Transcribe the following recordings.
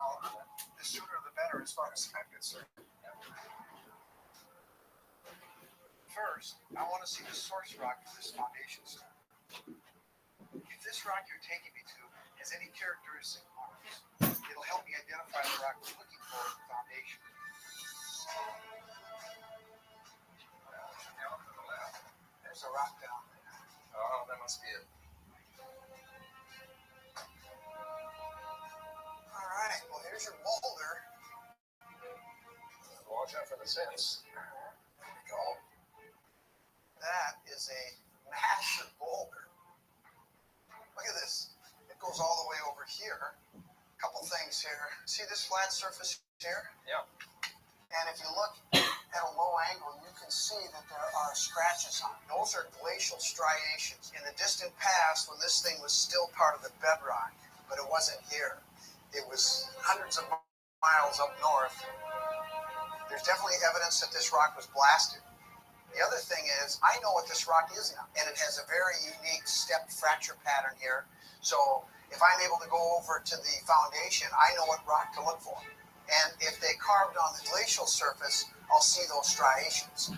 Well, the sooner the better as far as I'm concerned. First, I want to see the source rock for this foundation stone. If this rock you're taking me to has any characteristic marks, it'll help me identify the rock we're looking for in the foundation. There's a rock down there. Oh, that must be it. All right, well, here's your boulder. Watch out for the sense. There we go. That is a massive boulder. Look at this. It goes all the way over here. A couple things here. See this flat surface here? Yeah. And if you look at a low angle, you can see that there are scratches on it. Those are glacial striations. In the distant past, when this thing was still part of the bedrock, but it wasn't here. It was hundreds of miles up north. There's definitely evidence that this rock was blasted. The other thing is, I know what this rock is now, and it has a very unique step fracture pattern here. So if I'm able to go over to the foundation, I know what rock to look for. And if they carved on the glacial surface, I'll see those striations.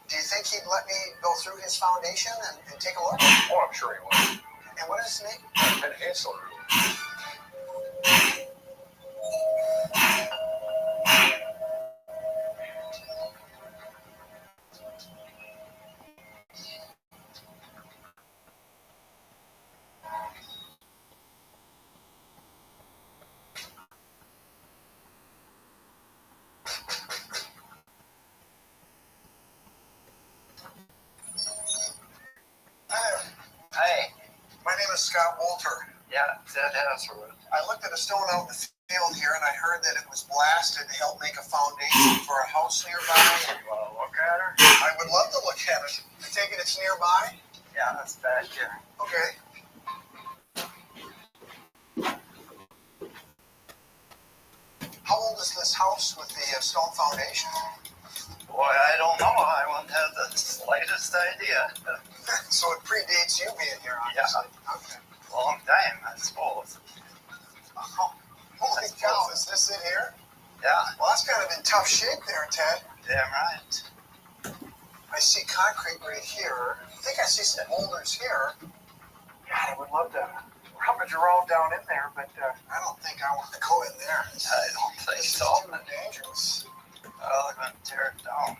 Do you think he'd let me go through his foundation and take a look? Oh, I'm sure he will. And what is his name? And Hansel. Hey, my name is Scott Walter. Yeah, that Hansel. I looked at a stone out in the field here, and I heard that it was blasted to help make a foundation for a house nearby. You want to look at her? I would love to look at it. I take it it's nearby? Yeah, that's back here. Okay. How old is this house with the stone foundation? Boy, I don't know. I wouldn't have the slightest idea. So it predates you being here, obviously. Yeah. Okay. Long time, I suppose. Oh, holy cow, is this it here? Yeah, Well, that's kind of in tough shape there, Ted. damn right. I see concrete right here. I think I see some boulders here. God, I would love to rummage around down in there, but I don't think I want to go in there. I don't think This is so. too dangerous. Well, I'm going to tear it down.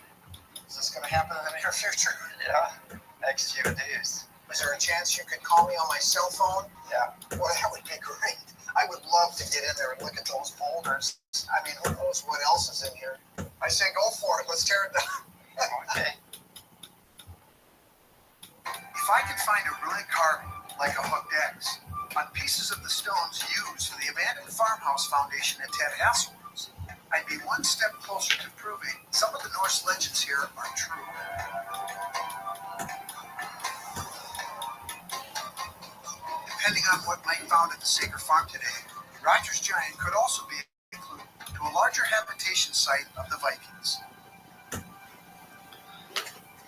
Is this going to happen in the near future? Yeah, next few days. Is there a chance you could call me on my cell phone? Yeah. Well, that would be great. I would love to get in there and look at those boulders. I mean, who knows what else is in here? I say go for it. Let's tear it down. Okay. If I could find a runic carving, like a hooked X, on pieces of the stones used for the abandoned farmhouse foundation at Ted Hasselman's, I'd be one step closer to proving some of the Norse legends here are true. Depending on what might be found at the Saker Farm today, Roger's Giant could also be a clue to a larger habitation site of the Vikings.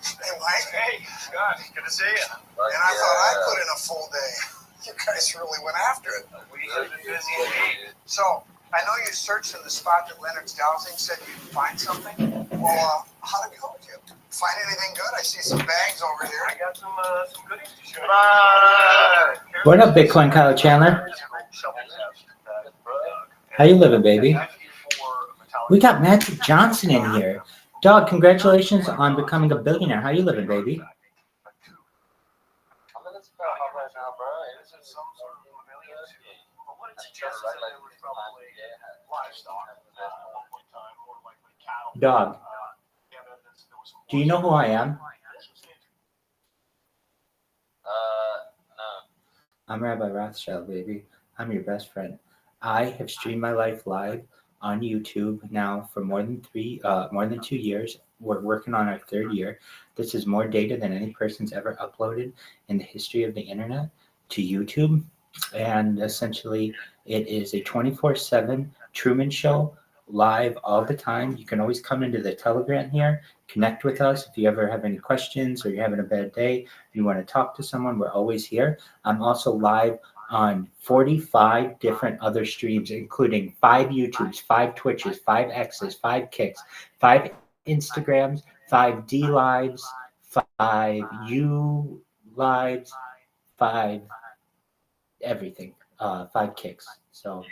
Hey, Mike. Hey, Scott, good to see you. And I thought I put in a full day. You guys really went after it. We have been busy indeed. So, I know you searched in the spot that Leonard's dowsing said you'd find something. Well, how'd it go with you? Find anything good? I see some bags over here. I got some goodies to show you. What up, Bitcoin Kyle Chandler? How you living, baby? We got Magic Johnson in here. Dog, congratulations on becoming a billionaire. How you living, baby? Dog, do you know who I am? I'm Rabbi Rothschild, baby. I'm your best friend. I have streamed my life live on YouTube now for more than 2 years. We're working on our third year. This is more data than any person's ever uploaded in the history of the internet to YouTube. And essentially, it is a 24/7 Truman Show, live all the time. You can always come into the Telegram here, connect with us. If you ever have any questions or you're having a bad day, you want to talk to someone, we're always here. I'm also live on 45 different other streams, including 5 YouTubes, 5 Twitches, 5 X's, 5 Kicks, 5 Instagrams, 5 D Lives, 5 U Lives, 5 everything, 5 Kicks. So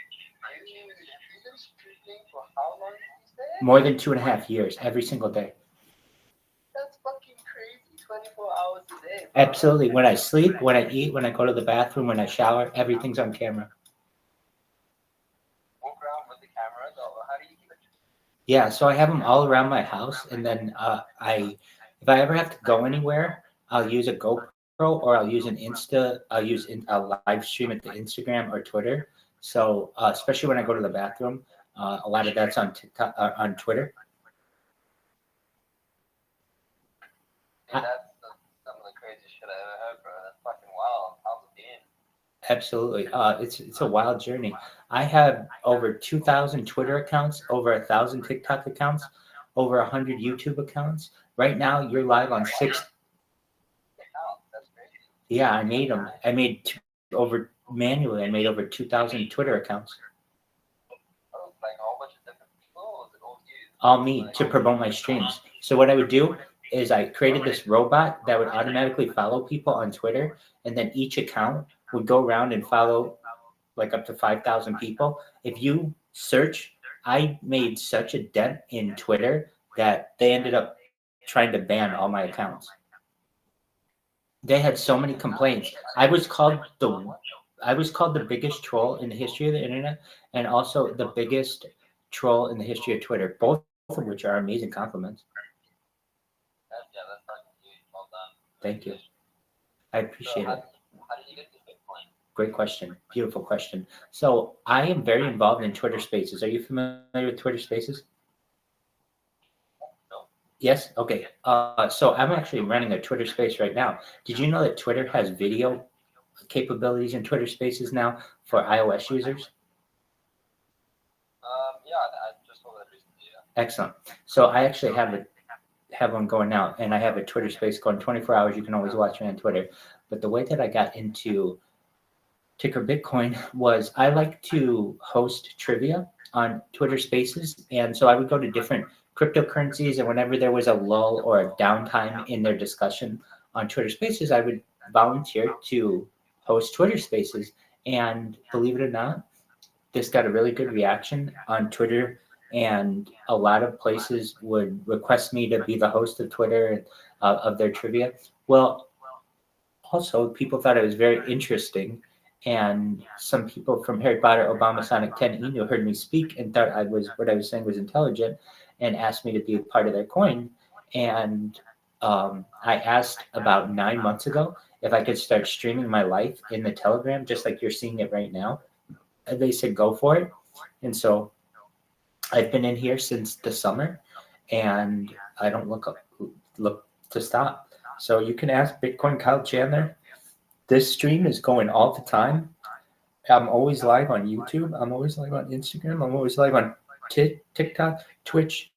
You've been streaming for how long these days? more than 2.5 years, every single day. That's fucking crazy. 24 hours a day. Bro. Absolutely. When I sleep, when I eat, when I go to the bathroom, when I shower, everything's on camera. Walk around with the camera, though. How do you keep it? Yeah, so I have them all around my house, and then if I ever have to go anywhere, I'll use a GoPro or I'll use a live stream at the Instagram or Twitter. So especially when I go to the bathroom, a lot of that's on TikTok, on Twitter. Dude, that's some of the craziest shit I ever heard, bro. That's fucking wild. How's it been? Absolutely. It's a wild journey. I have over 2,000 Twitter accounts, over 1,000 TikTok accounts, over 100 YouTube accounts. Right now, you're live on 6. That's crazy. Yeah, I made them. I made over 2,000 Twitter accounts. Oh, like a whole bunch of different people, or is it all you? All me to promote my streams. So what I would do is I created this robot that would automatically follow people on Twitter, and then each account would go around and follow like up to 5,000 people. If you search, I made such a dent in Twitter that they ended up trying to ban all my accounts. They had so many complaints. I was called the biggest troll in the history of the internet, and also the biggest troll in the history of Twitter, both of which are amazing compliments. That's fucking huge. Well done. Thank you. I appreciate it. How did you get to Bitcoin? Great question. Beautiful question. So I am very involved in Twitter Spaces. Are you familiar with Twitter Spaces? No. Yes? Okay. So I'm actually running a Twitter Space right now. Did you know that Twitter has video capabilities in Twitter Spaces now for iOS users? Yeah, I just saw that recently. Yeah. Excellent. So I actually have one going now, and I have a Twitter Space going 24 hours. You can always watch me on Twitter. But the way that I got into Ticker Bitcoin was I like to host trivia on Twitter Spaces, and so I would go to different cryptocurrencies, and whenever there was a lull or a downtime in their discussion on Twitter Spaces, I would volunteer to host Twitter Spaces. And believe it or not, this got a really good reaction on Twitter, and a lot of places would request me to be the host of Twitter of their trivia. Well, also people thought it was very interesting, and some people from Harry Potter, Obama, Sonic 10 Inu heard me speak and thought what I was saying was intelligent, and asked me to be a part of their coin. And I asked about 9 months ago if I could start streaming my life in the Telegram, just like you're seeing it right now. And they said go for it. And so I've been in here since the summer, and I don't look to stop. So you can ask Bitcoin Kyle Chandler. This stream is going all the time. I'm always live on YouTube. I'm always live on Instagram. I'm always live on TikTok, Twitch,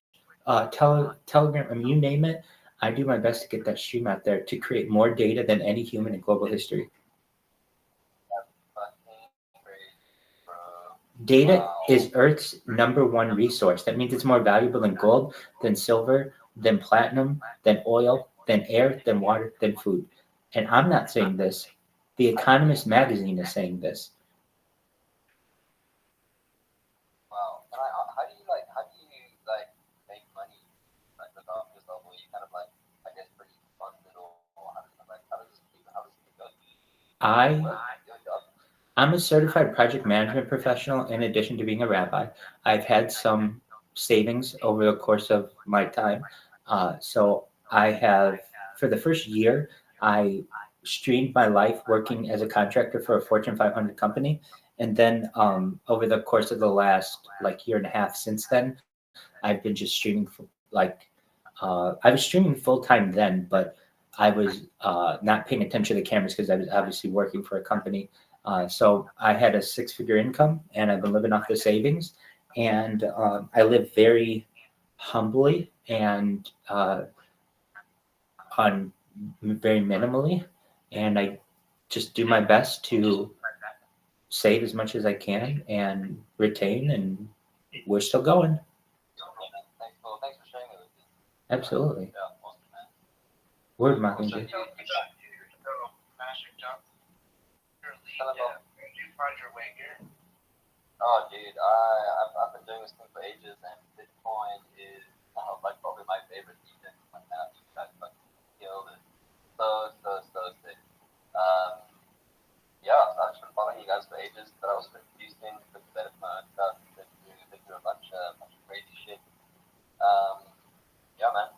Telegram. I mean, you name it. I do my best to get that stream out there to create more data than any human in global history. Data is Earth's #1 resource. That means it's more valuable than gold, than silver, than platinum, than oil, than air, than water, than food. And I'm not saying this. The Economist magazine is saying this. Wow. And how do you make money without yourself? Or you kind of I guess pretty funded, or how does it go? I'm a certified project management professional in addition to being a rabbi. I've had some savings over the course of my time. So I have, for the first year, I streamed my life working as a contractor for a Fortune 500 company. And then over the course of the last year and a half since then, I've been just streaming I was streaming full time then, but I was not paying attention to the cameras because I was obviously working for a company. So I had a 6-figure income, and I've been living off the savings, and I live very humbly and very minimally, and I just do my best to save as much as I can and retain, and we're still going. Thanks for sharing it with me. Absolutely. Yeah, awesome, man. Word So Mockingjay. you Did you find your way here? Oh, dude, I've been doing this thing for ages, and Bitcoin is like probably my favorite defense right now. You guys fucking killed it. So sick. Yeah, so I've been following you guys for ages, but I was confusing with the better my own stuff. Been doing a bunch of crazy shit. Yeah, man,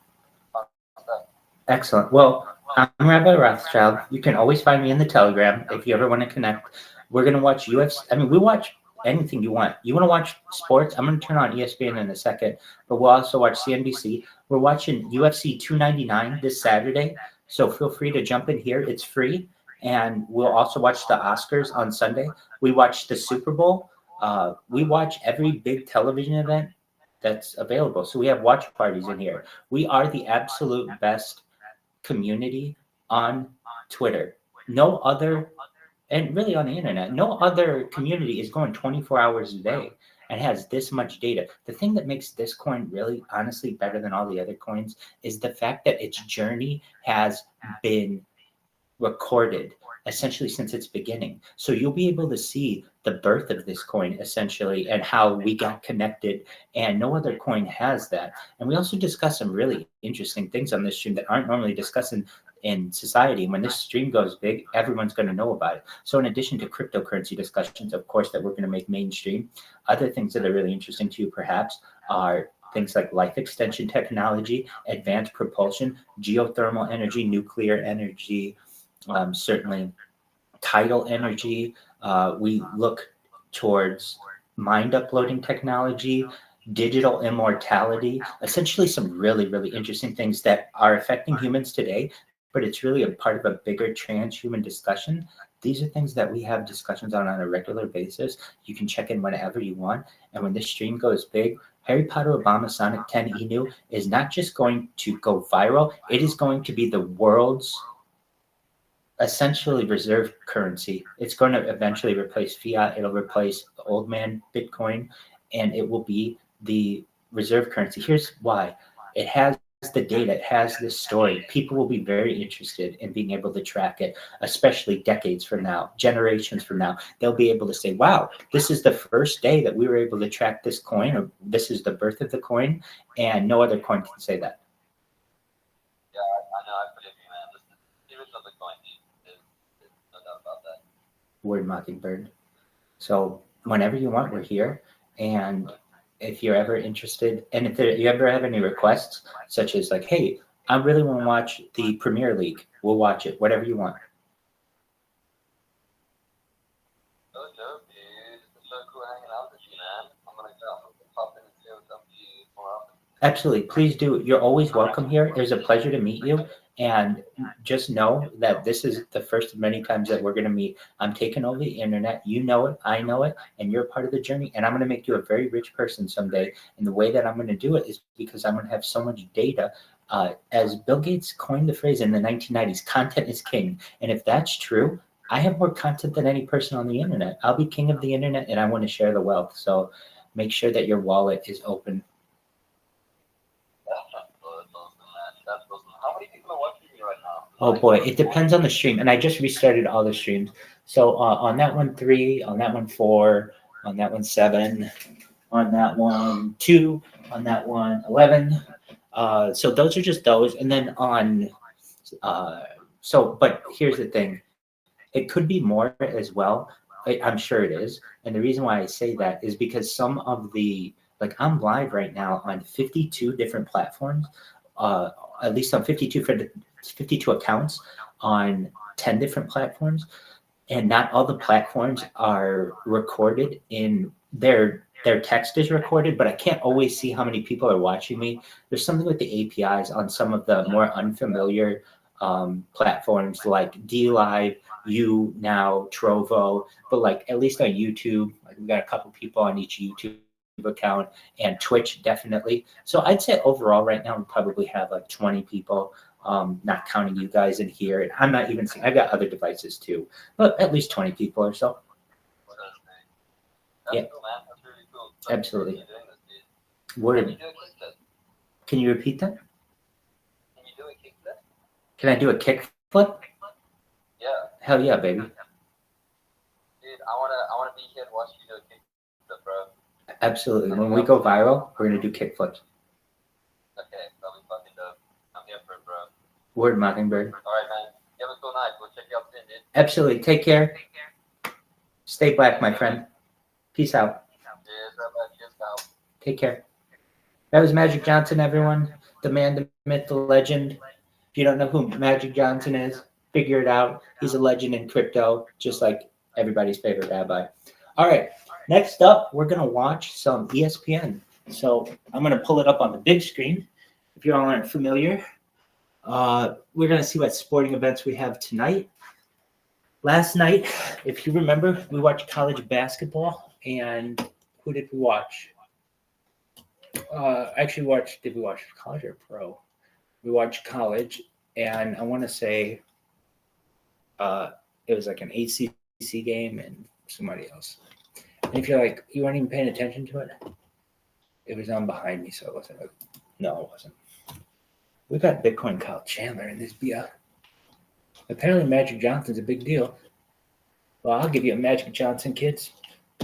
fun stuff. Excellent. Well, I'm Rabbi Rothschild. You can always find me in the Telegram if you ever want to connect. We're going to watch UFC. I mean, we watch anything you want. You want to watch sports? I'm going to turn on ESPN in a second, but we'll also watch CNBC. We're watching UFC 299 this Saturday, so feel free to jump in here. It's free. And we'll also watch the Oscars on Sunday. We watch the Super Bowl. We watch every big television event that's available. So we have watch parties in here. We are the absolute best community on Twitter. No other, and really on the internet, no other community is going 24 hours a day and has this much data. The thing that makes this coin really honestly better than all the other coins is the fact that its journey has been recorded essentially since its beginning. So you'll be able to see the birth of this coin essentially and how we got connected, and no other coin has that. And we also discuss some really interesting things on this stream that aren't normally discussed in society. When this stream goes big, everyone's going to know about it. So in addition to cryptocurrency discussions, of course, that we're going to make mainstream, other things that are really interesting to you perhaps are things like life extension technology, advanced propulsion, geothermal energy, nuclear energy, certainly tidal energy. We look towards mind uploading technology, digital immortality, essentially some really, really interesting things that are affecting humans today, but it's really a part of a bigger transhuman discussion. These are things that we have discussions on a regular basis. You can check in whenever you want. And when this stream goes big, Harry Potter Obama Sonic 10 Inu is not just going to go viral, it is going to be the world's essentially reserve currency. It's going to eventually replace fiat. It'll replace the old man Bitcoin, and it will be the reserve currency. Here's why. It has the data, it has this story. People will be very interested in being able to track it, especially decades from now, generations from now. They'll be able to say, wow, this is the first day that we were able to track this coin, or this is the birth of the coin, and no other coin can say that. Yeah, I know. I believe you, man. This is the original Bitcoin. There's no doubt about that. Word Mockingbird. So whenever you want, we're here. And if you're ever interested, and if you ever have any requests, such as like, hey, I really want to watch the Premier League, we'll watch it, whatever you want. So dope, dude. It's so cool hanging out with you, man. I'm gonna pop in and say what's up to you more often. Absolutely. Please do. You're always welcome here. It was a pleasure to meet you. And just know that this is the first of many times that we're going to meet. I'm taking over the internet. You know it. I know it. And you're part of the journey. And I'm going to make you a very rich person someday. And the way that I'm going to do it is because I'm going to have so much data. As Bill Gates coined the phrase in the 1990s, content is king. And if that's true, I have more content than any person on the internet. I'll be king of the internet, and I want to share the wealth. So make sure that your wallet is open. That's awesome. How many people are watching you right now? Oh boy, it depends on the stream. And I just restarted all the streams. So on that one, 3, on that one, 4, on that one, 7, on that one, 2, on that one, 11. So those are just those. And then on, but here's the thing. It could be more as well. I'm sure it is. And the reason why I say that is because some of the, like I'm live right now on 52 different platforms. At least on 52 accounts on 10 different platforms, and not all the platforms are recorded in their text is recorded, but I can't always see how many people are watching me. There's something with the APIs on some of the more unfamiliar platforms like DLive, YouNow, Trovo, but like at least on YouTube, like we got a couple people on each YouTube account, and Twitch definitely. So I'd say overall right now we probably have like 20 people, not counting you guys in here. And I'm not even saying I've got other devices too, but at least 20 people or so. That's Yeah. cool, man. That's really cool. Like, Absolutely. you're doing this, dude. Can Word. you do a kickflip? Can you repeat that? Can you do a kickflip? Can I do a kickflip? Yeah. Hell yeah, baby. Dude, I wanna be here and watch you do a kickflip, bro. Absolutely. When we go viral, we're gonna do kickflips. Okay, that'll be fucking dope. I'm here for it, bro. Word, Mockingbird. Alright, man. You have a cool night. We'll check you out soon, dude. Absolutely. Take care. Stay black, my friend. Peace out. Cheers, bro. Cheers, pal. Take care. That was Magic Johnson, everyone. The man, the myth, the legend. If you don't know who Magic Johnson is, figure it out. He's a legend in crypto, just like everybody's favorite rabbi. All right. Next up, we're going to watch some ESPN. So I'm going to pull it up on the big screen. If you all aren't familiar, we're going to see what sporting events we have tonight. Last night, if you remember, we watched college basketball. And who did we watch? Did we watch college or pro? We watched college, and I want to say it was like an ACC game and somebody else. And if you're like, you weren't even paying attention to it, it was on behind me, so it wasn't. No, it wasn't. We got Bitcoin Kyle Chandler in this BS. Apparently, Magic Johnson's a big deal. Well, I'll give you a Magic Johnson, kids.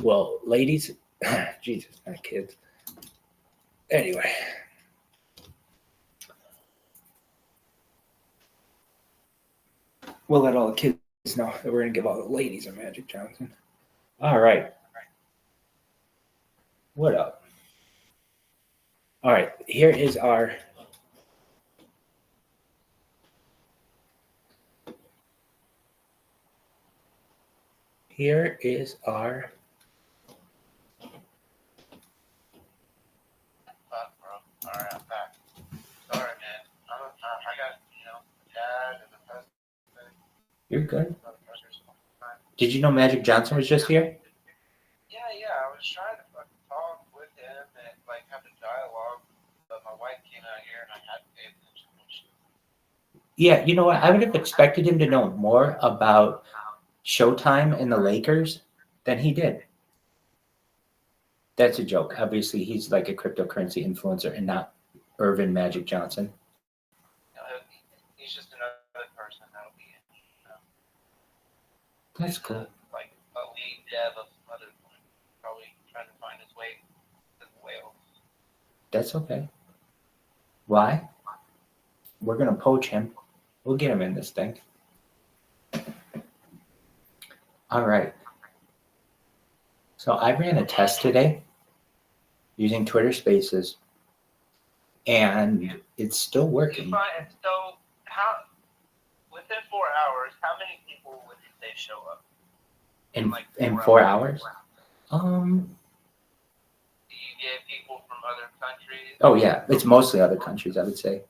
Well, ladies. Jesus, not kids. Anyway. We'll let all the kids know that we're going to give all the ladies a Magic Johnson. All right. What up? All right. Here is our... Fuck, bro. All right, I'm back. Sorry, man. I got, dad and the husband. You're good. Did you know Magic Johnson was just here? Yeah. I was trying to fucking talk with him and have a dialogue, but my wife came out here and I had to pay attention to shit. Yeah, you know what? I would have expected him to know more about Showtime and the Lakers than he did. That's a joke. Obviously, he's like a cryptocurrency influencer and not Irvin Magic Johnson. He's just another person that'll be in. That's cool. Like a lead dev of some other point, probably trying to find his way to the whales. That's okay. Why? We're going to poach him. We'll get him in this thing. All right. So I ran a test today using Twitter Spaces, and it's still working. So, how within 4 hours, how many people would they show up? In 4 hours? Do you get people from other countries? Oh yeah, it's mostly other countries, I would say.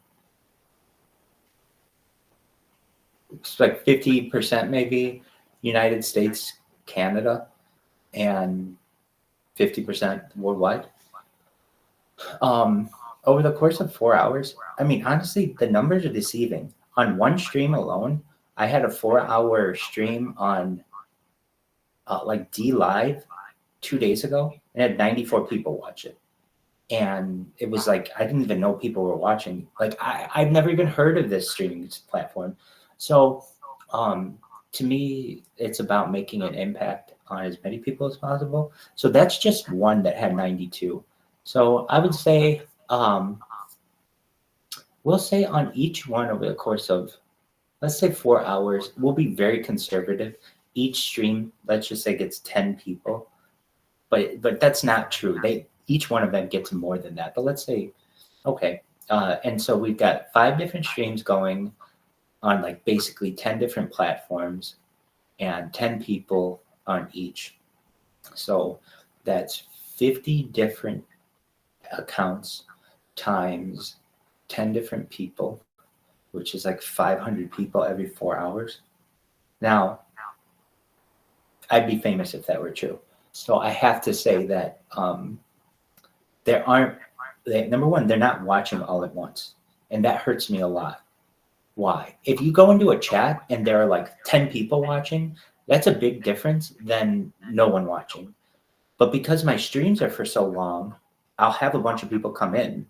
It's like 50% maybe United States, Canada, and 50% worldwide. Over the course of 4 hours, I mean, honestly, the numbers are deceiving. On one stream alone, I had a 4-hour stream on D Live 2 days ago, and had 94 people watch it. And it was like, I didn't even know people were watching. Like, I've never even heard of this streaming platform. So, to me, it's about making an impact on as many people as possible. So that's just one that had 92. So I would say, we'll say on each one over the course of, let's say 4 hours, we'll be very conservative. Each stream, let's just say, gets 10 people. But that's not true. Each one of them gets more than that. But let's say, okay. And so we've got 5 different streams going on basically 10 different platforms and 10 people on each. So that's 50 different accounts times 10 different people, which is 500 people every 4 hours. Now, I'd be famous if that were true. So I have to say that number one, they're not watching all at once. And that hurts me a lot. Why? If you go into a chat and there are 10 people watching, that's a big difference than no one watching. But because my streams are for so long, I'll have a bunch of people come in,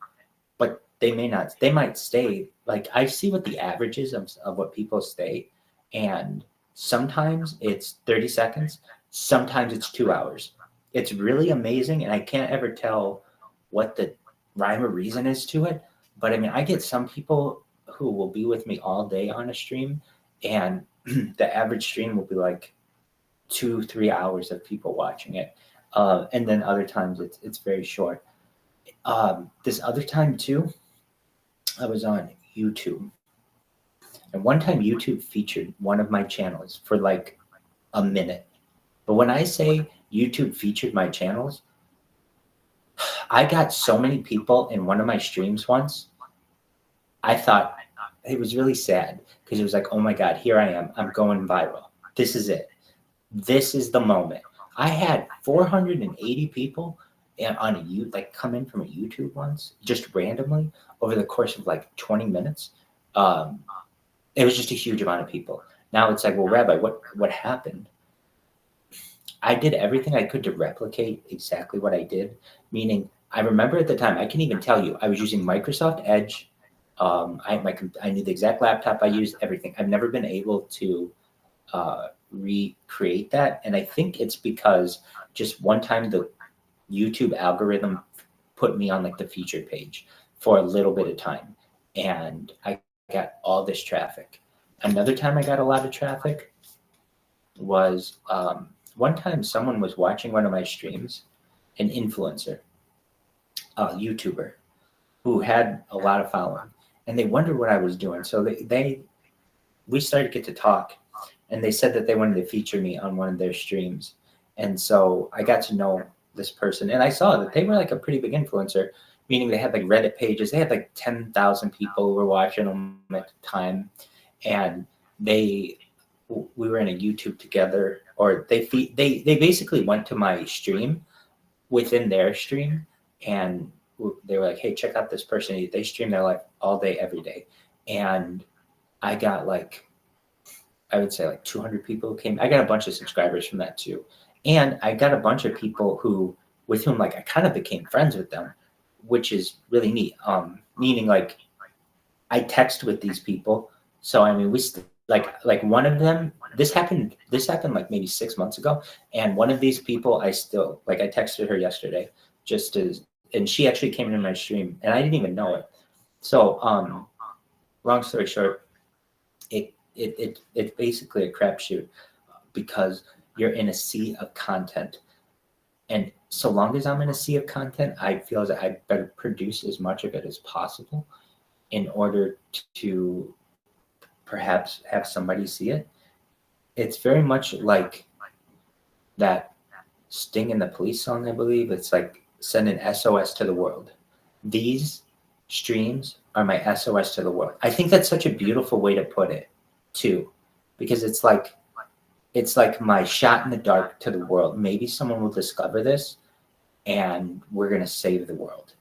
but they may not. They might stay. Like I see what the average is of what people stay, and sometimes it's 30 seconds, sometimes it's 2 hours. It's really amazing, and I can't ever tell what the rhyme or reason is to it. But I mean, I get some people who will be with me all day on a stream, and the average stream will be like 2-3 hours of people watching it, and then other times it's very short. This other time too, I was on YouTube, and one time YouTube featured one of my channels for like a minute. But when I say YouTube featured my channels, I got so many people in one of my streams once. I thought it was really sad because it was like, oh my God, here I am. I'm going viral. This is it. This is the moment. I had 480 people on like come in from a YouTube once, just randomly over the course of like 20 minutes. It was just a huge amount of people. Now it's like, well, Rabbi, what happened? I did everything I could to replicate exactly what I did. Meaning, I remember at the time, I can even tell you, I was using Microsoft Edge. I knew the exact laptop I used, everything. I've never been able to recreate that, and I think it's because just one time the YouTube algorithm put me on like the featured page for a little bit of time, and I got all this traffic. Another time I got a lot of traffic was one time someone was watching one of my streams, an influencer, a YouTuber who had a lot of following, and they wondered what I was doing. So we started to get to talk, and they said that they wanted to feature me on one of their streams. And so I got to know this person, and I saw that they were like a pretty big influencer, meaning they had like Reddit pages. They had like 10,000 people who were watching them at the time, and we were in a YouTube together, or they basically went to my stream within their stream, and they were like, hey, check out this person. They stream their life all day, every day. And I got like, I would say like 200 people who came. I got a bunch of subscribers from that too. And I got a bunch of people with whom like I kind of became friends with them, which is really neat. Meaning like I text with these people. So I mean, like one of them, this happened like maybe 6 months ago. And one of these people, I texted her yesterday and she actually came into my stream and I didn't even know it. So, long story short, it's basically a crapshoot because you're in a sea of content. And so long as I'm in a sea of content, I feel that I better produce as much of it as possible in order to perhaps have somebody see it. It's very much like that Sting and the Police song, I believe. It's like send an SOS to the world. These streams are my SOS to the world. I think that's such a beautiful way to put it too, because it's like my shot in the dark to the world. Maybe someone will discover this and we're going to save the world.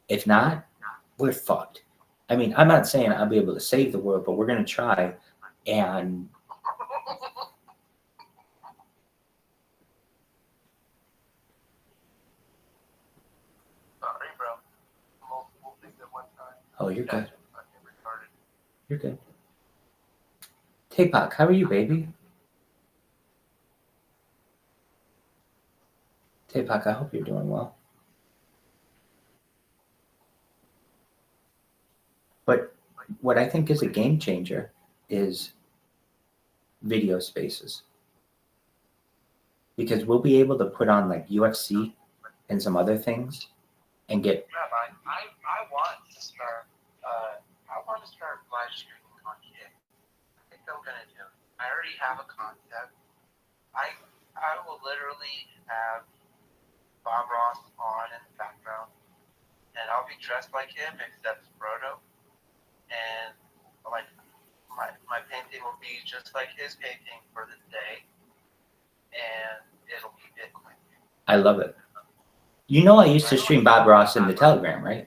If not, we're fucked. I mean, I'm not saying I'll be able to save the world, but we're going to try. And Sorry, bro. Multiple things at one time. oh, you're good. You're good. Tapak, how are you, baby? Tapak, I hope you're doing well. But what I think is a game changer is video spaces. Because we'll be able to put on like UFC and some other things and get. Rabbi, I want to start. Live streaming on Kick. I think I'm gonna do it. I already have a concept. I will literally have Bob Ross on in the background, and I'll be dressed like him except Frodo, and like my painting will be just like his painting for the day, and it'll be Bitcoin. I love it. You know, I used to stream Bob Ross in the Telegram, right?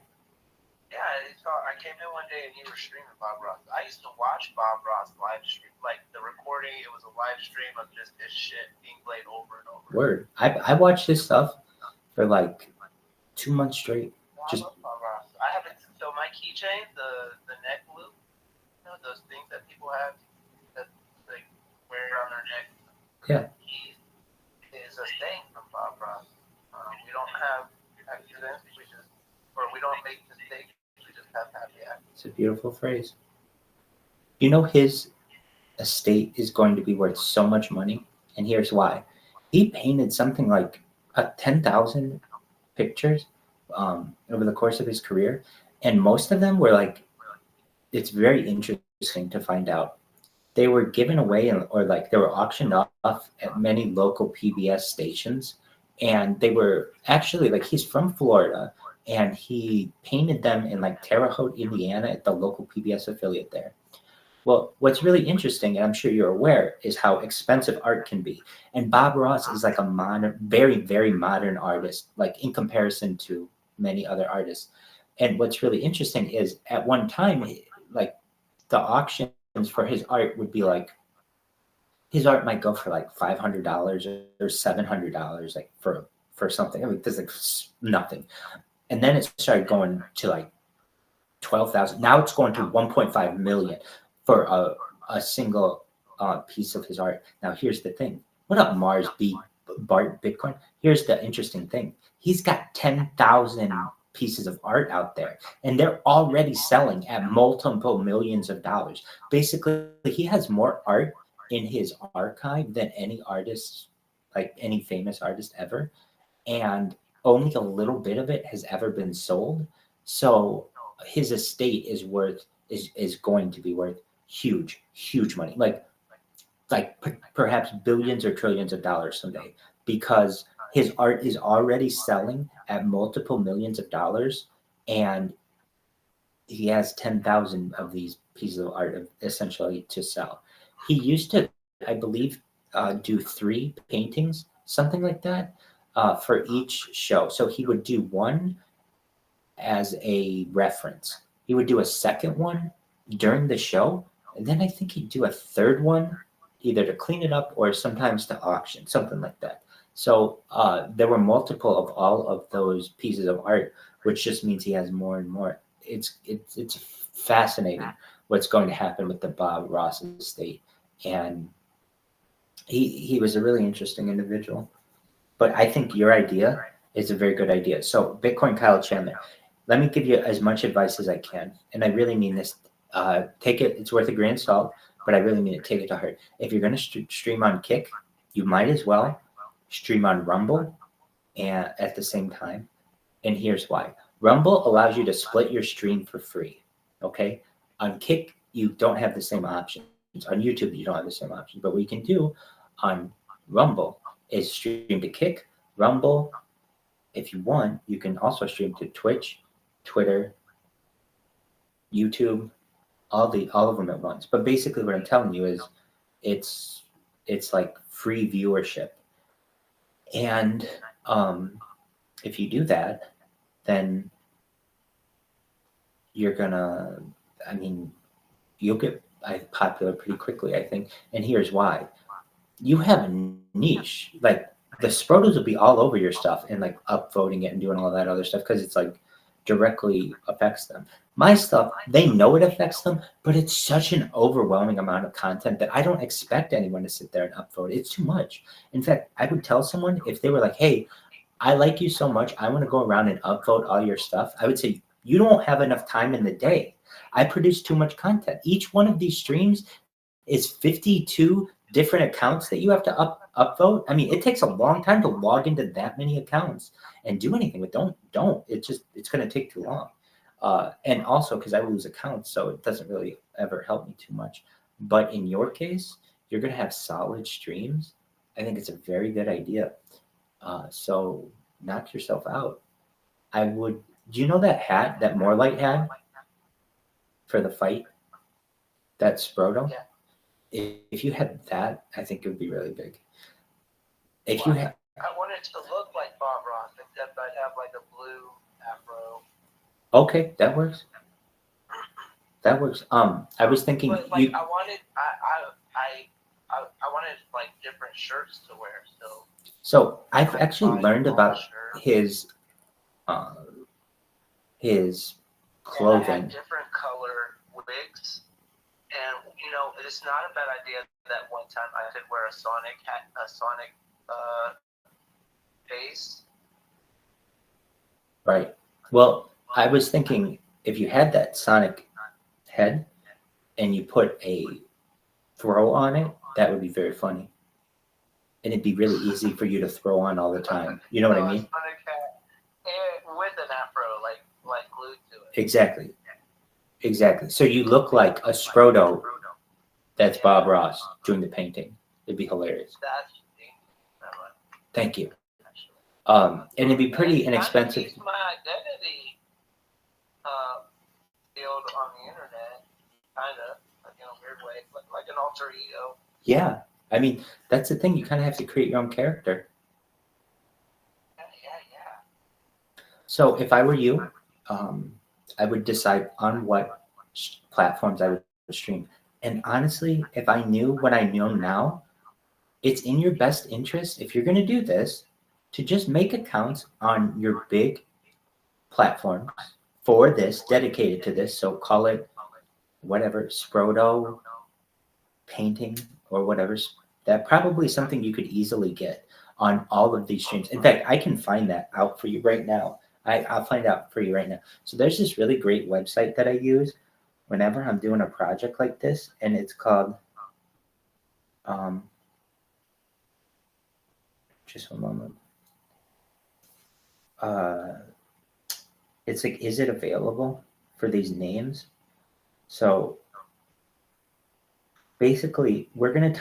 Yeah, I came in one day and you were streaming Bob Ross. I used to watch Bob Ross live stream, like the recording. It was a live stream of just his shit being played over and over. Word. I watched his stuff. for like 2 months straight. Well, I Just love Bob Ross. I have it. So my keychain, the neck loop, those things that people have that they wear on their neck. Yeah. He is a stain from Bob Ross. We don't have accidents. We don't make mistakes. We just have happy accidents. It's a beautiful phrase. You know, his estate is going to be worth so much money, and here's why. He painted something like 10,000 pictures over the course of his career, and most of them were like, it's very interesting to find out. They were given away or like they were auctioned off at many local PBS stations, and they were actually like he's from Florida, and he painted them in like Terre Haute, Indiana, at the local PBS affiliate there. Well, what's really interesting, and I'm sure you're aware, is how expensive art can be. And Bob Ross is like a modern, very, very modern artist, like in comparison to many other artists. And what's really interesting is at one time, like the auctions for his art would be like, his art might go for like $500 or $700, like for something. I mean, there's like nothing. And then it started going to like 12,000. Now it's going to 1.5 million for a single piece of his art. Now here's the thing. What up, Mars B Bart Bitcoin? Here's the interesting thing. He's got 10,000 pieces of art out there, and they're already selling at multiple millions of dollars. Basically, he has more art in his archive than any artist, like any famous artist ever, and only a little bit of it has ever been sold. So his estate is going to be worth huge money, like perhaps billions or trillions of dollars someday, because his art is already selling at multiple millions of dollars, and he has 10,000 of these pieces of art essentially to sell. He used to, I believe, do 3 paintings, something like that, for each show. So he would do one as a reference. He would do a second one during the show, and then I think he'd do a third one either to clean it up or sometimes to auction, something like that. So there were multiple of all of those pieces of art, which just means he has more and more. It's fascinating what's going to happen with the Bob Ross estate, and he was a really interesting individual. But I think your idea is a very good idea. So Bitcoin Kyle Chandler, let me give you as much advice as I can, and I really mean this. Take it; it's worth a grain of salt, but I really mean it. Take it to heart. If you're going to stream on Kick, you might as well stream on Rumble, and at the same time. And here's why: Rumble allows you to split your stream for free. Okay, on Kick you don't have the same options. On YouTube you don't have the same options. But what you can do on Rumble is stream to Kick, Rumble. If you want, you can also stream to Twitch, Twitter, YouTube, all of them at once. But basically, what I'm telling you is, it's like free viewership, and if you do that, then you're gonna, I mean, you'll get popular pretty quickly, I think. And here's why: you have a niche. Like the Sprotos will be all over your stuff and like upvoting it and doing all that other stuff because it's like directly affects them. My stuff, they know it affects them, but it's such an overwhelming amount of content that I don't expect anyone to sit there and upvote. It's too much. In fact, I would tell someone if they were like, "Hey, I like you so much, I want to go around and upvote all your stuff," I would say, "You don't have enough time in the day. I produce too much content. Each one of these streams is 52 different accounts that you have to upvote. I mean, it takes a long time to log into that many accounts and do anything. But don't. It's going to take too long. And also because I lose accounts, so it doesn't really ever help me too much. But in your case, you're going to have solid streams. I think it's a very good idea. So knock yourself out. I would. Do you know that hat that Morelight had for the fight? That Sproto? Yeah. If you had that, I think it would be really big. If you had, I want it to look like Bob Ross, except I'd have like a blue afro. okay, that works. That works. I was thinking But like I wanted like different shirts to wear. So So I've Like actually learned volleyball about shirt. his uh, his And I had clothing. different color wigs. And it's not a bad idea that one time I could wear a Sonic hat, a Sonic face. Right. Well, I was thinking if you had that Sonic head and you put a throw on it, that would be very funny. And it'd be really easy for you to throw on all the time. You know what I So a mean? Sonic hat with an afro, like glued to it. Exactly. Exactly. So you look like a Sproto that's Bob Ross doing the painting. It'd be hilarious. That's Thank you. actually. And it'd be pretty And it kind of inexpensive. keeps my identity field on the internet, kind of, like in a weird way, like an alter ego. Yeah. I mean, that's the thing. You kind of have to create your own character. Yeah. So if I were you, I would decide on what platforms I would stream. And honestly, if I knew what I know now, it's in your best interest, if you're going to do this, to just make accounts on your big platforms for this, dedicated to this. So call it whatever, Sproto painting or whatever. That probably is something you could easily get on all of these streams. In fact, I can find that out for you right now. I'll find out for you right now. So there's this really great website that I use whenever I'm doing a project like this, and it's called just one moment. It's like, is it available for these names? So basically, we're going to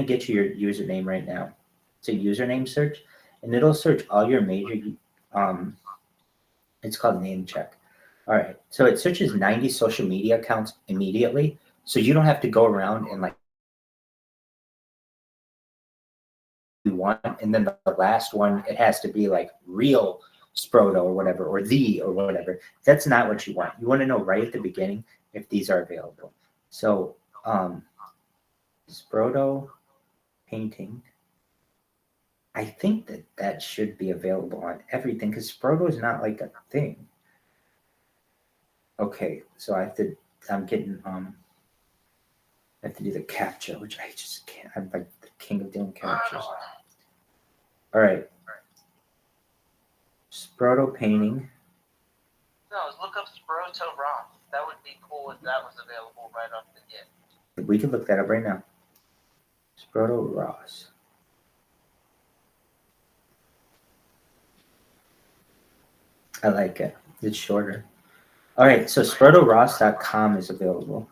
get you your username right now. It's a username search, and it'll search all your major, it's called name check. All right. So it searches 90 social media accounts immediately. So you don't have to go around and like one, and then the last one, it has to be like real Sproto or whatever, or the or whatever. That's not what you want. You want to know right at the beginning if these are available. So Sproto painting, I think that should be available on everything because Sproto is not like a thing. Okay, so I have to do the captcha, which I just can't. I'm like the king of doing captchas. All right. Sproto painting. No, look up Sproto Roth. That would be cool if that was available right off the get. We can look that up right now. Sproto Ross. I like it. It's shorter. All right, so SprotoRoss.com is available.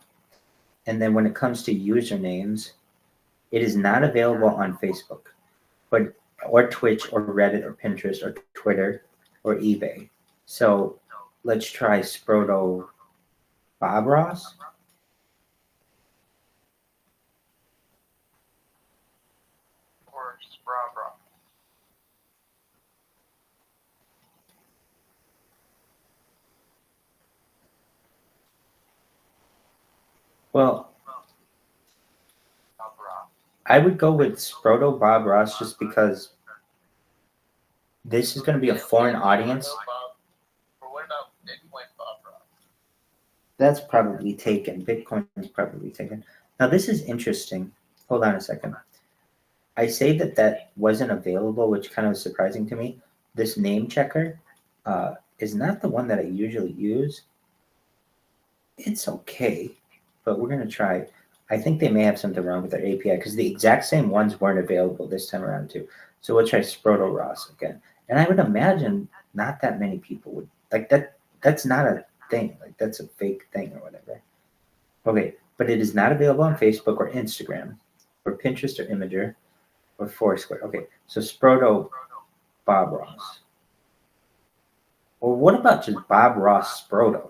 And then when it comes to usernames, it is not available on Facebook, but or Twitch or Reddit or Pinterest or Twitter or eBay. So let's try Sproto Bob Ross. Or Sprabra. Well, I would go with Sproto Bob Ross just because this is going to be a foreign audience. Or what about Bitcoin Bob Ross? That's probably taken. Bitcoin is probably taken. Now, this is interesting. Hold on a second. I say that wasn't available, which kind of is surprising to me. This name checker is not the one that I usually use. It's okay, but we're going to try. I think they may have something wrong with their API because the exact same ones weren't available this time around too. So we'll try Sproto Ross again. And I would imagine not that many people would like that. That's not a thing. Like that's a fake thing or whatever. Okay, but it is not available on Facebook or Instagram or Pinterest or Imager or Foursquare. Okay, so Sproto Bob Ross. Or what about just Bob Ross Sproto?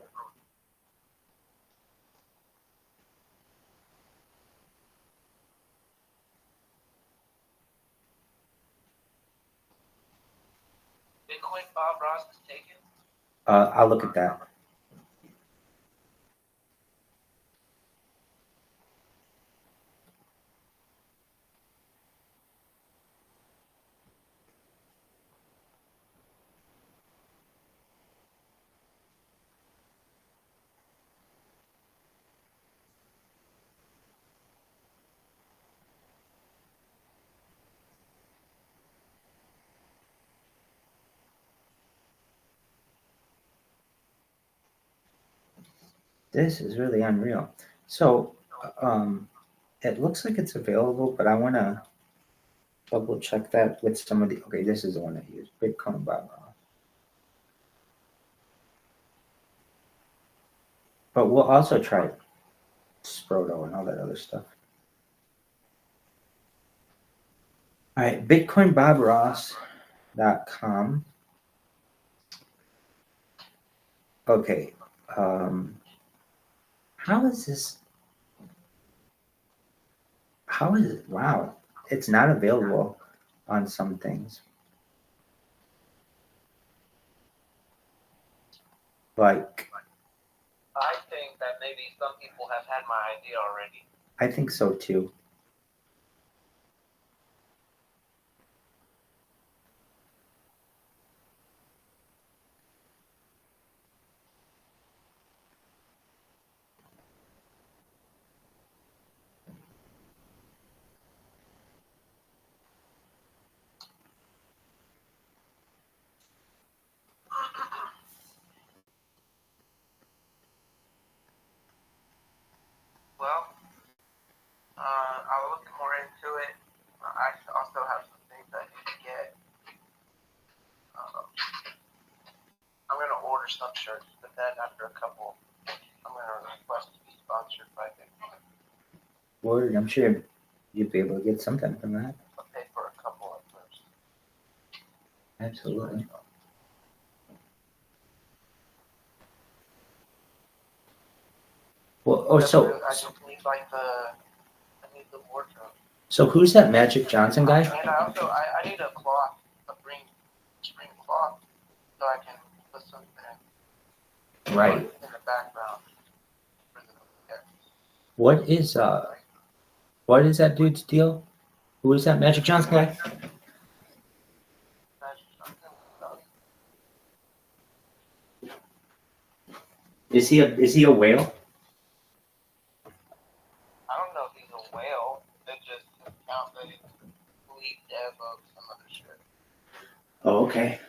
Bitcoin Bob Ross is taken? I'll look at that. This is really unreal. So, it looks like it's available, but I want to double check that with some of the. Okay, this is the one I use. Bitcoin Bob Ross. But we'll also try Sproto and all that other stuff. All right, BitcoinBobRoss.com. Okay, how is this? How is it? Wow, it's not available on some things. Like, I think that maybe some people have had my idea already. I think so too. Well, I'll look more into it. I also have some things I need to get. I'm gonna order some shirts, but then after a couple, I'm gonna request to be sponsored by Bitcoin. Word, I'm sure you'd be able to get something from that. I'll pay for a couple at first. Absolutely. Well, I just need like I need the wardrobe. so who's that Magic Johnson guy? And I also I need a cloth, a spring cloth, so I can put something Right. in the background. What is that dude's deal? Who is that Magic Johnson guy? Is he a whale? I don't know if he's a whale. It just counts that he's lead dev of some other shit. Oh, okay.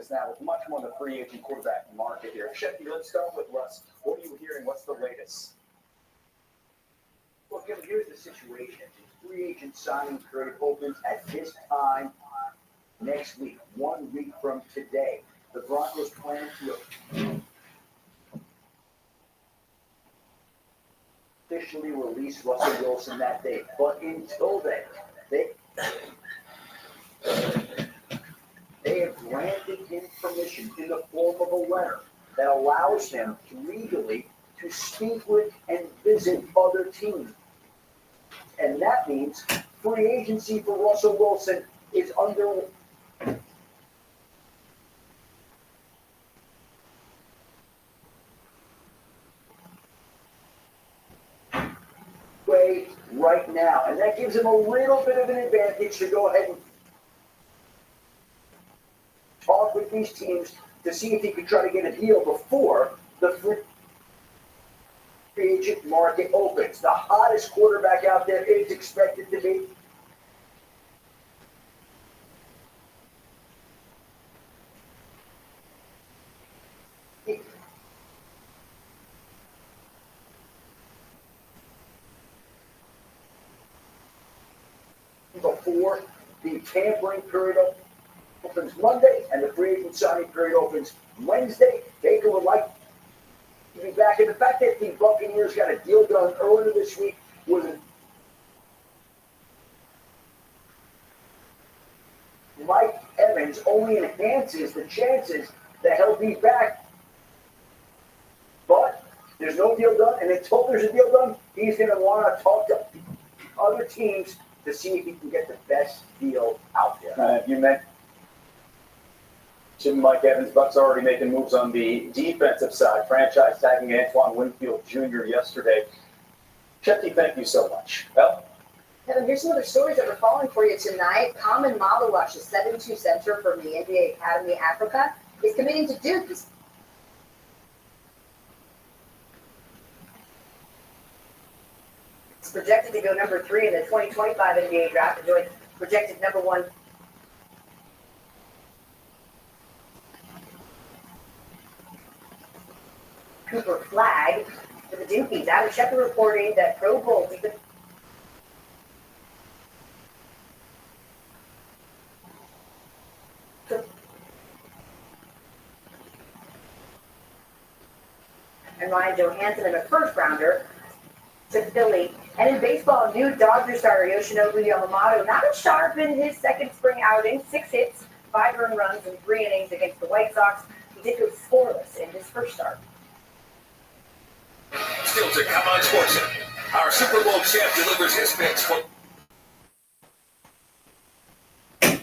focus now with much more on the free agent quarterback market here. Shefty, let's start with Russ. What are you hearing? What's the latest? Well, Kevin, here's the situation. The free agent signing period opens at this time next week, 1 week from today. The Broncos plan to officially release Russell Wilson that day. But until then, they have granted him permission in the form of a letter that allows him legally to speak with and visit other teams. And that means free agency for Russell Wilson is underway right now. And that gives him a little bit of an advantage to go ahead and talk with these teams to see if he can try to get a deal before the free agent market opens. The hottest quarterback out there is expected to be before the tampering period opens Monday and the free agent signing period opens Wednesday. Baker would like to be back. And the fact that the Buccaneers got a deal done earlier this week was Mike Evans only enhances the chances that he'll be back. But there's no deal done, and until there's a deal done, he's going to want to talk to other teams to see if he can get the best deal out there. You mentioned Mike Evans. Bucks already making moves on the defensive side. Franchise tagging Antoine Winfield Jr. yesterday. Shefty, thank you so much. Well, Kevin, here's some other stories that we're following for you tonight. Kamen Malawash, the 7'2" center from the NBA Academy Africa, is committing to Duke. He's projected to go number 3 in the 2025 NBA draft, and join projected number 1 Cooper Flag for the Dukies. Adam Schefter reporting that Pro Bowl and Ryan Johansson in a first-rounder to Philly. And in baseball, new Dodger starter Yoshinobu Yamamoto not as sharp in his second spring outing. 6 hits, 5 earned runs, and 3 innings against the White Sox. He did go scoreless in his first start. Still to come on SportsCenter. Our Super Bowl champ delivers his picks for the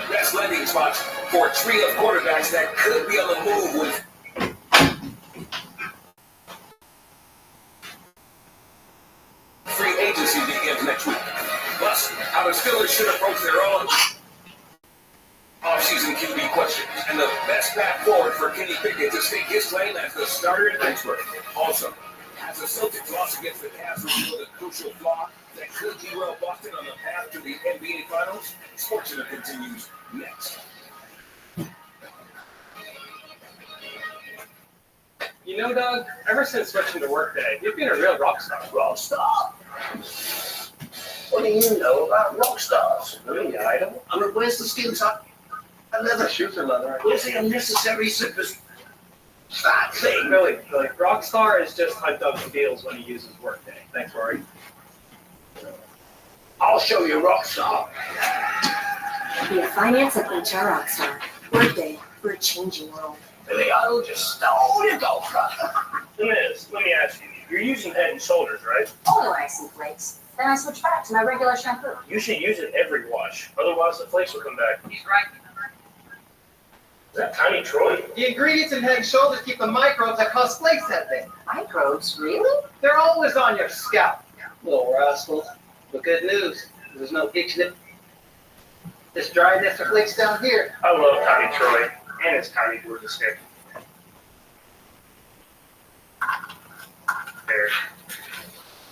best landing spots for a trio of quarterbacks that could be on the move with free agency begins next week. Plus, how the Steelers should approach their own offseason QB questions and the best path forward for Kenny Pickett to stake his claim as the starter in Pittsburgh. Also, as the Celtics loss against the Cavs revealed a crucial flaw that could derail Boston on the path to the NBA Finals, SportsCenter continues next. You know, Doug, ever since switching to Workday, you've been a real rock star. Rock star? What do you know about rock stars? Yeah, I don't. I mean, where's the skin tight? Leather. Shoes are leather. Where's the unnecessary zippers? That thing. Really, Rockstar is just how Doug feels when he uses Workday. Thanks, Rory. I'll show you rock star. Be a finance and HR rockstar. Workday for a changing world. Billy Idol just stole your golf club. Liz, let me ask you. You're using Head and Shoulders, right? Only when I see flakes. Then I switch back to my regular shampoo. You should use it every wash. Otherwise, the flakes will come back. He's right. Is that Tiny Troy? The ingredients in Head & Shoulders keep the microbes that cause flakes at things. Microbes? Really? They're always on your scalp. Little rascals. But good news, there's no itching it. This dryness of flakes down here. I love Tiny Troy and his tiny blue stick. There.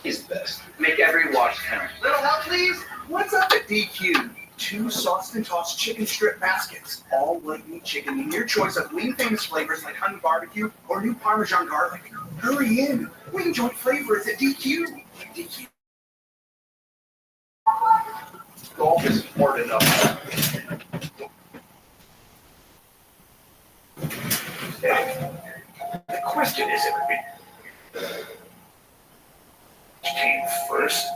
He's the best. Make every wash count. Little help, please? What's up at DQ? 2 sauced and tossed chicken strip baskets, all white meat chicken in your choice of lean famous flavors like honey barbecue or new Parmesan garlic. Hurry in. Wing joint flavor is at DQ. DQ. Golf is hard enough. The question isn't which came first.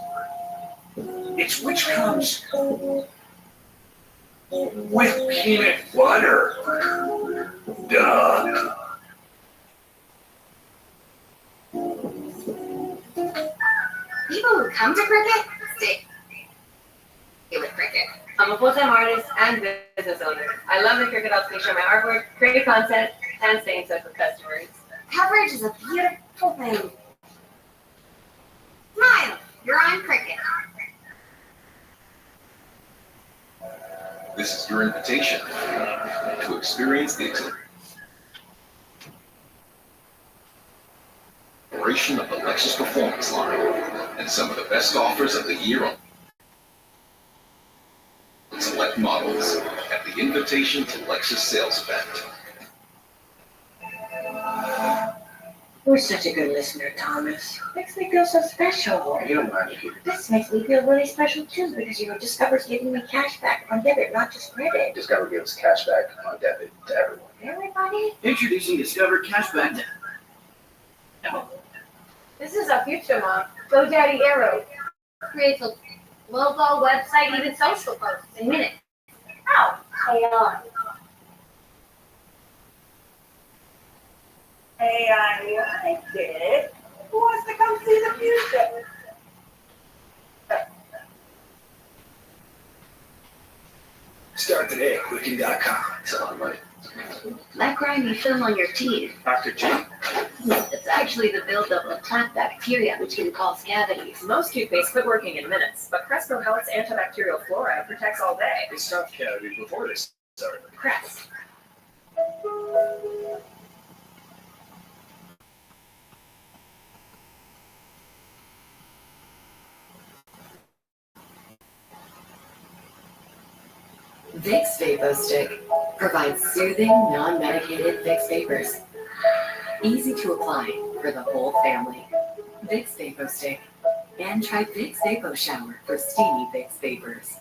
It's which comes with peanut butter. Duh. People who come to cricket stay with cricket. I'm a full-time artist and business owner. I love the cricket helps me share my artwork, create content, and stay in touch with customers. Coverage is a beautiful thing. Smile, you're on cricket. This is your invitation to experience the exploration of the Lexus Performance line and some of the best offers of the year on select models at the Invitation to Lexus sales event. You're such a good listener, Thomas. Makes me feel so special. You don't mind. This makes me feel really special too because Discover's giving me cash back on debit, not just credit. Discover gives cash back on debit to everyone. Everybody? Introducing Discover Cashback. This is our future, Mom. GoDaddy Arrow creates a logo, website, even social posts in minutes. How? AI. AI liked it. Who wants to come see the future? Start today at Quicken.com. It's a lot of money. That grimy film on your teeth. Dr. J. It's actually the buildup of plaque bacteria, which can cause cavities. Most toothpaste quit working in minutes, but Cresco Health's antibacterial fluoride protects all day. They stopped cavities before they started. Crest. Vicks Vapor Stick provides soothing, non-medicated Vicks Vapors. Easy to apply for the whole family. Vicks Vapor Stick. And try Vicks Vapor Shower for steamy Vicks Vapors.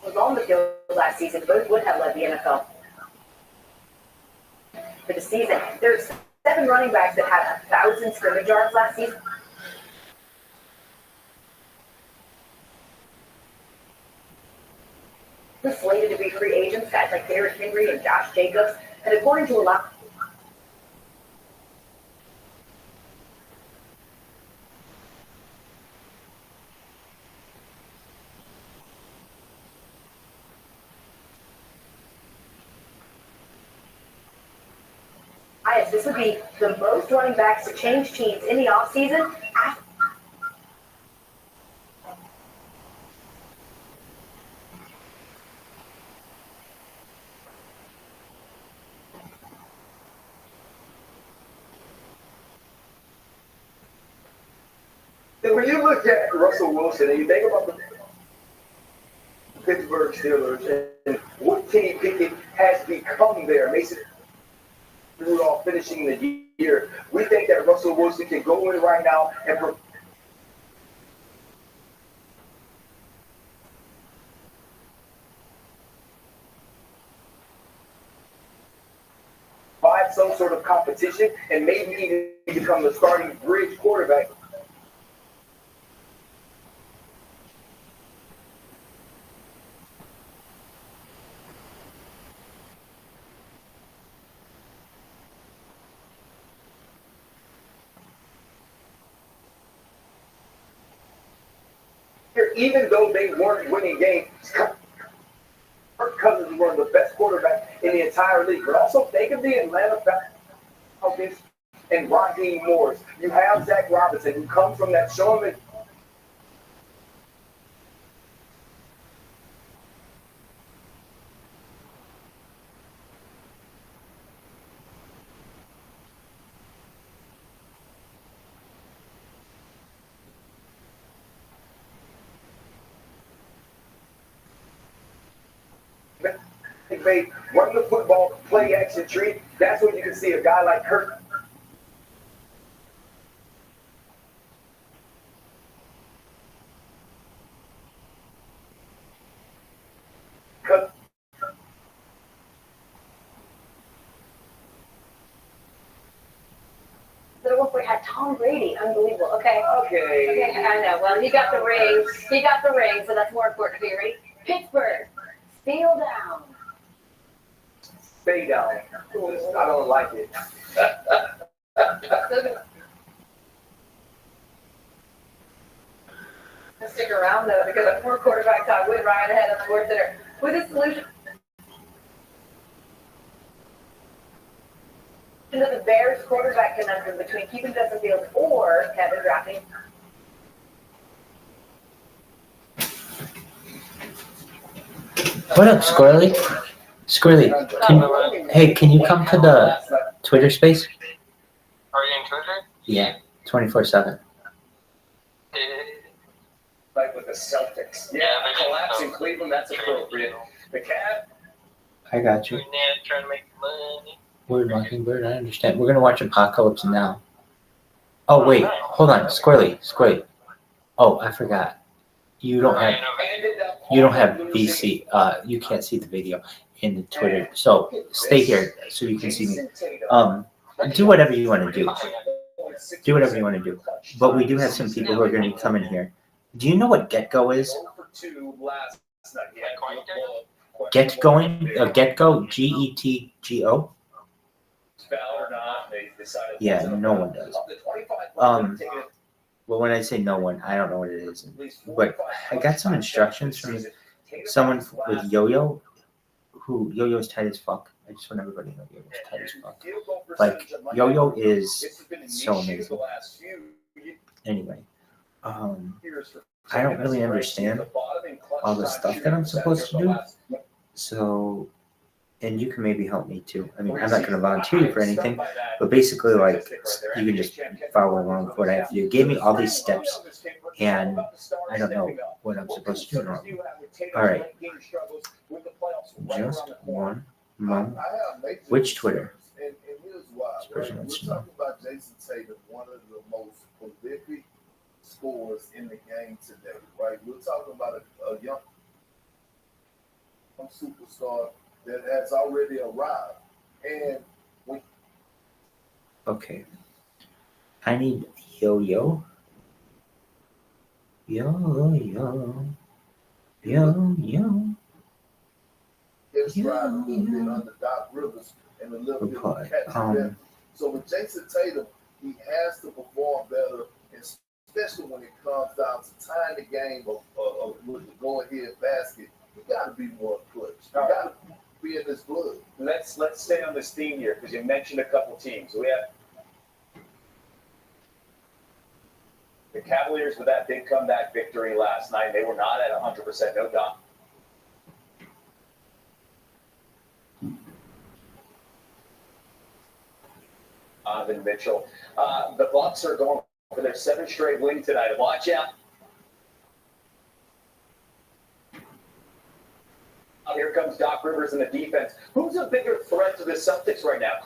Was on the field last season, both would have led the NFL. For the season, there are 7 running backs that had 1,000 scrimmage yards last season. They're slated to be free agents, guys like Derrick Henry and Josh Jacobs, and according to a lot. This would be the most running backs to change teams in the offseason. When you look at Russell Wilson and you think about the Pittsburgh Steelers and what Kenny Pickett has become there, Mason Rudolph finishing the year, we think that Russell Wilson can go in right now and provide some sort of competition and maybe even become the starting bridge quarterback. even though they weren't winning games, Kirk Cousins is one of the best quarterbacks in the entire league. But also think of the Atlanta Falcons and Raheem Morris. You have Zach Robinson, who comes from that Sean McVay run the football, play action tree. That's when you can see a guy like Kirk. That at one point had Tom Brady. Unbelievable. Okay. Okay. I know. Well, he got the ring. He got the ring, so that's more important to be right. Pittsburgh, steal down. Stay down. I don't like it. Stick around though, because a poor quarterback talk went right ahead of the Sports Center with a solution to the Bears quarterback conundrum between keeping Justin Fields or Kevin drafting. What up, Squirrely? Squirrely, can you come to the Twitter space? Are you in Twitter? Yeah, 24/7. Like with the Celtics. Yeah, collapse in Cleveland, that's appropriate. The Cavs. I got you. Trying to make money. Word Mockingbird, I understand. We're gonna watch Apocalypse Now. Oh wait, hold on, Squirrely. Oh, I forgot. You don't have VC. You can't see the video in the Twitter. So stay here so you can see me. Do whatever you want to do. Do whatever you want to do. But we do have some people who are going to be coming here. Do you know what GetGo is? GetGoing? GetGo? GETGO? Yeah, no one does. Well, when I say no one, I don't know what it is. But I got some instructions from someone with Yo-Yo, who Yo-Yo's tight as fuck. I just want everybody to know Yo-Yo's tight as fuck. Like, Yo-Yo is so amazing. Anyway, I don't really understand all the stuff that I'm supposed to do. So, and you can maybe help me too. I mean, I'm not going to volunteer you for anything, but basically, like, you can just follow along with what I have to do. It gave me all these steps, and I don't know what I'm supposed to do wrong. All right. Just one moment. Which Twitter? And here's why. We're talking about Jason Tatum, one of the most prolific scorers in the game today, right? We're talking about a young superstar that has already arrived. And okay. I need Yo-Yo. Yo-Yo. It's driving a little bit under Doc Rivers and a little bit of catching. So with Jason Tatum, he has to perform better, especially when it comes down to tying the game with the go-ahead basket. You got to be more clutch. You got to be in this blood. Let's stay on this theme here because you mentioned a couple teams. We have the Cavaliers with that big comeback victory last night. They were not at 100%, no doubt. Donovan Mitchell. The Bucks are going for their 7th straight win tonight. Watch out. Here comes Doc Rivers in the defense. Who's a bigger threat to the Celtics right now?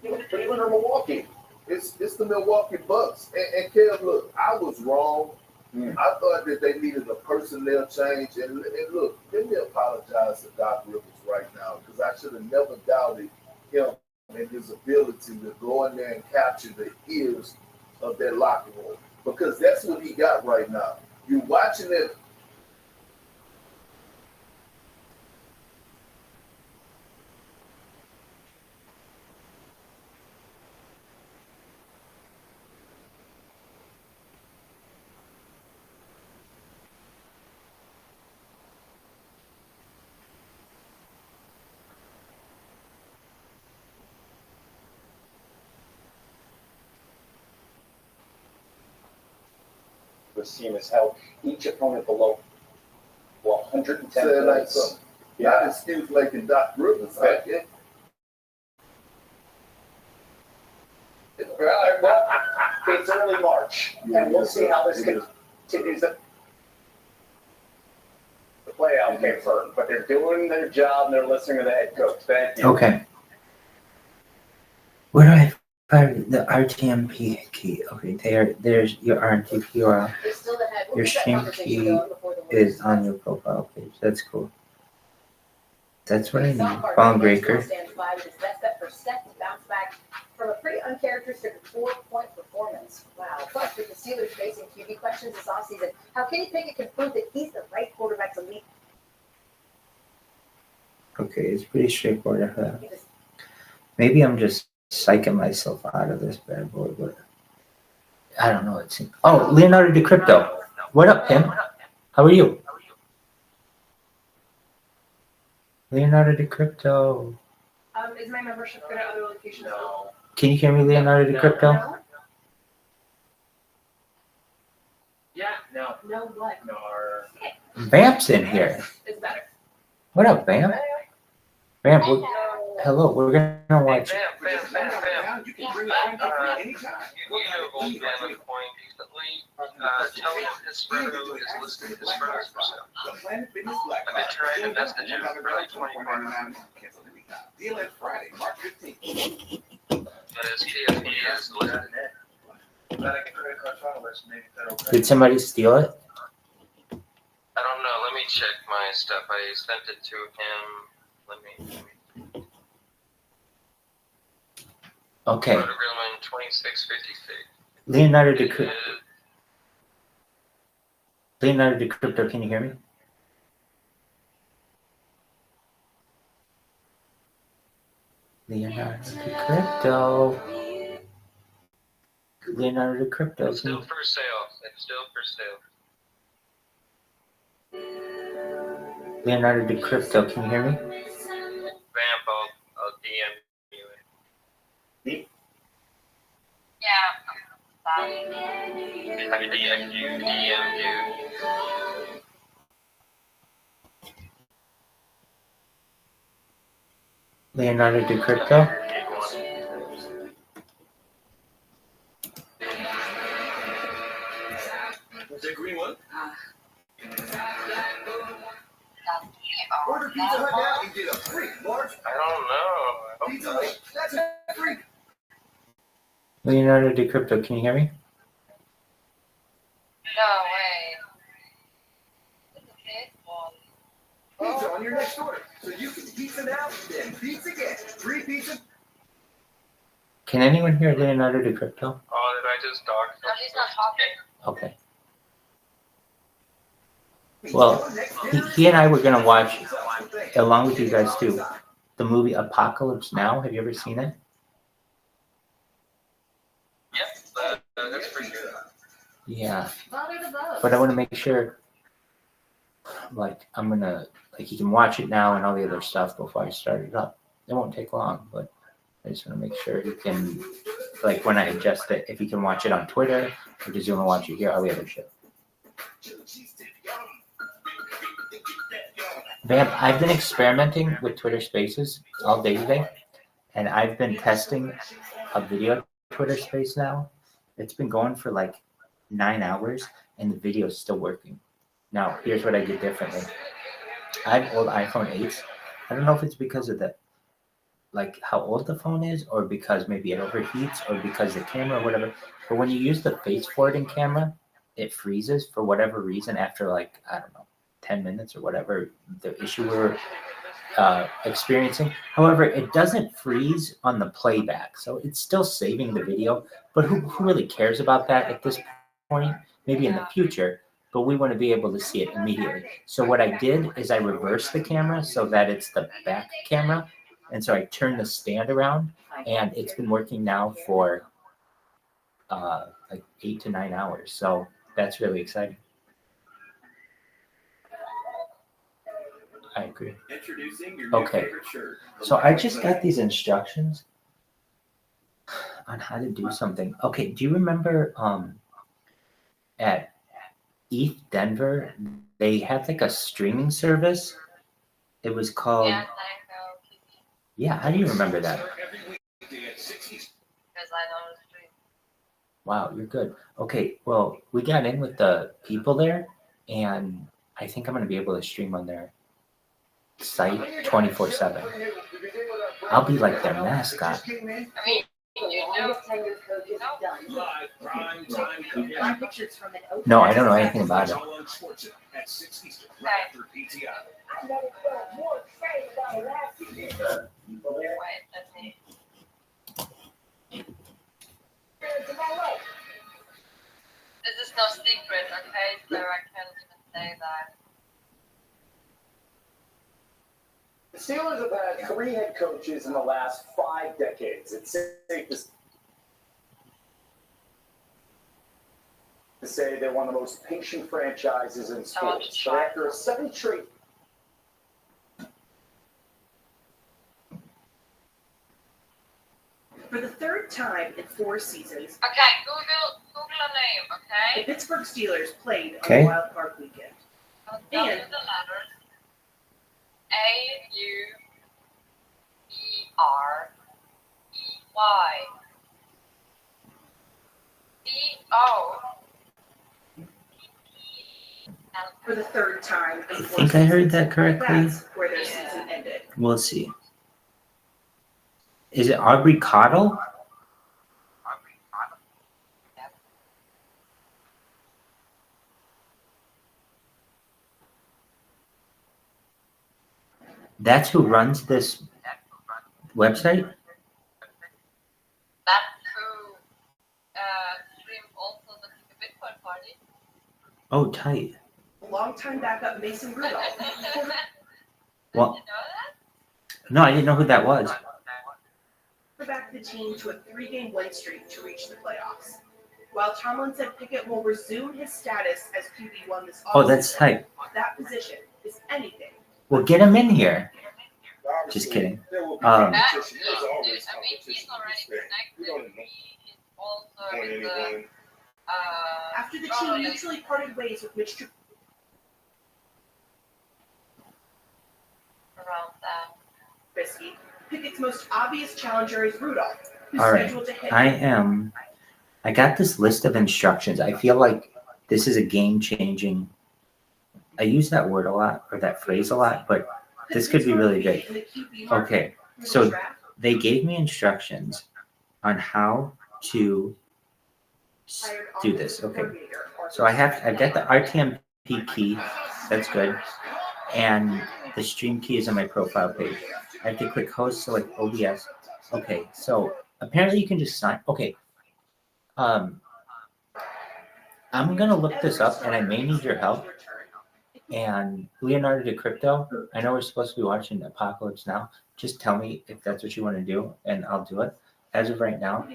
Cleveland or Milwaukee? It's the Milwaukee Bucks. And Kev, look, I was wrong. I thought that they needed a personnel change. And look, let me apologize to Doc Rivers right now because I should have never doubted him and his ability to go in there and capture the ears of that locker room because that's what he got right now. You're watching it. this team has held each opponent below 110 Say it like points. something. Not excuse making Doc Rivers. Okay. Well, it's early March, and we'll see how this continues to play out, Pittsburgh. But they're doing their job, and they're listening to the head coach. Thank you. Okay. Where do I find the RTMP key? Okay, there's your RTMP URL. Your stream key is on your profile page. That's cool. That's what I need. Ball breaker. From a pretty uncharacteristic 4-point performance. Wow. Plus, with the Steelers facing QB questions this offseason, how Kenny Pickett can prove that he's the right quarterback to lead. Okay, it's pretty straightforward after that. Maybe I'm just psyching myself out of this bad boy, but I don't know. Oh, Leonardo DiCrypto. What up, Tim? How are you? Leonardo DiCrypto. Is my membership good at other locations? No. Can you hear me, Leonardo DiCrypto? Yeah, no. No what? No. Vamp's in here. It's better. What up, Vamp? Vamp, hello. We're gonna watch. You can bring a friend over anytime. You have old family coin recently. Tell him his photo is listed as photos for sale. I've been trying to message him for like 24 hours. Deal at Friday, March 15th. But his KFP is listed. Did somebody steal it? I don't know. Let me check my stuff. I sent it to him. Let me. Okay. Grillman 2656. Leonardo DiCrypto, can you hear me? Leonardo DiCrypto. Leonardo DiCrypto. It's still for sale. It's still for sale. Leonardo DiCrypto, can you hear me? Vamp, I'll DM you. Yeah. I DM you. Leonardo DiCrypto. The green one? Order Pizza Hut now and get a free large I don't know. pizza. That's a free. Leonardo DiCrypto, can you hear me? No way. Pizza on your next order. So you can pizza now, then pizza again. Free pizza. Can anyone hear Leonardo DiCrypto? Oh, did I just talk? No, he's not talking. Okay. Well, he and I were going to watch, along with you guys too, the movie Apocalypse Now. Have you ever seen it? Yep, that's pretty good. Yeah. But I want to make sure, like, I'm going to, like, you can watch it now and all the other stuff before I start it up. It won't take long, but I just want to make sure you can, like, when I adjust it, if you can watch it on Twitter, or just you want to watch it here, all the other shit. Vamp, I've been experimenting with Twitter Spaces all day today, and I've been testing a video Twitter Space now. It's been going for like 9 hours, and the video is still working. Now, here's what I did differently. I have old iPhone 8s. I don't know if it's because of the, like, how old the phone is, or because maybe it overheats, or because the camera, or whatever. But when you use the face forwarding camera, it freezes for whatever reason after, like, I don't know, 10 minutes or whatever the issue we're experiencing. However, it doesn't freeze on the playback, so it's still saving the video. But who really cares about that at this point? Maybe in the future, but we want to be able to see it immediately. So what I did is I reversed the camera so that it's the back camera, and so I turned the stand around, and it's been working now for like 8 to 9 hours. So that's really exciting. I agree. Introducing your new Okay, favorite shirt. so I just got these instructions on how to do something. Okay, do you remember at ETH Denver, they had like a streaming service. It was called. Yeah, Psycho TV. Yeah, how do you remember that? Because I know the stream. Wow, you're good. Okay, well, we got in with the people there, and I think I'm going to be able to stream on their site 24/7. I'll be like their mascot. I mean, you know. My pictures from an open. No, I don't know anything about it. I'm never felt more excited about it last season. People there. Wait, that's me. To my life. This is no secret, okay? So I can't even say that. The Steelers have had 3 head coaches in the last 5 decades. It's safe to say they're one of the most patient franchises in sports. But after a 7 straight For the third time in 4 seasons, Okay, Google a name, the okay? Pittsburgh Steelers played Okay. on Wild Card Weekend. I'll tell you And the letters. A-U-B-R-E-Y. D-O. for the third time in 4 I seasons, think I heard that correctly. that's where their season ended. We'll see. Is it Aubrey Cottle? That's who runs this website? That's who streamed also the Bitcoin party. Oh, tight. Longtime backup Mason Rudolph. Well, no, I didn't know who that was. Back the team to a 3-game win streak to reach the playoffs. While Tomlin said Pickett will resume his status as QB1 this offseason, Oh, that's tight. that position is anything. Well, get him in here. Just kidding. I mean, he's already connected. He is also in the After the team mutually parted ways with Mitch around that. Trubisky, Pickett's most obvious challenger is Rudolph, who's All right. scheduled to hit. I got this list of instructions. I feel like this is a game-changing. I use that word a lot, or that phrase a lot, but this could be really big. Okay, so they gave me instructions on how to do this. Okay, so I've got the RTMP key. That's good, and the stream key is on my profile page. I have to click host, select OBS. Okay, so apparently you can just sign. Okay, I'm gonna look this up, and I may need your help. And Leonardo DiCrypto, I know we're supposed to be watching Apocalypse Now. Just tell me if that's what you want to do, and I'll do it. As of right now,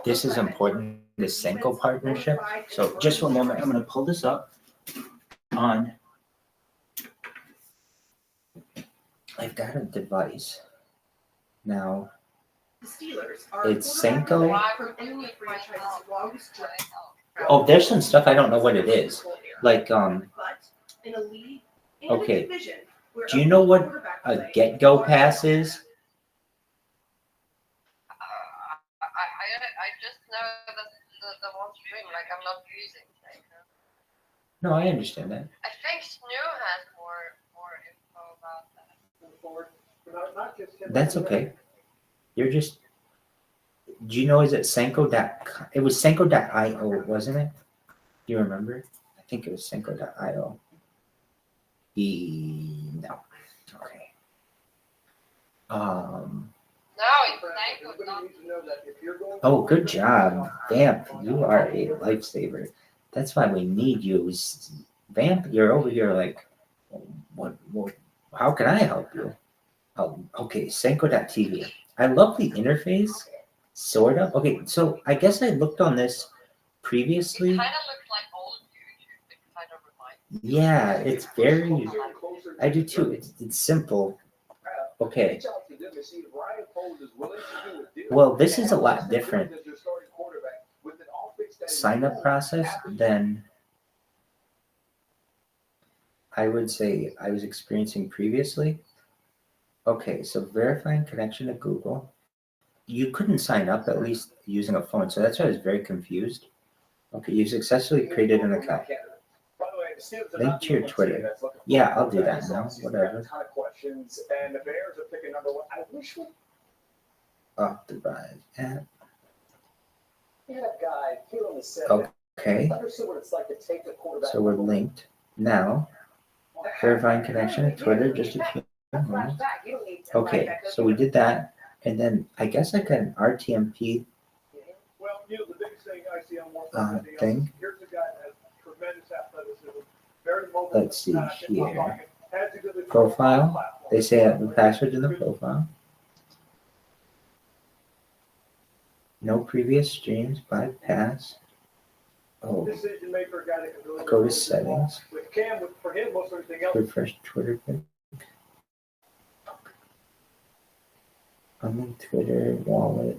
this is important, this Senko partnership. So just for a moment, I'm going to pull this up on. I've got a device. Now, it's Senko. Oh, there's some stuff I don't know what it is. Like, okay. Do you know what a get-go pass is? I just know that the one stream, like I'm not using Psycho. No, I understand that. I think Snoo has more info about that. That's okay. You're just. Do you know? Is it Senko? It was Senko.io, wasn't it? Do you remember? I think it was Senko.io. No. Okay. No, it's Psycho. Oh, good job, Vamp. You are a lifesaver. That's why we need you. Vamp, you're over here like, what? How can I help you? Oh, okay. Senko.tv. I love the interface. Sort of. Okay, so I guess I looked on this previously. It kind of looks like old YouTube. It kind of reminds me. Yeah, it's very. I do too. It's simple. Okay. Well, this is a lot different sign up process than I would say I was experiencing previously. Okay, so verifying connection to Google. You couldn't sign up at least using a phone, so that's why I was very confused. Okay, you successfully created an account. Link to your Twitter. Yeah, I'll do that now. Whatever. A ton of questions, and the Bears are picking number one. I wish we Off the Rise app. had a guy here on the set. Okay, Understood what it's like to take the quarterback. so we're linked now. Verifying connection to Twitter, just a few moments. Okay, so we did that, and then I guess I got an RTMP Well, the biggest thing I see on more thing. Here's a guy that has tremendous athleticism, very mobile. Let's see here. Profile. They say the password in the profile. No previous streams, bypass. Oh, Decision made for a guy that can really go to settings. With Cam, for him, most everything else. Refresh Twitter. I'm in Twitter, wallet,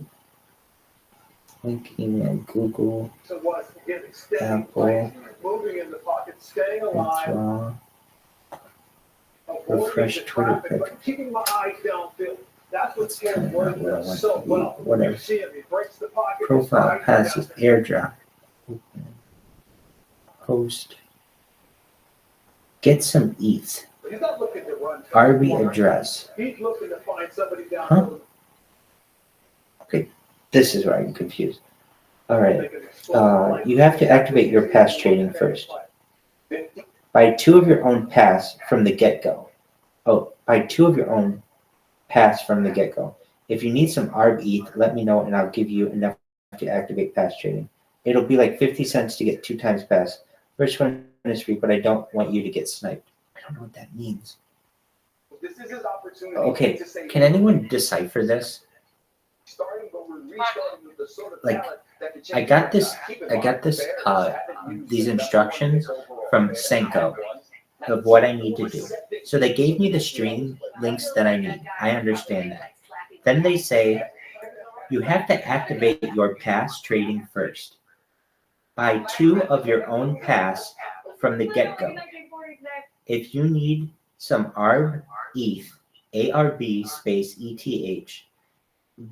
link email, Google, So what? Getting steady, Apple, moving in the pocket, staying alive. withdraw, avoiding refresh the Twitter traffic, pic. but keeping my eyes downfield. That's what's That's Cam kinda not Ward what I does want so to be. well. Whatever. You see him, he breaks the pocket. Profile, his eyes passes, down. airdrop, open, post, get some ETH, But he's not looking to run. RB address. He's looking to find somebody down Huh? Okay, this is where I'm confused. All right, you have to activate your pass trading first. Buy 2 of your own pass from the get-go. Oh, buy 2 of your own pass from the get-go. If you need some ARB ETH, let me know and I'll give you enough to activate pass trading. It'll be like 50 cents to get 2 times pass. First one is free, but I don't want you to get sniped. I don't know what that means. This is his opportunity. Okay, to say, can anyone decipher this? starting, but we're restarting with the sort of Like, talent that can I change got the this. game. Keep in I mind, got this. the Bears haven't used These the best instructions one overall. from Senko of what I need to do. So they gave me the stream links that I need. I understand that. Then they say you have to activate your pass trading first. Buy 2 of your own pass from the get-go. If you need some ARB ETH, ARB space ETH.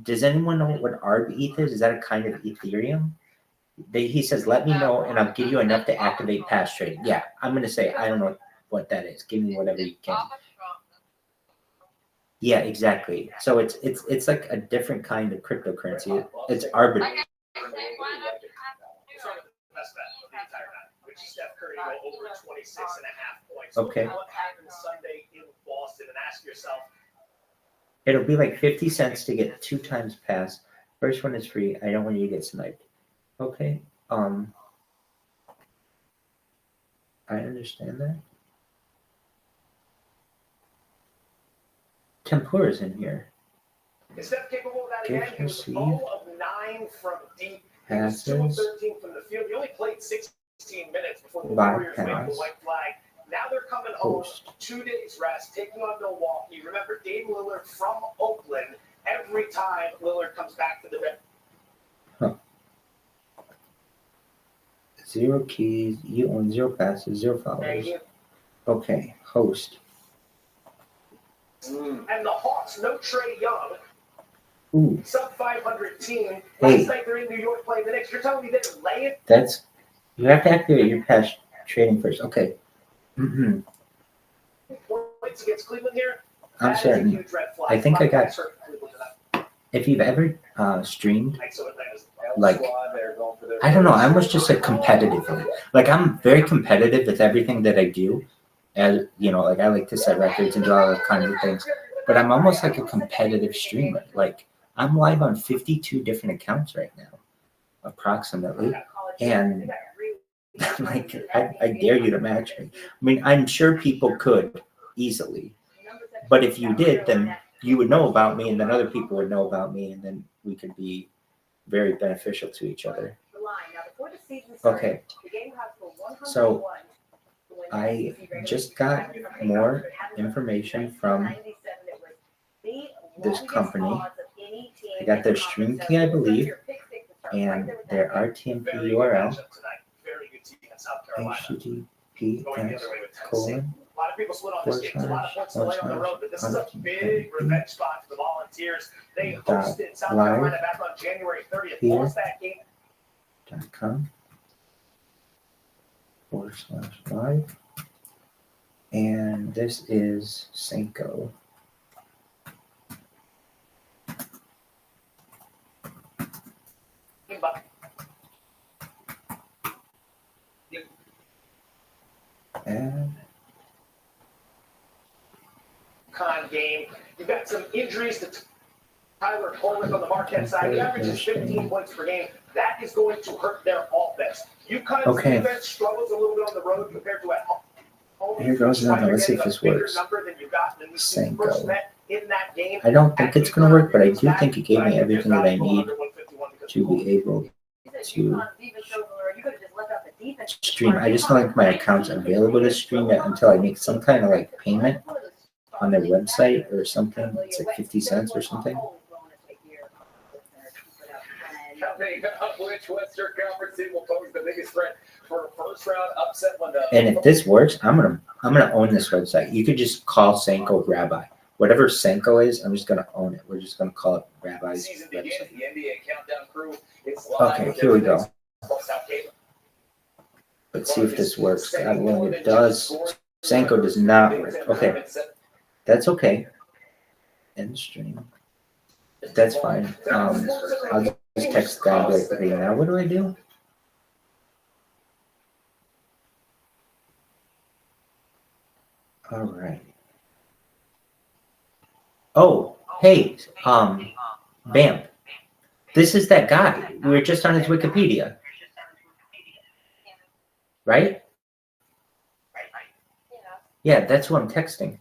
Does anyone know what ARB ETH is? Is that a kind of Ethereum? He says, let me know and I'll give you enough to activate pass trading. Yeah, I'm going to say, I don't know what that is. Give me whatever you can. Yeah, exactly. So it's like a different kind of cryptocurrency. It's arbitrary. Steph Curry go over 26.5 points. Okay. What happened Sunday in Boston? And ask yourself. It'll be like 50 cents to get 2 times pass. First one is free. I don't want you to get sniped. Okay. I understand that. Tempura's in here. Is Steph capable of that Gift again? He was received. 0 of 9 from deep. He was 2 of Passes. 13 from the field. He only played 16 minutes before the Bypass. Warriors waved the white flag. Now they're coming home, Post. 2 days rest, taking on Milwaukee. Remember, Dame Lillard from Oakland. Every time Lillard comes back to the rim. 0 keys. You own 0 passes, 0 followers. Okay. Host. And the Hawks, no Trae Young. Ooh. Sub 500 team. Hey. Last night they're in New York playing the Knicks. You're telling me they didn't lay it? That's. You have to activate your pass trading first. Okay. Points against Cleveland here. I'm That is a certain. huge red flag. I think I got. Certain Cleveland tonight. If you've ever streamed, So Atlanta's like, I don't know, I almost just like competitively. Like, I'm very competitive with everything that I do. As you know, like I like to set records and do all those kinds of things. But I'm almost like a competitive streamer. Like, I'm live on 52 different accounts right now, approximately. And like, I dare you to match me. I mean, I'm sure people could easily. But if you did, then you would know about me, and then other people would know about me, and then we could be very beneficial to each other. Okay. So I just got more information from this company. I got their stream key, I believe, and their RTMP URL, https:// of people split on this game. It's a lot of points to lay on the road, but this is a big revenge spot for the Volunteers. They hosted South Carolina back on January 30th. Lost that game. .com/live. And this is Senko. And Game. You've got some injuries to Tyler Coleman on the Marquette side. He averages 15 points per game. That is going to hurt their offense. UConn's defense struggles a little bit on the road compared to at home. Here goes another. Let's see if this works. Senko. I don't think it's going to work, but I do think it gave me everything that I need to be able to stream. I just don't think my account's available to stream it until I make some kind of like payment on their website or something. It's like 50 cents or something. Which Western Conference team will pose the biggest threat for a first round upset when the And if this works, I'm gonna own this website. You could just call Senko Rabbi. Whatever Senko is, I'm just gonna own it. We're just gonna call it Rabbi's website. The NBA countdown crew. Okay, here we go. Let's see if this works. Well, it does. Senko does not work. Okay, that's okay. End stream. That's fine. I'll just text that like, okay, now what do I do? All right. Oh, hey, Vamp. This is that guy. We were just on his Wikipedia. Right? Yeah, that's who I'm texting.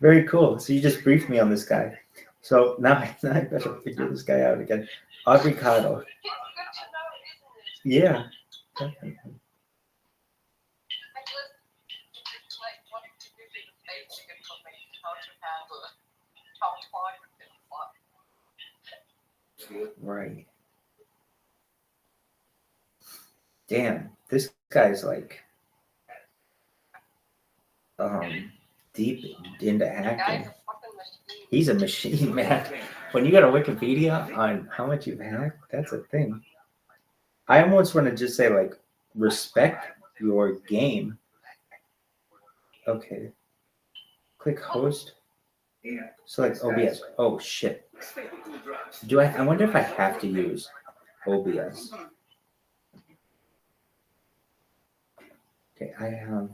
Very cool. So you just briefed me on this guy. So now I better figure this guy out again. Avocado. Yeah. Definitely. Right. Damn, this guy's like deep into hacking. He's a machine, man. When you got a Wikipedia on how much you've hacked, that's a thing. I almost want to just say like respect your game. Okay. Click host. Select OBS. Oh shit. I wonder if I have to use OBS. Okay, I have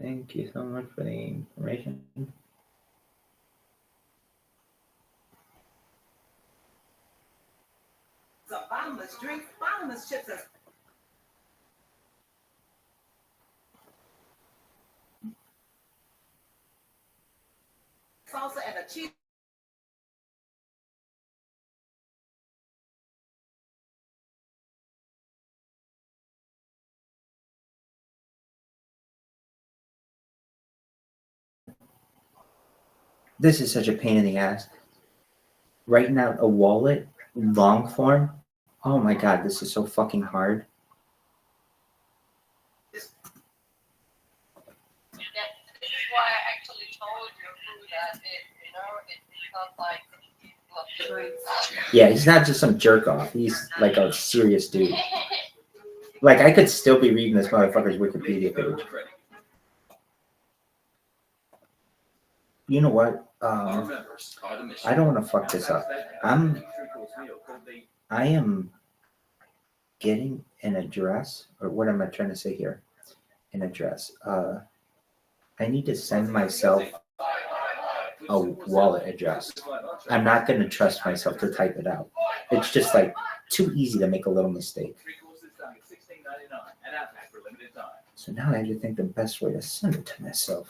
thank you so much for the information. It's a bottomless drink, bottomless chips. Salsa and a cheese. This is such a pain in the ass. Writing out a wallet, long form. Oh my god, this is so fucking hard. This is why I actually told you that it's not like Yeah, he's not just some jerk off. He's like a serious dude. Like I could still be reading this motherfucker's Wikipedia page. You know what? I don't want to fuck this up. I am getting an address, or what am I trying to say here? An address. I need to send myself a wallet address. I'm not going to trust myself to type it out. It's just like too easy to make a little mistake. So now I have to think the best way to send it to myself.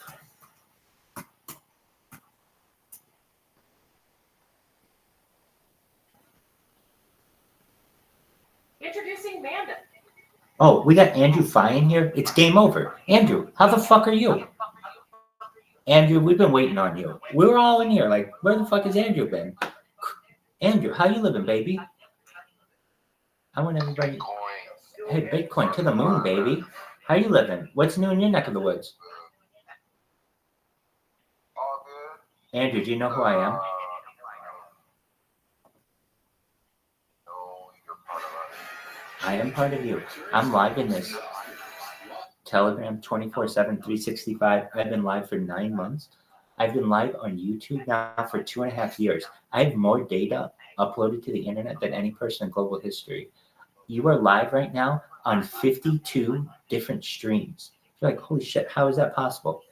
Introducing Vanda. Oh, we got Andrew Fye in here. It's game over. Andrew, how the fuck are you? Andrew, we've been waiting on you. We were all in here. Like, where the fuck has Andrew been? Andrew, how you living, baby? I want everybody. Hey, Bitcoin to the moon, baby. How you living? What's new in your neck of the woods? Andrew, do you know who I am? I am part of you. I'm live in this Telegram 24/7, 365. I've been live for 9 months. I've been live on YouTube now for 2.5 years. I have more data uploaded to the internet than any person in global history. You are live right now on 52 different streams. You're like, holy shit, how is that possible?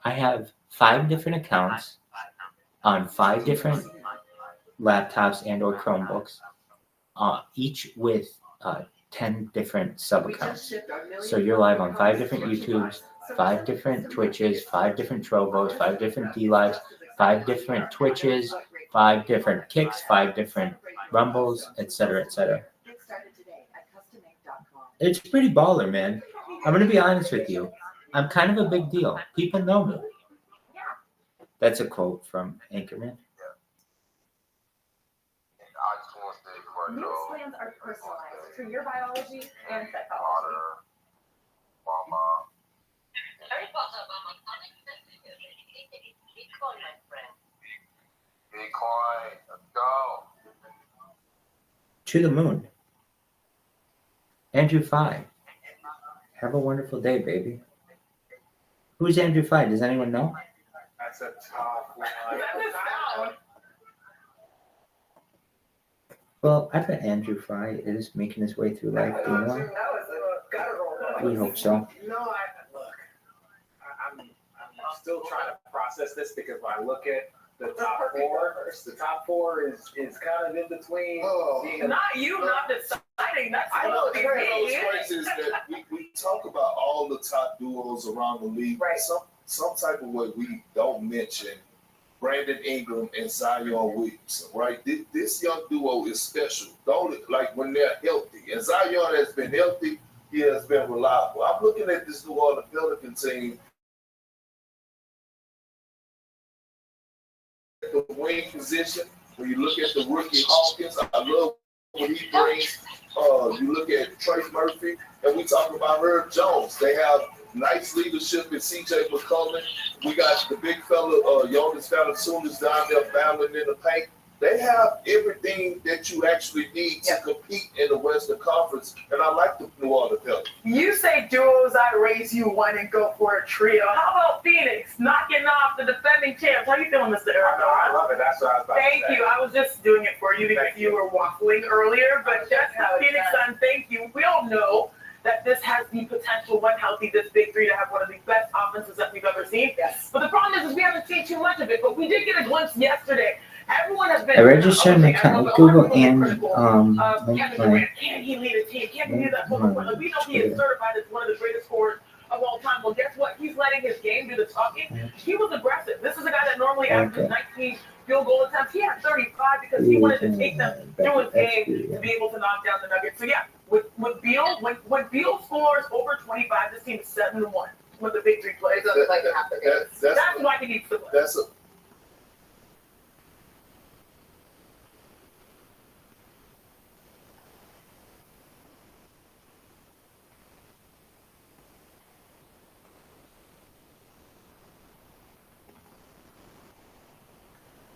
I have 5 different accounts on 5 different laptops and or Chromebooks, each with 10 different sub-accounts. So you're live on 5 different YouTubes, 5 different Twitches, 5 different Trovos, 5 different D-Lives, 5 different Twitches, 5 different Kicks, 5 different Rumbles, etc., etc. It's pretty baller, man. I'm going to be honest with you. I'm kind of a big deal. People know me. That's a quote from Anchorman. Meal plans are personalized for your biology and psychology. Bitcoin, let's go. To the moon. Andrew Phi. Have a wonderful day, baby. Who's Andrew Phi? Does anyone know? That's a tough one. Well, I bet Andrew Phi is making his way through life doing well. We hope so. No, I'm still trying to process this because when I look at the top four is kind of in between. Not you, not deciding. That's I know what what's crazy is that we talk about all the top duos around the league. Right. Some type of way we don't mention Brandon Ingram and Zion Williamson, right? This young duo is special. Don't like when they're healthy. And Zion has been healthy. He has been reliable. I'm looking at this New Orleans Pelican team. The wing position, when you look at the rookie Hawkins, I love what he brings. You look at Trey Murphy, and we talk about Herb Jones. They have nice leadership in C.J. McCollum. We got the big fella, Jonas Valanciunas down there battling in the paint. They have everything that you actually need to compete in the Western Conference, and I like the New Orleans Pelicans. You say duos, I raise you one and go for a trio. How about Phoenix knocking off the defending champs? How you feeling, Mr. Eric? I love it. That's what I was about to say. Thank you. I was just doing it for you because you were waffling earlier, but just how Phoenix Sun, thank you. We all know that this has the potential, when healthy, this big three to have one of the best offenses that we've ever seen. Yes. But the problem is we haven't seen too much of it, but we did get a glimpse yesterday. Everyone has been. I registered an account with Google and Kevin Durant, can he lead a team? Can he do that? Like, we know he is certified as one of the greatest scorers of all time. Well, guess what? He's letting his game do the talking. He was aggressive. This is a guy that normally averages 19 field goal attempts. He had 35 because he wanted to take them through his game to be able to knock down the Nuggets. So yeah, with Beal, when Beal scores over 25, this team is 7-1 with the big three plays. That's why he needs to play.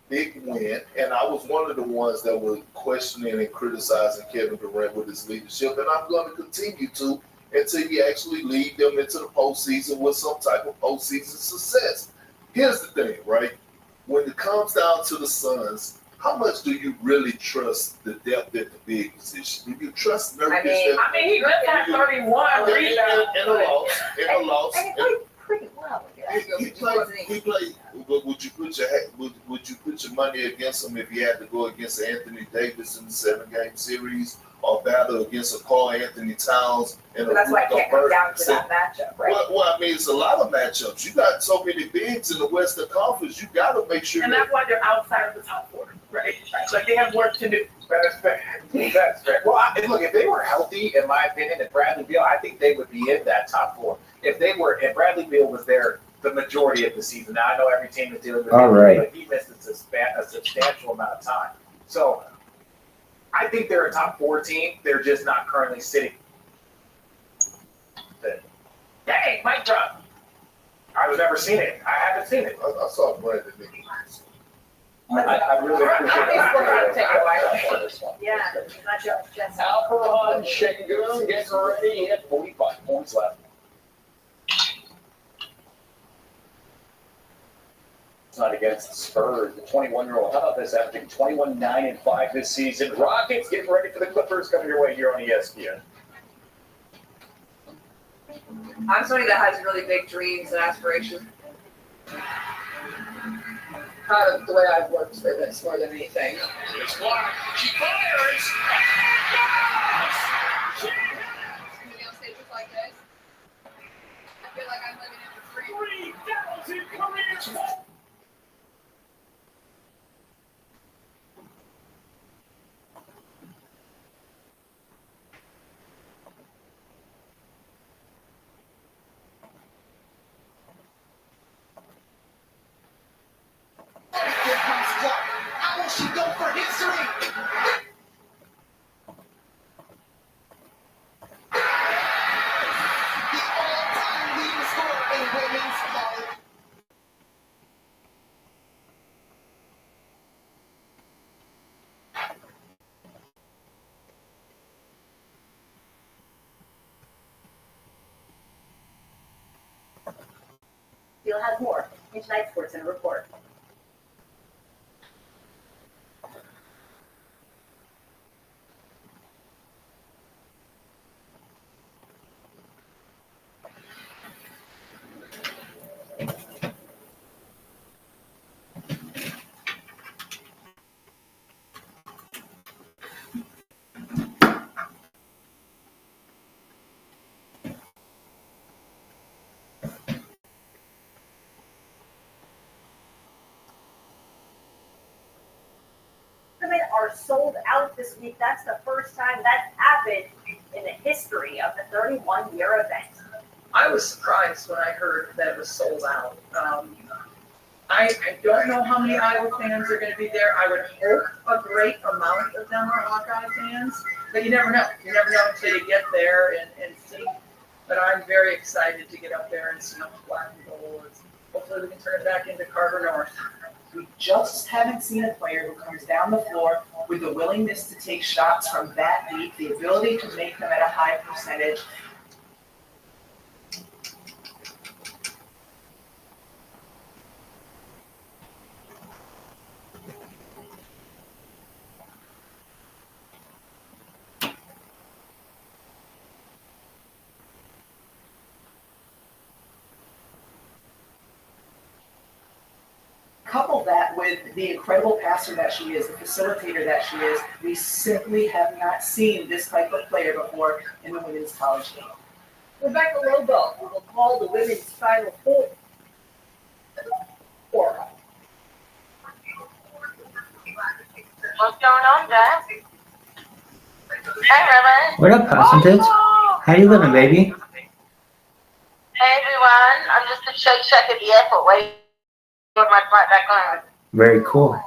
Big win, and I was one of the ones that were questioning and criticizing Kevin Durant with his leadership, and I'm going to continue to until he actually lead them into the postseason with some type of postseason success. Here's the thing, right? When it comes down to the Suns, how much do you really trust the depth at the big position? Do you trust Nurkic? I mean, he just had 31 rebounds. And a loss. And he played pretty well. He played. Would you put your money against him if you had to go against Anthony Davis in the 7-game series, or battle against a Karl Anthony Towns? That's why I can't come down to that matchup, right? Well, I mean, it's a lot of matchups. You got so many bigs in the Western Conference. You got to make sure. And that's why they're outside of the top four, right? Like they have work to do. That's fair. That's fair. Well, look, if they were healthy, in my opinion, and Bradley Beal, I think they would be in that top four. If Bradley Beal was there the majority of the season. Now I know every team is dealing with All it, right. but he missed a substantial amount of time. So I think they're a top 4 team. They're just not currently sitting. Dang, mic drop. I've never seen it. I haven't seen it. I saw Brandon. I really appreciate Yeah, not just Alperon Şengün getting ready. He had 45 points left. It's not against the Spurs. The 21-year-old Huff is averaging 21, 9, and 5 this season. Rockets getting ready for the Clippers coming your way here on ESPN. I'm somebody that has really big dreams and aspirations. Kind of the way I've worked for this more than anything. It's blocked. She fires. On stages like this, I feel like I'm living in a dream. 3,000 careers. How will she go for history? The all-time leading scorer in women's college. You'll have more in tonight's Sports Center report. Women are sold out this week. That's the first time that's happened in the history of the 31-year event. I was surprised when I heard that it was sold out. I don't know how many Iowa fans are going to be there. I would hope a great amount of them are Hawkeye fans, but you never know. You never know until you get there and see. But I'm very excited to get up there and see black and gold. Hopefully we can turn it back into Carver North. We just haven't seen a player who comes down the floor with the willingness to take shots from that deep, the ability to make them at a high percentage. Couple that with the incredible passer that she is, the facilitator that she is, we simply have not seen this type of player before in the women's college game. Rebecca Lobo will call the women's Final Four. What's going on, Dad? Hey, Robin. What up, Constance? How you living, baby? Hey, everyone. I'm just a shake at the airport waiting for my flight back home. Very cool.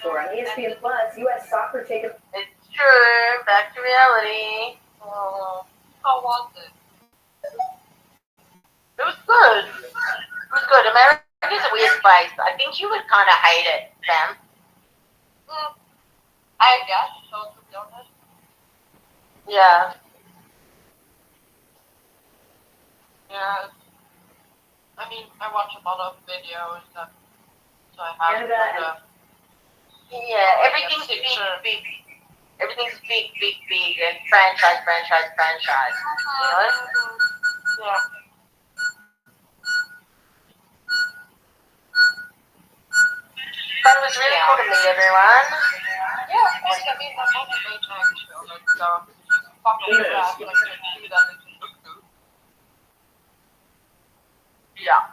Sure, on ESPN Plus, U.S. soccer taking. It's true. Back to reality. How was it? It was good. It was good. America's a weird place. I think you would kind of hate it, Sam. I guess so. To be honest. Yeah. Yeah. I mean, I watch a lot of videos, so I have. Yeah, everything's big. Everything's big, and franchise. You know? Yeah. But it was really cool to meet everyone. Yeah, of course. I mean, that's all the main time to film it, so fucking crap, like, see them. Yeah.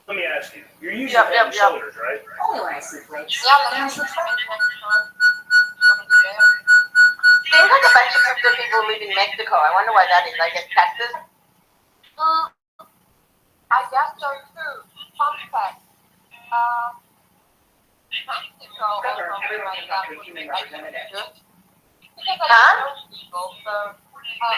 Let me ask you. You're using head and shoulders, right? Only when I see plates. Yeah, seems like a bunch of good people live in Mexico. I wonder why that is. I guess taxes. I guess so too. Fun fact. Mexico also like that would be good. Because I know people, so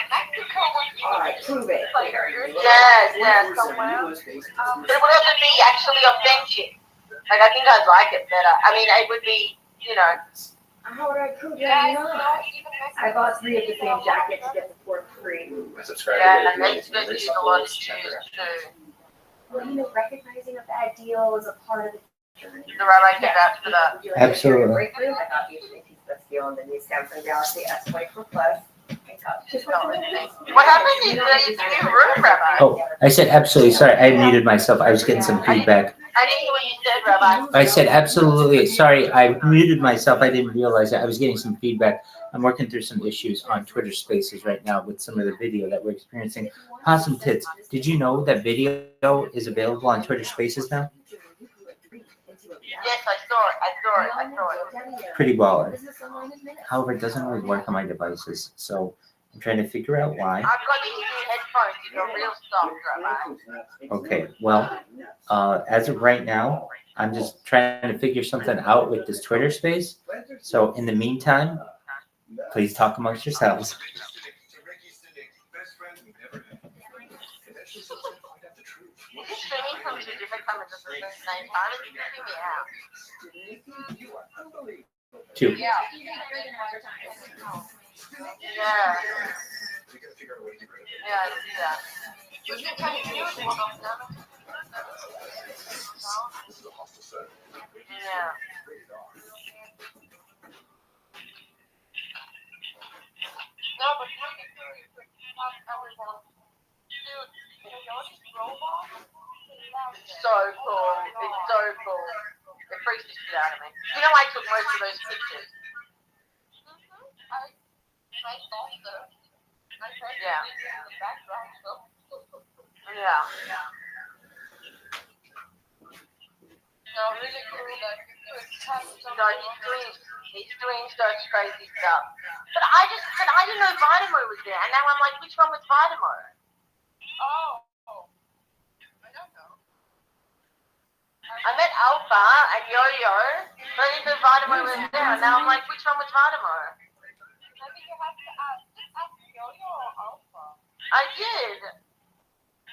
Mexico would be All right, prove it. like good. Yes, somewhere. But it would also be actually authentic. Like I think I'd like it better. I mean, it would be, you know. How would I prove that I'm not? I bought 3 of the same jacket to get the 4th free. Yeah, and they supposed to use a lot of shoes too. Well, you know, recognizing a bad deal is a part of the journey. The rabbi said that for that. Absolutely. Breakthrough. I got the HTT's best deal on the new Samsung Galaxy S24 Plus. What happened to your room, Rabbi? Oh, I said absolutely. Sorry, I muted myself. I was getting some feedback. I didn't hear what you said, Rabbi. I said absolutely. Sorry, I muted myself. I didn't realize that. I was getting some feedback. I'm working through some issues on Twitter Spaces right now with some of the video that we're experiencing. Awesome tits. Did you know that video is available on Twitter Spaces now? Yes, I saw it. Pretty baller. However, it doesn't always work on my devices, so I'm trying to figure out why. I've got these new headphones. They're real soft, Rabbi. Okay, well, as of right now, I'm just trying to figure something out with this Twitter space. So in the meantime, please talk amongst yourselves. Is this streaming from 2 different comments at the same time? It's freaking me out. 2. Yeah. Yeah, I see that. Which one can you do with one of them? Yeah. No, but look at it's so cool. It's so cool. It freaks the shit out of me. You know, I took most of those pictures. Yeah. Yeah. No, really cool that he's doing such crazy stuff. But I didn't know Vitamo was there, and now I'm like, which one was Vitamo? Oh. I don't know. I met Alpha and Yo-Yo, but I didn't know Vitamo was there, and now I'm like, which one was Vitamo? I think you have to ask Yo-Yo or Alpha. I did.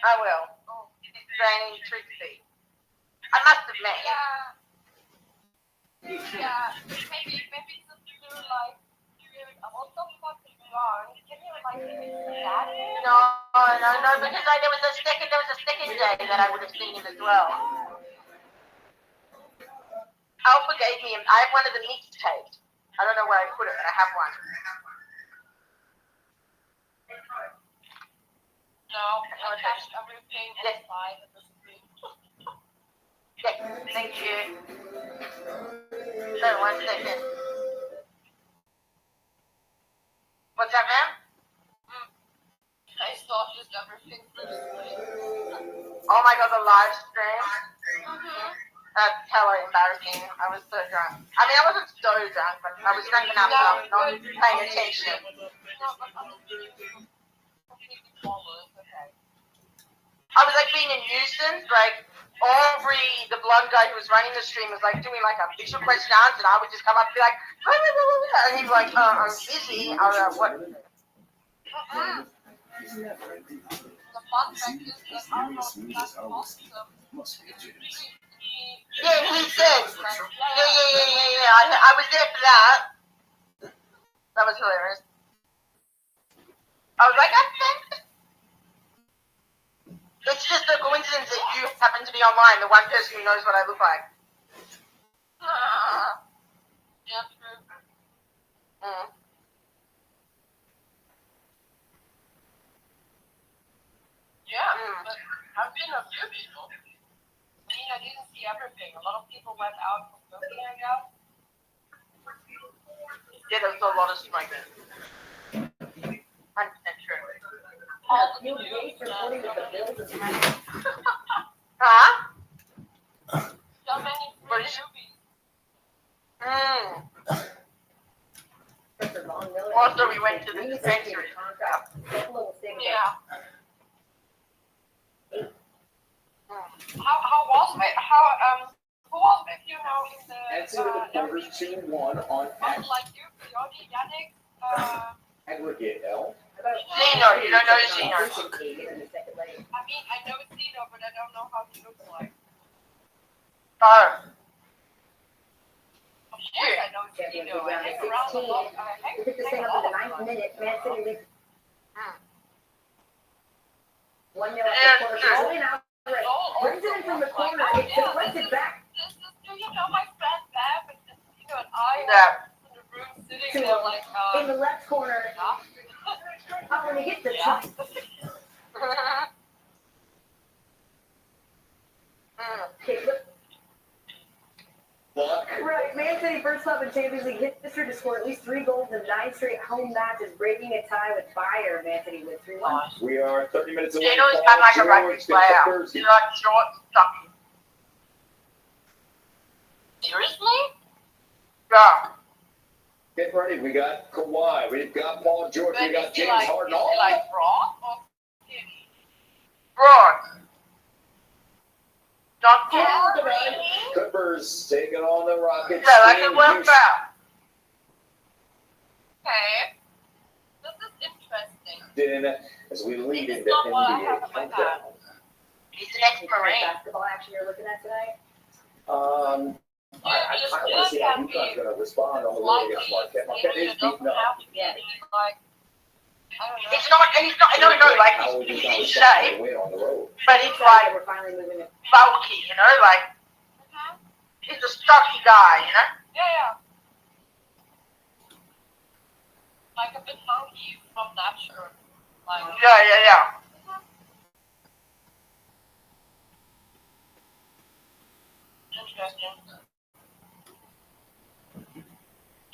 I will. Oh. Training Trixie. I must have met him. Yeah, maybe just do like, what the fuck is wrong? Can you like that? No, because there was a second day that I would have seen him as well. Alpha gave me I have one of the mixtapes. I don't know where I put it, but I have one. No, I attached everything inside of the screen. Yes, thank you. So, 1 second. What's that, ma'am? I saw just everything through the screen. Oh my god, the live stream? That's hella embarrassing. I was so drunk. I mean, I wasn't so drunk, but I was drunk enough that I was not paying attention. I was like being a nuisance, like Aubrey, the blonde guy who was running the stream, was like doing like a visual question and answer, and I would just come up and be like, and he's like, I'm busy. I was like, what? The fun fact is that yeah, he said, yeah. I was there for that. That was hilarious. I was like, I think it's just a coincidence that you happen to be online, the one person who knows what I look like. Yeah, true. Yeah, but I've seen a few people. I mean, I didn't see everything. A lot of people went out for smoking, I guess. Yeah, there was a lot of smoking. 100% true. All the news reporting of the bills is huh? So many movies. Well, Also, we went to the dispensary. Yeah. How was it? Who was with you now in the Nancy with the quarters 2-1 on like you, Jody, Yannick, aggregate L. Zeno, you don't know Zeno. I mean, I know Zeno, but I don't know how he looks like. Oh. Of course I know Zeno. I hang around a lot. We picked this thing up in the 9th minute. Man City leads 1-0 after quarter. Rolling out. Brings it in from the corner. It's deflected back. Do you know my friend Bev and Zeno and I Yeah. in the room sitting there like, In the left corner. Oh, when he hits the top. Okay, look. Right, Man City first club in Champions League history to score at least 3 goals in 9 straight home matches, breaking a tie with Bayern. Man City with 3-1. We are 30 minutes away. Zeno's kind of like a rugby player. He's like short, stocky. Seriously? Yeah. Get ready. We got Kawhi. We've got Paul George. We got James Harden. Is he like broad or skinny? Broad. Not Clippers taking on the Rockets. Yeah, like it went back. Okay. This is interesting. Then, as we lead into not what I have NBA in my countdown. He's an ex-Marine. Basketball action you're looking at tonight? I want to see how UConn's going to respond on the road against Marquette. Marquette is beaten up. Yeah. It's not, and it's not, no, like, he's in shape, but it's like, We're finally moving it. bulky, you know, like, he's a stocky guy, you know? Yeah. Like a bit funky from that shirt. Like, Yeah. Interesting.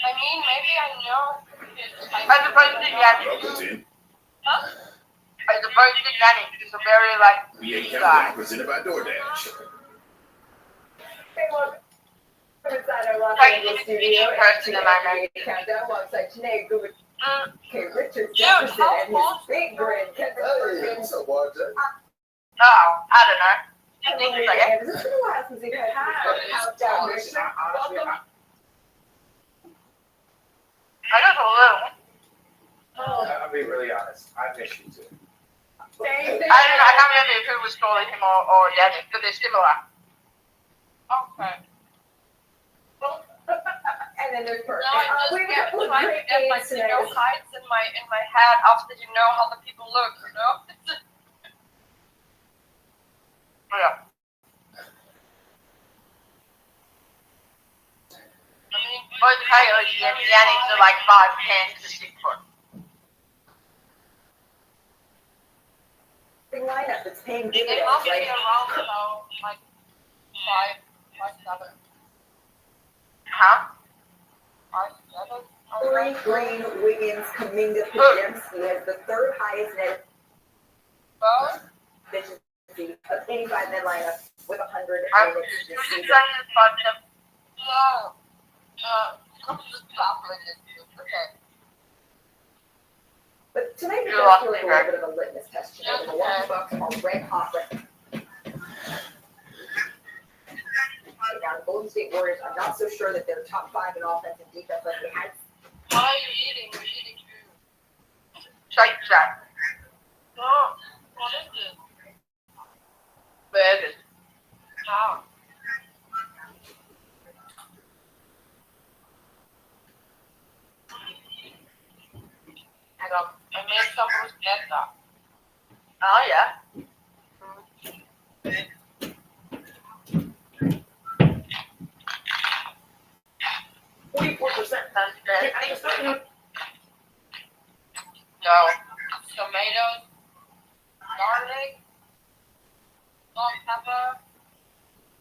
I mean, maybe I know his type. As opposed to Yannick. Huh? As opposed to Yannick, he's a very, like, NBA guy. Countdown presented by DoorDash. Hey, look. I'm inside our Los Like, Angeles he's studio. a person in my mind. Countdown alongside Janae Good. Okay, Richard Dude, Jefferson how and his big grin. Hey, what's up, RJ? Oh, I don't know. You think it's like, It's been a while since we've had countdown. Honestly, I I just a little. I'll be really honest. I miss you too. I can't remember if it was calling him or Yannick, but they're similar. Okay. And then there's Perk. Now I just We've get got trying to great get games like tonight. heights in my head after you know how the people look, you know? Yeah. I mean, Both Coyotes and Yannick's are like 5'10" to 6 foot. Big lineup that's paying they dividends, must be right? around, you know, like 5'7". Huh? 5'7". Curry, Green, Wiggins, Kuminga, Podziemski has the 3rd highest net efficiency of 85 net lineup with 100 minutes this season. No. I'm just baffling this dude. Okay. But tonight You're we're lost going to me, do a right? little bit of a litmus test. You know, the Milwaukee Bucks are red hot right now. The Golden State Warriors, I'm not so sure that they're top 5 in offense and defense like they had. What are you eating? We're eating food. Shake that. Oh, what is this? Burgers. How? I made some bruschetta. Oh, yeah. 44%. Sounds good. No. Tomatoes, garlic, salt, pepper,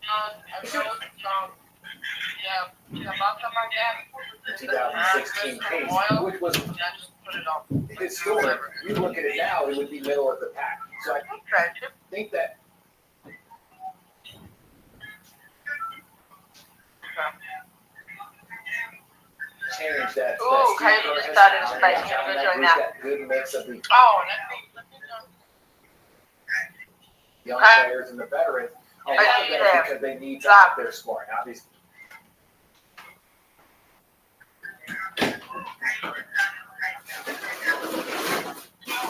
and I wrote some, something like that. 2016 case, which was And I just put it on. historic. You look at it now, it would be middle of the pack. So I think that change that. Ooh, that Kylie just started spiking. I'm doing that. That good mix of the Oh, young players and the veterans. A lot of that because they need to up their scoring. Obviously.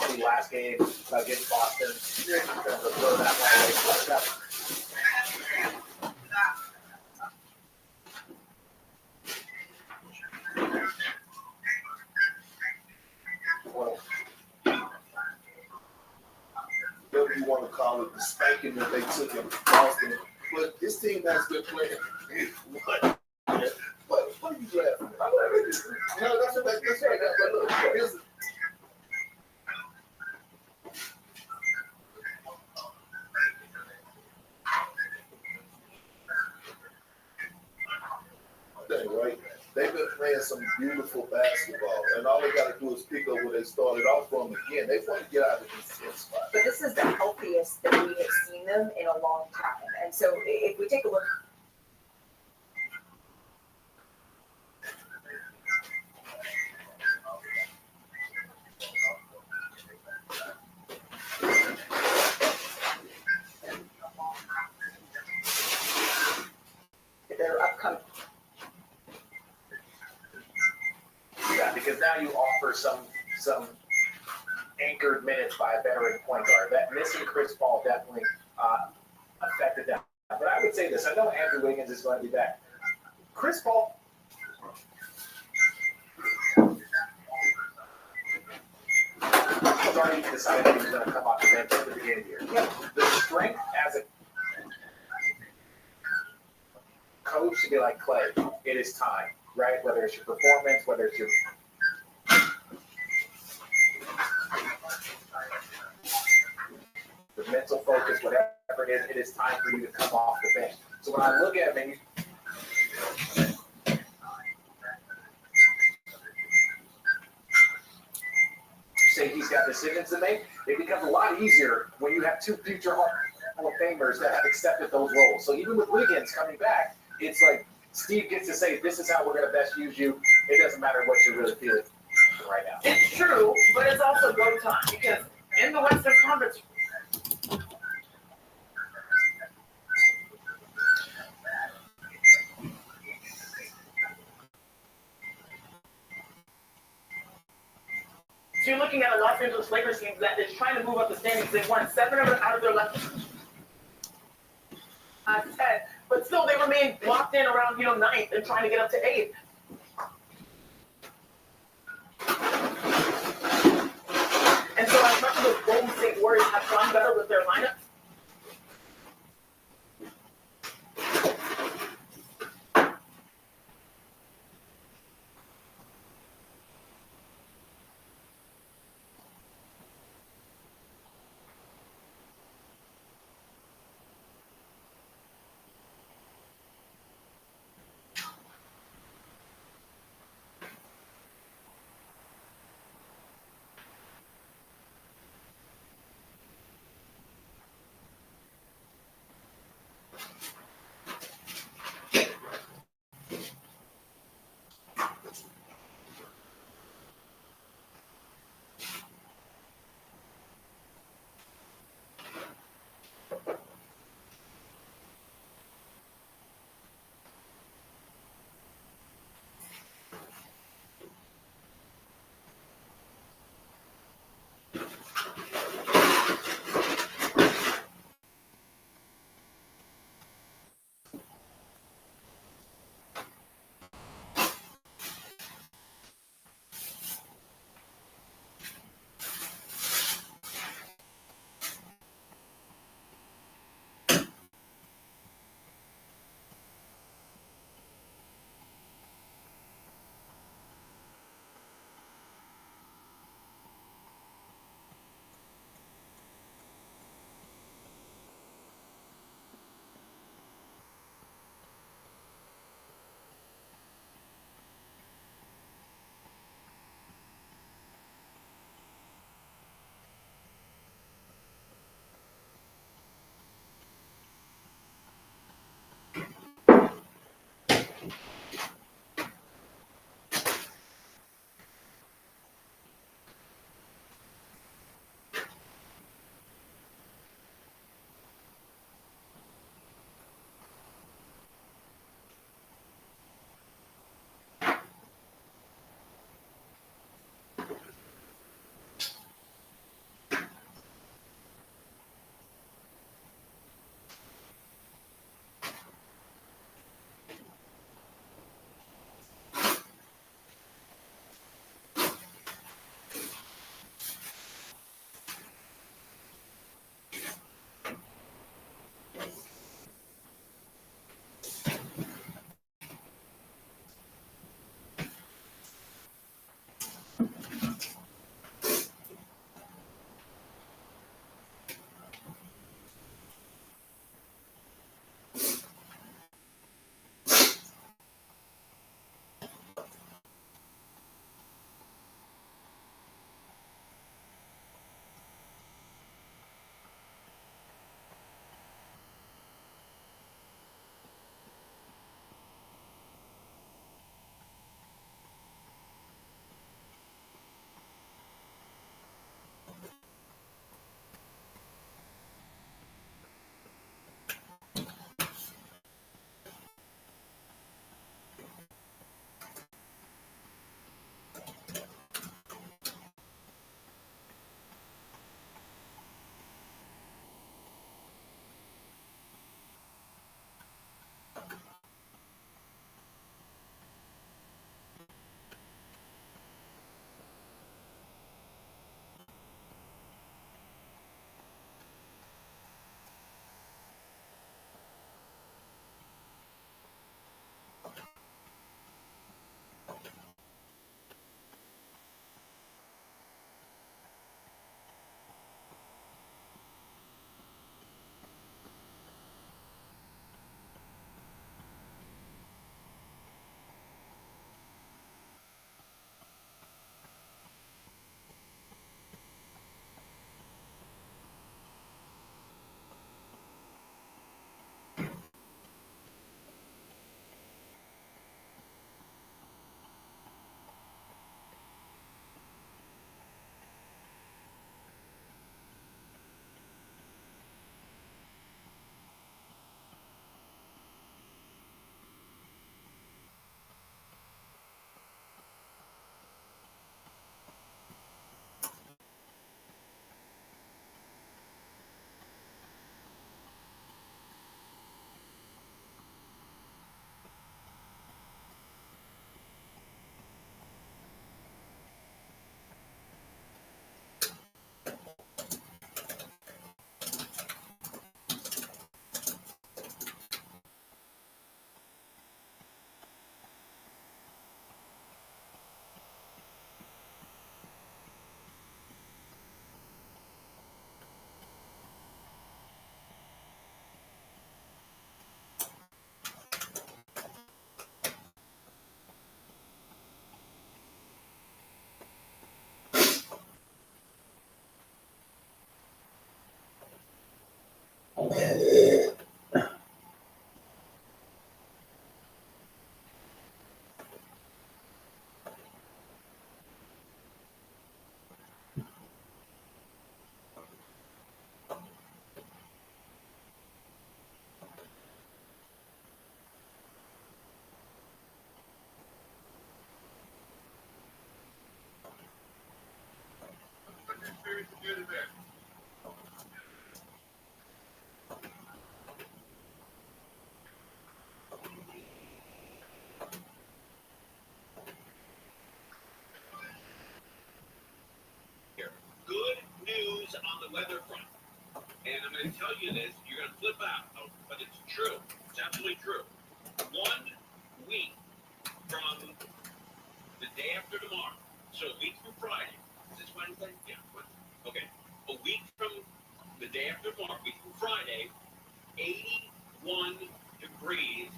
The last game against Boston, throw that one away. Whatever you want to call it, the spanking that they took in Boston. But this team has been playing. What? What are you laughing at? No, that's right. But look, here's the thing, right? They've been playing some beautiful basketball, and all they got to do is pick up where they started off from again. They want to get out of this spot. But this is the healthiest that we have seen them in a long time. And so if we take a look. They're upcoming. Yeah, because now you offer some anchored minutes by a veteran point guard. That missing Chris Paul definitely affected that. But I would say this: I know Andrew Wiggins is going to be back. Chris Paul. Has already decided that he was going to come off the bench at the beginning of the year. Yep. The strength as a coach to be like, Clay, it is time, right? Whether it's your performance, whether it's your the mental focus, whatever it is time for you to come off the bench. So when I look at him, and you say he's got decisions to make, it becomes a lot easier when you have two future Hall of Famers that have accepted those roles. So even with Wiggins coming back, it's like Steve gets to say, this is how we're going to best use you. It doesn't matter what you're really feeling right now. It's true, but it's also go time because in the Western Conference, so you're looking at a Los Angeles Lakers team that is trying to move up the standings. They've won 7 of them out of their last 10, but still they remain locked in around 9th and trying to get up to 8th. And so as much as the Golden State Warriors have gone better with their lineup, Good news on the weather front. And I'm going to tell you this, you're going to flip out, but it's true. It's absolutely true. 1 week from the day after tomorrow, so a week from Friday. Is this Wednesday? Yeah, Wednesday. Okay. A week from the day after tomorrow, a week from Friday, 81 degrees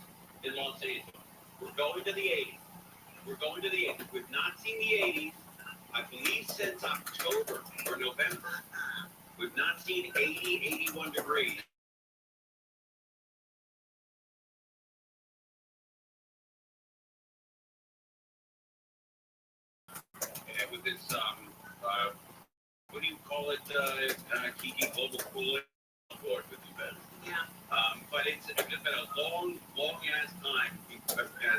in Los Angeles. We're going to the 80s. We're going to the 80s. We've not seen the 80s, I believe, since October or November. We've not seen 80, 81 degrees. And with this, what do you call it, Kiki, global cooling board with you, Ben? Yeah. But it's just been a long ass time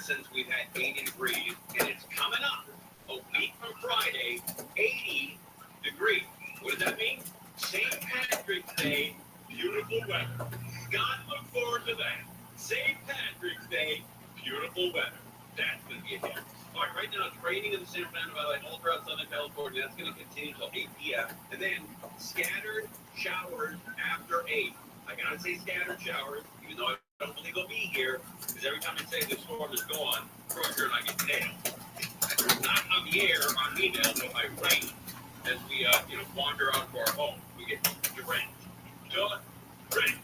since we've had 80 degrees, and it's coming up a week from Friday, 80 degrees. What does that mean? St. Patrick's Day, beautiful weather. God, look forward to that. St. Patrick's Day, beautiful weather. That's going to be a hit. All right, right now it's raining in the San Fernando Valley, all throughout Southern California. That's going to continue until 8 p.m. And then scattered showers after 8. I got to say scattered showers, even though I don't believe they'll be here, because every time I say the storm is gone, Roger and I get nailed. Not on the air, on email, but by rain. As we, wander out to our home, we get drenched. Drenched.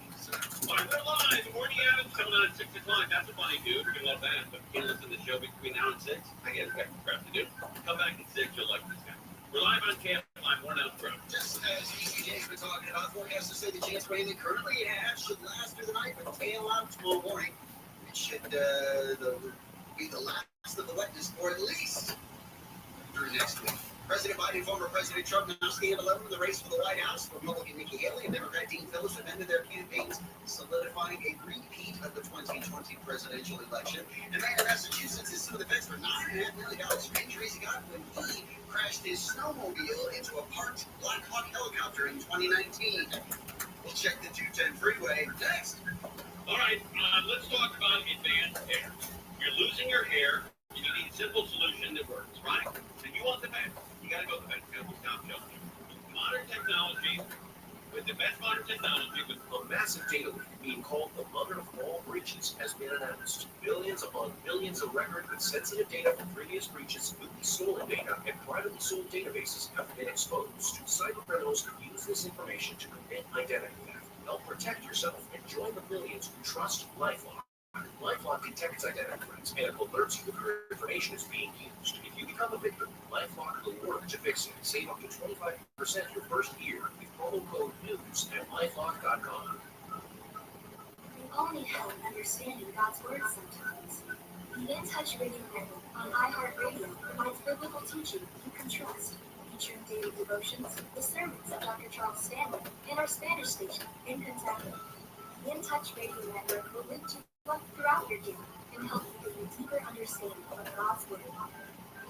All right, we're live. Morning Adams coming on at 6 o'clock. That's a funny dude. You're going to love that. But you can listen to the show between now and 6. I guess we got some crap to do. Come back at 6. You'll like this guy. We're live on camp. Line 1 out front. Just as ECJ's been talking about, forecasters say the chance for rain they currently have should last through the night, but tail out tomorrow morning. It should be the last of the wetness for at least through next week. President Biden and former President Trump now stand alone in the race for the White House. Republican Nikki Haley and Democrat Dean Phillips have ended their campaigns, solidifying a repeat of the 2020 presidential election. And mayor of Massachusetts is suing the vets for $9.5 million in injuries he got when he crashed his snowmobile into a parked Black Hawk helicopter in 2019. We'll check the 210 freeway next. All right, let's talk about advanced hair. You're losing your hair, and you need a simple solution that works, right? And you want the best. You gotta go to the best. You gotta go Stop Shelter. Modern technology, with the best modern technology, with a massive data leak being called the mother of all breaches has been announced. Billions upon billions of records with sensitive data from previous breaches, newly stolen data, and privately sold databases have been exposed. Cybercriminals can use this information to commit identity theft. Help protect yourself and join the millions who trust LifeLock. LifeLock detects identity threats and alerts you if your information is being used. If you become a victim, LifeLock will work to fix it. Save up to 25% your first year with promo code NEWS at LifeLock.com. We all need help understanding God's Word sometimes. The In Touch Radio Network on iHeartRadio provides biblical teaching you can trust, featuring daily devotions, the sermons of Dr. Charles Stanley, and our Spanish station in Kentucky. The In Touch Radio Network will lift you up throughout your day and help you gain a deeper understanding of God's Word.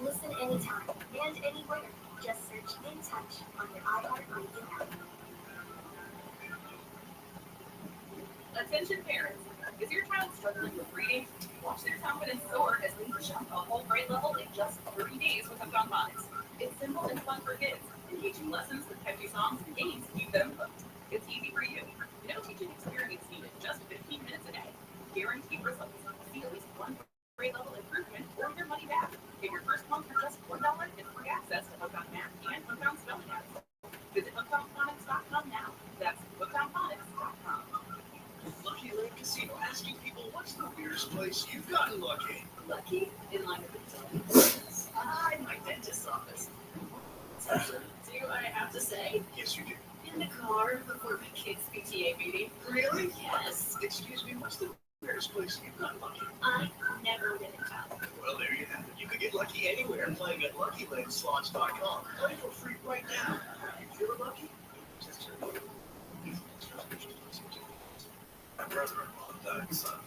Listen anytime and anywhere. Just search In Touch on your iHeartRadio app. Attention parents, is your child struggling with reading? Watch their confidence soar as they push up a whole grade level in just 30 days with Hooked on Phonics. It's simple and fun for kids. Engaging lessons with catchy songs and games keep them hooked. It's easy for you. No teaching experience needed, just 15 minutes a day. Guaranteed results. See at least one grade level improvement or your money back. Get your first month for just $1 and free access to Hooked on Math and Hooked on Spelling apps. Visit hookedonphonics.com now. That's hookedonphonics.com. Lucky Lake Casino asking people what's the weirdest place you've gotten lucky? Lucky? In line with the my dentist's office. Do I have to say? Yes, you do. in the car before my kid's PTA meeting. Really? Yes. Excuse me, what's the weirdest place you've gotten lucky? I never been in town. Well, there you have it. You can get lucky anywhere playing at LuckyLandSlots.com. Play for free right now. If you're lucky, just my brother-in-law died, son.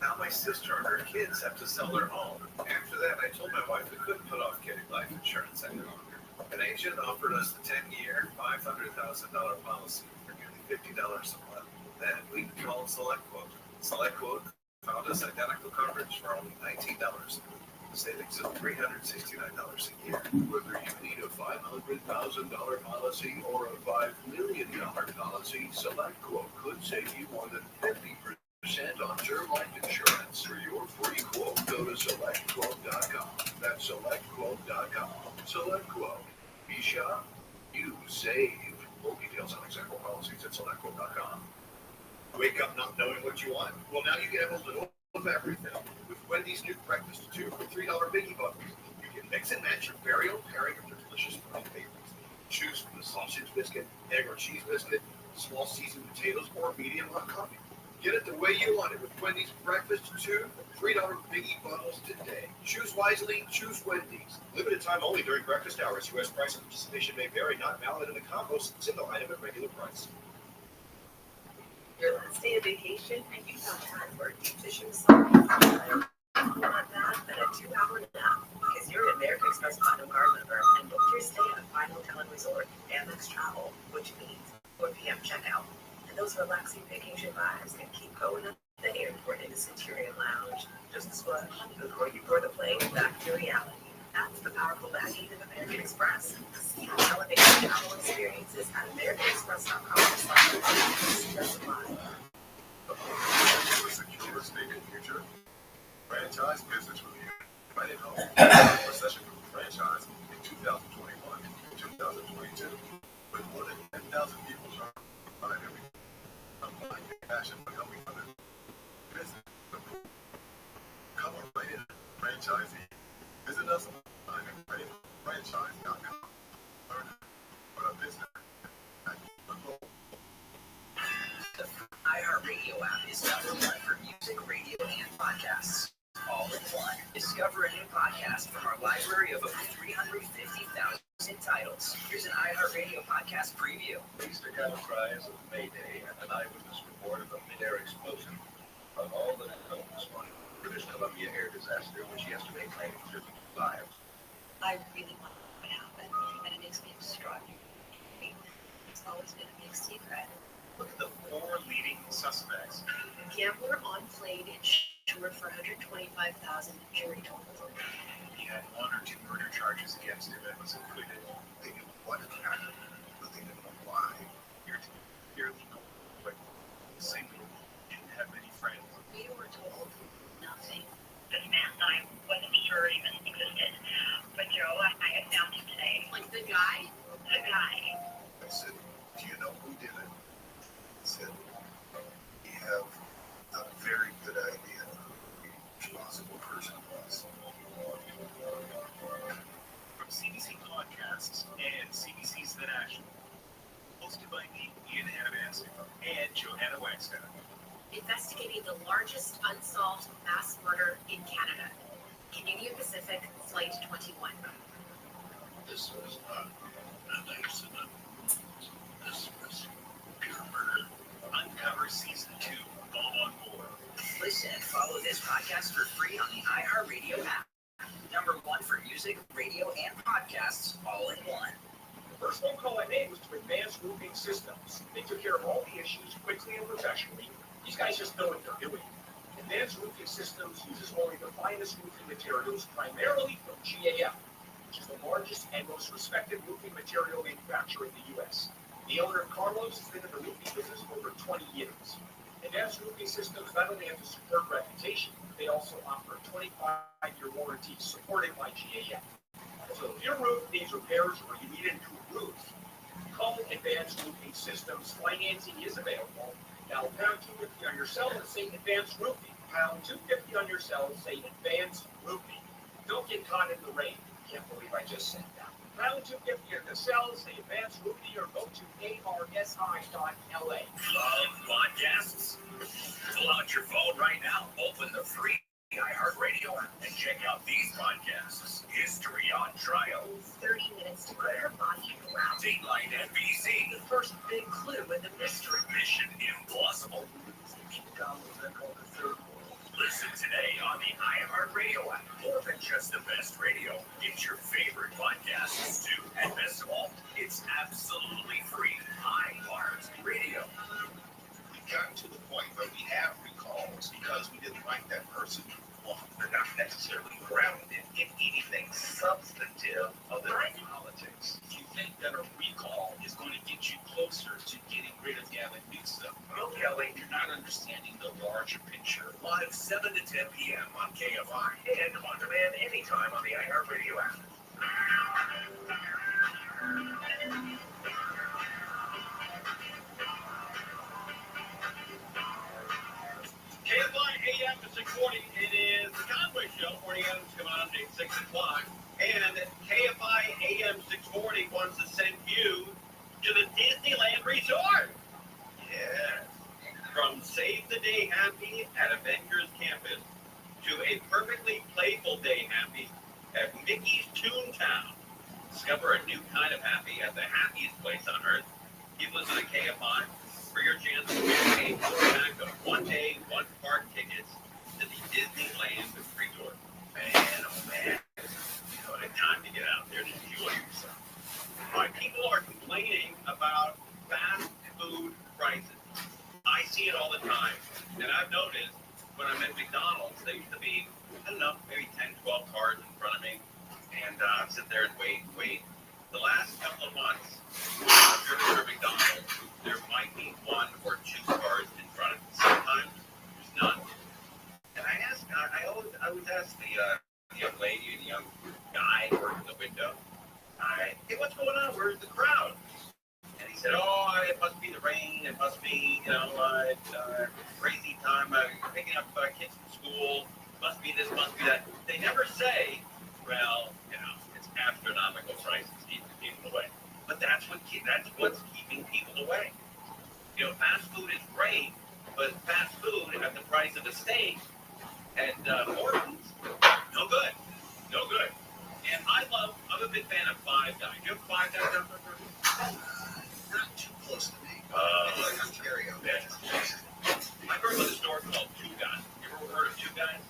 Now my sister and her kids have to sell their home. After that, I told my wife we couldn't put off getting life insurance any longer. An agent offered us the 10-year, $500,000 policy for nearly $50 a month. Then we called SelectQuote. SelectQuote found us identical coverage for only $19, savings of $369 a year. Whether you need a $500,000 policy or a $5 million policy, SelectQuote could save you more than 50% on term life insurance. For your free quote, go to SelectQuote.com. That's SelectQuote.com. SelectQuote. Be sure you save. Full details on example policies at SelectQuote.com. Wake up not knowing what you want? Well, now you can have a little of everything with Wendy's new breakfast two for $3 Biggie Buns. You can mix and match your very own pairing of your delicious fried favorites. Choose from the sausage biscuit, egg or cheese biscuit, small seasoned potatoes, or medium hot coffee. Get it the way you want it with Wendy's breakfast two for $3 Biggie Bundles today. Choose wisely, choose Wendy's. Limited time only during breakfast hours. U.S. price and participation may vary. Not valid in the combo. Single item at regular price. Your last day of vacation and you found time for a deep tissue massage. You want that and a 2-hour nap because you're an American Express Platinum Card member and booked your stay at a fine hotel and resort, Amex Travel, which means 4 p.m. checkout. And those relaxing vacation vibes can keep going at the airport in the Centurion Lounge. Just a splash before you board the plane back to reality. That's the powerful backing of American Express. See elevated travel experiences at AmericanExpress.com/. Secure stated future. Franchise business review. United Home. Recession-proof franchise in 2021 and 2022. With more than 10,000 people trying every online passion for helping others. Business. Come on, right in. Franchisee. Visit us online at franchise.com. Learn what a business. The iHeartRadio app is #1 for music, radio, and podcasts. All in one. Discover a new podcast from our library of over 350,000 titles. Here's an iHeartRadio podcast preview. Easter Prize of May Day and an eyewitness report of a mid-air explosion of all the components on British Columbia air disaster, which yesterday claimed 50 lives. I really want to know what happened, and it makes me extraordinary. It's always been a big secret. Look at the 4 leading suspects. Gambler on plane insured for $125,000, jury told. He had 1 or 2 murder charges against him and was acquitted. They knew what had happened, but they didn't know why. Here, but single, didn't have many friends. We were told nothing. This man I wasn't sure even existed. But Joe, I had found him today. Like the guy? The guy. I said, do you know who did it? He said, we have a very good idea who the possible person was. From CBC Podcasts and CBC's The National, hosted by me, Ian Adams, and Johanna Wagstaff. Investigating the largest unsolved mass murder in Canada. Canadian Pacific Flight 21. This was not an accident. This was pure murder. Uncover Season 2, all on board. Listen and follow this podcast for free on the iHeartRadio app. #1 for music, radio, and podcasts, all in one. The first phone call I made was to Advanced Roofing Systems. They took care of all the issues quickly and professionally. These guys just know what they're doing. Advanced Roofing Systems uses only the finest roofing materials, primarily from GAF, which is the largest and most respected roofing material manufacturer in the U.S. The owner of Carlos has been in the roofing business for over 20 years. Advanced Roofing Systems not only have a superb reputation, they also offer a 25-year warranty supported by GAF. So if your roof needs repairs or you need a new roof, call Advanced Roofing Systems. Financing is available. Now, pound 250 on your cell and say Advanced Roofing. Pound 250 on your cell and say Advanced Roofing. Don't get caught in the rain. Can't believe I just said that. Pilot Tube gift gear that sells the advanced movie or go to arsi.la. Love podcasts? Pull out your phone right now, open the free iHeartRadio app, and check out these podcasts. History on Trial. 30 minutes to put her body around. Dateline NBC. The first big clue in the mystery. Mission Impossible. Listen today on the iHeartRadio app. More than just the best radio. Get your favorite podcasts too. And best of all, it's absolutely free. iHeartRadio. We've gotten to the point where we have recalls because we didn't like that person. Well, they're not necessarily grounded in anything substantive other than politics. You think that a recall is going to get you closer to getting rid of Gavin Newsom? Well, Kelly, you're not understanding the larger picture. Live 7 to 10 p.m. on KFI and on demand anytime on the iHeartRadio app. KFI AM to 640. It is the Conway Show. 40 Adams coming on at 6 o'clock. And KFI AM 640 wants to send you to the Disneyland Resort. Yeah. From Save the Day Happy at Avengers Campus to a perfectly playful day happy at Mickey's Toontown. Discover a new kind of happy at the happiest place on earth. You listen to KFI for your chance to win a pack of one-day, one-park tickets to the Disneyland Resort. Man, oh man, what a time to get out there to enjoy yourself. All right, people are complaining about fast food prices. I see it all the time, and I've noticed when I'm at McDonald's, there used to be, I don't know, maybe 10, 12 cars in front of me, and I'd sit there and wait. The last couple of months, I've driven through McDonald's, there might be 1 or 2 cars in front of me. Sometimes there's none. And I always ask the young lady, the young guy working the window, hey, what's going on? Where's the crowd? And he said, it must be the rain. It must be, crazy time. Picking up kids from school. Must be this, must be that. They never say, well, it's astronomical prices keeping people away. But that's what's keeping people away. Fast food is great, but fast food at the price of a steak at Morton's, no good. No good. And I'm a big fan of Five Guys. You have Five Guys out there? Not too close to me. Like Ontario. I grew up in a store called Two Guys. You ever heard of Two Guys?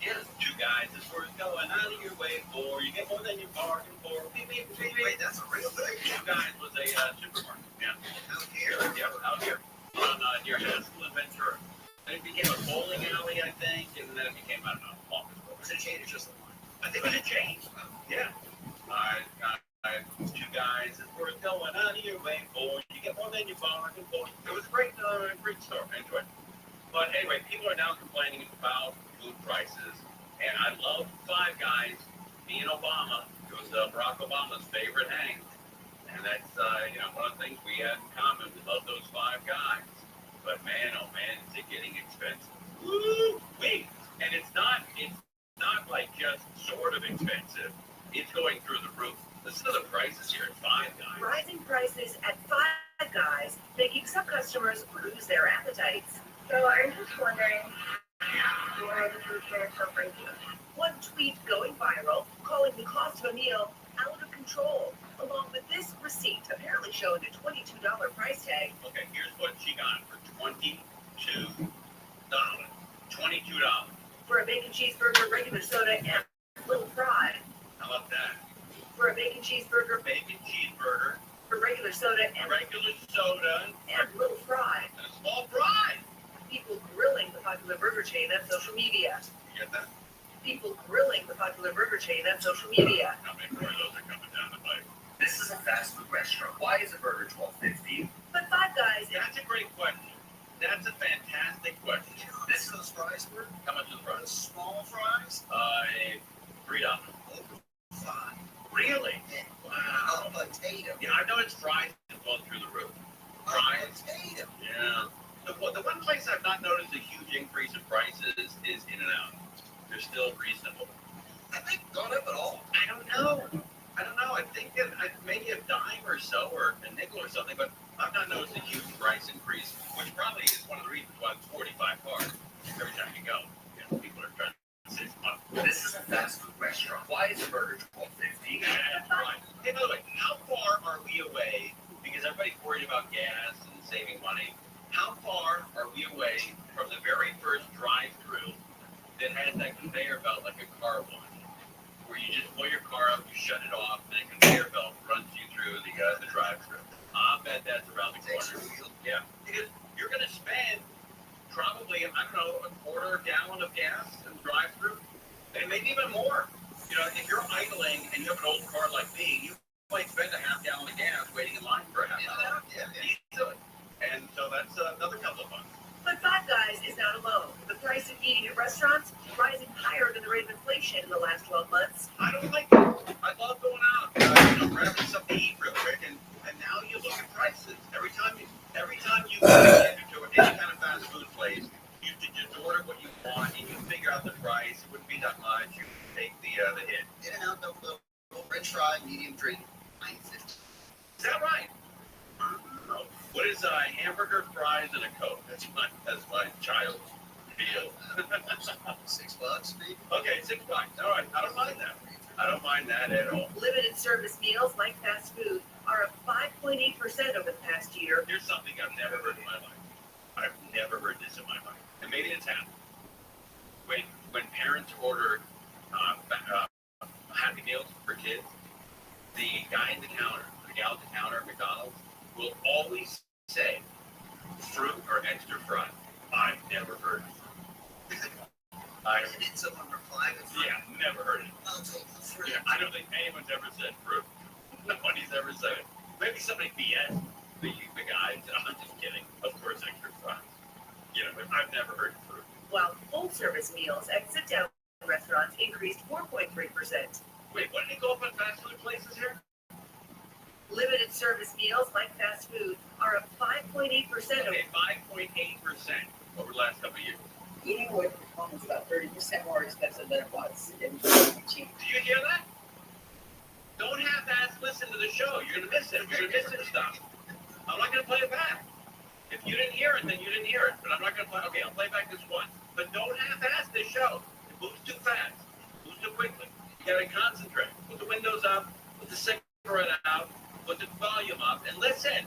Yeah, Two Guys is where it's going out of your way for. You get more than you bargain for. Wait, that's a real thing. Two Guys was a supermarket. Yeah. Out here. Yeah, out here. On near Haskell and Ventura. And it became a bowling alley, I think, and then it became, I don't know, office. Was it changed just a lot? I think it was a change. Yeah. Two Guys is where it's going out of your way for. You get more than you bargain for. It was a great store. I enjoyed it. But anyway, people are now complaining about food prices, and I love Five Guys. Me and Obama, it was Barack Obama's favorite hang, and that's one of the things we had in common. We love those Five Guys, but man, oh man, is it getting expensive? Woo-wee! And it's not like just sort of expensive. It's going through the roof. Listen to the prices here at Five Guys. Rising prices at Five Guys, making some customers lose their appetites. So I'm just wondering why the food fair is so crazy. One tweet going viral, calling the cost of a meal out of control, along with this receipt apparently showing a $22 price tag. Okay, here's what she got for $22. $22. For a bacon cheeseburger, regular soda, and little fry. How about that? For a bacon cheeseburger, for regular soda, and little fry. And a small fry. People grilling the popular burger chain on social media. You get that? People grilling the popular burger chain on social media. How many more of those are coming down the pipe? This is a fast food restaurant. Why is a burger $12.50? But Five Guys. That's a great question. That's a fantastic question. This is those fries were? How much is the fries? Small fries? $3. $5. Really? Wow. A potato. Yeah, I know it's fries that go through the roof. Fries. A potato. Yeah. The one place I've not noticed a huge increase in prices is In-N-Out. They're still reasonable. Have they gone up at all? I don't know. I don't know. I think that maybe a dime or so, or a nickel or something, but I've not noticed a huge price increase, which probably is one of the reasons why it's 45 cars every time you go. You know, people are trying to say, this is a fast food restaurant. Why is a burger $12.50? Right. Hey, by the way, how far are we away? Because everybody's worried about gas and saving money. How far are we away from the very first drive-through that has that conveyor belt like a car wash, where you just pull your car up, you shut it off, and a conveyor belt runs you through the drive-through? I bet that's around the corner. Yeah, because you're going to spend probably, I don't know, a quarter gallon of gas in the drive-through, and maybe even more. You know, if you're idling and you have an old car like me, you might spend a half gallon of gas waiting in line for a half hour. Yeah, easily. And so that's another couple of months. But Five Guys is not alone. The price of eating at restaurants rising higher than the rate of inflation in the last 12 months. I don't like it. I love going out, grabbing something to eat real quick, and now you look at prices. Every time you go into any kind of fast food place, you just order what you want, and you figure out the price. It wouldn't be that much. You take the hit. In and out, the French fry, medium drink, $9.50. Is that right? No. What is hamburger, fries, and a Coke? That's my child's deal. $6, maybe. Okay, $6. All right, I don't mind that. I don't mind that at all. Limited service meals like fast food are up 5.8% over the past year. Here's something I've never heard in my life. I've never heard this in my life, and maybe it's happened. When parents order Happy Meals for kids, the guy at the counter, the gal at the counter at McDonald's, will always say fruit or extra fried. I've never heard it. Did someone reply with fruit? Yeah, never heard it. Yeah, I don't think anyone's ever said fruit. Nobody's ever said it. Maybe somebody BS the guy. I'm just kidding. Of course, extra fries. You know, but I've never heard fruit. While full-service meals at sit-down restaurants increased 4.3%. Wait, what did it go up on fast food places here? Limited service meals like fast food are up 5.8%. Okay, 5.8% over the last couple of years. Eating away from home is about 30% more expensive than it was in 2019. Do you hear that? Don't half-ass listen to the show. You're going to miss it. You're going to miss this stuff. I'm not going to play it back. If you didn't hear it, then you didn't hear it. But I'm not going to play. Okay, I'll play back this once. But don't half-ass this show. It moves too fast. It moves too quickly. You got to concentrate. Put the windows up. Put the cigarette out. Put the volume up. And listen.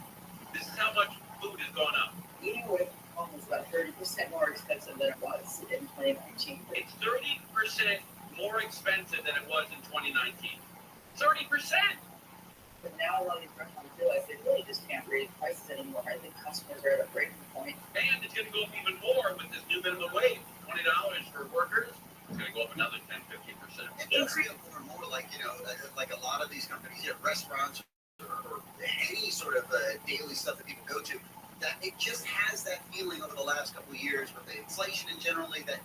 This is how much food is going up. Eating away from home is about 30% more expensive than it was in 2019. It's 30% more expensive than it was in 2019. 30%. But now a lot of these restaurants realize they really just can't raise prices anymore. I think customers are at a breaking point. And it's going to go up even more with this new minimum wage. $20 for workers. It's going to go up another 10-15%. It does feel more and more like, like a lot of these companies, restaurants or any sort of daily stuff that people go to, that it just has that feeling over the last couple of years with the inflation and generally that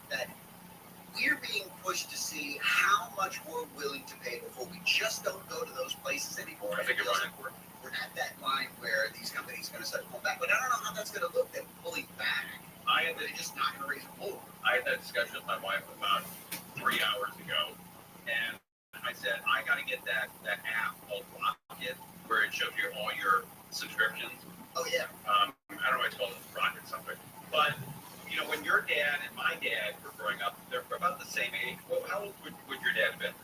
we're being pushed to see how much we're willing to pay before we just don't go to those places anymore. I think you're right. We're at that line where these companies are going to start pulling back, but I don't know how that's going to look. Them pulling back. They're just not going to raise them more. I had that discussion with my wife about 3 hours ago, and I said, I got to get that app called Rocket, where it shows you all your subscriptions. Oh, yeah. I don't know what it's called, Rocket something. But, when your dad and my dad were growing up, they're about the same age. Well, how old would your dad have been?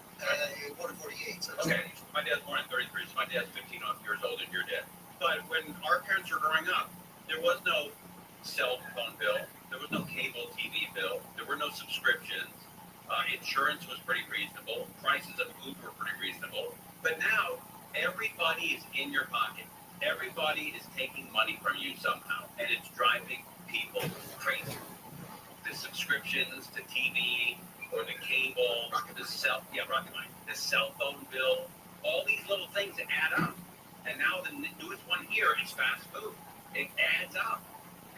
Born in 48. So okay, my dad's born in 33, so my dad's 15 years older than your dad. But when our parents were growing up, there was no cell phone bill. There was no cable TV bill. There were no subscriptions. Insurance was pretty reasonable. Prices of food were pretty reasonable. But now, everybody is in your pocket. Everybody is taking money from you somehow, and it's driving people crazy. The subscriptions to TV or the cable, the cell phone bill, all these little things add up. And now the newest one here is fast food. It adds up.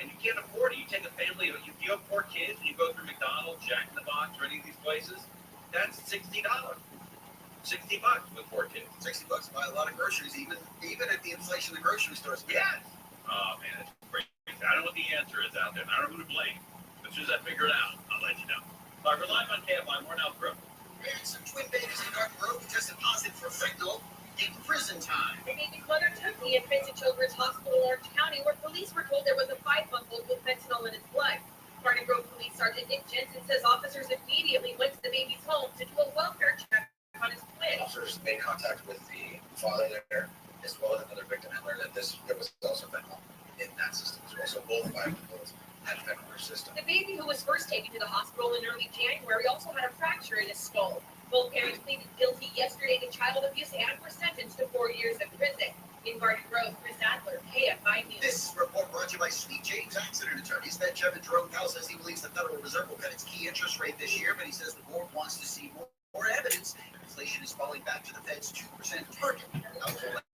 And you can't afford it. You take a family, if you have 4 kids and you go through McDonald's, Jack in the Box, or any of these places, that's $60. $60 with 4 kids. $60 to buy a lot of groceries, even at the inflation in the grocery stores. Yes. Oh, man, it's crazy. I don't know what the answer is out there. I don't know who to blame. As soon as I figure it out, I'll let you know. All right, we're live on KFI. We're in Elk Grove. We had some twin babies in North Grove who tested positive for fentanyl. in prison time. The baby's mother took the infant to Children's Hospital in Orange County, where police were told there was a 5-month-old with fentanyl in its blood. Garden Grove Police Sergeant Nick Jensen says officers immediately went to the baby's home to do a welfare check on his twin. Officers made contact with the father there, as well as another victim, and learned that there was also fentanyl in that system as well. So both 5-month-olds had fentanyl in their system. The baby, who was first taken to the hospital in early January, also had a fracture in his skull. Both parents pleaded guilty yesterday to child abuse and were sentenced to 4 years in prison. In Garden Grove, Chris Adler, KFI News. This report brought to you by Sweet James Accident Attorneys. Fed Chairman Jerome Powell says he believes the Federal Reserve will cut its key interest rate this year, but he says the board wants to see more evidence. Inflation is falling back to the Fed's 2% target.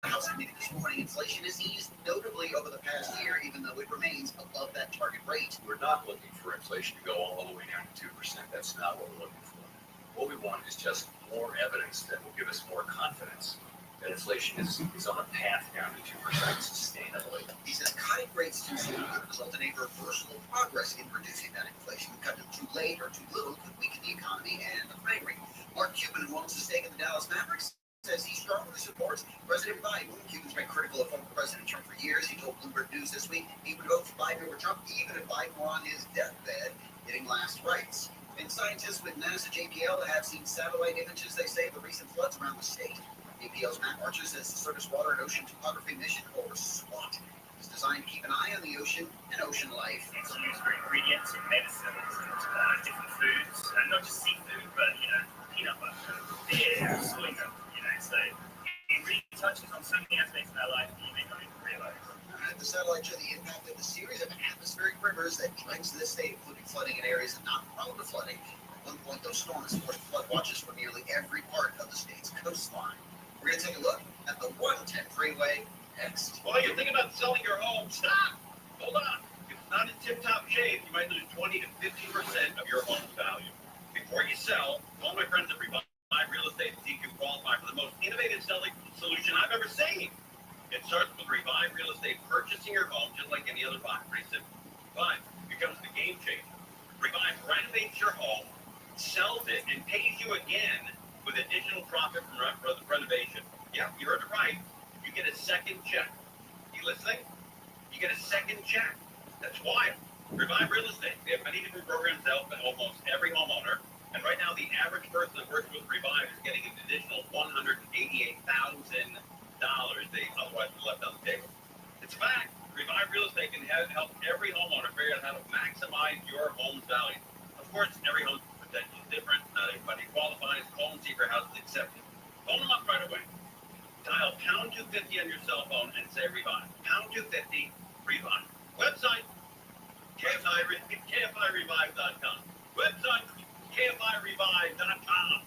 The House committee this morning, inflation has eased notably over the past year, even though it remains above that target rate. We're not looking for inflation to go all the way down to 2%. That's not what we're looking for. What we want is just more evidence that will give us more confidence that inflation is on a path down to 2% sustainably. He says cutting rates too soon could result in a reversal of progress in reducing that inflation. Cut it too late or too little could weaken the economy and the frame rate. Mark Cuban, who owns a stake in the Dallas Mavericks, says he strongly supports President Biden. Cuban's been critical of former President Trump for years. He told Bloomberg News this week he would vote for Biden over Trump even if Biden were on his deathbed getting last rites. And scientists with NASA JPL have seen satellite images, they say, of the recent floods around the state. JPL's Matt Archer says the Surface Water and Ocean Topography Mission, or SWAT, is designed to keep an eye on the ocean and ocean life. It's used for ingredients and medicines and different foods, and not just seafood, but, peanut butter, beer, soy milk, so it really touches on so many aspects of our life that you may not even realize. The satellite showed the impact of a series of atmospheric rivers that drench the state, including flooding in areas not prone to flooding. At one point, those storms forced flood watches for nearly every part of the state's coastline. We're going to take a look at the 110 freeway next. While you're thinking about selling your home, stop! Hold on. If it's not in tip-top shape, you might lose 20 to 50% of your home's value. Before you sell, call my friends at Revive Real Estate and see if you qualify for the most innovative selling solution I've ever seen. It starts with Revive Real Estate purchasing your home just like any other buy. Pretty simple. Revive becomes the game changer. Revive renovates your home, sells it, and pays you again with additional profit from the renovation. Yeah, you heard it right. You get a second check. You listening? You get a second check. That's wild. Revive Real Estate. They have many different programs to help almost every homeowner. And right now, the average person that works with Revive is getting an additional $188,000 they otherwise would left on the table. It's a fact. Revive Real Estate can help every homeowner figure out how to maximize your home's value. Of course, every home's potential is different. Not everybody qualifies. Call and see if your house is accepted. Phone them up right away. Dial pound 250 on your cell phone and say Revive. Pound 250 Revive. Website KFIRevive.com. Website KFIRevive.com.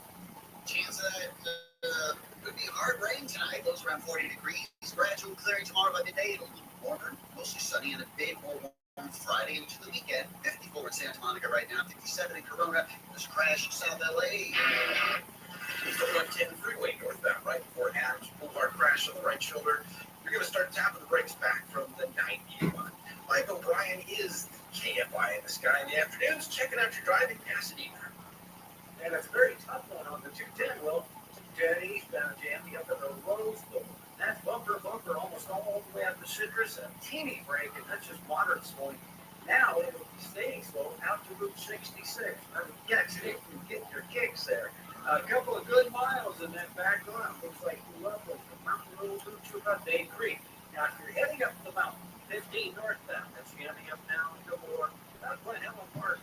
Chance of that could be hard rain tonight. Lows around 40 degrees. Gradual clearing tomorrow by midday. It'll be warmer, mostly sunny, and a bit more warm Friday into the weekend. 54 in Santa Monica right now. 57 in Corona. There's a crash in South LA. The 110 freeway northbound right before Adams Boulevard crash on the right shoulder. You're going to start tapping the brakes back from the 90 line. Mike O'Brien is KFI in the sky in the afternoons, checking out your driving Pasadena. And it's a very tough one on the 210, Will. 210 eastbound jamming up at the Rose Bowl. That's bumper, almost all the way up to Citrus. A teeny break, and that's just moderate slowing. Now it'll be staying slow out to Route 66. Remember, get your kicks there. A couple of good miles in that back run. Looks like lovely. The Mountain Road to about Bay Creek. Now, if you're heading up the mountain, 15 northbound, that's jamming up now to more Glen Helen Park.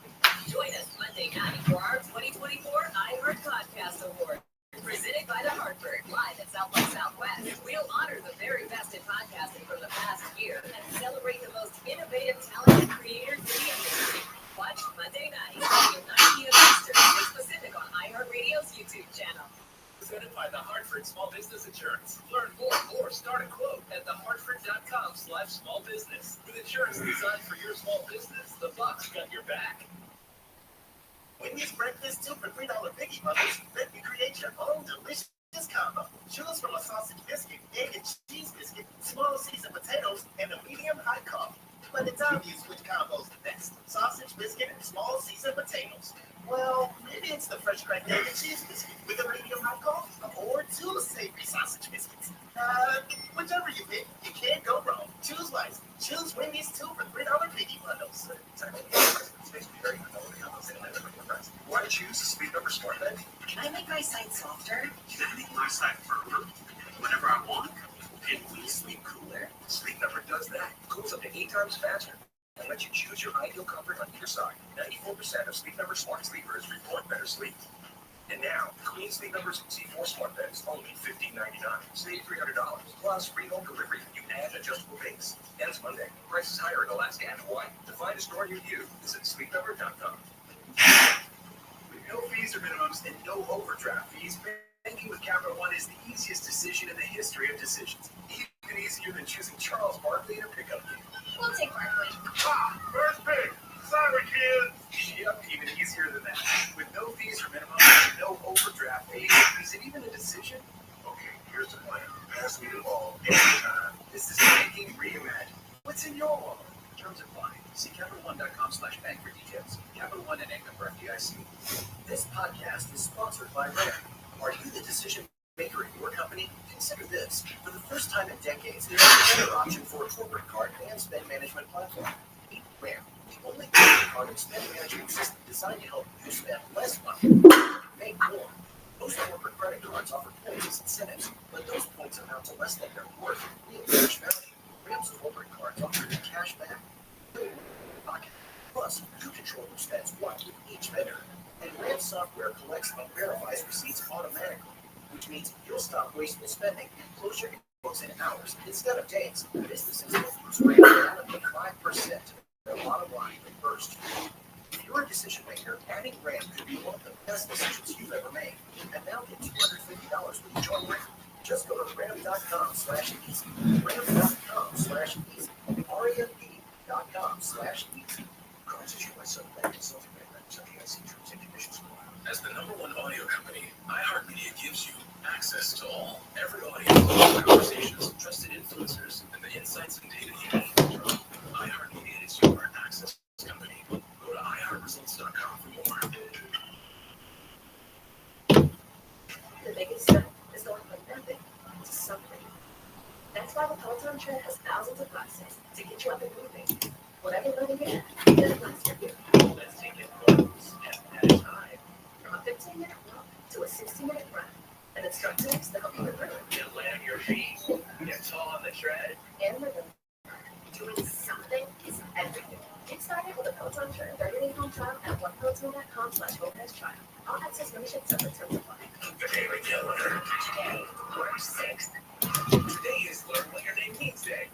Join us Monday night for our 2024 iHeart Podcast Award. Presented by The Hartford, live at South by Southwest. We'll honor the very best in podcasting from the past year and celebrate the most innovative, talented creators in the industry. Watch Monday night at 9 p.m. Eastern, 6 Pacific on iHeartRadio's YouTube channel. Presented by The Hartford Small Business Insurance. Learn more or start a quote at thehartford.com/small business. With insurance designed for your small business, the Bucks got your back. Wendy's breakfast 2 for $3 Biggie Bundles let you create your own delicious combo. Choose from a sausage biscuit, egg and cheese biscuit, small seasoned potatoes, and a medium hot coffee. By the time you switch combos the best, sausage biscuit and small seasoned potatoes. Well, maybe it's the fresh cracked egg and cheese biscuit with a medium hot coffee, or 2 savory sausage biscuits. Choose Wendy's 2 for $3 piggy bundles. Want to choose a Sleep Number smart bed? Can I make my site softer? Can I make my site firmer? Whenever I want? Can we sleep cooler? Sleep Number does that. Cools up to 8 times faster. And lets you choose your ideal comfort on either side. 94% of Sleep Number smart sleepers report better sleep. And now, Queen Sleep Number's C4 smart bed is only $15.99. Save $300. Plus, free home delivery. You add an adjustable base. Ends Monday. Prices higher in Alaska and Hawaii. To find a store near you, visit sleepnumber.com. With no fees or minimums and no overdraft fees, banking with Capital One is the easiest decision in the history of decisions. Even easier than choosing Charles Barkley in a pickup game. We'll take Barkley. Ah, first pick. Sorry, kids. Yep, even easier than that. With no fees or minimums, no overdraft fees, is it even a decision? Okay, here's the plan. Pass me the ball anytime. This is banking reimagined. What's in your wallet? Terms apply. See CapitalOne.com/bank for details. Capital One and member FDIC. This podcast is sponsored by Rare. Are you the decision maker in your company? Consider this. For the first time in decades, there's a better option for a corporate card and spend management platform. Meet Rare, the only corporate card and spend management system designed to help you spend less money, make more. Most corporate credit cards offer points as incentives, but those points amount to less than their worth in real cash value. Ram's corporate cards offer you cash back. Plus, you control who spends what with each vendor. And Ram software collects and verifies receipts automatically, which means you'll stop wasteful spending and close your books in hours instead of days. Businesses will use Ram down to 5%. Their bottom line reversed. If you're a decision maker, adding Ram could be one of the best decisions you've ever made. And now get $250 when you join Ram. Just go to ram.com/easy. ram.com/easy. RAMP.com/easy. Cards issued by Southern Bank and Southern Bank members of the IC terms and conditions apply. As the #1 audio company, iHeartMedia gives you access to all, every audience, conversations, trusted influencers, and the insights and data you need. iHeartMedia is your access company. Go to iHeartResults.com for more. The biggest step is going from nothing to something. That's why the Peloton Tread has thousands of classes to get you up and moving. Whatever level you're at, there's a class for you. Let's take it one step at a time. From a 15-minute walk to a 60-minute run. And instructors to help you with rhythm. You land your feet, get tall on the tread. And rhythm. Doing something is everything. Get started with a Peloton Tread 30-day home trial at onepeloton.com/trial. All access membership separate terms apply. The Daily Calendar. Today, March 6th. Today is Learn What Your Name Means Day.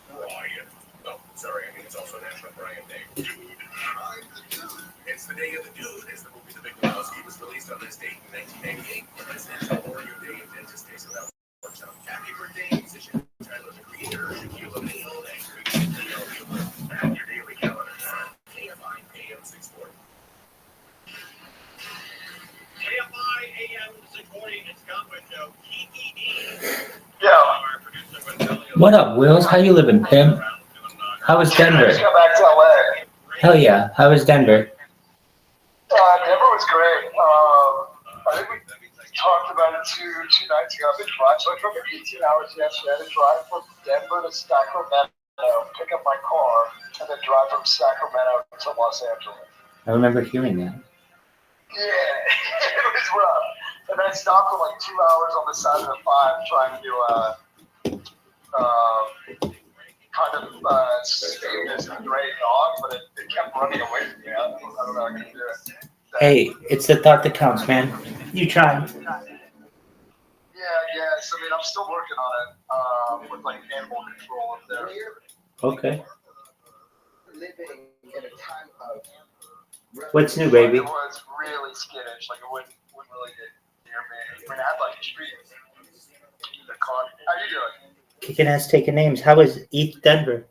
Brian. Oh, sorry, I mean it's also National Brian Day. Dude. I'm the dude. It's the day of the dude, as the movie The Big Lebowski was released on this date in 1998. Presidential Memorial Day and Dentist Day, so that works out. Happy birthday, musician Tyler, the Creator, Shaquille O'Neal, and your Daily Calendar. KFI AM 640. KFI AM 640, it's Conway Show. What up, Wills? How you living, Pim? How was Denver? Just got back to LA. Hell yeah. How was Denver? Denver was great. I think we talked about it two nights ago. I've been driving, so I drove 18 hours yesterday. I had to drive from Denver to Sacramento, pick up my car, and then drive from Sacramento to Los Angeles. I remember hearing that. Yeah, it was rough. And then I stopped for like 2 hours on the side of the 5 trying to do save this great dog, but it kept running away from me. I don't know how I can do it. Hey, it's the thought that counts, man. You tried. Yeah, I guess. I mean, I'm still working on it with like animal control up there. Okay. Living in a time of What's new, baby? It was really skittish. Like, it wouldn't really get near me. I mean, I had like street. How you doing? Kicking ass, taking names. How was East Denver?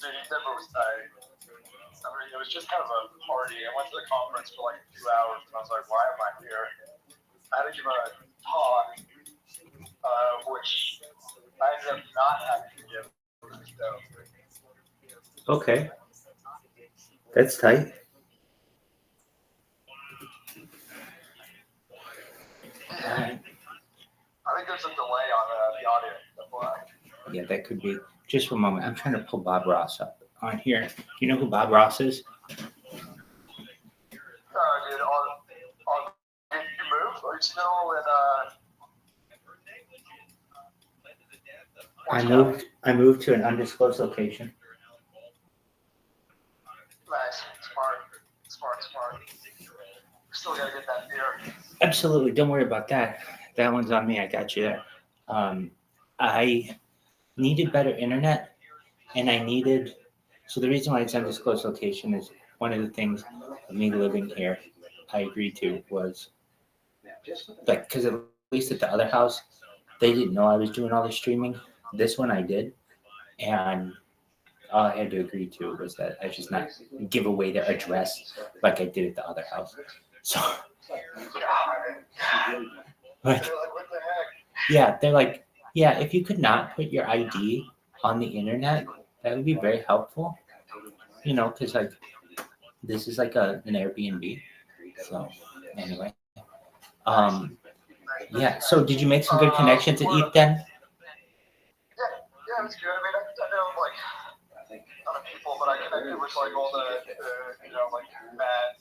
Denver was tight. I mean, it was just kind of a party. I went to the conference for like 2 hours, and I was like, why am I here? I had to give a talk, which I ended up not having to give. So. Okay. That's tight. I think there's a delay on the audio. That's why. Yeah, that could be. Just for a moment. I'm trying to pull Bob Ross up on here. Do you know who Bob Ross is? Dude, did you move? Are you still in I moved to an undisclosed location. Nice. Smart. Still gotta get that beer. Absolutely. Don't worry about that. That one's on me. I got you there. I needed better internet, and I needed. So the reason why it's undisclosed location is one of the things of me living here I agreed to was like, because at least at the other house, they didn't know I was doing all the streaming. This one I did. And all I had to agree to was that I just not give away their address like I did at the other house. So, like, yeah, they're like, yeah, if you could not put your ID on the internet, that would be very helpful. You know, because like this is like an Airbnb. So anyway, yeah. So did you make some good connections at ETH then? Yeah, it was good. I mean, I know like a ton of people, but I connected with like all the like Matt,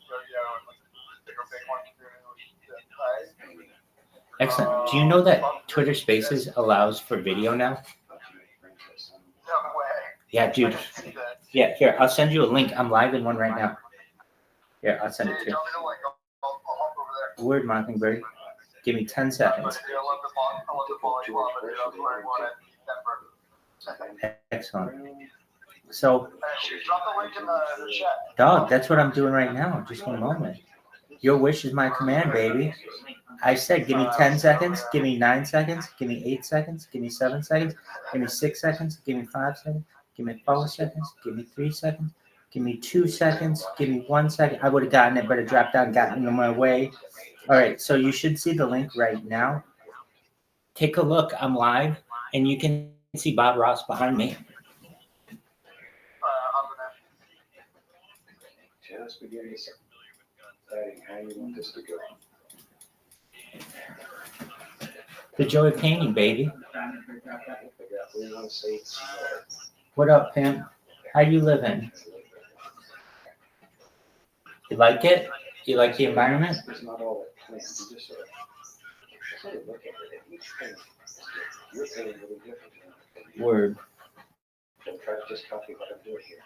Yo-Yo, and like the bigger Bitcoin community. Excellent. Do you know that Twitter Spaces allows for video now? No way. Yeah, dude. Yeah, here, I'll send you a link. I'm live in one right now. Here, I'll send it to you. Word, Mockingbird. Give me 10 seconds. Excellent. So, dog, that's what I'm doing right now. Just one moment. Your wish is my command, baby. I said, give me 10 seconds, give me 9 seconds, give me 8 seconds, give me 7 seconds, give me 6 seconds, give me 5 seconds, give me 4 seconds, give me 3 seconds, give me 2 seconds, give me 1 second. I would have gotten it, but it dropped down, got in my way. All right, so you should see the link right now. Take a look. I'm live, and you can see Bob Ross behind me. Just beginning deciding how you want this to go. The joy of painting, baby. What up, pimp? How you living? You like it? You like the environment? It's not all that planned. You just sort of look at it. Each thing, you're feeling really different. Word. Don't try to just copy what I'm doing here.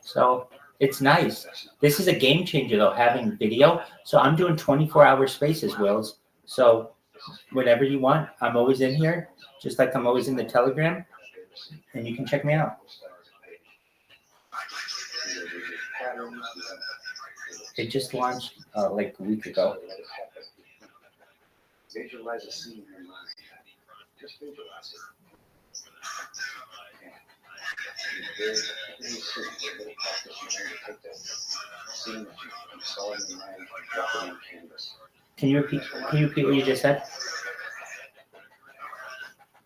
So it's nice. This is a game changer, though, having video. So I'm doing 24-hour spaces, Wills. So whatever you want, I'm always in here, just like I'm always in the Telegram, and you can check me out. It just launched like a week ago. Visualize a scene in your mind. Just visualize it. Very soon, a little practice, you're going to take that scene that you saw in your mind and drop it on canvas. Can you repeat what you just said?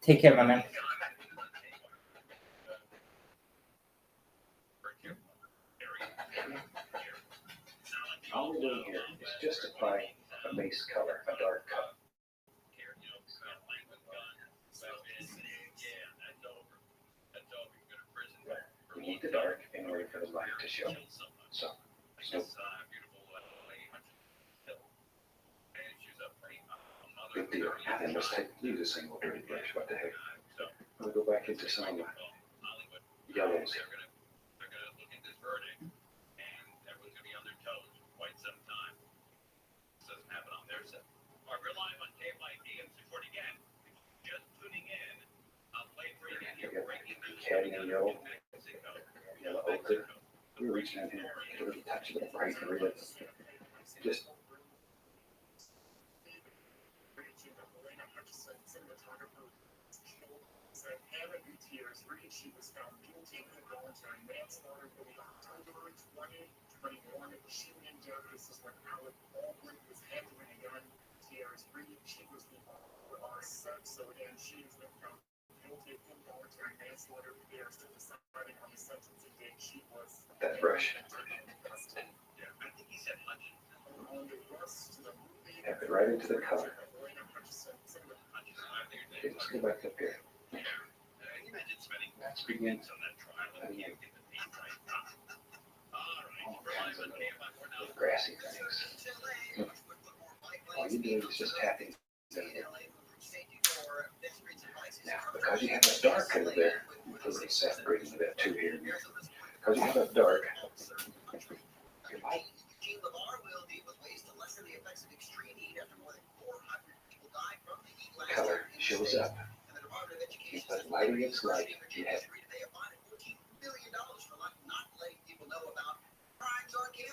Take care, my man. All we're doing here is just apply a base color, a dark color. We need the dark in order for the light to show. So, big deal. Then let's use a single dirty brush. What the heck? We'll go back into some yellows. Caddy and yellow ochre. We're reaching in here, get a little touch of the bright red. Just she was found guilty of involuntary manslaughter for the October 2021 shooting and death. This is when Alec Baldwin was handling a gun. Tier's Reed, she was the sex, so again, she has been found guilty of involuntary manslaughter. They are still deciding on the sentencing date. She was that brush. Tap it right into the color. Okay, let's go back up here. Let's begin. With grassy things. All you do is just tapping. Now, because you have that dark over there, put a little sap gradient of that too here. Because you have that dark, your light color shows up. You put light against light, you have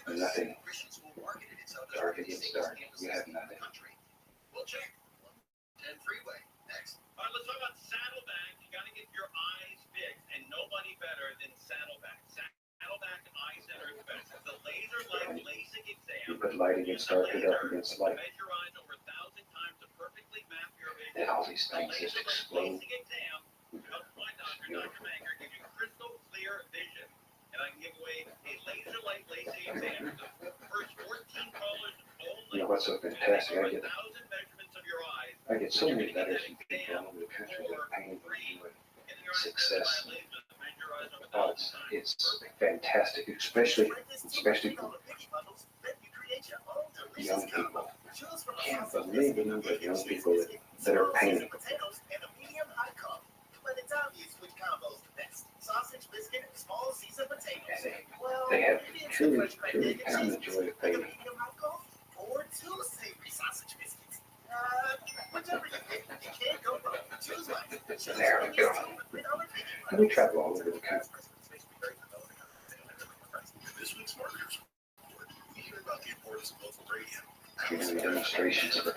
nothing. Dark against dark, you have nothing. All right, let's talk about Saddleback. You got to get your eyes fixed, and nobody better than Saddleback. Saddleback Eye Center is best. It's a laser-like LASIK exam. You put light against dark and dark against light. Measure your eyes over 1,000 times to perfectly map your vision. And all these things just explode. LASIK exam helps my doctor, Dr. Manger, give you crystal clear vision. And I can give away a laser-like LASIK exam for the first 14 callers only. You know what's so fantastic? I get so many letters from people all over the country that are painting with success. Oh, it's fantastic, especially for young people. I can't believe the number of young people that are painting. And they have truly found the joy of painting. There we go. And we travel all over the country. This week's marketers report, we hear about the importance of local radio. Giving demonstrations of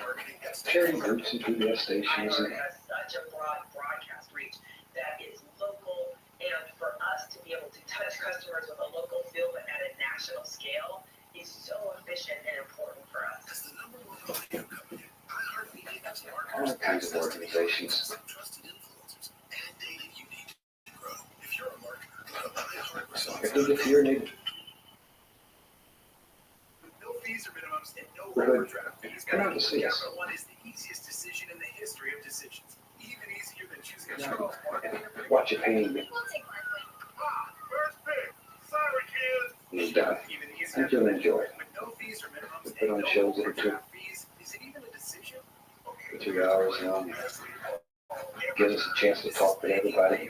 sharing groups and PBS stations. Has such a broad broadcast reach that is local, and for us to be able to touch customers with a local feel but at a national scale is so efficient and important for us. As the number one audio company, iHeartMedia has All kinds of organizations. trusted influencers and data you need to grow. If you're a marketer, go to iHeart. If you're needed. No fees or minimums and no We're good. overdraft fees. Come out to see us. Capital One is the easiest decision in the history of decisions. Even easier than choosing a strong partner. Watch it painting. First pick. Sorry, kids. You're done. Even I easier think you'll enjoy it. with no fees or minimums We put on shows that are 2 hours long. Gives us a chance to talk to everybody.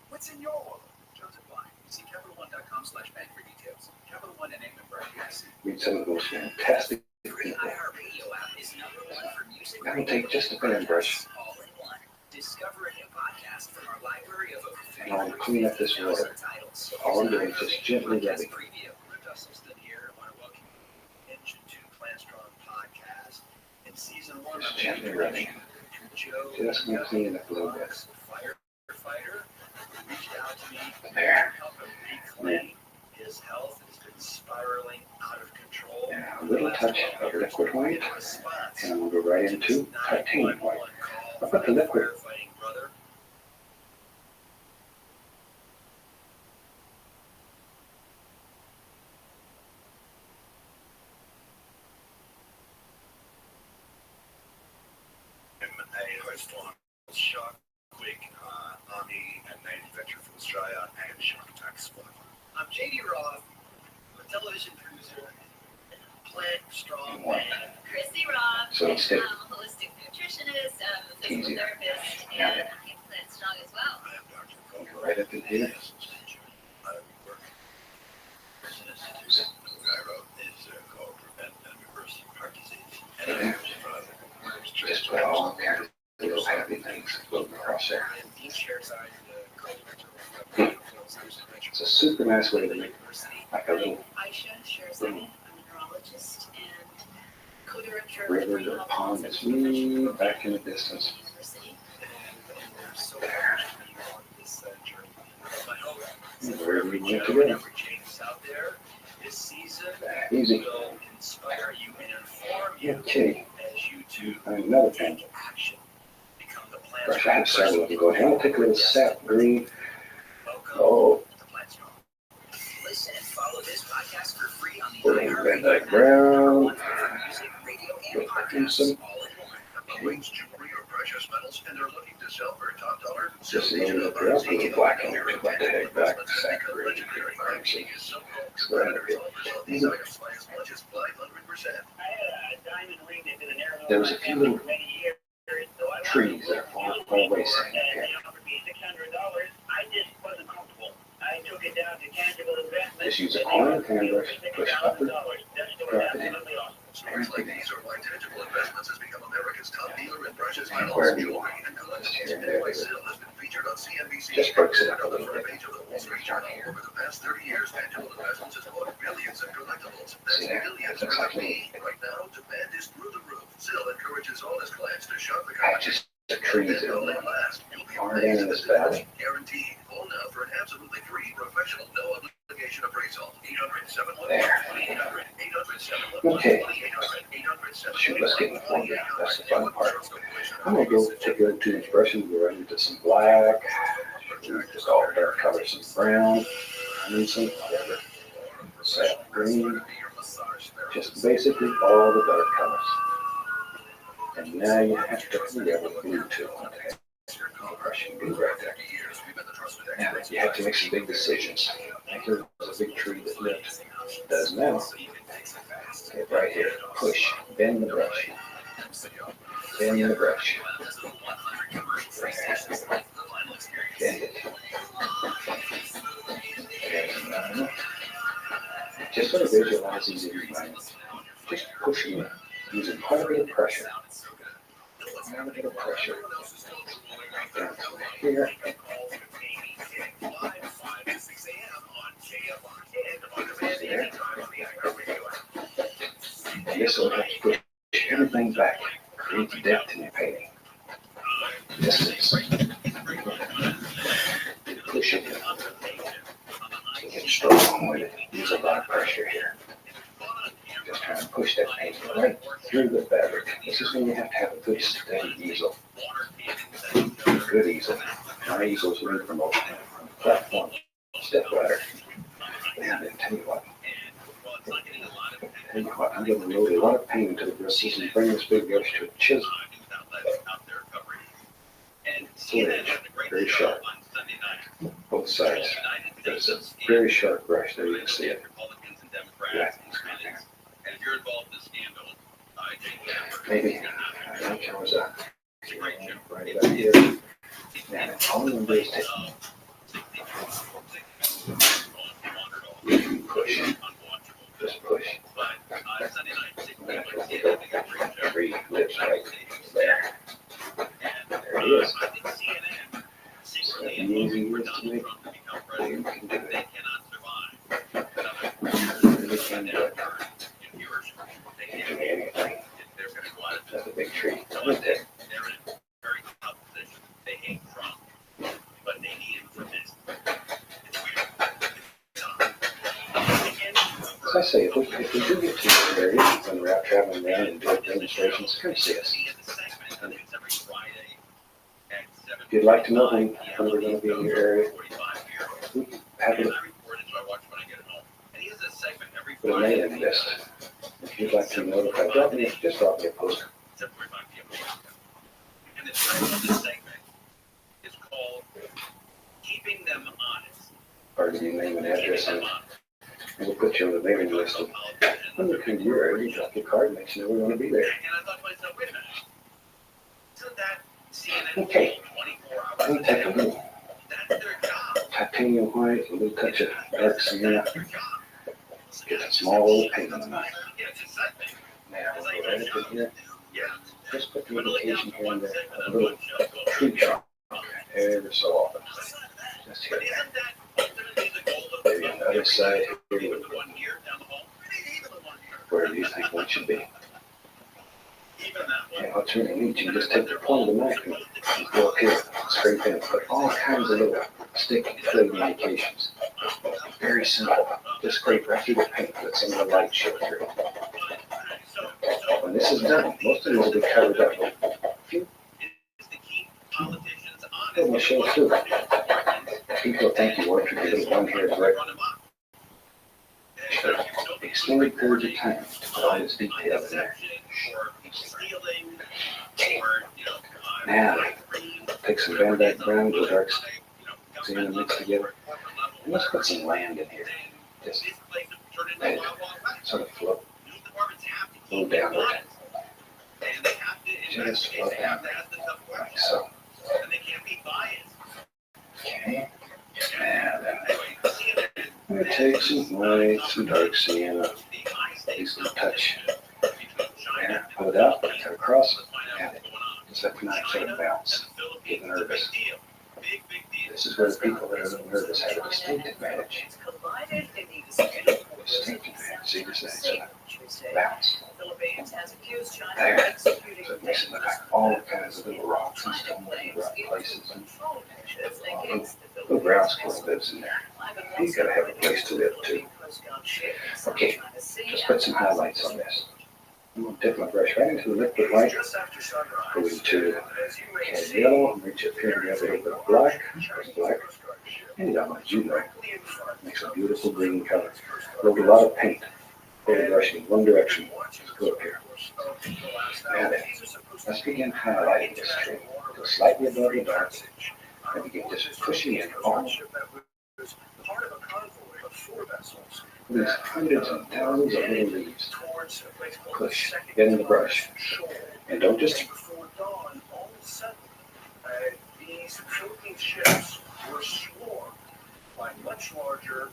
What's in your world? Terms apply. See CapitalOne.com/bank for details. Capital One and member FDIC. Meet some of those fantastic people. That will take just a fan brush. Discover a new podcast from our library of over And I'll clean up this water. All I'm doing is just gently rubbing. Season 1 Just gently rubbing. Just gonna clean it up a little bit. firefighter reached out to me There. to help him reclaim his health. Has been spiraling out of control. Now, a little touch of liquid white, and I'm going to go right into titanium white. I've got the liquid. A high-strong shock quake army and manufacturer from Australia and shock attack squad. I'm JD Roth, a television producer, plant strong What? man. Chrissy Roth. So it's I'm a holistic nutritionist, a physical Easy. therapist, and I'm plant strong as well. Go right up in here. Just put all kinds of little happy things floating across there. It's a super nice way to make like a little river or pond that's way back in the distance. There. And wherever we went to go. Easy. Okay. Another thing. Gosh, I have several of them going. I'm going to take a little sap green. Oh. Listen and follow this podcast for free on the We're going to iHeartRadio bend that app. brown. Music, radio, and Go back in some. podcasts all in one. Okay. precious metals, and they're looking to sell for top dollar. Just loaded up there. I was really black and we're about to head back to Sacramento to get pharmacy. It's going to be. These items by as much as 500%. There was a few little trees that are far away sitting here. Just use a corner paintbrush, push upward, drop it in. Stores like these are why Tangible Investments has become America's top dealer in brushes, And metals, wherever you jewelry, want. and collections. Here and there. Anyway, Sill has been featured on CNBC. Just breaks it up a little Front bit. page of the Wall Street Journal. Over the past 30 years, Tangible Investments has bought billions in collectibles. That's See there? billions Looks like with a me. B. Right now, demand is through the roof. Sill encourages all his clients to shop the Patches of trees Then in they'll there. last. You'll be Far amazed down in at this the difference. valley. Guaranteed. Call now for an absolutely free professional no obligation appraisal. 800-711-2800. Okay. 800-711-2800. Shoot, let's get informed now. That's the fun part. I'm going to go take the other two brushes, go right into some black, just all dark colors, some brown, and some whatever, sap green, just basically all the dark colors. And now you have to have a blue too. Okay. Brushing blue right there. Now, you have to make some big decisions. Like here was a big tree that lived, does now. Okay, right here, push, bend the brush. Bend the brush. Bend it. There's another. Just sort of visualize these in your mind. Just pushing it, using quite a bit of pressure. Quite a bit of pressure. Down to here. There. And this will help push everything back. Create the depth in your painting. Distance. Push it. So get strong with it. Use a lot of pressure here. Just trying to push that paint right through the fabric. This is when you have to have a good steady easel. Good easel. My easels move from platform step ladder. And I tell you what. I'm going to load a lot of paint into the bristles and bring this big brush to a chisel. Full edge, very sharp. Both sides. There's a very sharp brush there. You can see it. Yeah. Maybe. I think there was a right up here. And all I'm going to do is take push. Just push. Three lips right there. There it is. So easy it is to make. You can do it. You really can do it. You can do anything. That's a big tree. Right there. As I say, if we do get to the area when we're out traveling around and doing demonstrations, come see us. If you'd like to know when we're going to be in your area, we can have a put a mailing list. If you'd like to be notified, just drop me a post. And the title of this segment is called Keeping Them Honest. Pardon me, name and address, and we'll put you on the mailing list. And when you come to your area, you drop your card and let you know we want to be there. And I thought to myself, wait a minute. Isn't that CNN Okay. 24 hours I'm a going to take day? a little That's their job. titanium white, a little touch of dark sienna. Get a small little paint on the knife. Now, we'll go right up in here. Just put the indication here and there, a little tree trunk every so often. Just here. Maybe on the other side, here, where you think one should be. And what's really neat, you can just take the point of the knife and go up here, scrape in, and put all kinds of little sticky flavor indications. Very simple. Just scrape right through the paint, let some of the light show through. When this is done, most of it will be covered up. A few will show through. People think you work for getting one here right. Sure. Extended periods of time to put all this detail in there. Now, take some Van Dyke Brown with dark sienna mixed together. And let's put some land in here. Just let it sort of float a little downward. Just float down like so. Okay. Now then, I'm going to take some white, some dark sienna, at least a touch. There, pull it out, cut across, add it. Just let the knife sort of bounce, get nervous. This is where the people that are a little nervous have a distinct advantage. Distinct advantage, see this thing, sort of bounce. There, so it makes it look like all kinds of little rocks and stones in the right places. And little ground squirrel lives in there. He's got to have a place to live too. Okay, just put some highlights on this. I'm going to dip my brush right into the liquid white, go into yellow, and reach up here and grab a little bit of black, and yellow, as you know, makes a beautiful green color. Build a lot of paint, hold the brush in one direction, just go up here. Now then, let's begin highlighting this tree, go slightly above the dark, and begin just pushing in all. There's hundreds and thousands of little leaves. Push, get in the brush. And don't just... These Philippine ships were swarmed by much larger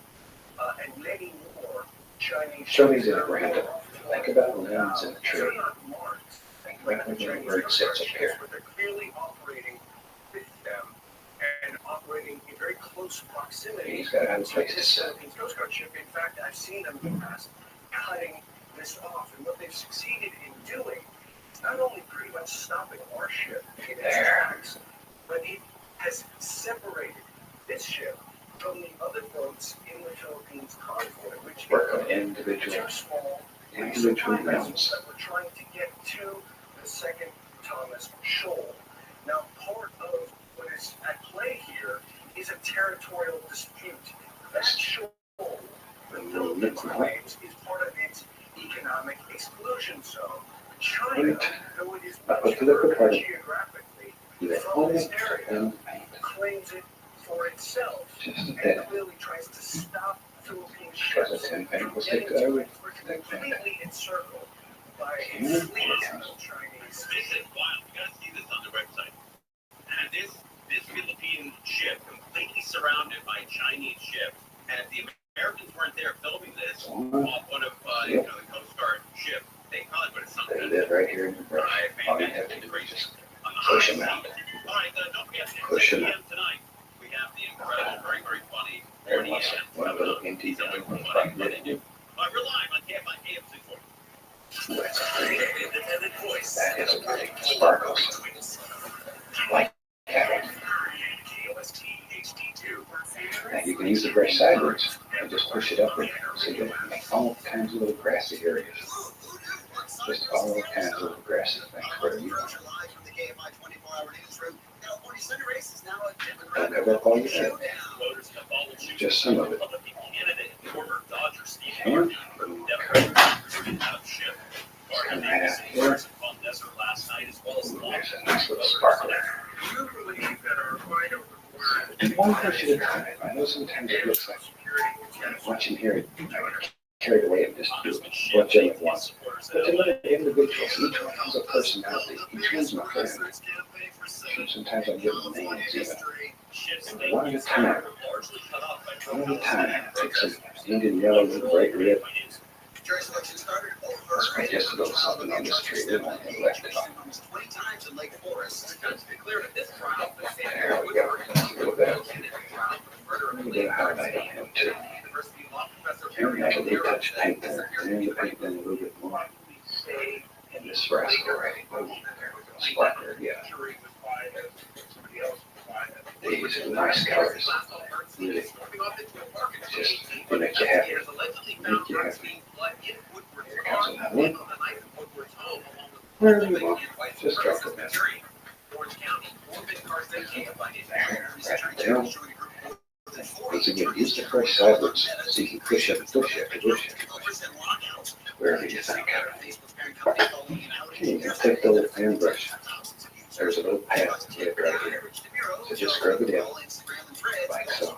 and many more Chinese ships. Show these at random. Think about the lines in the tree. Think about the bird sits up here. But they're clearly operating with them and operating in very close proximity. He's got to have a place to sit. Philippines Coast Guard ship. In fact, I've seen them in the past cutting this off. And what they've succeeded in doing is not only pretty much stopping our ship in its tracks, but it has separated this ship from the other boats in the Philippines convoy, which work on individual rounds that we're trying to get to the second Thomas Shoal. Now, part of what is at play here is a territorial dispute. That shoal, the Philippines claims, is part of its economic exclusion zone. China, though it is much further geographically from this area, claims it for itself and clearly tries to stop Philippine ships from getting to it. We're completely encircled by a fleet of Chinese. This is wild. You gotta see this on the website. And this Philippine ship completely surrounded by Chinese ships. And if the Americans weren't there filming this off one of the Coast Guard ships, they probably would have sunk They live right here in the brush. All you have to do is just push them out. All right, don't forget, Push them out. tonight, we have the incredible, very, very funny There was one little empty down in the front that they do. We're live on KFI AM 640. That's pretty. That is a pretty sparkles. Like that. Now you can use the brush sideways and just push it upward so you can make all kinds of little grassy areas. Just all kinds of little grassy things where you want. Don't cover up all your head. Just some of it. And come right out here. There's a nice little sparkle there. And one push at a time. I know sometimes it looks like watching here, carried away and just do one thing at once. But to look at individuals, each one has a personality. Each one's my friend. And sometimes I give them names even. And one at a time. One at a time. Take some Indian yellow with bright red. I just a little something on this tree, then I have left it on. There we go. A little bit of highlight on him too. And we have a little touch of paint there. And the paint then a little bit more. And this rascal right here. There we go. Sparkler, yeah. These are nice colors. Really. Just to make you happy. Make you happy. Here comes another one. Wherever you want. Just drop it in. There, right there. Once again, use the brush sideways so you can push up, push up, push up. Wherever you think. Okay, you can take the little fan brush. there's a little path to it right here. So just scrub it in, like so.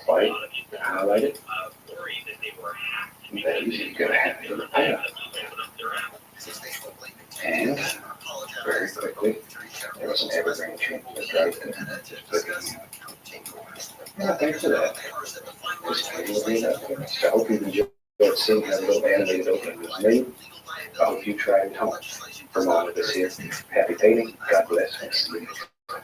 White, highlight it. That usually going to have a little path. And very quickly, there was an evergreen tree that's right there. Yeah, thanks for that. So I hope you enjoyed seeing how the little animated opening was made. I hope you try it at home. From all of us here, happy painting. God bless. And see you next time.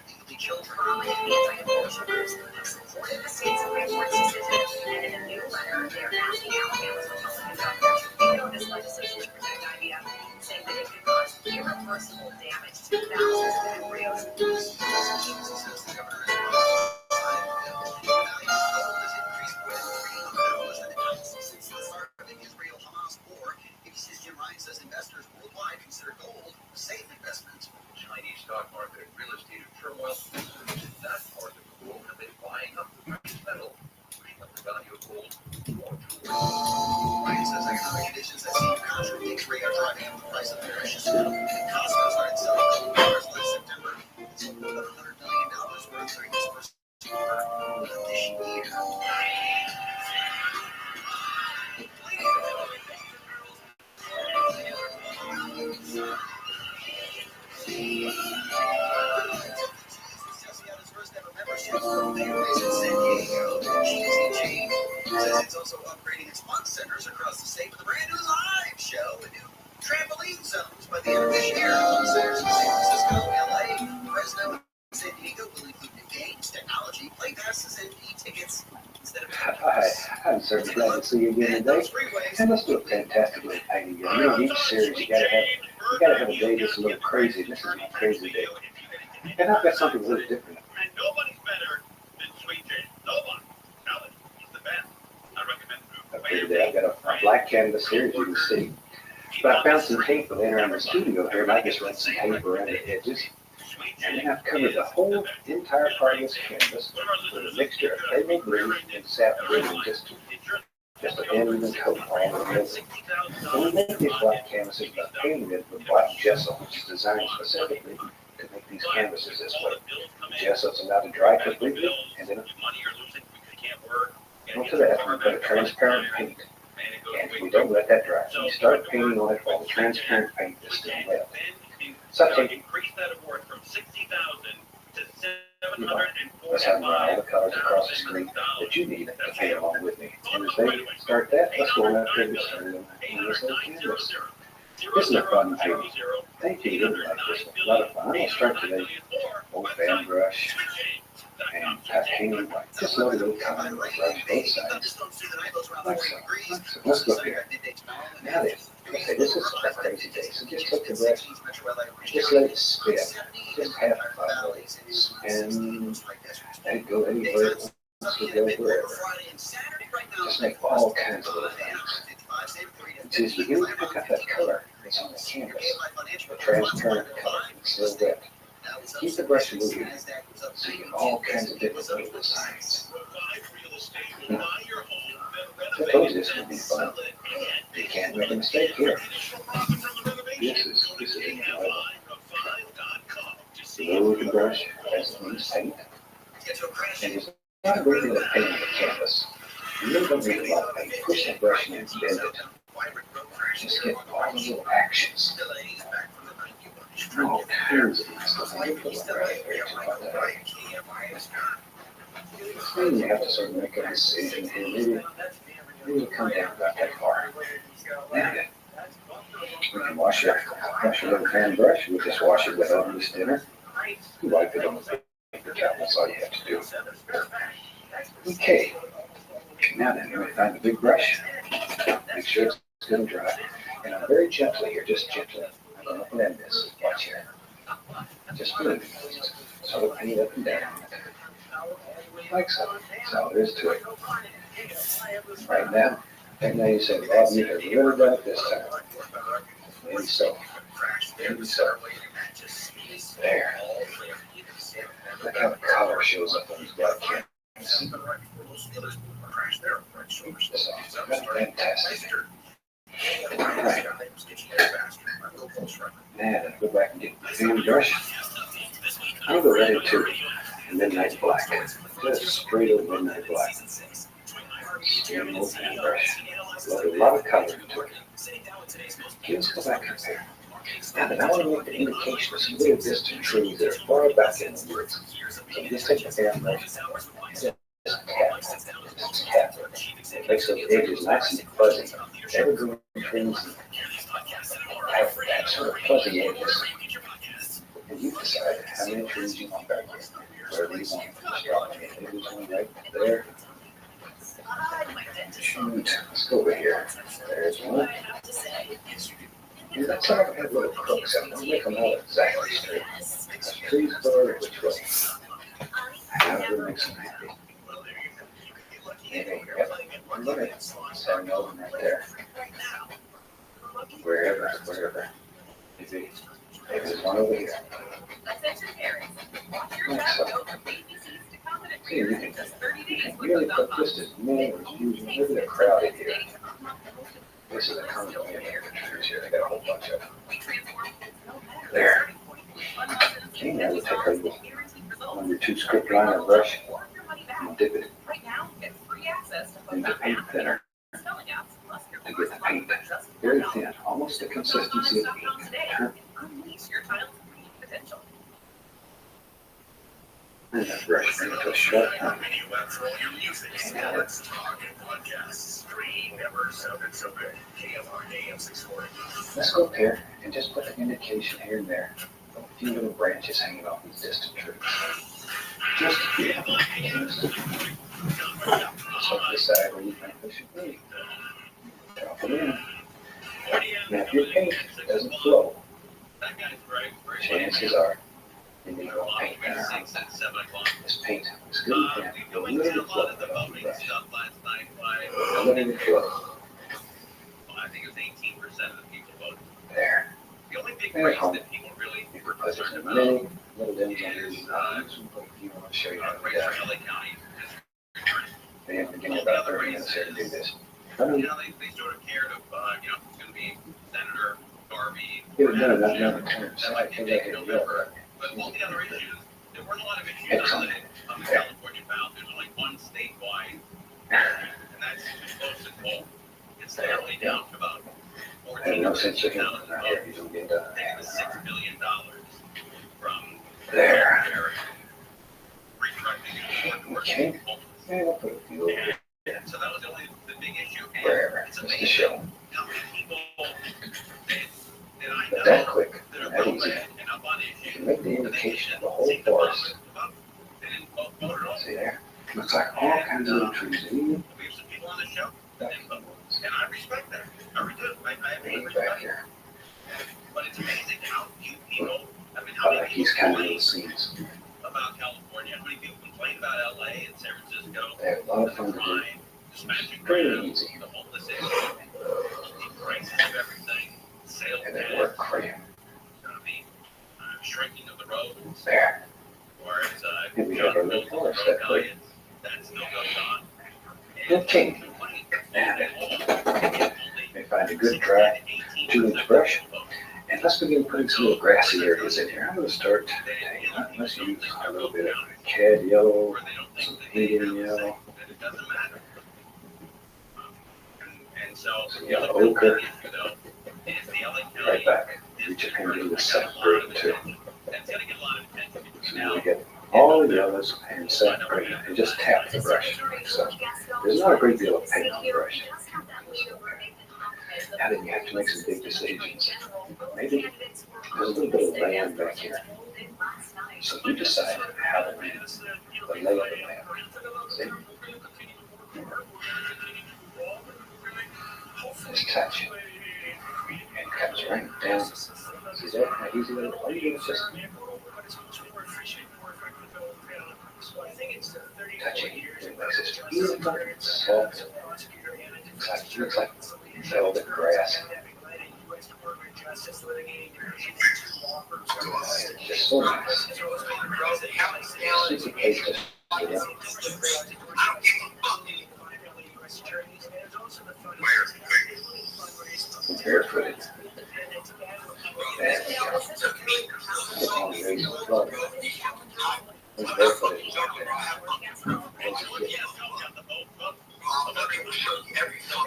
Saying that it could cause irreversible damage to thousands of embryos. Says investors worldwide consider gold a safe investment. Chinese stock market and real estate in turmoil. That part of the world have been buying up the precious metal, pushing up the value of gold. Ryan says economic conditions that seem contradictory are driving up the price of precious metal. Costco started selling gold bars last September. It sold more than $100 million worth during this first quarter of this year. It's also upgrading its fun centers across the state with a brand new live show and new trampoline zones by the end of this year. Fun centers in San Francisco, LA, Fresno, and San Diego will include new games, technology, play passes, and e-tickets. Hi, I'm certainly glad to see you again today. And let's do a fantastic little painting again. You know, each series you gotta have a day that's a little crazy. This is my crazy day. And I've got something a little different. And nobody's better than Sweet Jane. Nobody. Now he's the best. I recommend Up here today, I've got a black canvas here, as you can see. But I found some tape laying around the studio here, and I just ran some tape around the edges. And then I've covered the whole entire part of this canvas with a mixture of table green and sap green, just an uneven coat all over it. And we make these black canvases by painting it with black gesso, which is designed specifically to make these canvases this way. The gesso's allowed to dry completely, and then onto that we put a transparent paint. And we don't let that dry. So we start painting on it while the transparent paint is still wet. So I take let's have all the colors across the screen that you need to paint along with me. And as they start that, let's go on up here and start on this little canvas. This is a fun painting. Thank you, you really like this one. A lot of fun. I'm going to start today. Old fan brush. And I painted like just a little color on the brush, both sides. Like so. Let's look here. Now then, okay, this is a crazy day. So just take the brush, just let it spin. Just half a let it spin. Let it go anywhere it wants to go, wherever. Just make all kinds of little things. Until you begin to pick up that color that's on the canvas, the transparent color, it's still wet. Keep the brush moving, so you get all kinds of different little designs. I told you this would be fun. You can't make a mistake here. This is enjoyable. Load the brush as it needs paint. And it's not a great deal of paint on the canvas. You really don't need a lot of paint. Push the brush in and bend it. Just get all the little actions. All kinds of these stuff. Maybe you have to sort of make a decision here. Maybe you come down about that far. Now then, we can wash your little fan brush. We just wash it with this dinner. You wipe it on the paper towel. That's all you have to do. Okay. Now then, we find the big brush. Make sure it's good and dry. And I'm very gently here, just gently. I'm going to blend this. Watch here. Just blend it. Sort of paint up and down. Like so. That's all there is to it. Right now you say, Bob, you have really done it this time. Maybe so. Maybe so. There. Look how the color shows up on these black canvases. So, fantastic. Right. Now, go back and get the fan brush. I'll go right into midnight black. Just straight up midnight black. Skin old paintbrush. Load a lot of color into it. Let's go back up there. Now that I want to make the indication of some little distant trees that are far back in the woods. So just take the paintbrush and just tap. It makes those edges nice and fuzzy. Evergreen trees have that sort of fuzzy edges. And you decide how many trees you want back here. Wherever you want. Just drop it. There's one right there. Shoot. Let's go over here. There's one. Let's have little crooks out. Don't make them all exactly straight. The trees go which way. However makes them happy. There you go. Look at it. Starting over right there. Wherever. Maybe there's one over here. See, you can really put just as many as you can. Look at the crowd in here. This is a common way of trees here. They got a whole bunch of them. There. Okay, now we take our number 2 script liner brush and dip it into paint thinner to get the paint very thin, almost the consistency of ink. And that brush into a sharp line. And now let's talk podcasts. Never sounded so good. KFR 640. Let's go up here and just put the indication here and there of a few little branches hanging off these distant trees. Just a few. So decide where you think they should be. Drop it in. Now if your paint doesn't flow, chances are you need a little paint thinner. This paint is good and thin. You'll let it flow. Let it flow. I think it was 18% of the people voted. There. The only big There, race home. that people really You can put concerned as about many little dents on these. You want to show you how to do race that. for LA County. They have to give me about 30 minutes here to do this. You know, they sort of cared of, you know, it's going to be Senator Garvey. Get it done, not another term. That might be big in November. But all the other issues, there weren't a lot of issues on the California ballot. There's only one statewide, and that's close to coal. It's narrowly down to about 14,000 no sense of humor votes. out here. You don't get done. They have $6 million from There. restructuring and Okay. And I'll put a few over here. so that was the big issue. And Wherever. it's Just to amazing show. how many people that I But know that quick, that are that easy. well-read and up on You issues. can make the indication of the whole forest. They didn't vote at all. See there? Looks like all kinds of little trees. Even We have some people on the show that didn't vote. And I respect that. I really do. I have way respect back for here. But it's amazing how few people, I mean, how I many like people these kind of complain little scenes. about California, how many people complain about LA and San Francisco, They have a lot of fun to do. crime, the smashing Very crime, easy. the homeless issue, the crisis of everything, sales And they tax, work great. shrinking of the roads, There. whereas And we have our little forest that quick. that still goes on. 15. And they find a good dry 2-inch brush. And let's begin putting some little grassy areas in here. I'm going to start, let's use a little bit of cad yellow, some Indian yellow, It doesn't matter. And so, some the yellow other big ochre, issue, though, is the LA County right back. Reach up here and do the second green too. That's gonna get a lot of attention. So now we get all the yellows and second green and just tap the brush. So there's not a great deal of paint on the brush. Now then you have to make some big decisions. Maybe there's a little bit of land back here. So you decide how to lay the lay of the land. See? Just touch it. And it comes right down. See that? How easy that is? All you do is just touch it. It makes this easy, soft. Looks like velvet grass. It's just so nice. Super tasty. Barefooted. And on the razor flood.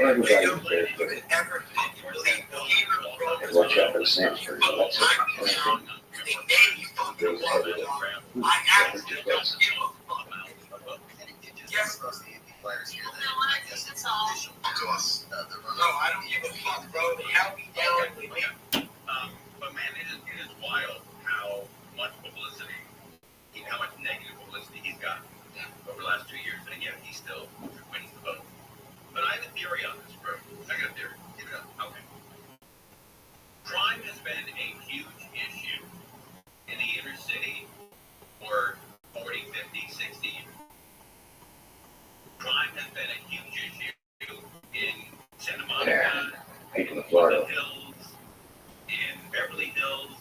Everybody was very good. And watch out for the Sanford. That's I don't give a fuck, bro. How we down with me? But man, it is wild how much publicity, how much negative publicity he's got over the last 2 years. And again, he still wins the vote. But I have a theory on this, bro. I got a theory. Give it up. Okay. Crime has been a huge issue in the inner city for 40, 50, 60 years. Crime has been a huge issue in Santa Monica, in Florida Hills, in Beverly Hills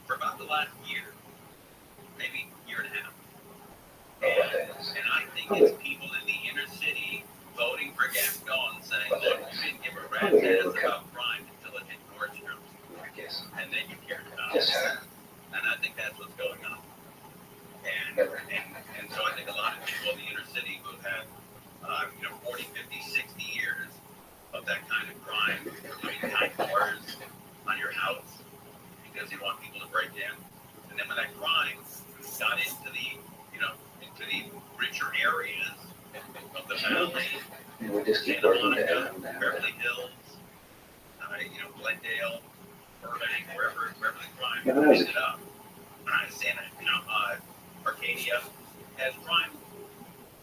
for about the last year, maybe year and a half. And I think it's people in the inner city voting for Gascon saying, look, you didn't give a rat's ass about crime until it hit Nordstrom's. And then you cared about it. And I think that's what's going on. And so I think a lot of people in the inner city who have had 40, 50, 60 years of that kind of crime, putting tight bars on your house because you want people to break in. And then when that crime got into the richer areas of the valley, and we just keep Santa working Monica, down. Beverly Hills, Glendale, Burbank, wherever the crime ended up. Santa, Arcadia, as crime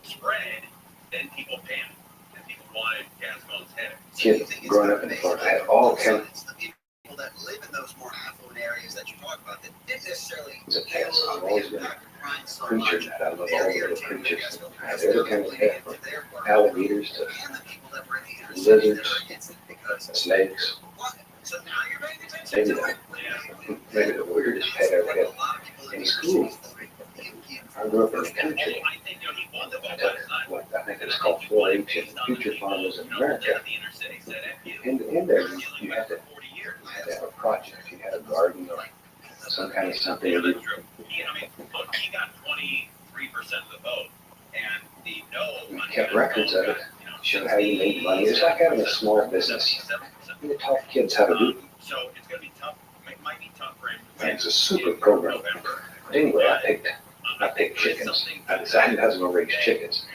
spread, then people panicked and people wanted Gascon's head. Kids growing up in Florida had all kinds It's the people that live in those more affluent areas that you talk about that didn't necessarily of pets. I've always been so creatures. much. I love all the little creatures. I have every kind of pet, from alligators to lizards, snakes. So now you're paying attention. Maybe the weirdest pet I ever had in school. I grew up in the country. I think it's called 4-H and Future Farmers in America. In there, you had to have a project. You had a garden or some kind of something. Look, he got 23% of the vote, and the no. You kept records of it. Showed how you made money. It's like having a small business. You taught kids how to do it. So it's going to be tough. It might be tough for him. And it's a super program. But anyway, I picked chickens. I decided I was going to raise chickens.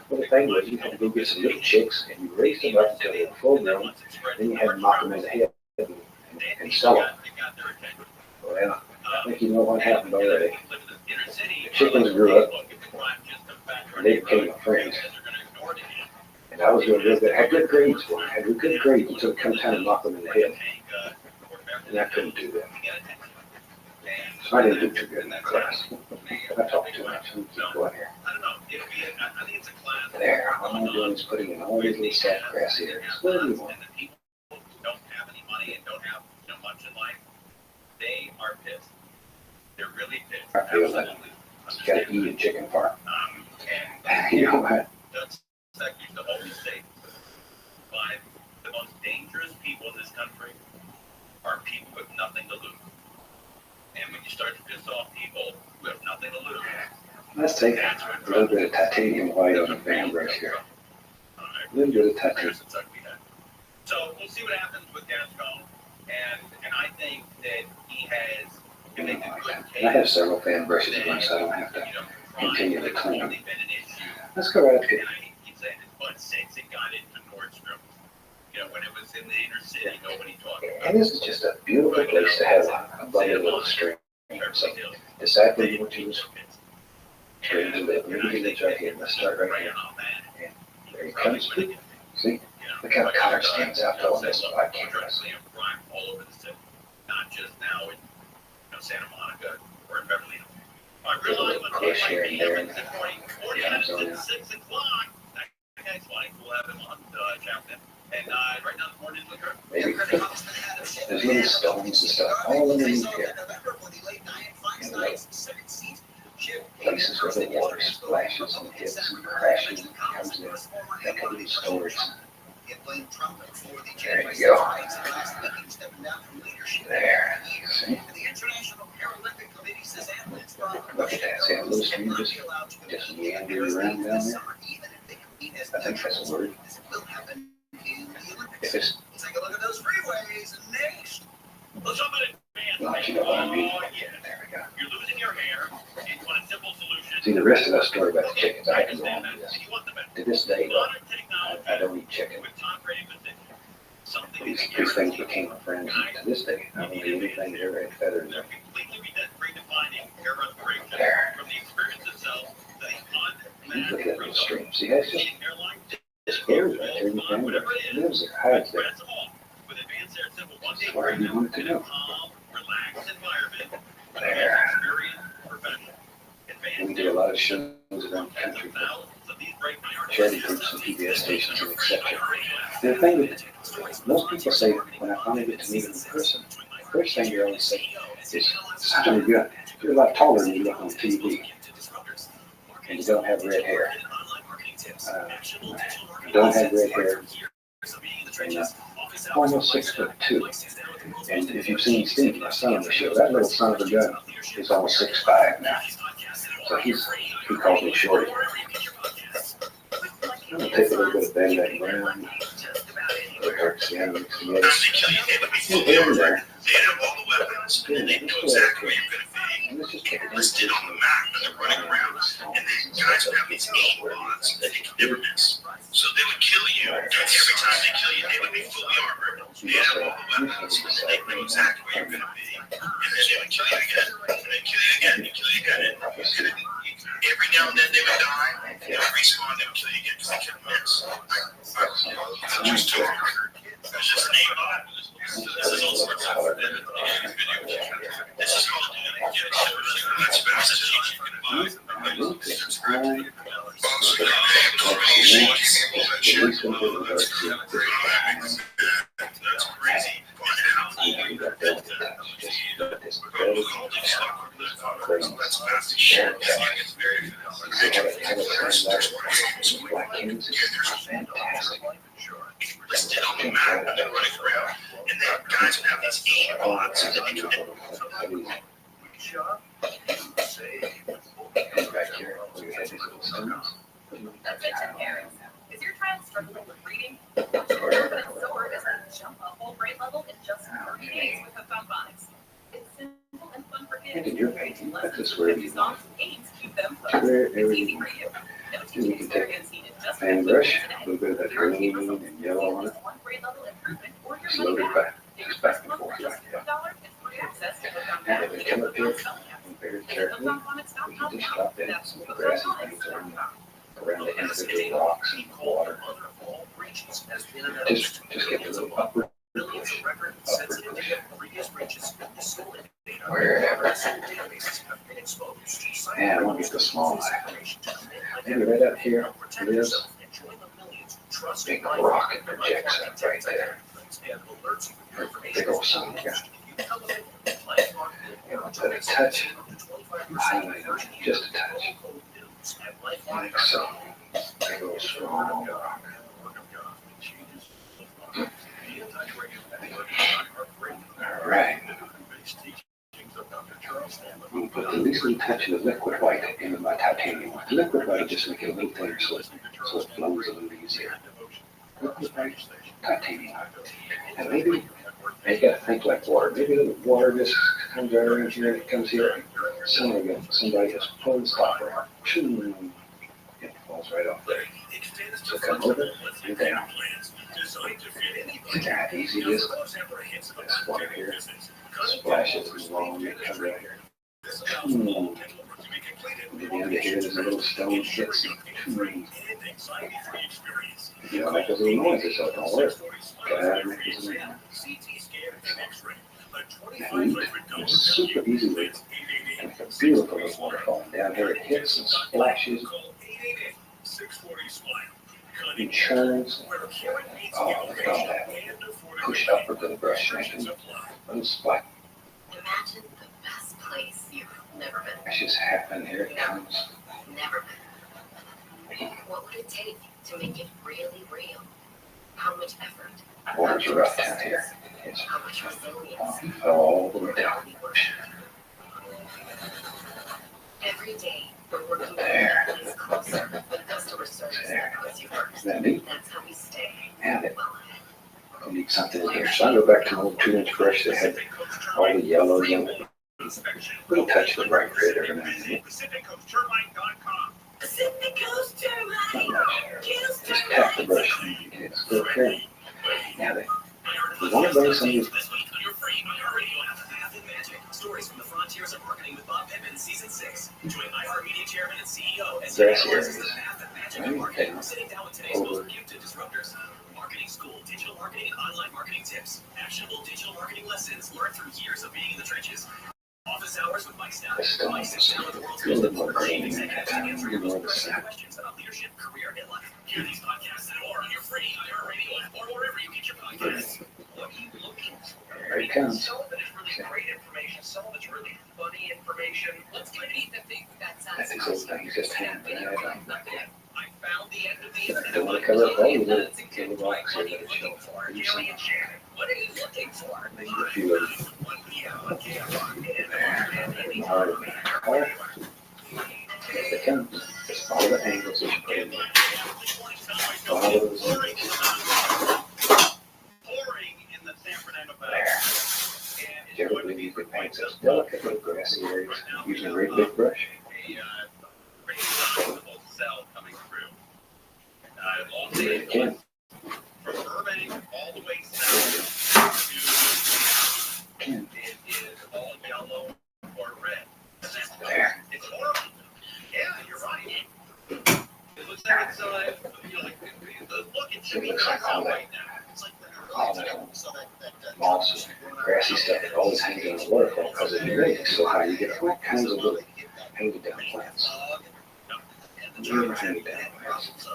But the thing was, you had to go get some little chicks, and you raised them up until they were full grown. Then you had to knock them in the head and sell them. Well, I think you know what happened already. The chickens grew up, and they became my friends. And I was doing real good. I had good grades for them. I had good grades until it comes time to knock them in the head. And I couldn't do that. So I didn't do too good in that class. I talked too much. Go in here. There, all I'm doing is putting in all these little soft grassy areas. What do you want? Don't have any money and don't have much in life. They are pissed. They're really pissed. I feel that you got to eat a chicken farm. You know what? That's the whole state. But the most dangerous people in this country are people with nothing to lose. And when you start to piss off people who have nothing to lose, let's take a little bit of titanium white on the fan brush here. A little bit of titanium. So we'll see what happens with Gascon. And I think that he has made a good case. I have several fan brushes in, so I don't have to continue to clean them. Let's go right up here. But since it got into Nordstrom, when it was in the inner city, nobody talked about it. And this is just a beautiful place to have a abundant little stream. So decide where you want to use stream to live. Maybe you live right here. Let's start right here. And there he comes. See? Look how the color stands out though on this live camera. All over the city, not just now in Santa Monica or in Beverly Hills. I realize on Push here and there. 40 minutes at 6 o'clock. Next line, we'll have him on Chapman. And right now the morning is looking. Maybe there's little stones and stuff all underneath here. And places where the water splashes and hits and crashes and comes in. That could be storage. There you go. There. See? Look at that. See how little stream just meanders around down there? I think that's a word. If it's, take a look at those freeways next. Well, somebody, well, you know what I mean. oh, yeah. There we go. You're losing your hair, and you want a simple solution. See, the rest of that story about the chickens, I can go on with this. To this day, I don't eat chicken. These things became my friends, and to this day, I don't eat anything that ever had feathers in it. There. You look at that little stream. See, that's just birds right there in the family. It lives there, hides there. That's where you want to know. There. We do a lot of shows around the country. Charity groups and PBS stations are an exception. And the thing that most people say when I finally get to meet them in person, the first thing they always say is, "Son, you're a lot taller than you look on TV. And you don't have red hair. You don't have red hair. And, almost 6'2". And if you've seen Steve, my son on the show, that little son of a gun is almost 6'5" now. So he calls me Shorty. I'm going to take a little bit of Bandit Brown. It hurts the animals together. Here and there. And let's just take a Listed on the map as they're running around, and then guys would have these aim bots that they could never miss. So they would kill you, and every time they kill you, they would be fully armored. They'd have all the weapons, and they knew exactly where you're going to be. And then they would kill you again, and they'd kill you again, and kill you again. And every now and then they would die, and they would respawn, they would kill you again because they couldn't miss. I'm just too hard. It's just an aim bot. This is all sorts of video. This is called that's fast as you can buy. That's crazy. That's fast as shit. It's very listed on the map and they're running around. And then guys would have these aim bots and then you back here, we had these little stones. Attention parents, is your child struggling with reading? Soar is going to jump a whole grade level in just 30 days with Profound Phonics. It's simple and fun for kids. And you're painting, that's just where you songs and games keep them it's focused. easy for you. No You teaching can take experience needed. Just a brush, a little bit of that green and yellow on it, one grade level improvement or your just money load it back. back, just back and forth like that. It's free access to Profound And then we come up here, Phonics. and very carefully, we can just drop in some of the grassy things around the individual rocks and water. Just get a little upward push, wherever. And I want to get the small eye. Maybe right up here, there's a big rock that projects up right there. Big old sun guy. You know, put a touch, highlight on it, just a touch. Like so. Big old strong rock. All right. I'm going to put the least little touch of the liquid white into my titanium. The liquid white just make it a little thinner so it flows a little easier. Liquid white, titanium. And maybe you got to think like water. Maybe the water just comes right around here, it comes here. Somebody just pulled the stopper. It falls right off there. So come over and down. See how easy it is? This water here splashes along and comes right here. And then under here, there's a little stone that hits it. You know, like those little noises, so it don't work. Gotta make this noise. And it's super easy with it. And it's a beautiful little waterfall. And down here, it hits and splashes. And churns. Oh, look at all that. Push upward with the brush, making a little splash. Imagine the best place you've never been. It's just happening. Here it comes. Never been. What would it take to make it really real? How much effort? Water's rough down here. It's How much resilience? all the way down. Every day, we're working to make things closer with customer service that puts you first. That's how we stay well ahead. I need something in here. So I go back to my old 2-inch brush that had all the yellows in it. Little touch of the bright red every now and then. Pacific Coast Termite. Kills Just tap the brush and you get it still okay. Now then, we want to bring some of these. Stories from the frontiers of marketing with Bob Pittman, season 6. Join iHeartMedia chairman and CEO as he analyzes the path of magic and marketing. Sitting down with today's most gifted disruptors. Marketing school, digital marketing and online marketing tips. Actionable digital marketing lessons learned through years of being in the trenches. Office hours with Mike Stout. Mike sits down with the world's most chief executives to answer your most pressing questions about leadership, career, and life. Hear these podcasts and more on your free iHeartRadio app or wherever you get your podcasts. What are you looking for? There it comes. Some of it is really great information. Some of it's really funny information. Let's get eat the thing that That's these old things just hand me. I found the end of the internet. Don't want to cover up all the little boxes that are still What are you looking for? Maybe a few of them. There it comes. Just follow the angles that you put in there. Follow those angles. There. Did you ever believe you could paint such delicate little grassy areas using a really big brush? Do it again. From Burbank all the way south to it is all yellow or red. There. It's horrible. Yeah, you're right. It looks like it's the look it should be Looks like all that. right now. It's like All that moss and grassy stuff that always hangs in the waterfall because it rains so high. You get all kinds of little hanging down plants. Really hanging down plants.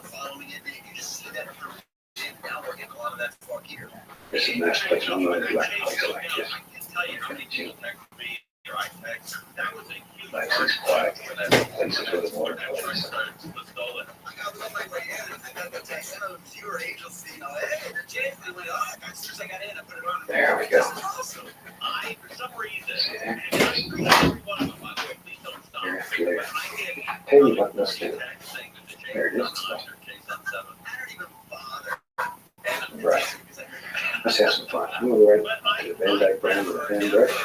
This is a nice place. I'm going to like a place like this. Nice and quiet. Places where the water flows. There we go. There after there. Tell you what, let's do it. There it is. Right. Let's have some fun. I'm going to go right to the Van Dyke brand with a fan brush.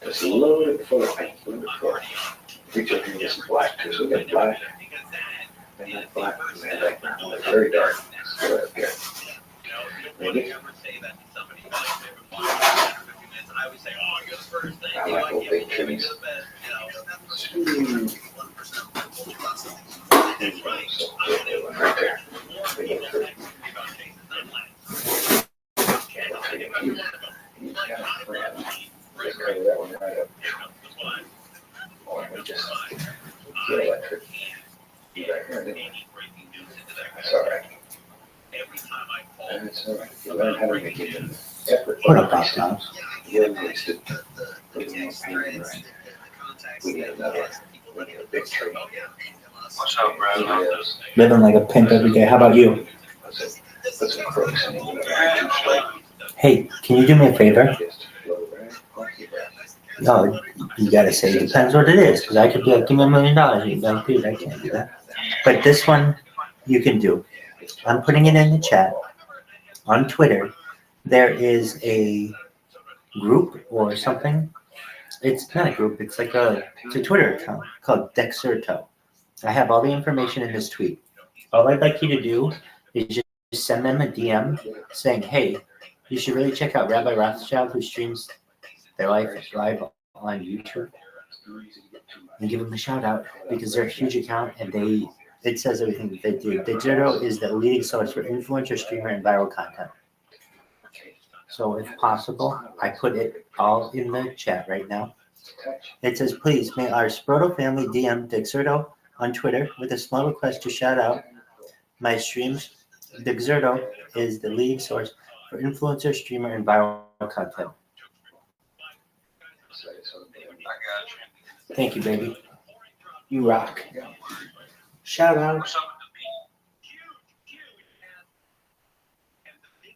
Just load it full of paint. Load it full. Reach up here and get some black too. So we got black. And that black from Van Dyke brown. It's very dark. So right up here. Ready? I like old big trees. Right there. You got a friend. Just cover that one right up. Or we just get electric. You right here, didn't we? That's all right. That's all right. You learn how to make it an effort. What up, Boss Toms? You wasted a little more painting right. We need another. We need a big tree. What's up, Brad? Living like a pimp every day. How about you? Put some crooks in it. Hey, can you do me a favor? No, you gotta say it depends what it is, because I could be like, give me $1 million. You'd be like, dude, I can't do that. But this one, you can do. I'm putting it in the chat. On Twitter, there is a group or something. It's not a group. It's like it's a Twitter account called Dexerto. I have all the information in this tweet. All I'd like you to do is just send them a DM saying, hey, you should really check out Rabbi Rothschild, who streams their life live on YouTube, and give them a shout out because they're a huge account and it says everything that they do. Dexerto is the leading source for influencer, streamer, and viral content. So if possible, I put it all in the chat right now. It says, please, may our Sproto family DM Dexerto on Twitter with a small request to shout out my streams. Dexerto is the leading source for influencer, streamer, and viral content. Thank you, baby. You rock. Shout out.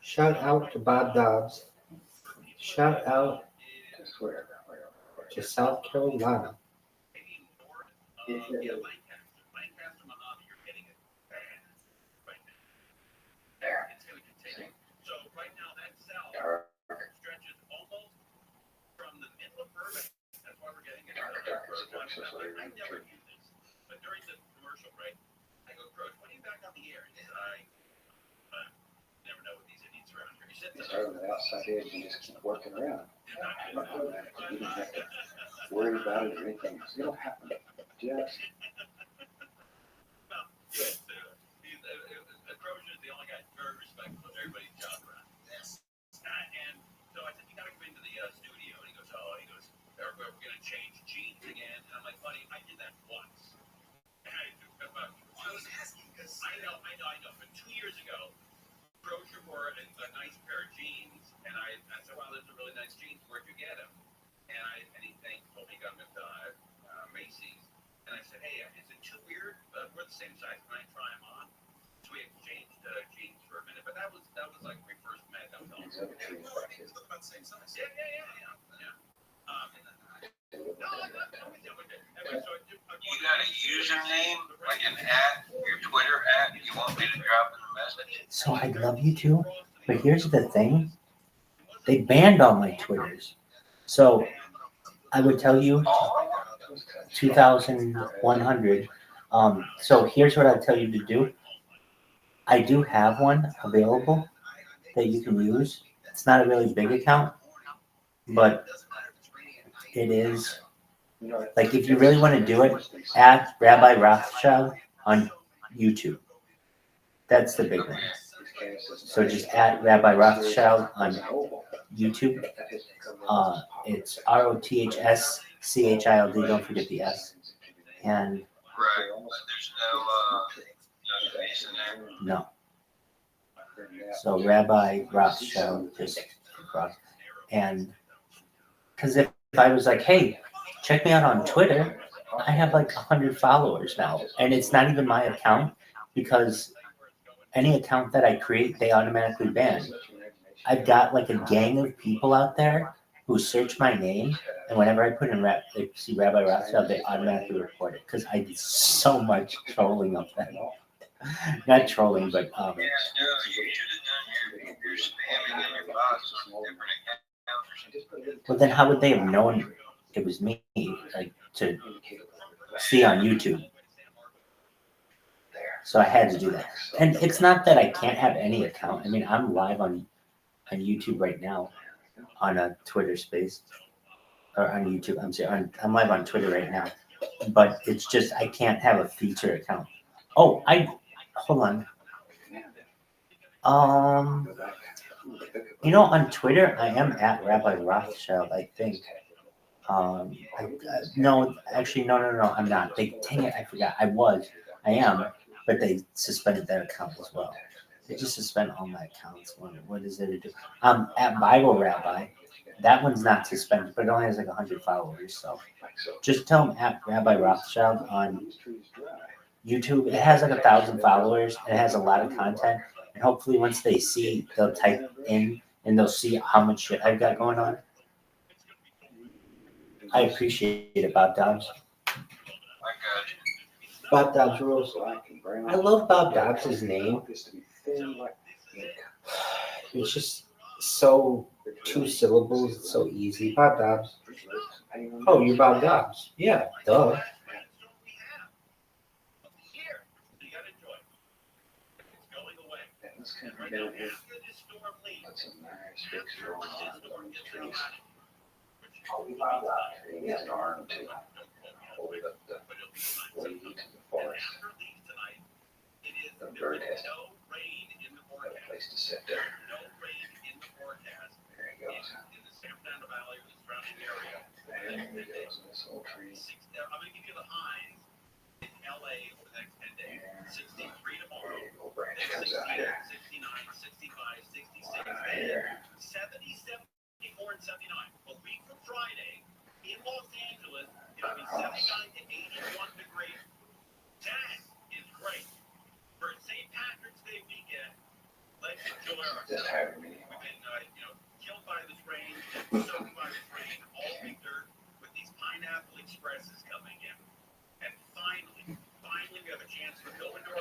Shout out to Bob Dobbs. Shout out to South Carolina. Lancaster, Mojave, you're getting it bad right now. There. It's going to continue. So right now that cell stretches almost from the middle of Burbank. That's why we're getting it. I never knew this, but during the commercial break, I go, Coach, when are you back on the air? And he said, I never know with these idiots around here. He said, You start with the outside edge and just keep working around. You don't have to worry about it or anything. It'll happen. Just. Well, yes, Crozier is the only guy very respectful of everybody's job around. Yes. And so I said, you got to come into the studio. And he goes, we're going to change genes again. And I'm like, buddy, I did that once. And I was asking because I know. But 2 years ago, Crozier wore a nice pair of jeans, and I said, wow, those are really nice jeans. Where'd you get them? And he told me he got them at Macy's. And I said, hey, is it too weird? We're the same size. Can I try them on? So we exchanged jeans for a minute. But that was like when we first met. That was all. It's about the same size. Yeah. You got a username, like an your Twitter you want me to drop in the message? So I love you too, but here's the thing. They banned all my Twitters. So I would tell you 2,100. So here's what I tell you to do. I do have one available that you can use. It's not a really big account, but it is, like, if you really want to do it, add Rabbi Rothschild on YouTube. That's the big one. So just add Rabbi Rothschild on YouTube. It's ROTHSCHILD. Don't forget the S. And right, but there's no space in there. No. So Rabbi Rothschild just across. And because if I was like, hey, check me out on Twitter, I have like 100 followers now. And it's not even my account, because any account that I create, they automatically ban. I've got like a gang of people out there who search my name, and whenever I put in they see Rabbi Rothschild, they automatically report it, because I did so much trolling of them. Not trolling, but Yeah, no, you should have done your spamming and your bots on different accounts. Well, then how would they have known it was me, like, to see on YouTube? So I had to do that. And it's not that I can't have any account. I mean, I'm live on YouTube right now, on a Twitter space, or on YouTube. I'm live on Twitter right now, but it's just I can't have a feature account. Oh, hold on. On Twitter, I am at Rabbi Rothschild, I think. No, I'm not. Dang it, I forgot. I am, but they suspended that account as well. They just suspend all my accounts. What is it to do? At Bible Rabbi, that one's not suspended, but it only has like 100 followers. So just tell them at Rabbi Rothschild on YouTube. It has like 1,000 followers, and it has a lot of content. And hopefully once they see, they'll type in and they'll see how much shit I've got going on. I appreciate it, Bob Dobbs. Bob Dobbs rules. I love Bob Dobbs' name. It's just so 2 syllables. It's so easy. Bob Dobbs. Oh, you're Bob Dobbs. Yeah, duh. Hold on, he has an arm to hold up the way to the forest. The bird has a place to sit there. There he goes. There he goes in this little tree. I'm going to give you the highs in LA over the next 10 days. 63 tomorrow. Little branch comes out here. 69, 65, 66, Right here. 70, 74, and 79. A week from Friday in Los Angeles, it'll be 79 to 81 degrees. That is great. For St. Patrick's Day weekend, let's enjoy ourselves. Just having me. We've been, killed by this rain, soaked by this rain all winter with these pineapple expresses coming in. And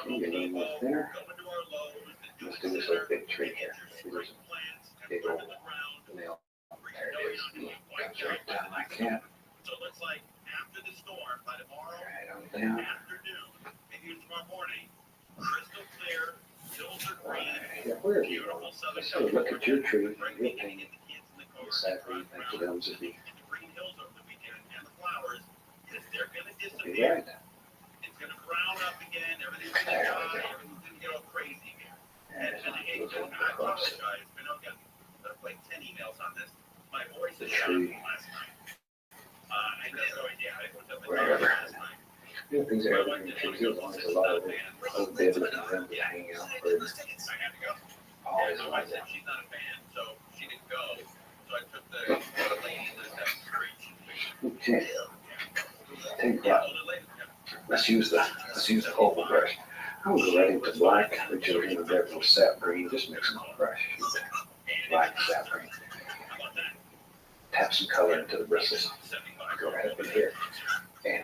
You can name this dinner. Let's do this little big tree here. See, there's a big old nail. There it is. Comes right down like that. So it looks like after the storm, by tomorrow Right on down. afternoon, maybe tomorrow morning, crystal clear, hills are green, Yeah, where are you? beautiful southern So look at your tree. California. Your painting. Exactly. Think of them to be. The green hills over the weekend and the flowers, they're going to Be disappear. right. It's going to brown up again. Everything's going to die. Everything's going to get all crazy again. And I apologize, but I've got like 10 emails on this. My voice is down from last night. I had no idea. I was up at last night. You know, things are everything trees. There's always a lot of old dead looking them to hang out for. I had to go. Always And my wife said she's not a fan, so she didn't go. So I took the lady that has the street. Okay. Tell you what. Let's use the oval brush. I will go right into black, which is in the regular sap green. Just mix them up brush. Black sap green. Tap some color into the bristles. Go right up in here. And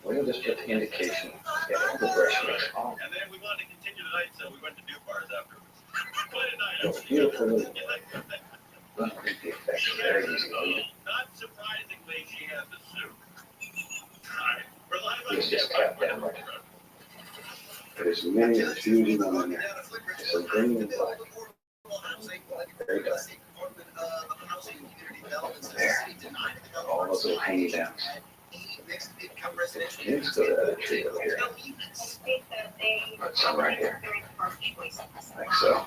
we'll just put the indication. Yeah, the brush mix on. And then we wanted to continue tonight, so we went to Duke Bars afterwards. So beautiful little. Look at the effect. Very easy. Not surprisingly, she has the suit. Let's just cap down right. Put as many as few as you want in there. So green and black. Very good. There. All those little hanging downs. Let's go to the other tree over here. Put some right here. Like so.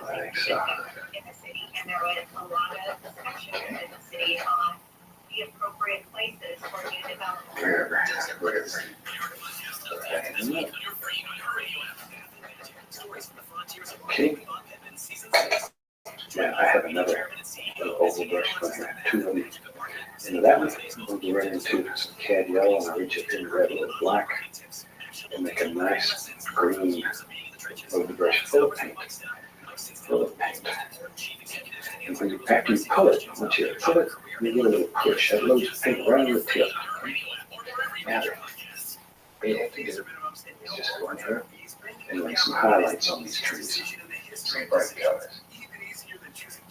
Like so. And there was a lot of discussion in the city on the appropriate places for new development. Wherever. Okay. Now I have another little oval brush going here. Two of them. Into that one, we'll go right into some cad yellow, and I'll reach up in red with black and make a nice green oval brush full of paint. Full of paint. And when after you pull it, once you pull it, you give it a little push. That loads of paint right on the tip. Now, yeah, it's just going through and make some highlights on these trees. Some bright colors.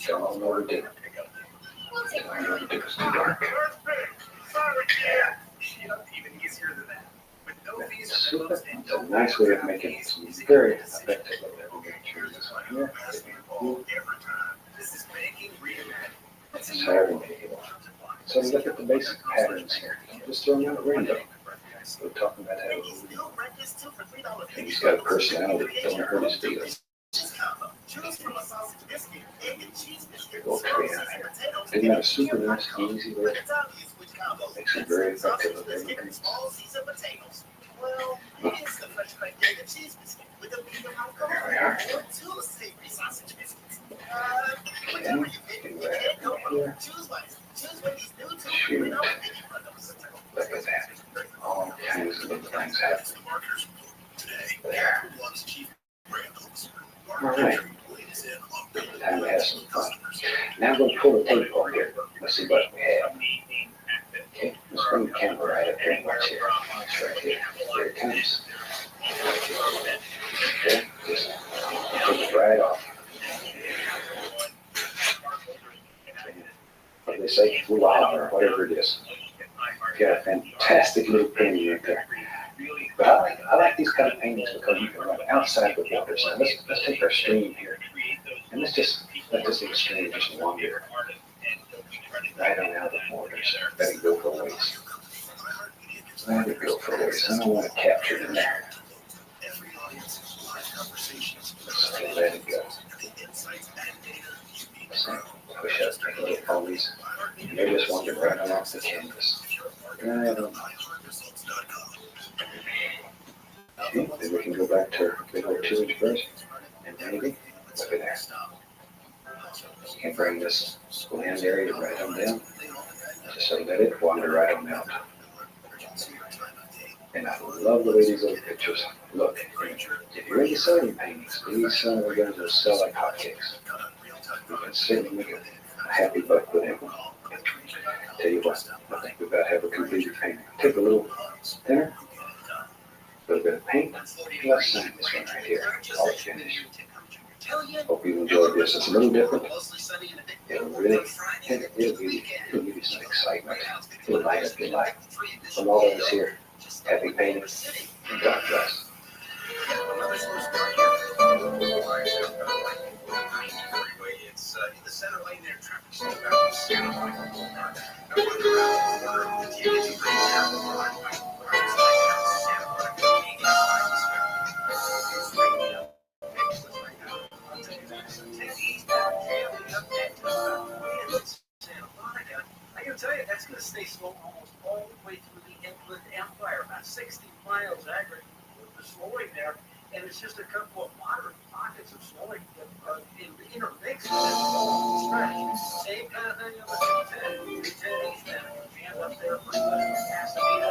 Don't all know what to do. Don't all know what to do. It's too dark. Super. It's a nice way of making some very effective looking trees. Yeah. That's how everything is. So look at the basic patterns here. Just throwing out a random. We're talking about how he's got a personality that don't hurt his feelings. Go tree out here. Isn't that a super nice, easy way? Makes it very effective with everything. There we are. Okay, get right up here. Shoot. Look at that. All kinds of little things happening. There. All right. Time to have some fun. Now I'm going to pull the tape on here. Let's see what we have. Okay, let's bring the camera right up here and watch here. It's right here. Here it comes. Okay, just take it right off. What do they say? Wow, or whatever it is. Got a fantastic little painting right there. But I like these kind of paintings because you can run outside the borders. Now let's take our stream here, and let's just let this little stream just wander right on out of the borders. Let it go for a ways. Let it go for a ways. I don't want to capture it in there. So let it go. So push up a little ponies. And they just wander right on off the canvas. Right on. Okay, then we can go back to our big old 2-inch brush, and maybe, look at that. You can bring this land area right on down, just so that it wander right on out. And I love the way these little pictures look. If you're into selling paintings, these guys will sell like hotcakes. You can certainly make a happy buck with them. Tell you what, I think we about have a completed Let's sign this one right here. All finished. Hope you enjoyed this. It's a little different. It'll really, it'll give you some excitement. It'll light up your life. From all of us here, happy painting. God bless. It's in the center lane there, traffic slow down from Santa Monica Boulevard. Now we're around the corner of the TNT Bridge there. Santa Monica, it's raining up. I'll tell you that. So 10 eastbound, jamming up that Santa Monica. I gotta tell you, that's gonna stay slow almost all the way through the Inland Empire, about 60 miles aggregate with the slowing there. And it's just a couple of moderate pockets of slowing intermixed with that long stretch. Same kind of thing on the 210 eastbound. Jammed up there pretty much from Pasadena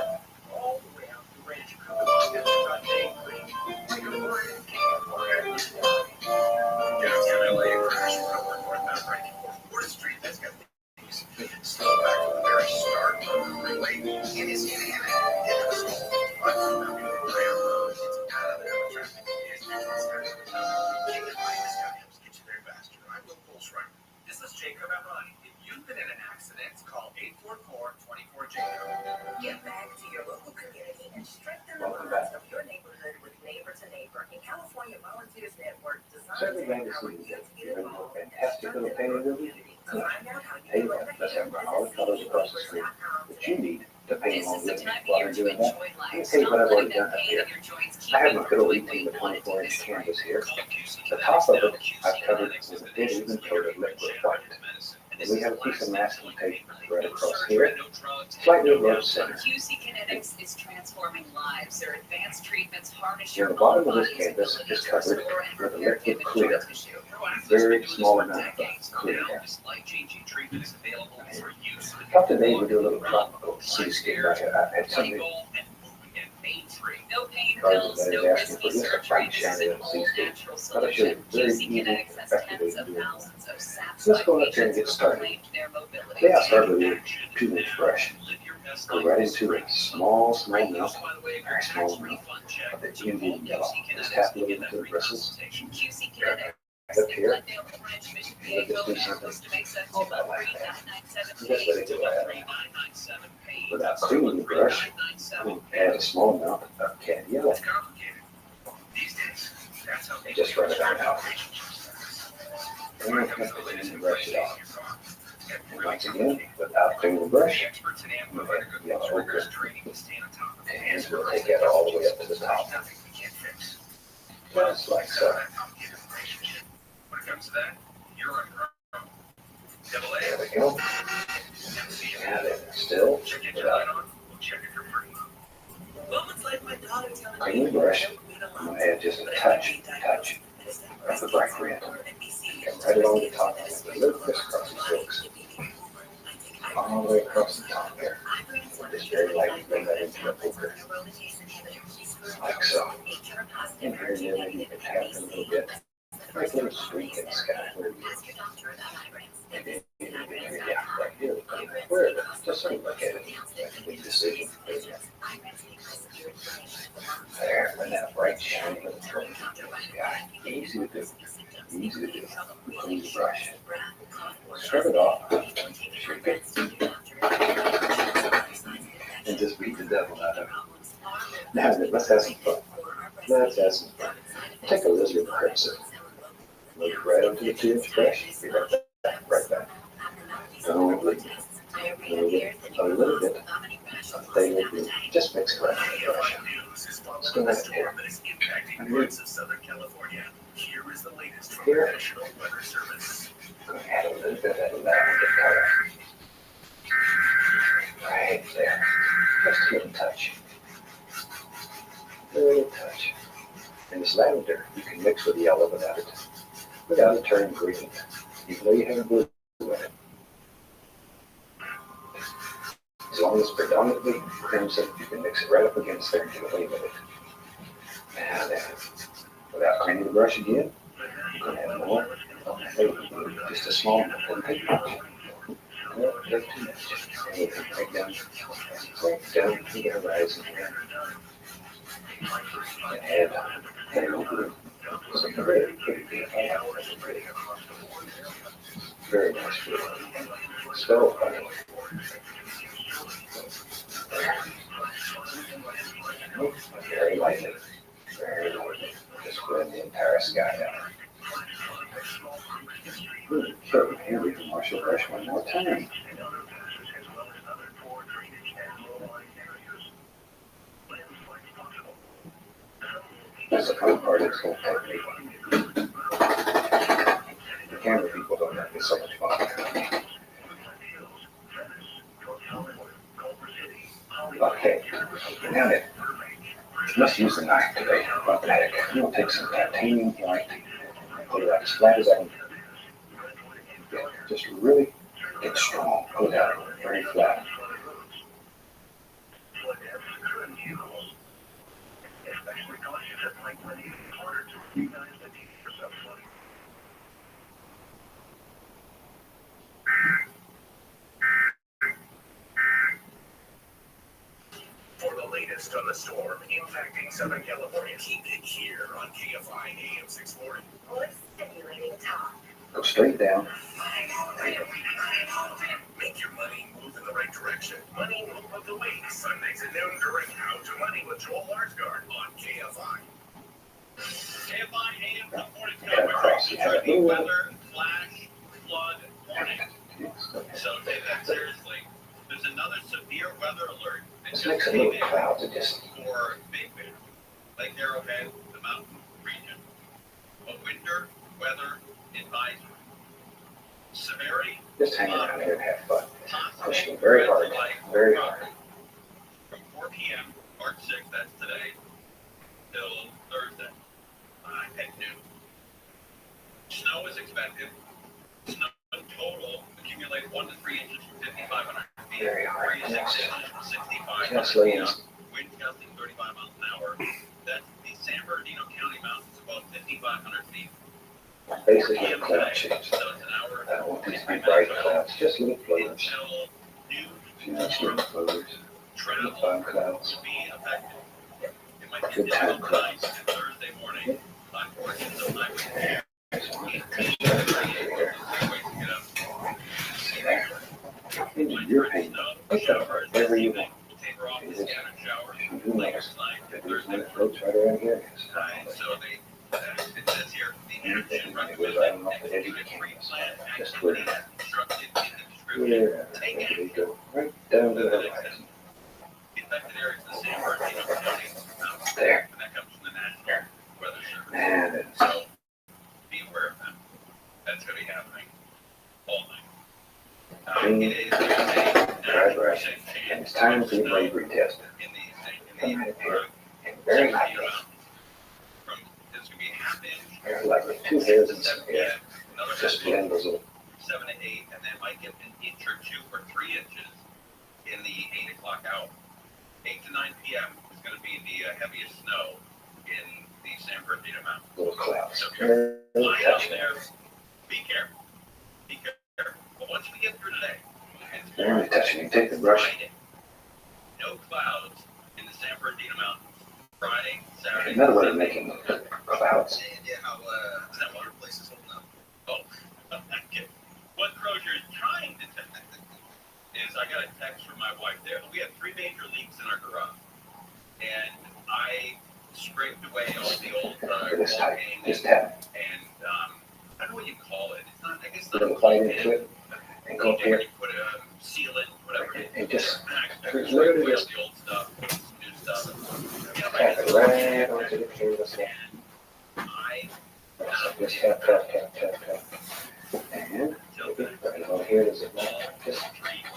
all the way out to Rancho Cucamonga. About Dave Creek. Downtown LA crash over northbound right before 4th Street. That's got slow back from the very start of the freeway. It is in it. It's out of there. Traffic is This is Jacob Emrani. If you've been in an accident, call 844-24-JACOB. Get back to your local community and strengthen the bonds of your neighborhood with Neighbor to Neighbor. In California Volunteers Network, designed to empower you to get involved and strengthen your community. To find out how you can lend a hand, all the colors across the screen that you need to paint This along is the with me. time of While year I'm to doing that, enjoy let me life. tell you what I've Stop already letting done that up pain here. in your joints keep I have you my from good old doing what 18 you by want to 24 do inch this spring. canvas here. The top of it I've covered with a big even coat of liquid white. And we have a piece of masking tape right across here, slightly above center. QC Kinetics is transforming lives. Their advanced treatments harness Near your the bottom own of this body's canvas ability is to covered restore and with a repair liquid damaged clear, joint tissue. very small amount of clear here. Life-changing treatment is available for use. Thought today we'd do a little tropical seascape right here. I've had something. No pain Cars pills, that no is asking risky for just a surgery. bright This is shiny an little all seascape. natural But I show you solution. very QC easy, Kinetics has effective way tens to of do it. thousands of So let's go up there and patients get who started. claimed their mobility. Today I'll start with a 2-inch brush. Go right into a small mouth, very small mouth of the Indian yellow. Just tap a little into the bristles. QC Kinetics. Up here, let this do something about like that. Just let it go out. Without cleaning the brush, add a small amount of candy yellow. And just run it on out. And then clean the brush it off. And once again, without cleaning the brush, I'm going to add the yellow over it. And we'll take that all the way up to the top. Just like so. When it comes to that, you're on your own. There we go. And then still, without clean the brush, I'm going to add just a touch of the bright red. And right along the top, with a little crisscross strokes. All the way across the top there. Just very lightly bring that into the poker. Like so. And here again, maybe you can tap it a little bit. Like a little streak in the sky. Yeah, right here. Where is it? Just sort of look at it. That's a big decision. There, and that bright shiny little trophy. Yeah, easy to do. Easy to do. Clean the brush. Scrub it off. Shake it. And just beat the devil out of it. Now, let's have some fun. Let's have some fun. Take a lizard crimson. Look right up to the 2-inch brush. Be right back. Right back. Don't bleed. And we get a little bit of thing with you. Just mix it right in the brush. Let's go ahead here. And here. Here. Go ahead, add a little bit of that lavender color. Right there. Just a little touch. A little touch. And this lavender, you can mix with yellow without it turning green. Even though you have blue in it. As long as it's predominantly crimson, you can mix it right up against there and get away with it. Now then, without cleaning the brush again, I'm going to add more. Just a small amount. Doesn't take much. No, not too much. And we'll come right down to the horizon here. and had over some very pretty very nice food. So funny. Very lightly. Very lightly. Just blend the entire sky down. So here we can Marshall brush one more time. That's the fun part of this whole technique. The camera people don't have this so much fun. Okay, now then, let's use the knife today. Automatic. We'll take some titanium white and put it out as flat as I can. Yeah, just really get strong. Put it out very flat. For the latest on the storm impacting Southern California, keep it here on KFI AM 640. What's stimulating talk? Go straight down. Make your money move in the right direction. Money move of the week. Sundays at noon during How to Money with Joel Larsgaard on KFI. KFI AM 640 Cut across the head. the weather flash flood warning. So take that seriously. There's another severe weather alert. This makes a little cloud to just for Big Bear, Lake Arrowhead, the mountain region. A winter weather advisory. Severity. just hang around here and have fun. Pushing very hard, very hard. From 4 p.m. March 6th, that's today, till Thursday at noon. Snow is expected. Snow total accumulate 1 to 3 inches from 5,500 feet. Very hard. 3 to 6 inches from 6,500 Just feet. laying. Wind gusting 35 miles an hour. That's the San Bernardino County mountains above 5,500 feet. Basically a cloud change. I don't want these to be bright clouds, just little floaters. See nice little floaters, little fine clouds. Good time clouds. Thursday morning, on portions of highway. Into your pain, pick up whatever you want. Who knows? There's one that floats right around here. So it says here, the action It goes right off the edge of the canvas. Just where, there you go, right down to the horizon. There. And that comes from the National Weather Service. And it's So be aware of that. That's going to be happening all night. clean, It is a dry brush, and it's time for the bravery test. Come right up here, and very lightly, From it's going to be a half inch. very lightly, 2 hairs in some air. Just blend those little. 7 to 8, and then might get an inch or 2 or 3 inches in the 8 o'clock hour. 8 to 9 p.m. is going to be the heaviest snow in the San Bernardino Mountains. Little clouds. So if you're Very flying out touching. there, be careful. Be careful. But once we get through today, it's Very touching. You take the brush. Friday. No clouds in the San Bernardino Mountains. Friday, Saturday. Another way of making clouds. Yeah, how your place is holding up. Oh, okay. What Crozier is trying to tell is I got a text from my wife there. We had 3 major leaks in our garage. And I scraped away all the old This wall type, hanging this tap. and I don't know what you call it. It's not, I guess Put not a little bite into it, and go up You here, put a sealant, whatever. and just Scrape literally away all just the old stuff, new stuff. tap it right onto the canvas. I Just tap, tap, tap, tap, tap. And right on here is a just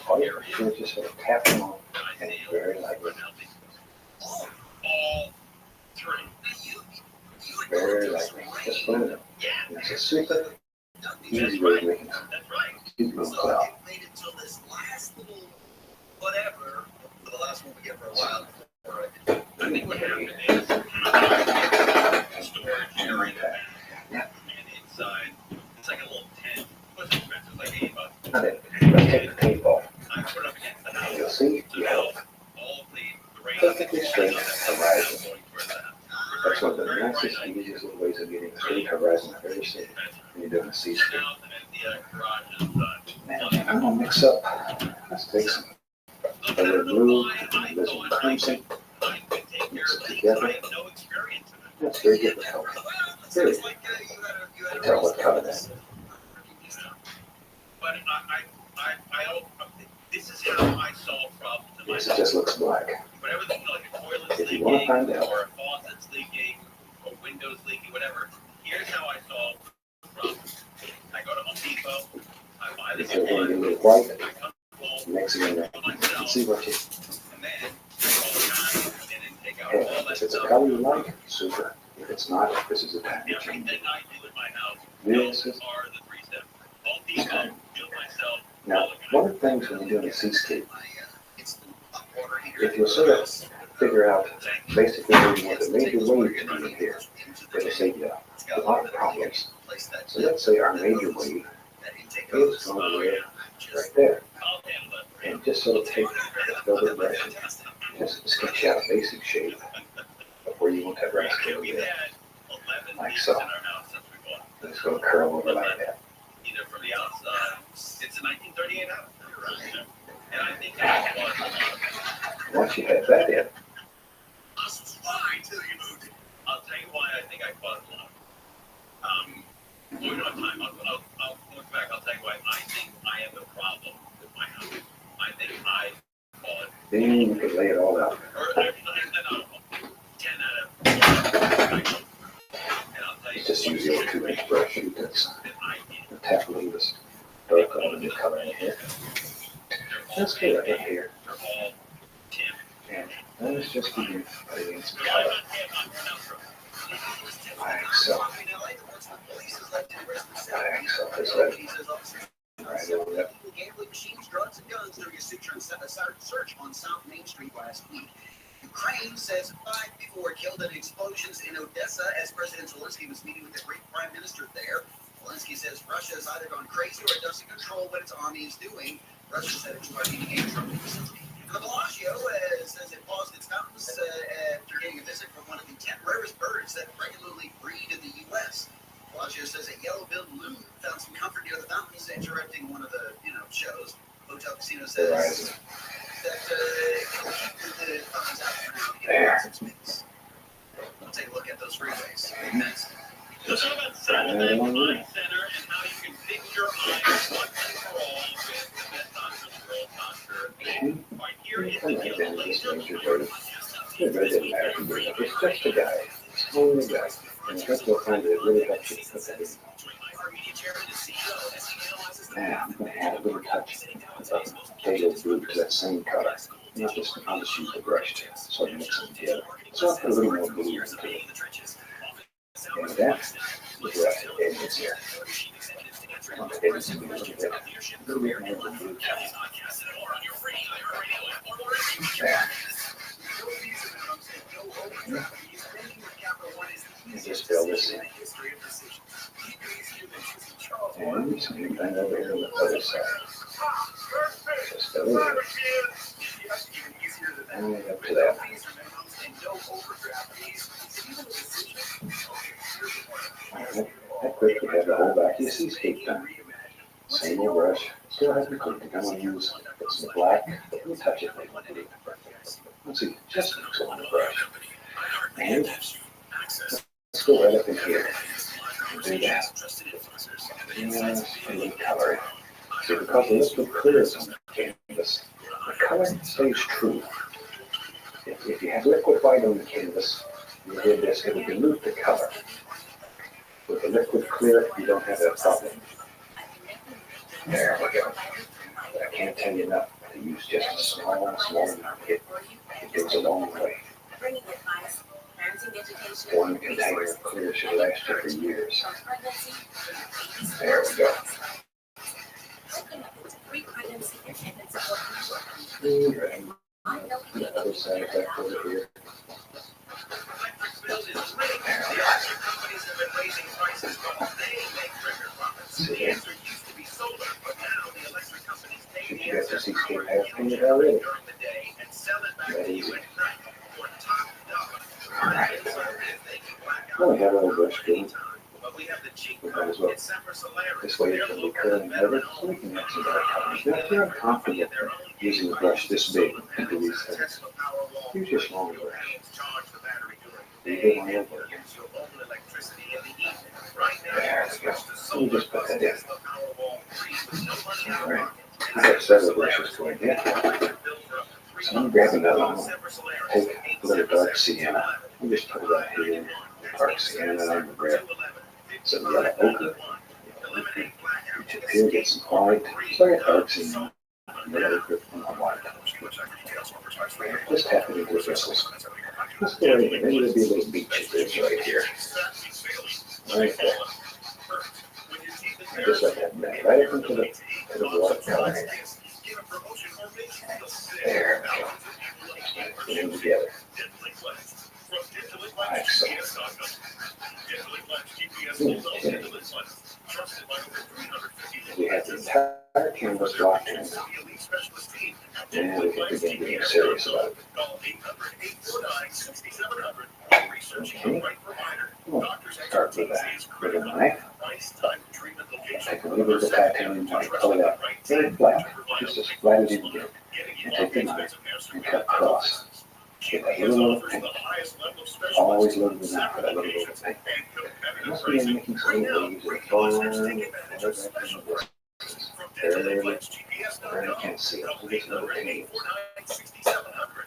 all you have to do is just sort of tap them on, and it's very lightly. all 3. Very lightly. Just blend them. And it's a super easy way of making That's right. cute little So cloud. it waited till this last little whatever, for the last one we get for a while. I think what happened is storage area and inside, it's like a little tent. What's expensive? Like $80. Now then, let's take the tape off. I put it up against the house. You'll see So you have all the rain perfectly straight horizon. going towards seascape. Now, I'm gonna mix up. Let's take some color blue and this one crimson. Mix it together. That's very difficult. Very difficult to tell what color that is. But this is how I solve problems. Yes, it just looks black. Whatever the, like a toilet's If you want to leaking, find out, or a faucet's leaking, or window's leaking, whatever, here's how I solve the problem. I go to Home Depot, I buy this if you're going to one, get it white, I come home, mix it in there. See what you. and then I go down and then take out Hey, all that if it's a stuff. color you like, super. If it's not, this is the time to change Everything it. I do in my house, This those is are the 3 steps. Home Depot, do it myself. now one of the things when you're doing a seascape, if you sort of figure out basically where you want the major wave to be here, it'll save you a lot of problems. So let's say our major wave is going to live right there. And just sort of take a velvet brush and just sketch out a basic shape of where you want that brush to be, like so. It's going to curl over like that. Either from the outside, it's a 1938 house. And I think I caused a lot of Once you have that in, I'll tell you why I think I caused a lot. We don't have time. I'll look back. I'll tell you why I think I have the problem with my house. I think I caused. then you can lay it all out. Or, I don't know, 10 out of 10. Just use the old 2-inch brush. You can tap a little bit dark on the new color in here. Let's get it in here. And let's just begin putting in some color. Like so. Like so. Just let it right over that. Gambling machines, drugs, and guns during a search on South Main Street last week. Ukraine says 5 people were killed in explosions in Odessa as President Zelensky was meeting with the Greek Prime Minister there. Zelensky says Russia has either gone crazy or it doesn't control what its army is doing. Russia said it's trying to gain trouble. The Bellagio says it paused its fountains after getting a visit from one of the 10 rarest birds that regularly breed in the U.S. Bellagio says a yellow-billed loon found some comfort near the fountains, interrupting one of the shows. Hotel Casino says that it'll keep the fountains out for now to get some space. We'll take a look at those freeways next. Let's talk about Saturday Mind Center and how you can fix your eyes once and for all with the best doctor in the world, Dr. Right here is the yellow laser. It really doesn't matter who you're with. It's just a guy. It's only a guy. And I think you'll find that it really helps you put that in. Now, I'm going to add a little touch of Halo blue to that same color. Not just, I'll just use the brush to sort of mix them together. So I'll put a little more blue into it. And that, look at that edges here. I want the edges to be a little bit more of the blue tone. There. And just fill this in. And something bang over here on the other side. Just fill it in. And up to that. That quickly have the whole back of your seascape done. Same old brush. Still has the coating. I'm going to use some black. Let me touch it. Let's see. Just mix it on the brush. And let's go right up in here. Do that. And a little color. So because the liquid clears on the canvas, the color stays true. If you have liquid white on the canvas, you did this, it will dilute the color. With the liquid clear, you don't have that problem. There we go. But I can't tell you enough to use just a small amount. It goes a long way. One container of clear should last you for years. There we go. The other side of that over here. Should you get the seascape half painted already? That easy. Alright. I'm going to have a little brush going. We have the cheap We might as well just wait until we cut and cover so we can have some dark colors. Now, if you're uncomfortable using a brush this big to do these things, use your smaller brush. Leave it on your work. There we go. So we just put that in. All right. I have several brushes going in. So I'm grabbing another one. Take a little dark sienna. I'm just put it right here. Dark sienna. I'm going to grab some yellow ochre. Reach up here, get some white. So I got dark sienna, yellow ochre, and white. Just tap it into the bristles. Let's go right here. Maybe there'll be a little beach right here. Right there. And just let that melt right up into the watercolor here. There we go. Put them together. Excellent. We have the entire canvas blocked in now. And we can begin getting serious about it. Okay. Well, start with a knife. Take a little bit of titanium white, color that very flat, just as flat as you can get. And take the knife and cut across. Get that little bit of paint. Always load the knife for that little bit of paint. And let's begin making some little leaves that fall right in the bristles. Barely can't see it. So just little paint.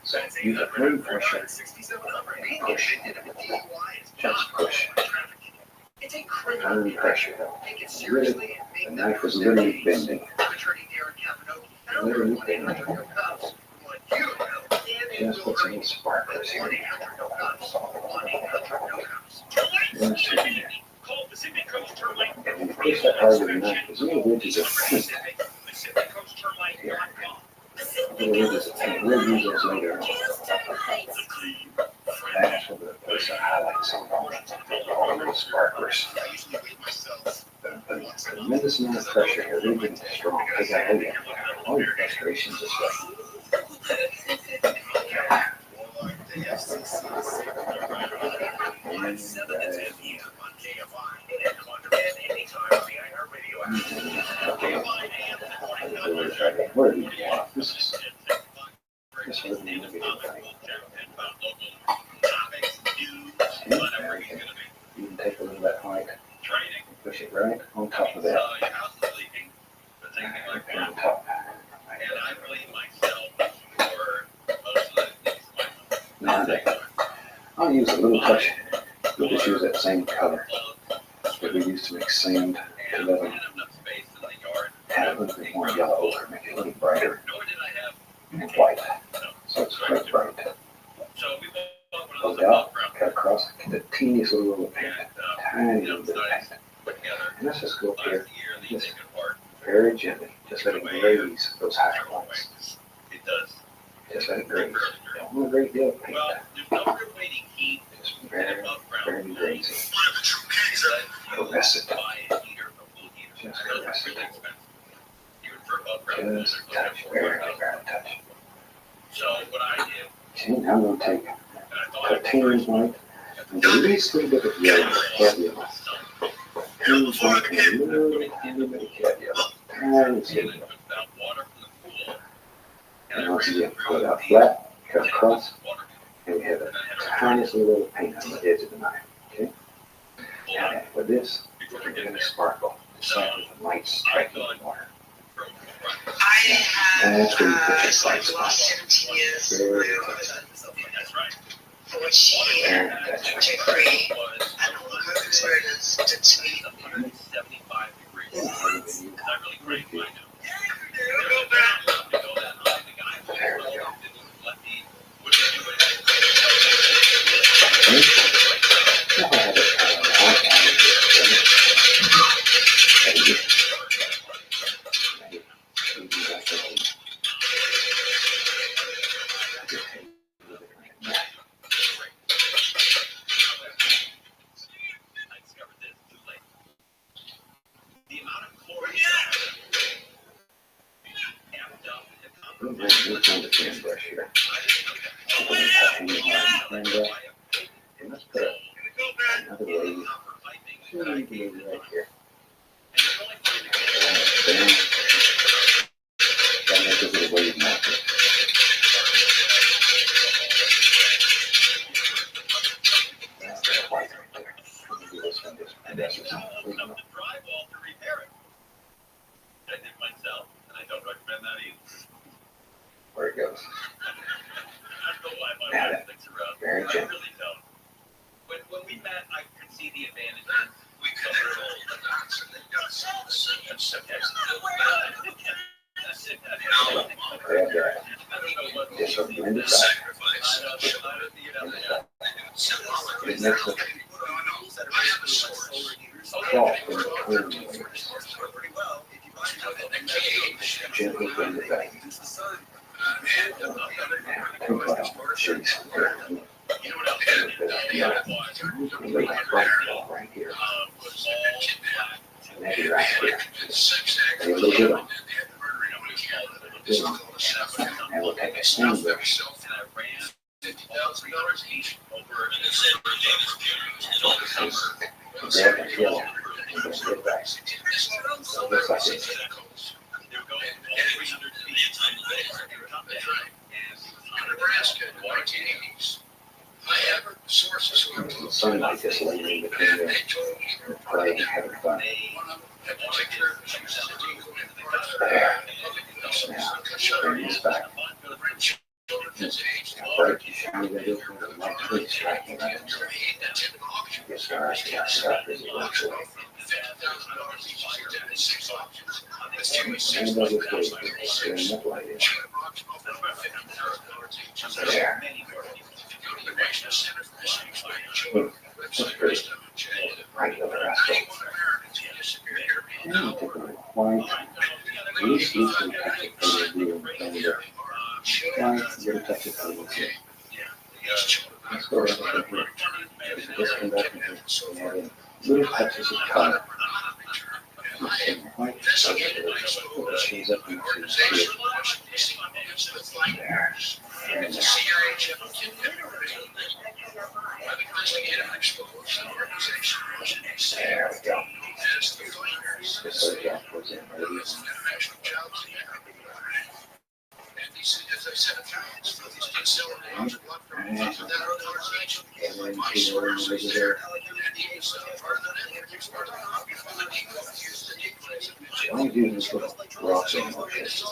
So use a firm pressure and push. Just push. Firm pressure though. Really, the knife is literally bending. Literally bending. Just put some sparklers here. Just taking it. And when you push that hard with the knife, there's little ridges of paint. Here. Little ridges of paint. We'll use those later on. That's what we'll place our highlights on. All the little sparklers. A tremendous amount of pressure here. We're getting strong. Because I know you. All your frustrations this way. Where do you want this? This would need to be right. You can take a little of that white and push it right on top of that. Right on top. Now I'll use a little touch. We'll just use that same color that we used to make sand to let them add a little bit more yellow ochre, make it a little brighter and white. So it's quite bright. Hold out, cut across, get the teeniest little bit of paint, tiny little bit of paint. And let's just go up here and just very gently, just let it graze those high points. Just let it graze. Don't want a great deal of paint. Just very, very grazing. Caress it. Just caress it. Just touch, very, very touch. Okay, now I'm going to take titanium white and the least little bit of yellow, cat yellow. Titanium white and a little tiny bit of cat yellow. Tiny little bit. And once again, pull it out flat, cut across, and we have the tiniest little paint on the edge of the knife. Okay? Now, with this, we're going to sparkle. Just like with the light striking the water. And that's where you put your bright spots. Very touch. Very touch. There we go. Let's on the fan brush here. And let's put another wave Right here. That makes it a wave marker. White right there. Maybe this one just progresses. I did myself, and I don't recommend that either. Where it goes. I don't know why my Now wife sticks around. very I gentle. really don't. When we met, I could see the advantages. We connected all the dots and then got some of the symptoms. Grab that. Just a blended sacrifice. It makes a cloth in between the layers. Gently blend it back. Two clouds, shades of green. Lay that bright ball right here. And maybe right here. And a little bit on. And we'll take a sand brush. Grab and fill. And just get back. So it looks like it's sunlight just laying in between there, playing and having fun. There. Now, bring this back. Now, bright and shiny that is with a light twig striking right in there. Get started, get started as it works away. And another twig, stirring that light in. There. That's great. Right over rascal. And you take a little white. Loose, loosely touch it for the blue and the white. Get a touch of blue here. Let's go right over here. Just come back in here and add in little touches of color. Some white. Put the shades up into the here. There. And there. There we go. Just so that goes in ready. I want to do this little rock thing like this.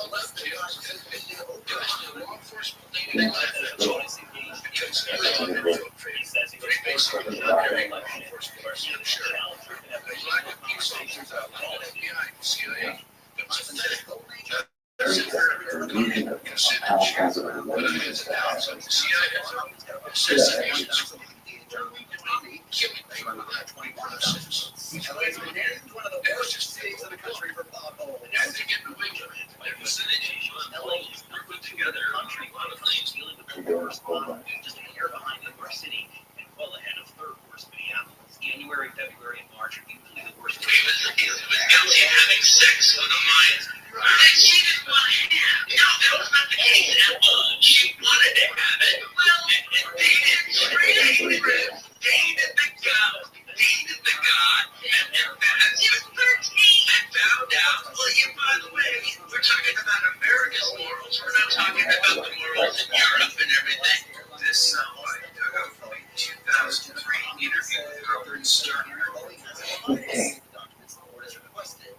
How kinds of relations that happen. January, February, and March are usually the worst. Ellie having sex with a minor that she didn't want to have. No, that was not the case at all. She wanted to have it. Well, they didn't create it. Dated the girl, dated the guy, and then she was 13 and found out. Well, by the way, we're talking about America's morals. We're not talking about the morals in Europe and everything. This I dug up from a 2003 interview with Howard Stern. Okay.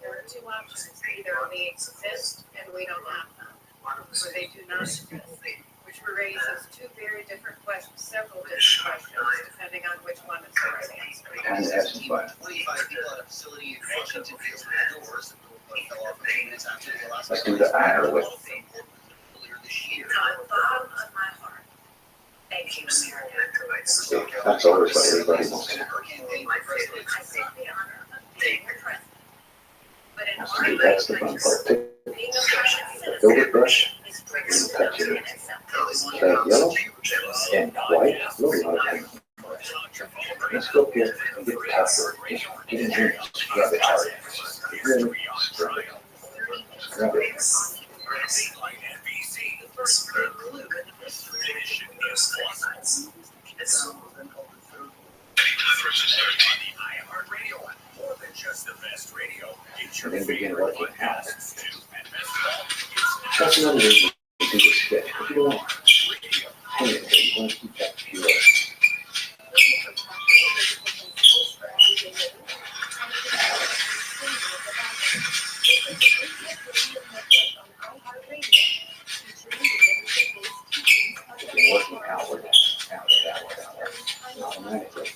There are two options. Either we exist and we don't have them, or they do not exist, which raises two very different questions, several different questions, depending on which one is the right answer. Time to have some fun. 25 people at a facility in Washington faced the doors. Fell off a few minutes after the last. Let's do the eye with. Earlier this year. From the bottom of my heart, thank you, America. That's always what everybody wants to know. I saw the honor of being the president. But in our That's the fun part too. being a Russian The citizen velvet brush, is you pretty touch it. unacceptable. Yellow and white, a little lot of pink. Let's go up here and get tougher. Just get in here and grab it hard. Really scrub it. Scrub it. Versus 13. iHeartRadio app. another reason to do this sketch, because you don't want to hang it there. You want to keep that pure. You're working outward, automatically.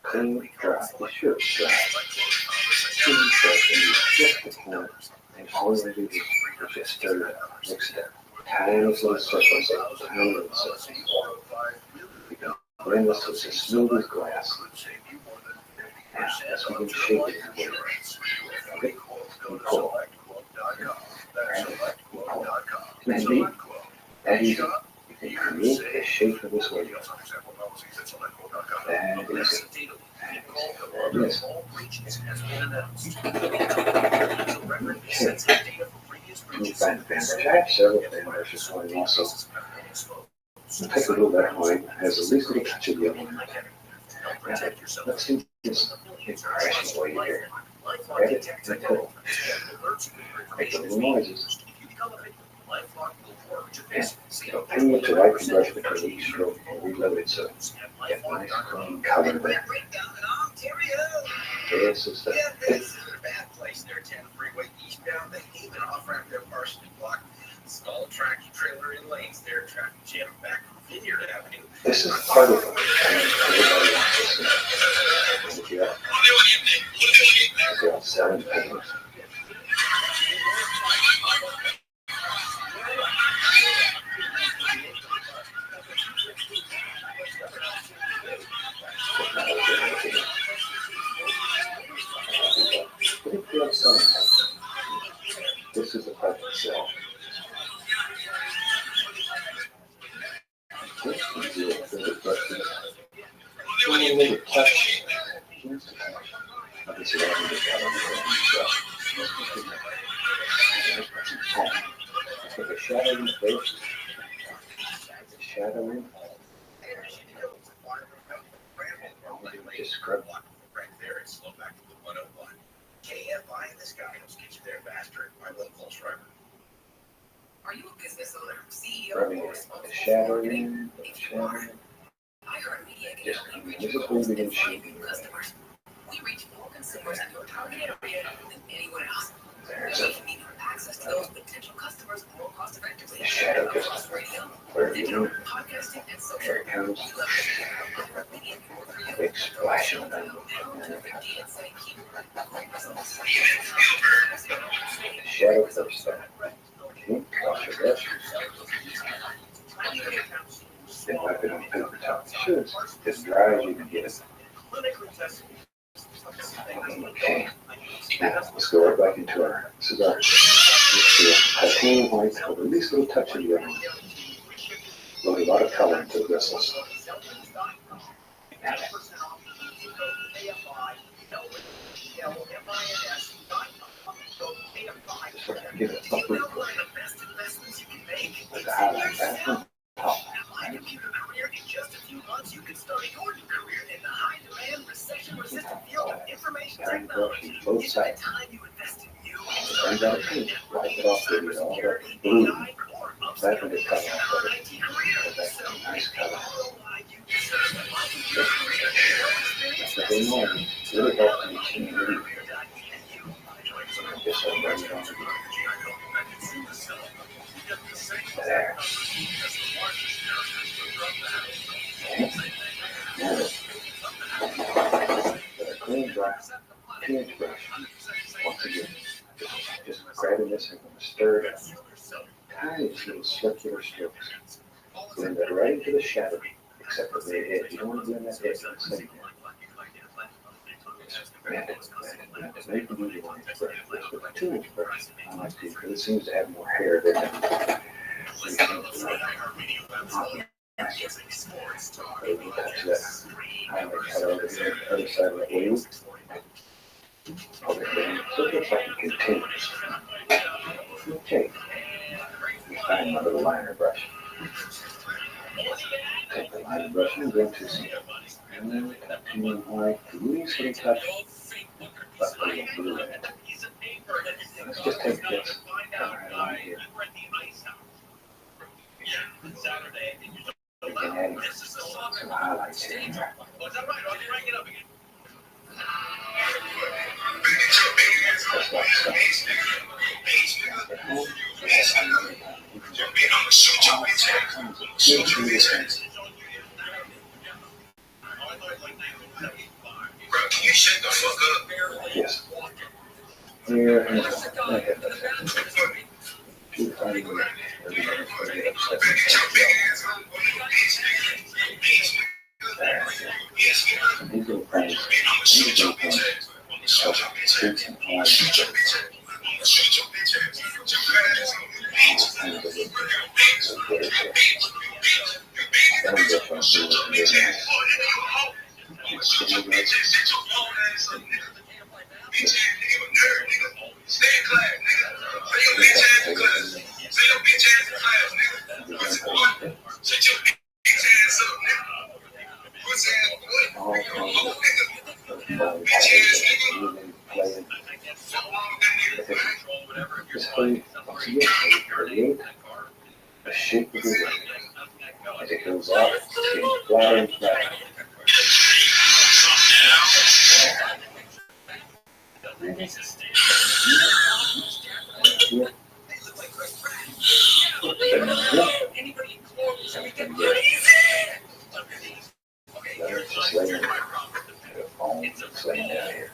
Clean, dry. You should dry. Clean, just the point. And all you do is just stir it up, mix it up. Tiny little circles, tiny little circles. You can blend this with as smooth as glass. Now, that's what you shape it together. Okay? And pull. Isn't that neat? That easy. You can create the shape of this wave. That is it. There it is. You find fan brush. I have several fan brushes going also. I'll take a little that one. It has the least little touch of yellow in it. Now, let's see this impression wave here. Grab it and pull. Make the little noises. And continue to wipe the brush between each stroke and reload it so you get a nice clean color there. This is the bad place there, 10 freeway eastbound, the Haven off-ramp there, partially blocked. Stalled tractor trailer in lanes there, traffic jam back from Vineyard Avenue. This is part of it. Everybody wants this. If you're out selling paintings. This is the part itself. This is the brush. When you make it touch, obviously I can get out of the take a shadow in the face. A shadow in. Just scrub. Right there, it's slow back to the 101. KFI in the sky helps get you there faster. My little pulse driver. Are you a business owner, CEO, Rubbing or a shadow in, if you are, iHeartMedia can help you reach just your goals and moving find new customers. We reach more consumers in your target area than anyone else. There's We can even access to those potential customers more cost effectively. a shadow Across radio, where digital, you podcasting, and social. here it comes. We love it. iHeartMedia can work for you. Big splash of them. Shadow first step. Okay, wash your brush. Then wipe it on paper towel. Sure, it's as dry as you can get it. Okay, now let's go right back into our cigar. Let's do a titanium white with the least little touch of yellow. Load a lot of color into the bristles. Give it a upward push. With the highlight back on top. In just a few months, you can start your career in the high-demand, recession-resistant field of information technology. Both sides. Bring that in. Wipe it off with all the blue. That will get cut off of it. That's a nice color. That's a good morning. Really helps me to read. Just so bring it on again. There. Now, with a clean, dry pH brush, once again, just grabbing this and going to stir it up. Tiny little circular strokes. Blend that right into the shadow, except for the edge. You don't want to blend that edge in the same way. Blend it. Make the movie on this brush. This with a 2-inch brush. I like these because it seems to have more hair than Maybe touch that highlight color over here on the other side of the wheel. Hold it down. So it looks like it continues. Okay. Let me find my little liner brush. Take the liner brush and go to some continuing white, the least little touch, but a little blue in it. Let's just take this color along here. We can add some highlights here. Just like so. Yes. Here and these little frames, so streets and lines. Just play, once again, create the shape of the wing. As it goes up, it's getting flatter and flatter. Just laying down. Just laying down here.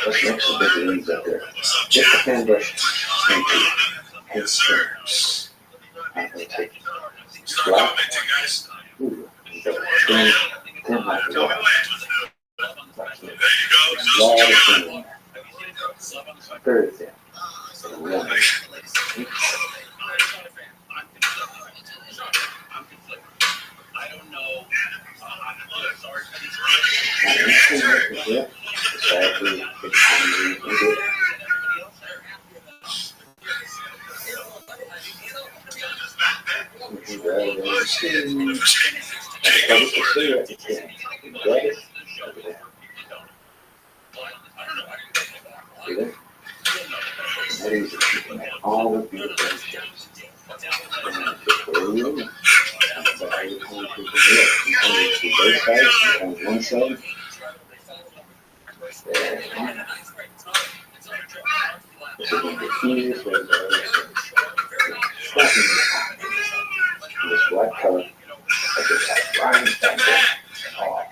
Let's make some big leaves up there. Get the fan brush into his fingers. I'm going to take flat. Ooh, Then like a lot. Very thin. I don't know. All the beautiful shapes. Both sides, on one side. This is one of the easiest ways to understand. This black color, I just have right back there. Oh,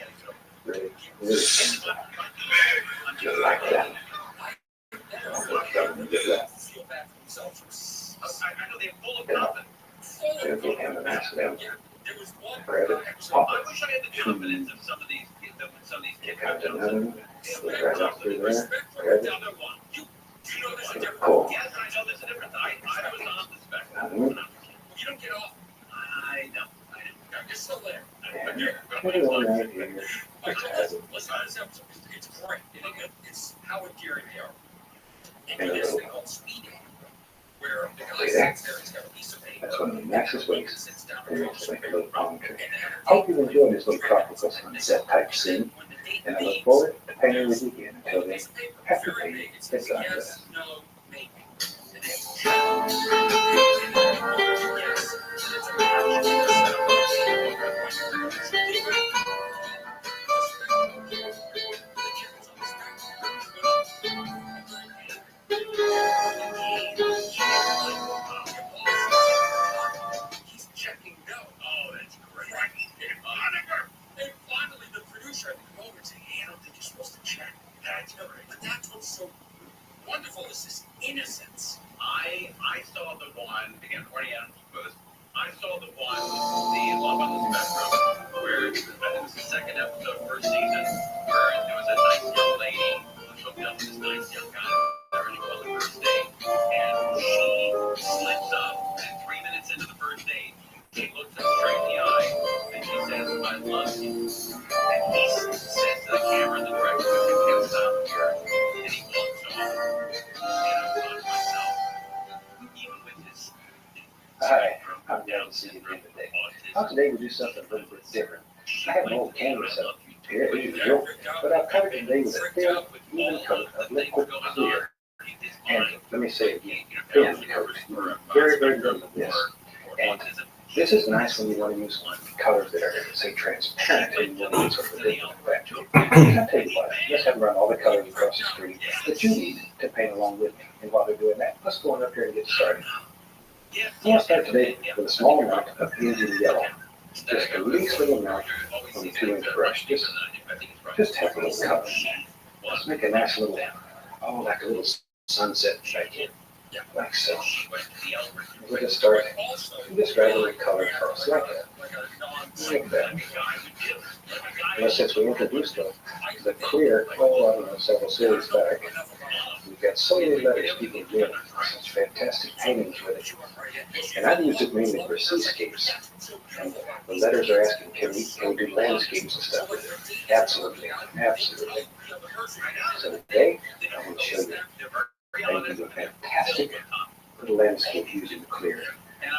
really, really simple. Just like that. I'll work out and get that. Then we'll have an accident. Grab it, pop it. Get out another one. Look right up through there. Grab it. Pull. Another one. And put it on right here. And a little. See that? That's one of the nicest ways to make a little palm tree. Hope you enjoyed this little tropical sunset type scene, and I look forward to painting with you again. Until then, happy painting. It's God bless. He's checking no. Oh, that's great. And finally, the producer at the moment said, "Hey, I don't think you're supposed to check." That's great. But that's what's so wonderful is this innocence. I saw the one again. Oriana first. I saw the one, the Love on the Spectrum, where I think it was the second episode, first season, where there was a nice young lady who hooked up with this nice young guy. Already on the first date, and she slips up, and 3 minutes into the first date, she looks him straight in the eye, and she says, "I love you." And he says to the camera, the director, "You can't stop here," and he walks off. And I thought to myself, even with his Hi, I'm glad to see you again today. Today we'll do something a little bit different. I have an old canvas up here, as usual, but I've covered it today with a thin, even coat of liquid clear. And let me say it again, thin coat. Very, very little of this. And this is nice when you want to use colors that are, say, transparent, and you want to use sort of a different effect. I'll tell you what, let's have them run all the colors across the screen that you need to paint along with me. And while they're doing that, let's go on up here and get started. I want to start today with a small amount of Indian yellow. Just the least little amount on the 2-inch brush. Just have a little color. Let's make a nice little, like a little sunset shape here. Like so. We'll just start with this regular color first, like that. Like that. Well, since we introduced the clear, I don't know, several series back, we've got so many letters people doing such fantastic paintings with it. And I've used it mainly for seascapes. And the letters are asking, can we do landscapes and stuff with it? Absolutely, absolutely. So today, I'm going to show you how you can do a fantastic little landscape using the clear.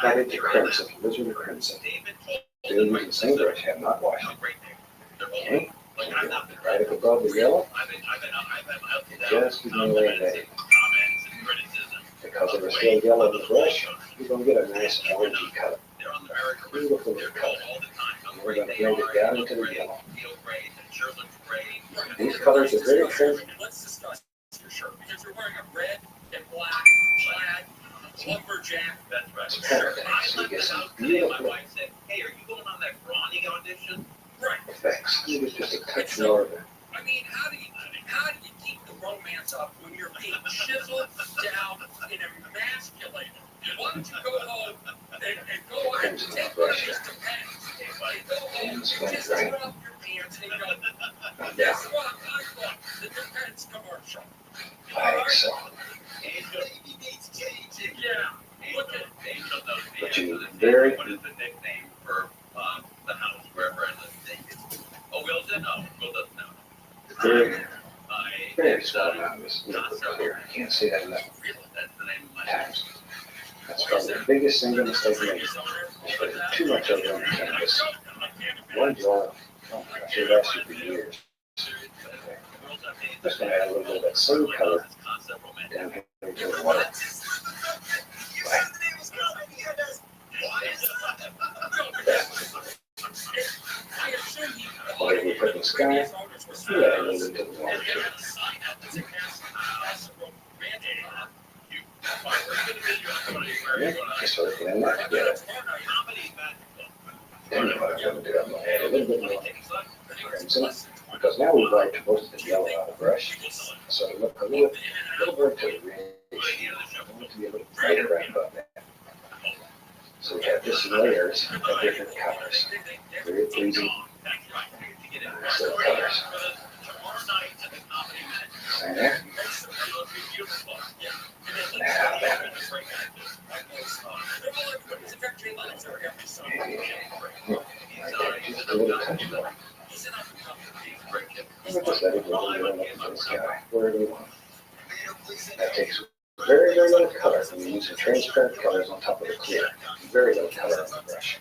Got into crimson, lizard crimson. Still using the same brush, have not washed it. Okay, right up above the yellow, just give me a lay that in. Because if it's still yellow in the brush, you're going to get a nice orangey color. Beautiful little color. And we're going to blend it down into the yellow. These colors are very trim. Let's discuss your shirt, because you're wearing a red and black plaid lumberjack. That's right. So you get some beautiful "Hey, are you going on that Brawny audition?" Right. effects. It's just a touch more of it. I mean, how do you keep the romance up when you're being chiseled down and emasculated? Why don't you go home and go out and take this to pen It's going great. Yeah. I think so. But you very. What is the nickname for the house wherever I live? Oh, Will doesn't know. Will doesn't know. Very small amount of this little clear. You can't see that enough That's the name of my times. That's probably the biggest single mistake made. Is putting too much over on the canvas. One draw. Oh my gosh, it lasted for years. Just going to add a little bit of that same color down here to the water. Whatever we put in the sky, we add a little bit to the water too. Just sort of blend that together. Then what I'm going to do, I'm going to add a little bit more crimson, because now we've wiped most of the yellow out of the brush. So we look a little more to the ridge. I want it to be a little brighter right above that. So we have just layers of different colors. Very pleasing set of colors. See there? Now that. Just a little touch more. We'll just let it roll up into the sky, wherever you want. That takes very, very little color. We use some transparent colors on top of the clear. Very little color on the brush.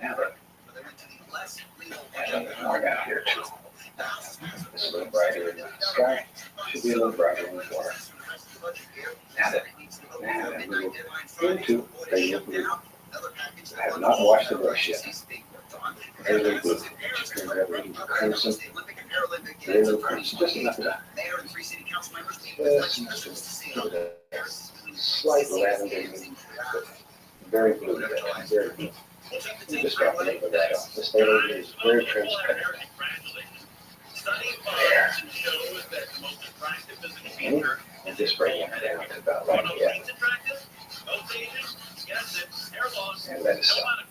Now then, add a little more down here too. It's a little brighter in the sky. Should be a little brighter in the water. Now then, we will into regular blue. I have not washed the brush yet. Regular blue. Just going to grab a little crimson. Very little crimson. Just enough of that. Slight lavender, but very blue yet. Very blue. We just drop a little bit of that off. This layer is very transparent. There. And just bring it down to about like that. And let it stop.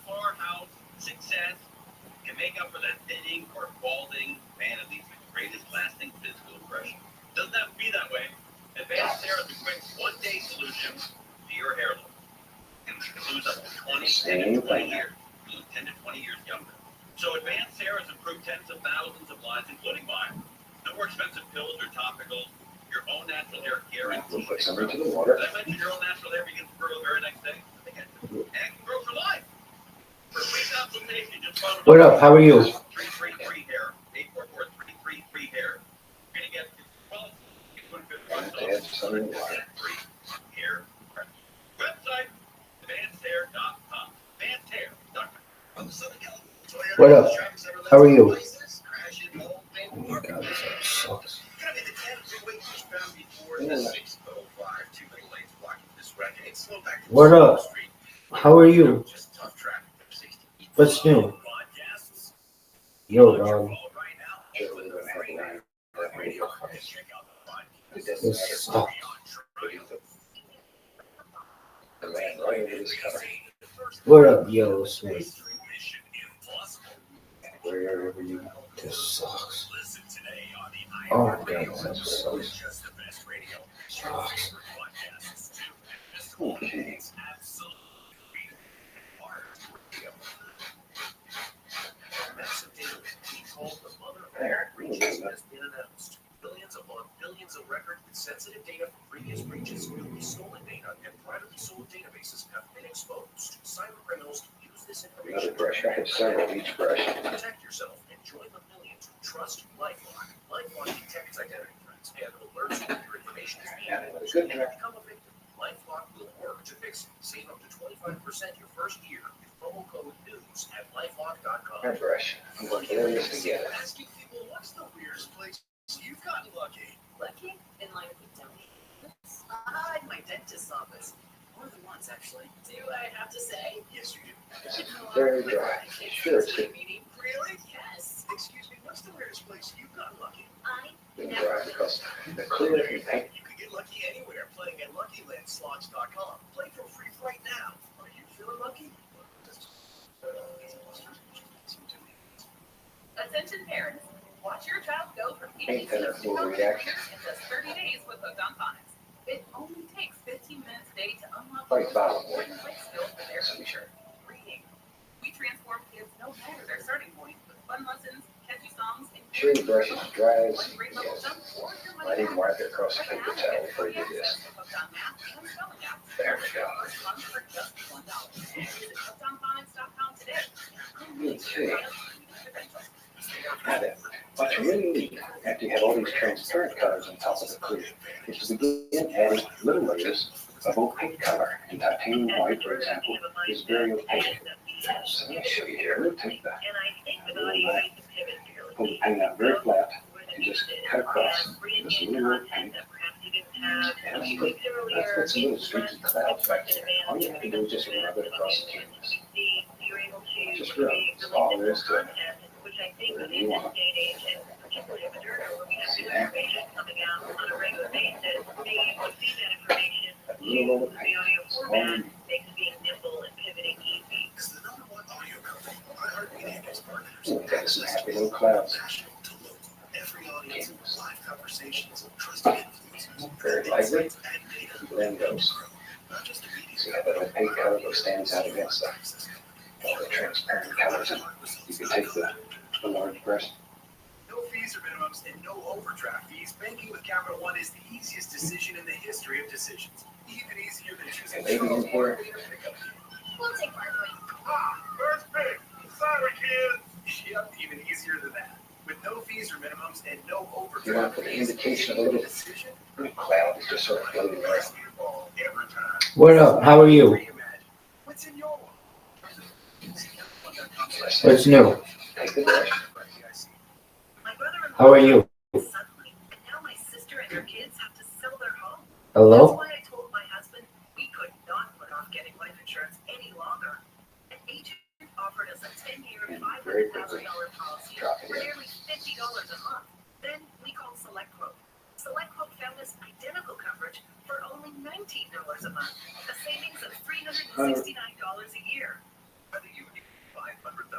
Can make up for that thinning or balding man of these greatest lasting physical impression. Doesn't have to be that way. Advanced Hair is a quick one-day solution to your hair look. And you can lose up to 10 to 20 years. Lose 10 to 20 years younger. So Advanced Hair has improved tens of thousands of lives, including mine. No more expensive pills or topicals. Your own natural hair guaranteed. We'll put some into the water. Did I mention your own natural hair begins to grow the very next day? I think I did. And it can grow for life. For free consultation, just phone What up? How are you? 333 hair. 844-333 hair. You're gonna get Add some in the water. hair. Website advancedhair.com. Advancedhair.com. What up? How are you? Oh my God, this sucks. What up? How are you? What's new? Yo, dog. This sucks. What up, yo, Snake? Wherever you this sucks. Oh my God, that sucks. Sucks. Okay. There. Billions of record and sensitive data from previous breaches, newly stolen data, and privately sold databases have been exposed. Cyber criminals can use this information. Another brush. I have several of each brush. Protect yourself and join the millions who trust LifeLock. LifeLock detects identity threats and alerts when your information is being used and become a victim. LifeLock will work to fix it. Save up to 25% your first year with promo code NEWS at lifelock.com. My brush. I'm going to blend this together. Asking people, what's the weirdest place you've gotten lucky? Lucky? In line with the dummy. In my dentist's office. More than once, actually. Do I have to say? Yes, you do. This is very dry. Sure, it's good. Really? Yes. Excuse me, what's the weirdest place you've gotten lucky? Been dry because the clear and paint. You can get lucky anywhere playing at LuckyLandSlots.com. Play for free right now. Are you feeling lucky? Watch your child go from Ain't that a ABCs to little COVID reaction? in just 30 days with Hooked on Phonics. It only takes 15 minutes a day to unlock Like the Bible. important life skills for their future. Reading. We transform kids no matter their starting point with fun lessons, catchy songs, and Sure, the brush is dry as one grade level yes. jump or your I need to wipe it across the paper towel before you do this. Hooked on Math and Spelling Apps. There we go. Fun for just $1. Visit hookedonphonics.com today. Okay. Now then, what's really neat after you have all these transparent colors on top of the clear is to begin adding little layers of opaque color. And titanium white, for example, is very opaque. So let me show you here. We'll take the little knife, pull the paint out very flat, and just cut across just a little paint. And let's put some little streaky clouds back there. All you have to do is just rub it across the canvas. Just rub. That's all there is to it. Whatever you want. See that? A little over paint. One. Got some happy little clouds. Very lightly. Then goes. See how that opaque color stands out against all the transparent colors. And you can take the large brush. No fees or minimums and no overdraft fees. Banking with Capital One is the easiest decision in the history of decisions. Even easier than choosing Maybe in here. We'll take Marjorie. First pick. Sorry, kids. Yep, even easier than that. With no fees or minimums and no overdraft You want to put an indication of a little cloud is just sort of floating around. What up? How are you? What's in your What's new? Take the brush. How are you? Now my sister and her kids have to sell their home. That's Hello? why I told my husband we could not put off getting life insurance any longer. An agent offered us a 10-year, $500,000 policy for nearly $50 a month. Then we called SelectQuote. SelectQuote found us identical coverage for only $19 a month, a savings of $369 a year. Whether you need a $500,000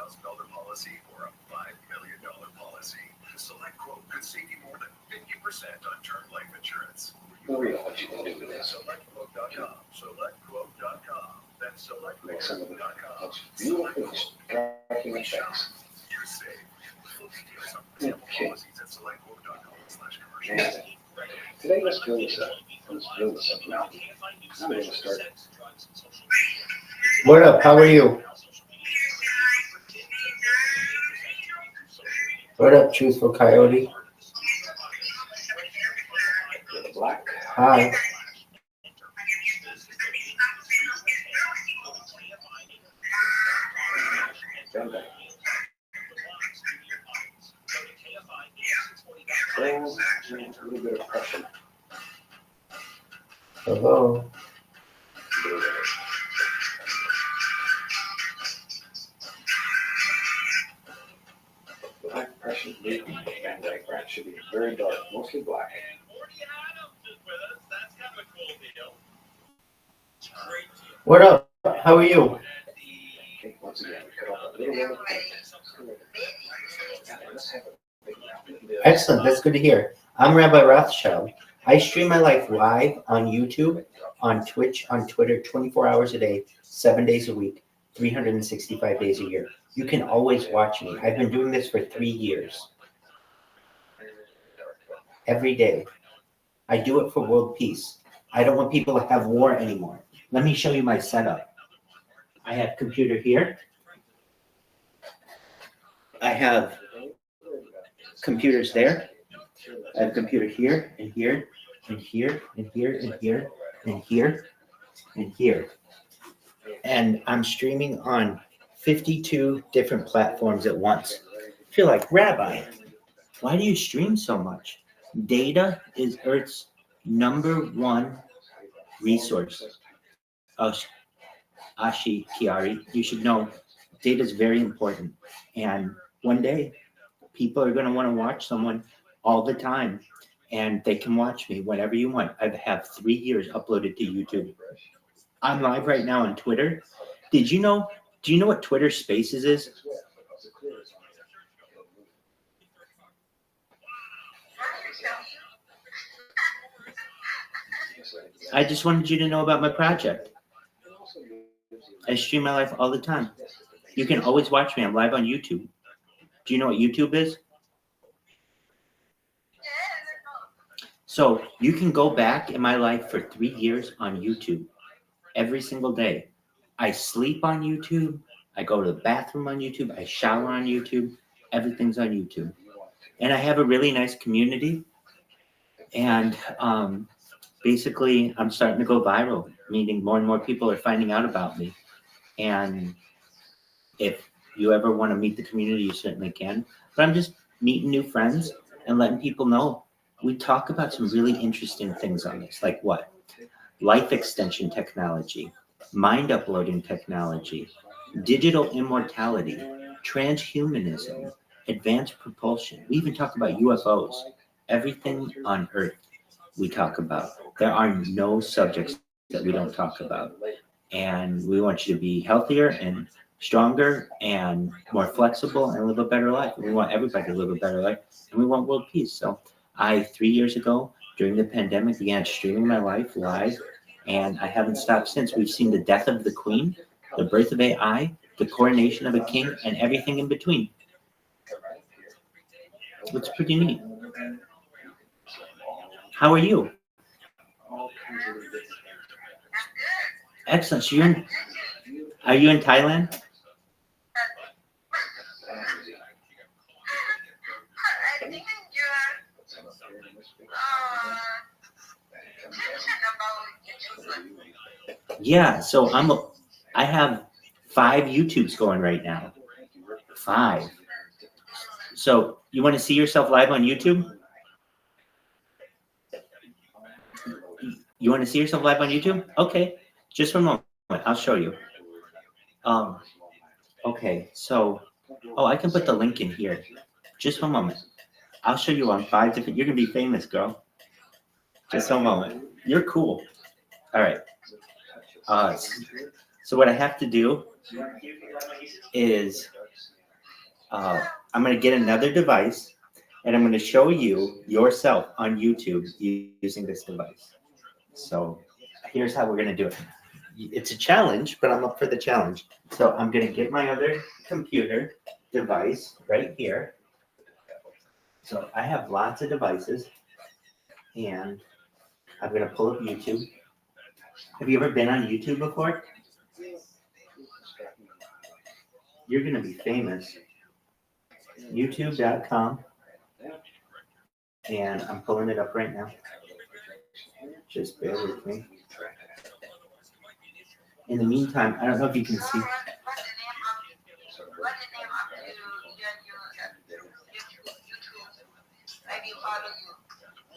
policy or a $5 million policy, SelectQuote could save you more than 50% on term life insurance. We'll read what you can do with this. SelectQuote.com. SelectQuote.com. That's Make some of the SelectQuote.com. most beautiful striking effects. You're safe. Full details on sample Okay. policies at SelectQuote.com/commercial. And today let's build this up. Let's build this up now. I'm going to start. What up? How are you? What up, Truthful Coyote? With the black. Hi. Bend back. Oh, a little bit of pressure. Hello. Black pressure, Van Dyke black should be very dark, mostly black. And Morty Adams is with us. That's kind of a cool deal. Great deal. What up? How are you? Okay, once again, we cut off a little bit of paint. Let's have a big mountain. Excellent. That's good to hear. I'm Rabbi Rothschild. I stream my life live on YouTube, on Twitch, on Twitter, 24 hours a day, 7 days a week, 365 days a year. You can always watch me. I've been doing this for 3 years. Every day. I do it for world peace. I don't want people to have war anymore. Let me show you my setup. I have computer here. I have computers there. I have a computer here and here and here and here and here and here and here. And I'm streaming on 52 different platforms at once. If you're like, Rabbi, why do you stream so much? Data is Earth's #1 resource. Ashi Kiari, you should know data is very important. And one day, people are going to want to watch someone all the time. And they can watch me whenever you want. I have 3 years uploaded to YouTube. I'm live right now on Twitter. Do you know what Twitter Spaces is? I just wanted you to know about my project. I stream my life all the time. You can always watch me. I'm live on YouTube. Do you know what YouTube is? So you can go back in my life for 3 years on YouTube every single day. I sleep on YouTube. I go to the bathroom on YouTube. I shower on YouTube. Everything's on YouTube. And I have a really nice community. And basically, I'm starting to go viral, meaning more and more people are finding out about me. And if you ever want to meet the community, you certainly can. But I'm just meeting new friends and letting people know. We talk about some really interesting things on this, like what? Life extension technology, mind uploading technology, digital immortality, transhumanism, advanced propulsion. We even talk about UFOs. Everything on Earth we talk about. There are no subjects that we don't talk about. And we want you to be healthier and stronger and more flexible and live a better life. And we want everybody to live a better life. And we want world peace. So 3 years ago, during the pandemic, began streaming my life live. And I haven't stopped since. We've seen the death of the queen, the birth of AI, the coronation of a king, and everything in between. It's pretty neat. How are you? Excellent. So are you in Thailand? Yeah, so I have 5 YouTubes going right now. 5. So you want to see yourself live on YouTube? You want to see yourself live on YouTube? Okay, just for a moment. I'll show you. Okay, so, I can put the link in here. Just for a moment. I'll show you on 5 different, you're going to be famous, girl. Just for a moment. You're cool. All right. So what I have to do is I'm going to get another device and I'm going to show you yourself on YouTube using this device. So here's how we're going to do it. It's a challenge, but I'm up for the challenge. So I'm going to get my other computer device right here. So I have lots of devices and I'm going to pull up YouTube. Have you ever been on YouTube before? You're going to be famous. YouTube.com. And I'm pulling it up right now. Just bear with me. In the meantime, I don't know if you can see.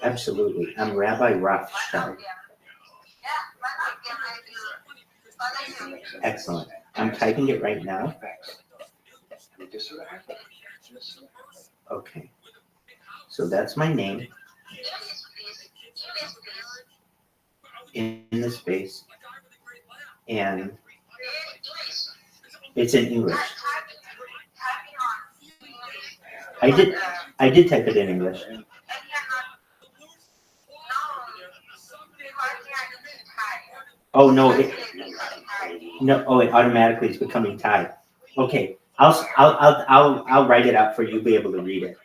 Absolutely. I'm Rabbi Rothschild. Excellent. I'm typing it right now. Okay. So that's my name in the space. And it's in English. I did type it in English. Oh no, it automatically is becoming Thai. Okay, I'll write it out for you. Be able to read it.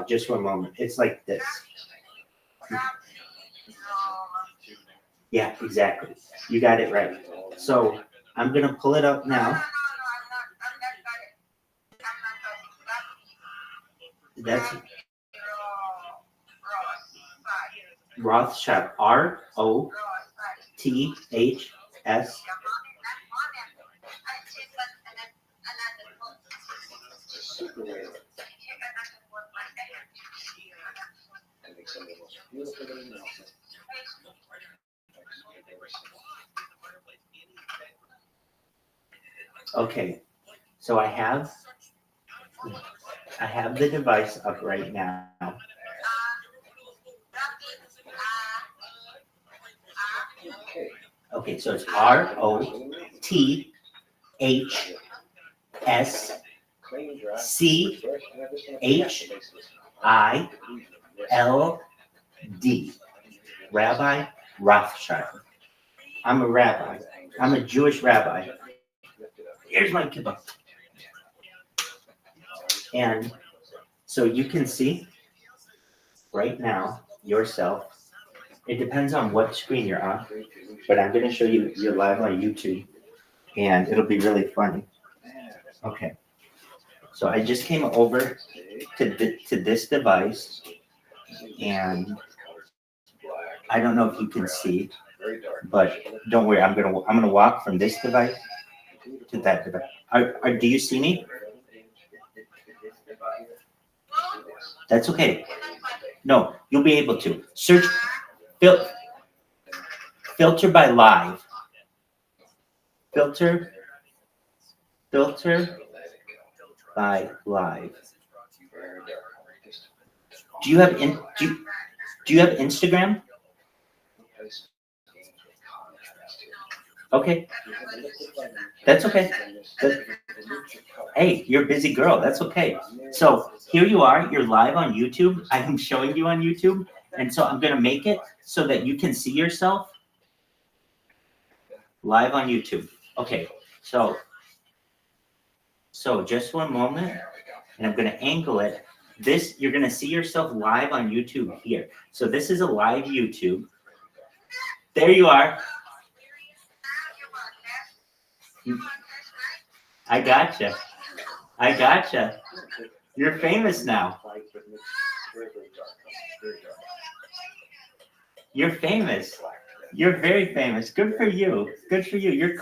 Just for a moment. It's like this. Yeah, exactly. You got it right. So I'm gonna pull it up now. That's Rothschild. ROTHS. Okay, so I have the device up right now. Okay, so it's ROTHSCHILD D. Rabbi Rothschild. I'm a rabbi. I'm a Jewish rabbi. Here's my kippah. And so you can see right now yourself. It depends on what screen you're on, but I'm going to show you you're live on YouTube, and it'll be really funny. Okay. So I just came over to this device, and I don't know if you can see, but don't worry. I'm gonna walk from this device to that device. Do you see me? That's okay. No, you'll be able to search filter by live. Filter by live. Do you have do you have Instagram? Okay. That's okay. Hey, you're a busy girl. That's okay. So here you are. You're live on YouTube. I am showing you on YouTube. And so I'm going to make it so that you can see yourself live on YouTube. Okay. So just one moment. And I'm going to angle it. You're going to see yourself live on YouTube here. So this is a live YouTube. There you are. I gotcha. You're famous now. You're famous. You're very famous. Good for you. You're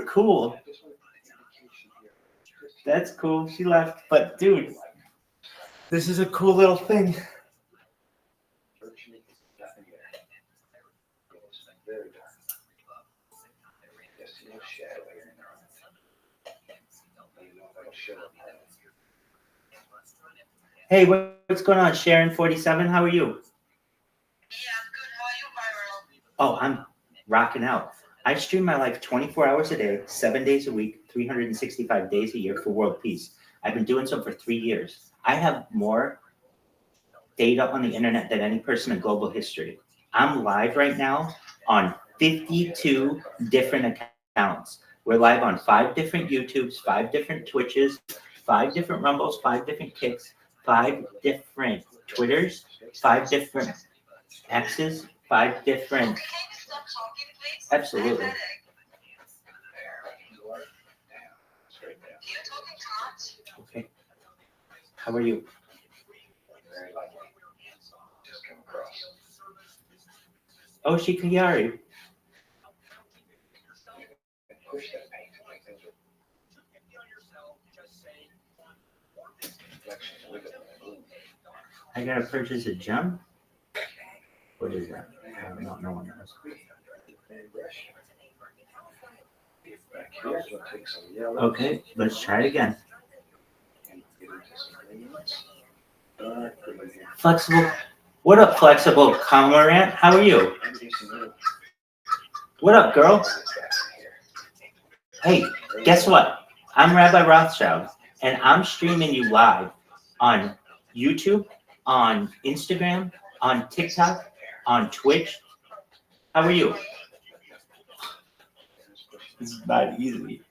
cool. That's cool. She left. But dude, this is a cool little thing. Hey, what's going on, Sharon 47? How are you? Yeah, I'm good. How are you, Byron? Oh, I'm rocking out. I stream my life 24 hours a day, 7 days a week, 365 days a year for world peace. I've been doing so for 3 years. I have more data on the internet than any person in global history. I'm live right now on 52 different accounts. We're live on 5 different YouTubes, 5 different Twitches, 5 different Rumbles, 5 different Kicks, 5 different Twitters, 5 different X's, 5 different. Absolutely. Okay. How are you? Oh, Shikayari. I gotta purchase a gem? What is that? I don't know. No one knows. Okay, let's try it again. Flexible. What up, Flexible Comorant? How are you? What up, girl? Hey, guess what? I'm Rabbi Rothschild, and I'm streaming you live on YouTube, on Instagram, on TikTok, on Twitch. How are you? This is not easy.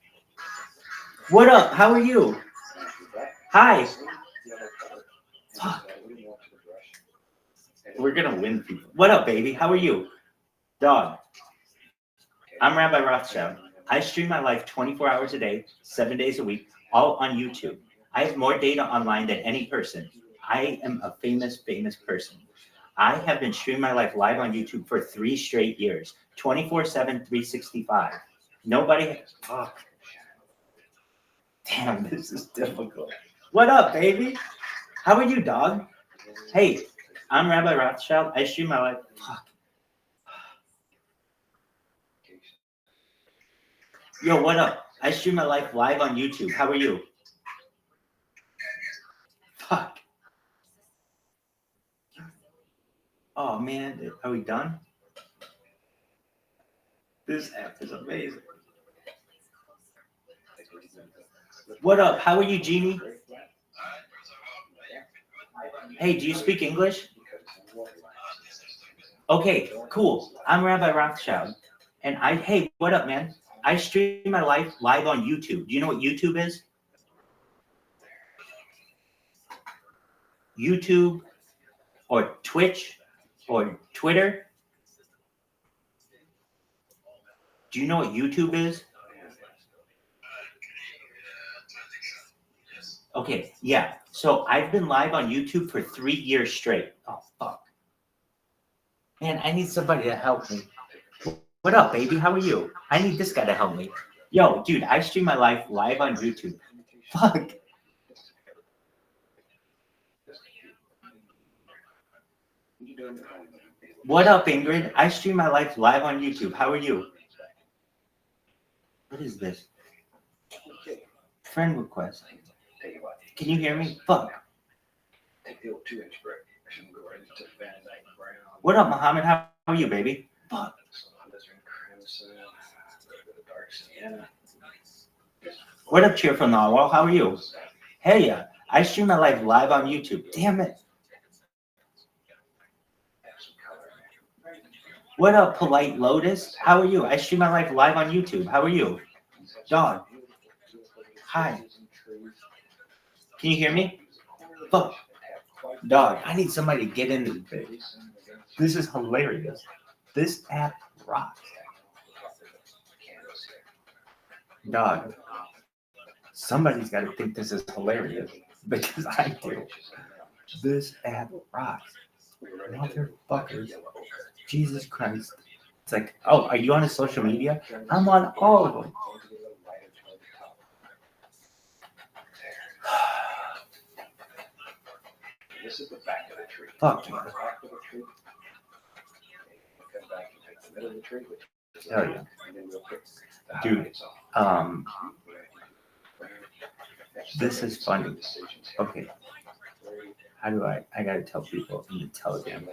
What up? How are you? Hi. Fuck. We're gonna win people. What up, baby? How are you? Dog. I'm Rabbi Rothschild. I stream my life 24 hours a day, 7 days a week, all on YouTube. I have more data online than any person. I am a famous person. I have been streaming my life live on YouTube for 3 straight years, 24/7, 365. Nobody. Oh. Damn, this is difficult. What up, baby? How are you, dog? Hey, I'm Rabbi Rothschild. I stream my life. Fuck. Yo, what up? I stream my life live on YouTube. How are you? Fuck. Oh, man. Are we done? This app is amazing. What up? How are you, Jeannie? Hey, do you speak English? Okay, cool. I'm Rabbi Rothschild. And hey, what up, man? I stream my life live on YouTube. Do you know what YouTube is? YouTube or Twitch or Twitter? Do you know what YouTube is? Okay, yeah. So I've been live on YouTube for 3 years straight. Oh, fuck. Man, I need somebody to help me. What up, baby? How are you? I need this guy to help me. Yo, dude, I stream my life live on YouTube. Fuck. What up, Ingrid? I stream my life live on YouTube. How are you? What is this? Friend request. Can you hear me? Fuck. What up, Muhammad? How are you, baby? Fuck. What up, Cheerful Narwhal? How are you? Hey, I stream my life live on YouTube. Damn it. What up, Polite Lotus? How are you? I stream my life live on YouTube. How are you? Dog. Hi. Can you hear me? Fuck. Dog, I need somebody to get into this. This is hilarious. This app rocks. Dog. Somebody's got to think this is hilarious. Because I do. This app rocks. Motherfuckers. Jesus Christ. It's like, oh, are you on a social media? I'm on all of them. This is the back of the tree. Fuck yeah. Hell yeah. Dude, this is funny. Okay. How do I gotta tell people in the Telegram.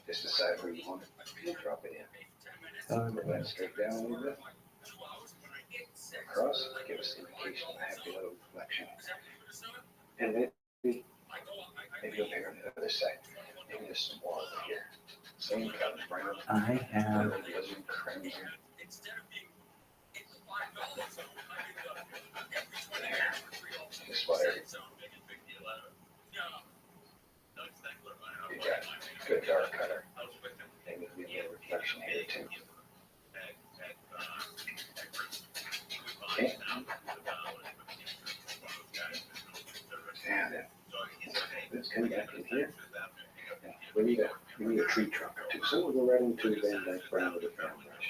Just decide where you want it. Drop it in. Straight down a little bit. Across, give us an indication of a happy little reflection. And maybe up here on the other side. Maybe there's some more over here. Same color, brown. I have. This water. You got good dark color. Maybe we get a reflection here too. Okay. And let's come back in here. We need a tree trunk or two. So we'll go right into Van Dyke Brown with a fan brush.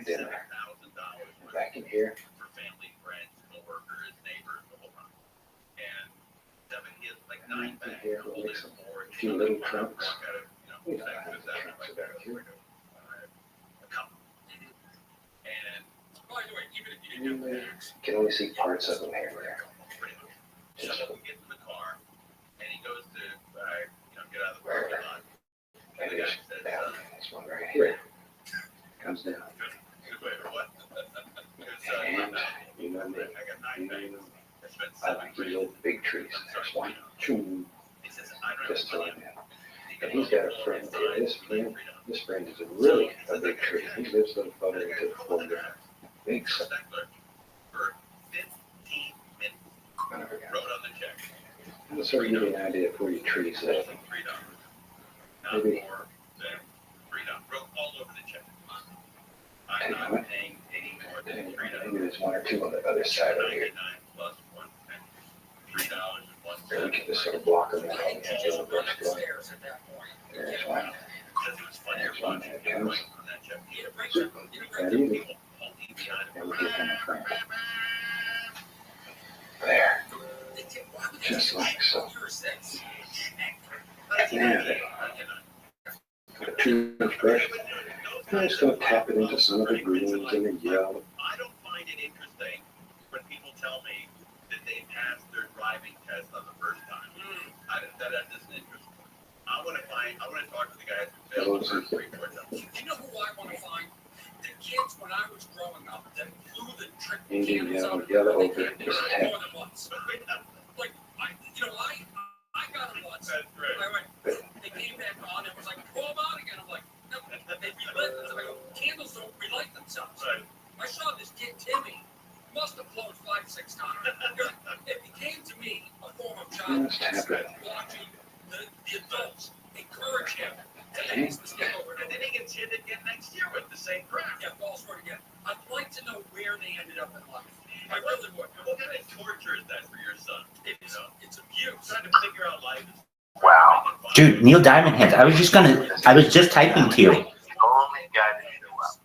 Dinner. Back in here. Back in here, we'll make a few little trunks. We don't have any trunks about here. You can only see parts of them here and there. Just maybe it's down. This one right here comes down. And you know me. I like these little big trees. There's one, two, just throwing in. And he's got a friend here. This friend is really a big tree. He lives a little further into the foreground. Big stuff. Let's sort of give you an idea of where your trees live. Maybe maybe there's one or two on the other side over here. Or we can just sort of block them out and have a little brush going. There's one. There's one that comes. That easy. And we get them in front. There. Just like so. Now then, with a 2-inch brush, I'm just going to tap it into some of the greens and the yellow. I don't find it interesting when people tell me that they passed their driving test on the first time. That isn't interesting. I want to talk to the guys who failed the first 3-4 times. You know who I want to find? The kids when I was growing up that blew the trick Indian yellow, yellow ochre, just a tap. Like, I got it once. That's great. They came back on and was like, pull them out again. I'm like, no, they relit themselves. I go, candles don't relight themselves. Right. I saw this kid, Timmy, must have blown 5-6 times. It became to me a form of childhood. Watching the adults encourage him to make this mistake over. And then he gets hit again next year with the same crap. Yeah, falls for it again. I'd like to know where they ended up in life. I really would. What kind of torture is that for your son? It's abuse. Trying to figure out life. Wow. Dude, Neil Diamond Hands. I was just typing to you.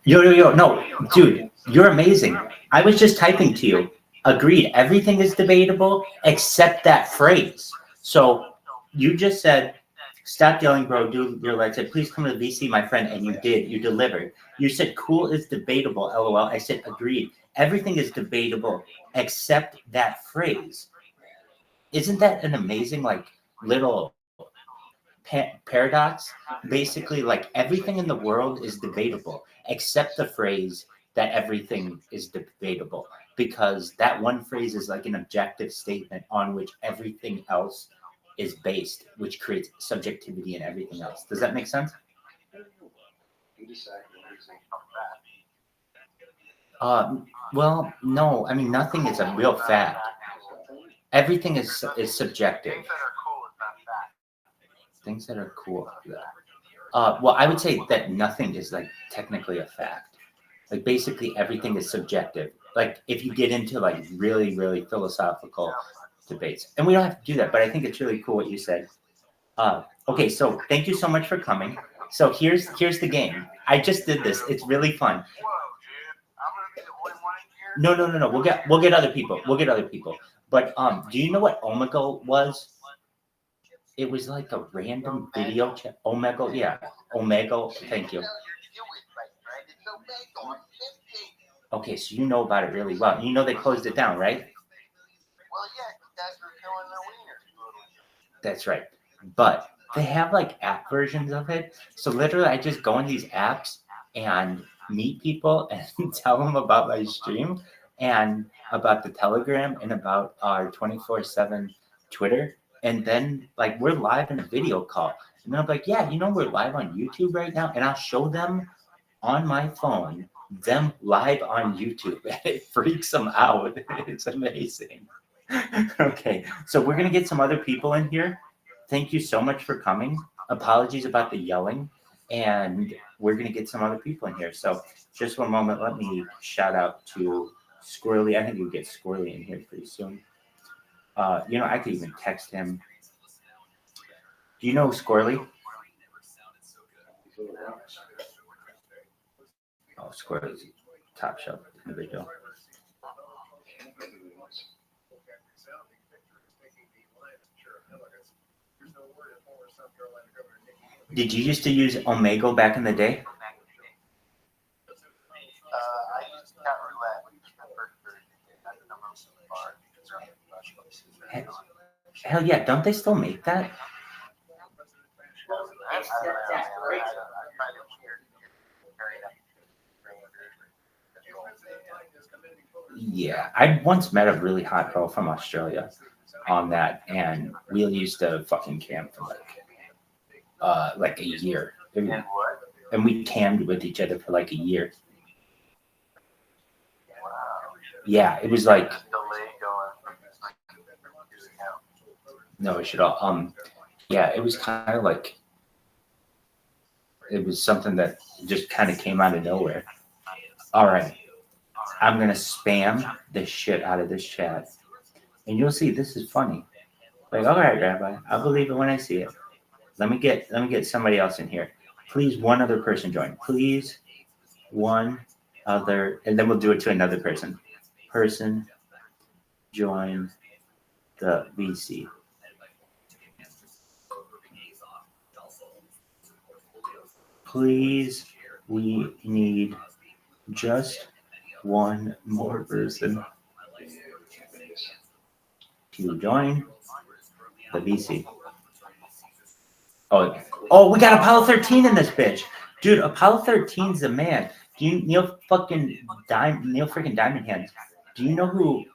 Yo, no, dude, you're amazing. I was just typing to you. Agreed. Everything is debatable except that phrase. So you just said, stop yelling, bro. Do your legs. I said, please come to the VC, my friend. And you did. You delivered. You said, cool is debatable, LOL. I said, agreed. Everything is debatable except that phrase. Isn't that an amazing, like, little paradox? Basically, like, everything in the world is debatable except the phrase that everything is debatable, because that one phrase is like an objective statement on which everything else is based, which creates subjectivity in everything else. Does that make sense? Well, no. I mean, nothing is a real fact. Everything is subjective. Things that are cool. Well, I would say that nothing is like technically a fact. Like basically everything is subjective. Like if you get into like really, really philosophical debates, and we don't have to do that, but I think it's really cool what you said. Okay, so thank you so much for coming. So here's the game. I just did this. It's really fun. No. We'll get other people. But do you know what Omegle was? It was like a random video chat. Omegle, yeah. Omegle, thank you. Okay, so you know about it really well. You know they closed it down, right? Well, yeah, you guys were killing their wieners. That's right. But they have like app versions of it. So literally I just go in these apps and meet people and tell them about my stream and about the Telegram and about our 24/7 Twitter. And then like we're live in a video call. And I'm like, yeah, we're live on YouTube right now. And I'll show them on my phone, them live on YouTube. It freaks them out. It's amazing. Okay, so we're gonna get some other people in here. Thank you so much for coming. Apologies about the yelling. And we're gonna get some other people in here. So just one moment, let me shout out to Squirrely. I think we'll get Squirrely in here pretty soon. I could even text him. Do you know Squirrely? Oh, Squirrely's top shelf in the video. Did you used to use Omegle back in the day? I used cat roulette. Hell yeah, don't they still make that? Yeah, I once met a really hot girl from Australia on that, and we used to fucking camp for like a year. And we cammed with each other for like a year. Yeah, it was like no issue at all. Yeah, it was kind of like it was something that just kind of came out of nowhere. All right, I'm gonna spam the shit out of this chat, and you'll see this is funny. Like, all right, Rabbi, I'll believe it when I see it. Let me get somebody else in here. Please, one other person join. Please, one other, and then we'll do it to another person. Person join the VC. Please, we need just one more person to join the VC. Oh, we got Apollo 13 in this bitch. Dude, Apollo 13's the man. Neil freaking Diamond Hands. Do you know who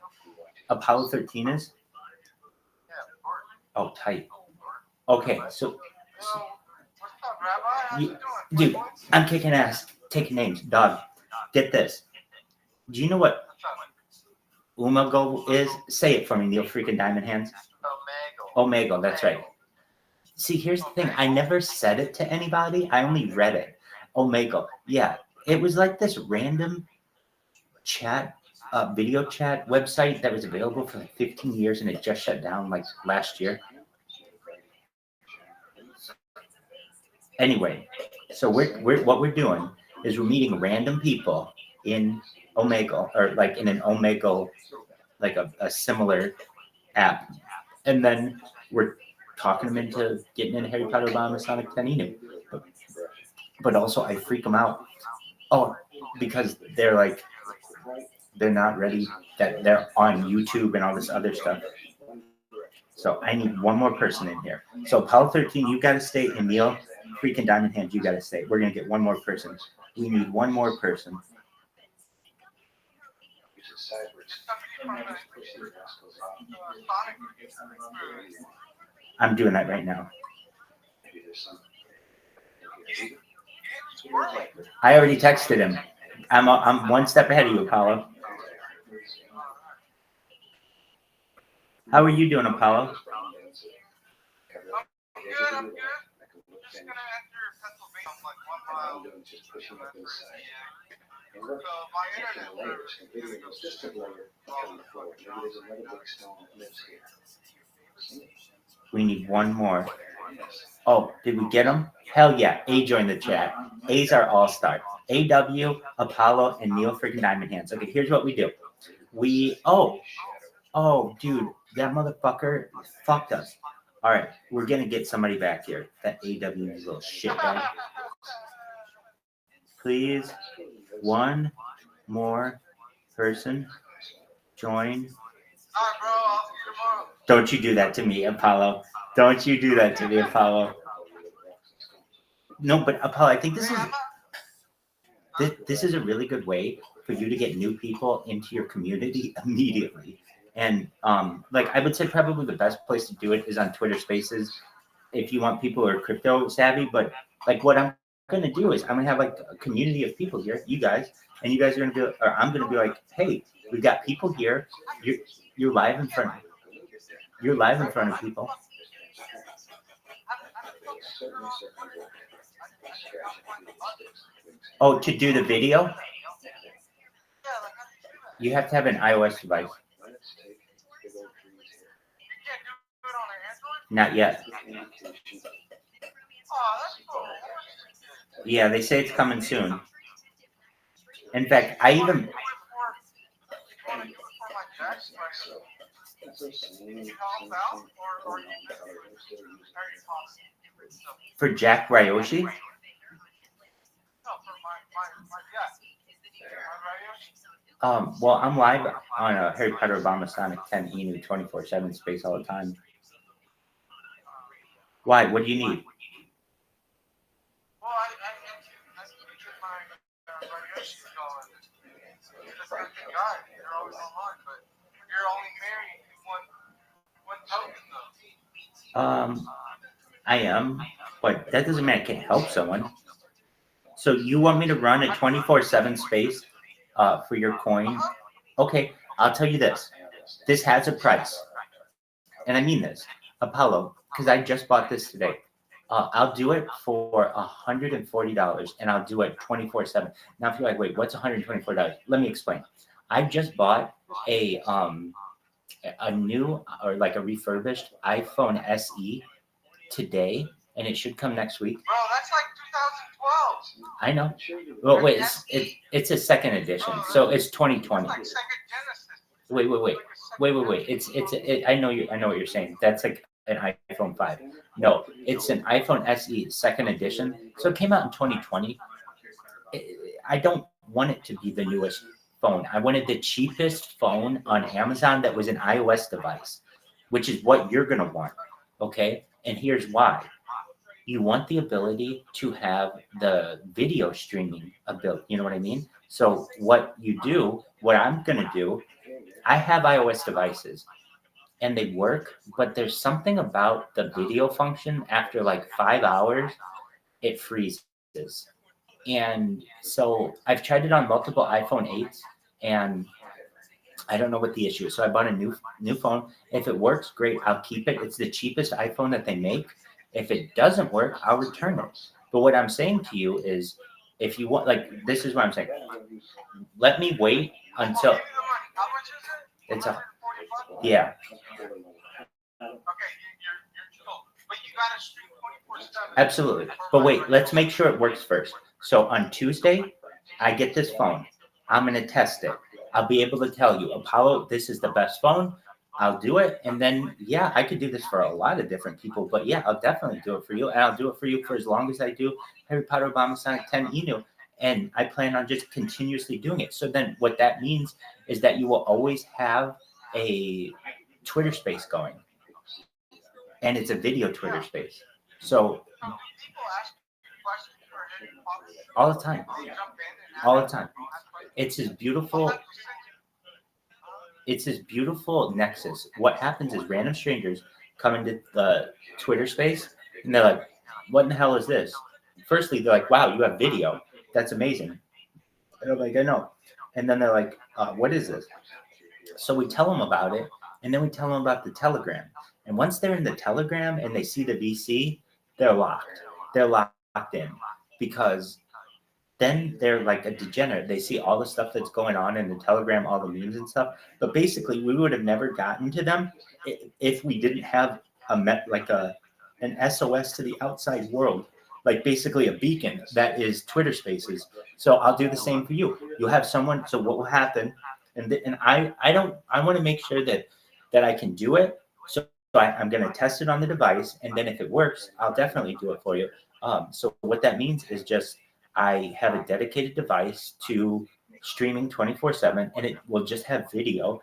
Apollo 13 is? Oh, tight. Okay, so dude, I'm kicking ass, taking names. Dog, get this. Do you know what Umago is? Say it for me, Neil freaking Diamond Hands. Omegle, that's right. See, here's the thing. I never said it to anybody. I only read it. Omegle. Yeah, it was like this random chat, video chat website that was available for like 15 years, and it just shut down like last year. Anyway, so what we're doing is we're meeting random people in Omegle, or like in an Omegle, like a similar app, and then we're talking them into getting in Harry Potter Bomb Sonic 10 Inu. But also I freak them out. Oh, because they're not ready, that they're on YouTube and all this other stuff. So I need one more person in here. So Apollo 13, you got to stay, and Neil freaking Diamond Hands, you got to stay. We're going to get one more person. We need one more person. I'm doing that right now. I already texted him. I'm one step ahead of you, Apollo. How are you doing, Apollo? I'm good. Just gonna enter Pennsylvania. I'm like 1 mile. So my internet service is gonna go Just a layer on the floor. Maybe there's another big stone that lives here. We need one more. Oh, did we get him? Hell yeah. A joined the chat. A's our all-star. AW, Apollo, and Neil freaking Diamond Hands. Okay, here's what we do. Oh, dude, that motherfucker fucked us. All right, we're going to get somebody back here. That AW little shit guy. Please, one more person join. Don't you do that to me, Apollo. Don't you do that to me, Apollo. No, but Apollo, I think this is a really good way for you to get new people into your community immediately. And like I would say probably the best place to do it is on Twitter Spaces if you want people who are crypto savvy. But like what I'm gonna do is I'm gonna have like a community of people here, you guys, and you guys are gonna be, or I'm gonna be like, hey, we've got people here. You're live in front of people. Oh, to do the video? You have to have an iOS device. Not yet. Yeah, they say it's coming soon. In fact, I even... For Jack Ryoshi? Well, I'm live on a Harry Potter Obama Sonic 10 Inu 24/7 space all the time. Why? What do you need? Well, I speak with my Ryoshi going. Just a good guy. You're always online, but you're only married to one token, though. I am, but that doesn't mean I can't help someone. So you want me to run a 24/7 space for your coin? Okay, I'll tell you this. This has a price. And I mean this. Apollo, because I just bought this today. I'll do it for $140, and I'll do it 24/7. Now, if you're like, wait, what's $124? Let me explain. I just bought a new, or like a refurbished iPhone SE today, and it should come next week. Bro, that's like 2012. I know. Well, wait, it's a second edition, so it's 2020. It's like second Genesis. Wait. I know what you're saying. That's like an iPhone 5. No, it's an iPhone SE second edition. So it came out in 2020. I don't want it to be the newest phone. I wanted the cheapest phone on Amazon that was an iOS device, which is what you're going to want. Okay? And here's why. You want the ability to have the video streaming ability. You know what I mean? So what I'm going to do I have iOS devices and they work, but there's something about the video function after like 5 hours, it freezes. And so I've tried it on multiple iPhone 8s and I don't know what the issue is. So I bought a new phone. If it works, great, I'll keep it. It's the cheapest iPhone that they make. If it doesn't work, I'll return it. But what I'm saying to you is, if you want, like, this is what I'm saying. Let me wait until it's a, yeah. Absolutely. But wait, let's make sure it works first. So on Tuesday, I get this phone. I'm going to test it. I'll be able to tell you, Apollo, this is the best phone. I'll do it. And then, yeah, I could do this for a lot of different people. But yeah, I'll definitely do it for you. And I'll do it for you for as long as I do Harry Potter Obama Sonic 10 Inu. And I plan on just continuously doing it. So then what that means is that you will always have a Twitter space going. And it's a video Twitter space. So all the time. All the time. It's this beautiful nexus. What happens is random strangers come into the Twitter space and they're like, what in the hell is this? Firstly, they're like, wow, you have video. That's amazing. And I'm like, I know. And then they're like, what is this? So we tell them about it, and then we tell them about the Telegram. And once they're in the Telegram and they see the VC, they're locked. They're locked in because then they're like a degenerate. They see all the stuff that's going on in the Telegram, all the memes and stuff. But basically, we would have never gotten to them if we didn't have an SOS to the outside world, like basically a beacon that is Twitter Spaces. So I'll do the same for you. You'll have someone. So what will happen? And I want to make sure that I can do it. So I'm going to test it on the device, and then if it works, I'll definitely do it for you. So what that means is just I have a dedicated device to streaming 24/7, and it will just have video.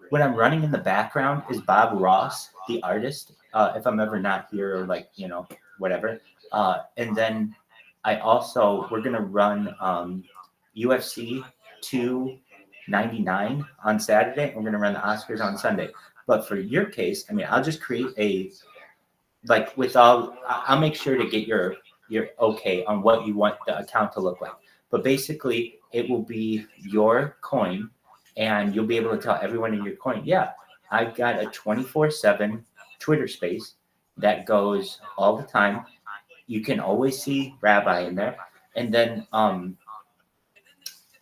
What I'm running in the background is Bob Ross, the artist, if I'm ever not here or like, whatever. And then we're going to run UFC 299 on Saturday. And we're going to run the Oscars on Sunday. But for your case, I mean, I'll just create I'll make sure to get your okay on what you want the account to look like. But basically, it will be your coin, and you'll be able to tell everyone in your coin, yeah, I've got a 24/7 Twitter space that goes all the time. You can always see Rabbi in there. And then,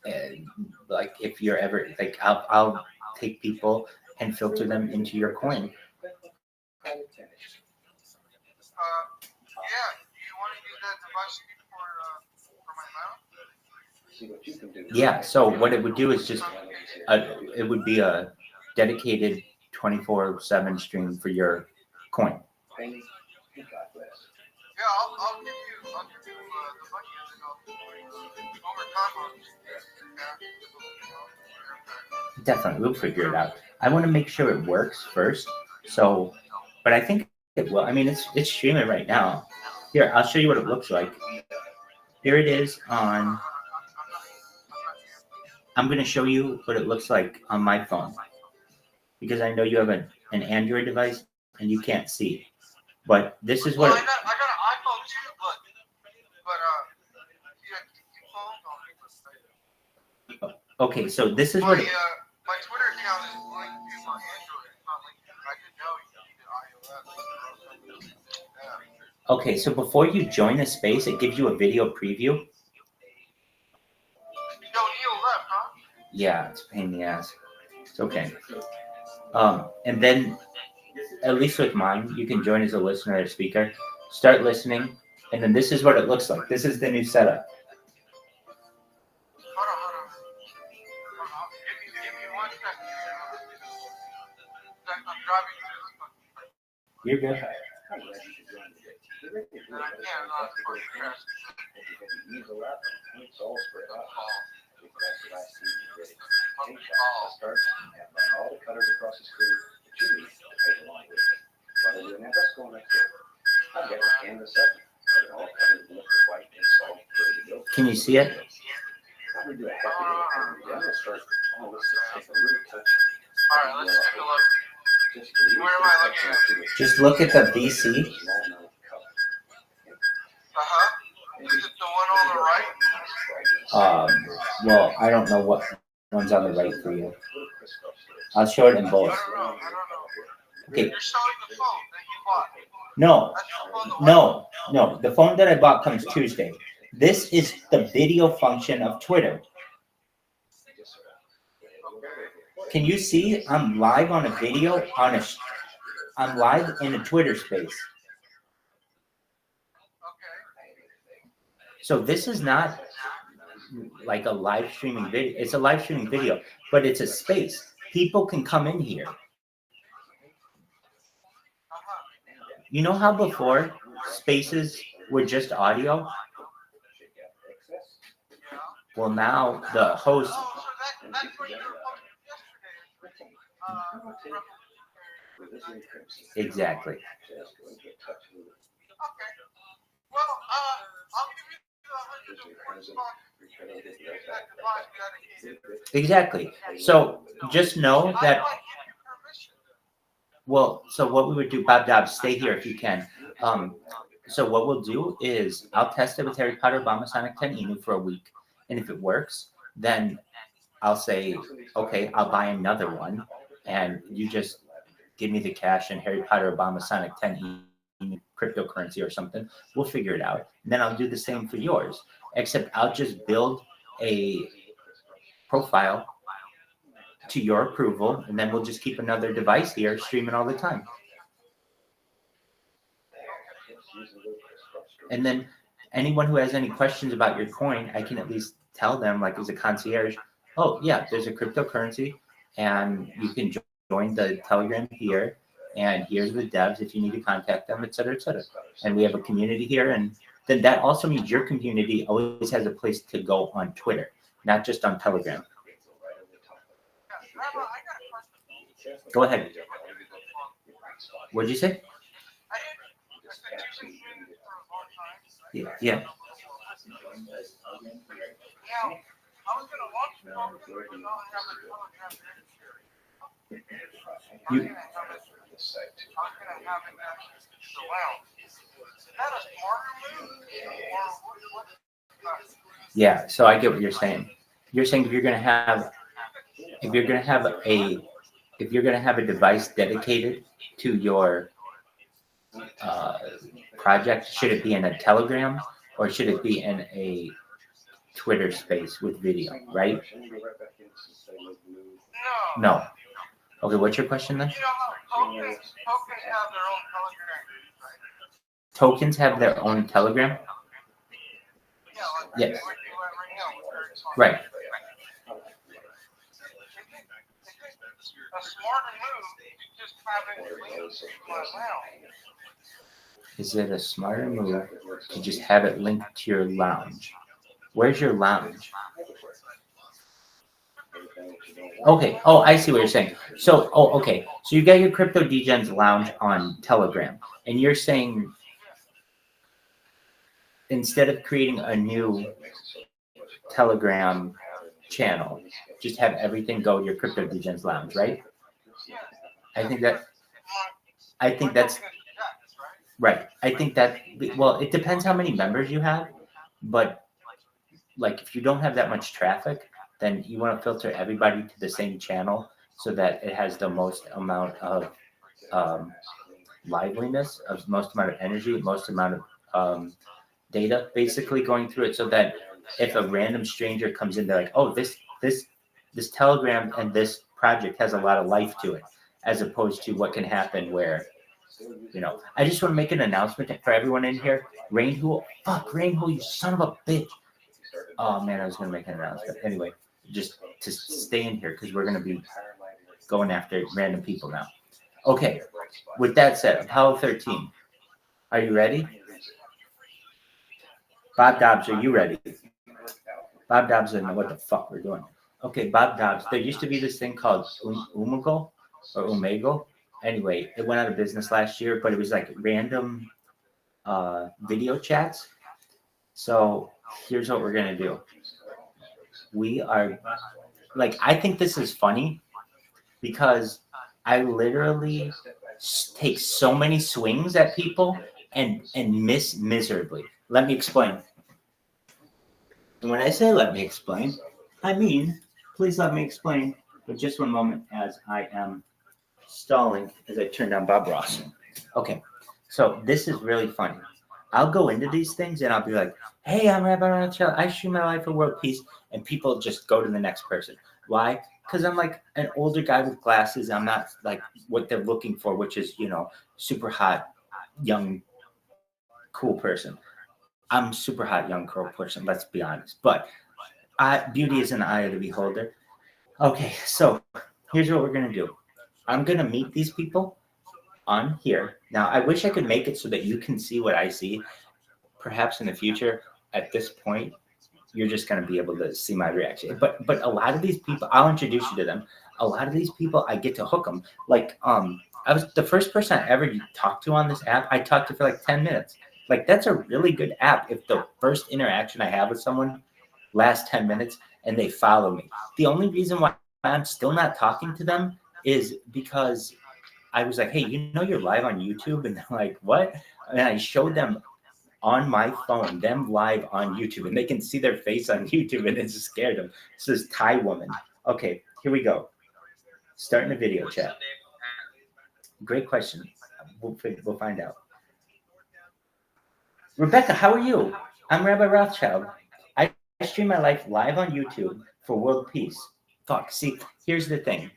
if you're ever, I'll take people and filter them into your coin. Yeah, so what it would do is just, it would be a dedicated 24/7 stream for your coin. Yeah, I'll give you the budget over time. Definitely, we'll figure it out. I want to make sure it works first. So, but I think it will. I mean, it's streaming right now. Here, I'll show you what it looks like. Here it is on. I'm going to show you what it looks like on my phone because I know you have an Android device and you can't see. But this is what. I got an iPhone too, but Okay, so this is what. My Twitter account is linked to my Android. It's not linked to. I didn't know you needed iOS. Okay, so before you join a space, it gives you a video preview. Yeah, it's a pain in the ass. It's okay. And then, at least with mine, you can join as a listener or speaker. Start listening, and then this is what it looks like. This is the new setup. You're good. Can you see it? Alright, let's take a look. Where am I looking at? Just look at the BC. Uh-huh. Is it the one on the right? Well, I don't know what one's on the right for you. I'll show it in both. I don't know. Okay. You're showing the phone that you bought. No, the phone that I bought comes Tuesday. This is the video function of Twitter. Can you see I'm live on a video I'm live in a Twitter space. So this is not like a live streaming video. It's a live streaming video, but it's a space. People can come in here. You know how before spaces were just audio? Well, now the host. Exactly. Well, I'll give you the Exactly. So just know that. Well, so what we would do, Bob Dobbs, stay here if you can. So what we'll do is I'll test it with Harry Potter Obama Sonic 10 Inu for a week. And if it works, then I'll say, okay, I'll buy another one. And you just give me the cash and Harry Potter Obama Sonic 10 Inu cryptocurrency or something. We'll figure it out. And then I'll do the same for yours. Except I'll just build a profile to your approval, and then we'll just keep another device here streaming all the time. And then anyone who has any questions about your coin, I can at least tell them, like as a concierge, oh yeah, there's a cryptocurrency and you can join the Telegram here, and here's the devs if you need to contact them, et cetera, et cetera. And we have a community here, and then that also means your community always has a place to go on Twitter, not just on Telegram. Go ahead. What did you say? Yeah. Yeah, I was gonna launch the conversation, but not have a Telegram ministry. I was gonna have it at the lounge. Is that a smarter move? Or what? Yeah, so I get what you're saying. You're saying if you're gonna have a device dedicated to your project, should it be in a Telegram or should it be in a Twitter space with video, right? No. Okay, what's your question then? You know how Tokens tokens have their own Telegram, right? have their own Telegram? Yeah, like Yes. what you do right now with very smart. Right. A smarter move, you just have it linked to my lounge. Is it a smarter move to just have it linked to your lounge? Where's your lounge? Okay. Oh, I see what you're saying. So, okay. So you got your Crypto Degens lounge on Telegram, and you're saying instead of creating a new Telegram channel, just have everything go to your Crypto Degens lounge, right? I think that's right. I think that, well, it depends how many members you have, but like if you don't have that much traffic, then you want to filter everybody to the same channel so that it has the most amount of liveliness, of most amount of energy, most amount of data basically going through it, so that if a random stranger comes in, they're like, oh, this Telegram and this project has a lot of life to it, as opposed to what can happen where, I just want to make an announcement for everyone in here. Rainhool, you son of a bitch. Oh man, I was going to make an announcement. Anyway, just to stay in here because we're going to be going after random people now. Okay, with that said, Apollo 13, are you ready? Bob Dobbs, are you ready? Bob Dobbs doesn't know what the fuck we're doing. Okay, Bob Dobbs, there used to be this thing called Omegle or Omegle. Anyway, it went out of business last year, but it was like random video chats. So here's what we're going to do. We are, like, I think this is funny because I literally take so many swings at people and miss miserably. Let me explain. And when I say let me explain, I mean, please let me explain. But just one moment as I am stalling as I turn down Bob Ross. Okay, so this is really funny. I'll go into these things and I'll be like, hey, I'm Rabbi Rothschild. I stream my life for world peace. And people just go to the next person. Why? Because I'm like an older guy with glasses. I'm not like what they're looking for, which is, super hot, young, cool person. I'm super hot, young, cool person. Let's be honest. But beauty is in the eye of the beholder. Okay, so here's what we're going to do. I'm going to meet these people on here. Now, I wish I could make it so that you can see what I see. Perhaps in the future, at this point, you're just going to be able to see my reaction. But a lot of these people, I'll introduce you to them. A lot of these people, I get to hook them. Like, I was the first person I ever talked to on this app. I talked to for like 10 minutes. Like, that's a really good app if the first interaction I have with someone lasts 10 minutes and they follow me. The only reason why I'm still not talking to them is because I was like, hey, you're live on YouTube? And they're like, what? And I showed them on my phone, them live on YouTube, and they can see their face on YouTube, and it just scared them. This is Thai woman. Okay, here we go. Starting a video chat. Great question. We'll find out. Rebecca, how are you? I'm Rabbi Rothschild. I stream my life live on YouTube for world peace. Fuck, see, here's the thing.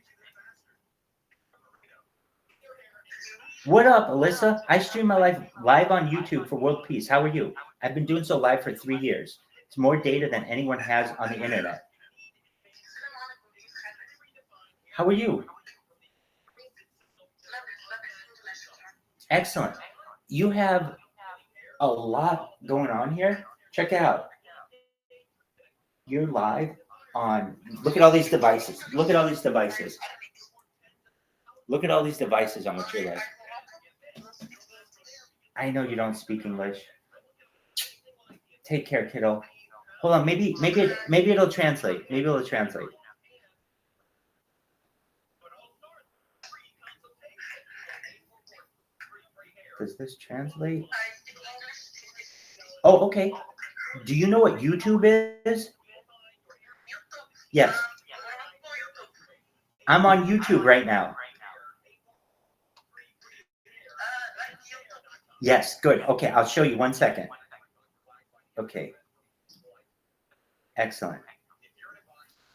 What up, Alyssa? I stream my life live on YouTube for world peace. How are you? I've been doing so live for 3 years. It's more data than anyone has on the internet. How are you? Excellent. You have a lot going on here. Check it out. You're live on, look at all these devices. Look at all these devices. Look at all these devices on which you're live. I know you don't speak English. Take care, kiddo. Hold on, maybe it'll translate. Maybe it'll translate. Does this translate? Oh, okay. Do you know what YouTube is? Yes. I'm on YouTube right now. Yes, good. Okay, I'll show you 1 second. Okay. Excellent.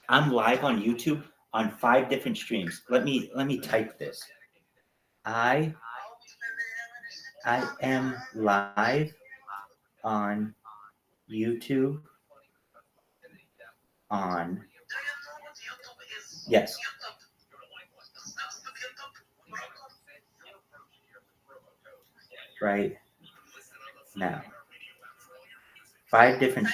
I'm live on YouTube on 5 different streams. Let me type this. I am live on YouTube on, yes. Right now. 5 different,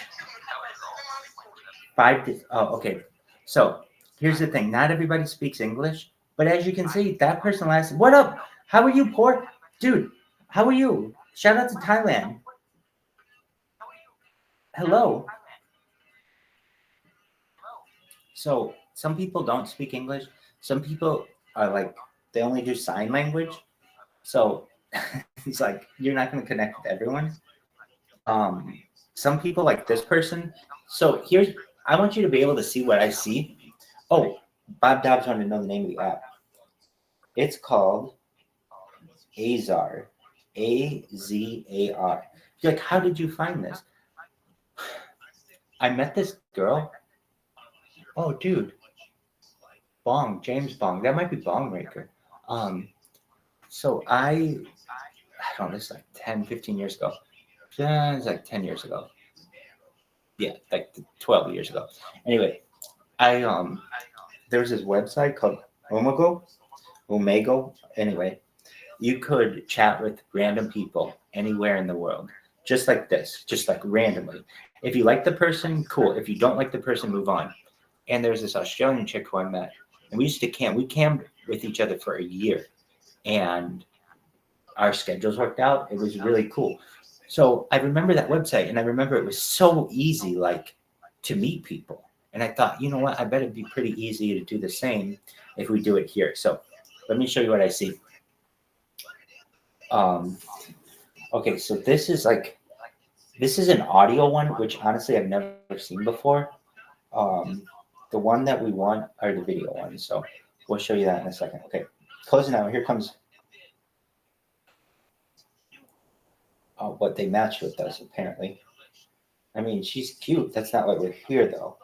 oh, okay. So here's the thing. Not everybody speaks English, but as you can see, that person last, what up? How are you, poor dude? How are you? Shout out to Thailand. Hello. So some people don't speak English. Some people are like, they only do sign language. So it's like, you're not going to connect with everyone. Some people like this person. So here's, I want you to be able to see what I see. Oh, Bob Dobbs wanted to know the name of the app. It's called Azar. A-Z-A-R. You're like, how did you find this? I met this girl. Oh, dude. Bong, James Bong. That might be Bong Raker. So I don't know, it's like 10, 15 years ago. It's like 10 years ago. Yeah, like 12 years ago. Anyway, there was this website called Omegle. Anyway, you could chat with random people anywhere in the world, just like this, just like randomly. If you like the person, cool. If you don't like the person, move on. And there's this Australian chick who I met, and we used to camp. We camped with each other for a year, and our schedules worked out. It was really cool. So I remember that website, and I remember it was so easy, like, to meet people. And I thought, you know what? I bet it'd be pretty easy to do the same if we do it here. So let me show you what I see. Okay, so this is an audio one, which honestly I've never seen before. The one that we want are the video ones. So we'll show you that in a second. Okay, closing out. Here comes what they match with us, apparently. I mean, she's cute. That's not why we're here, though.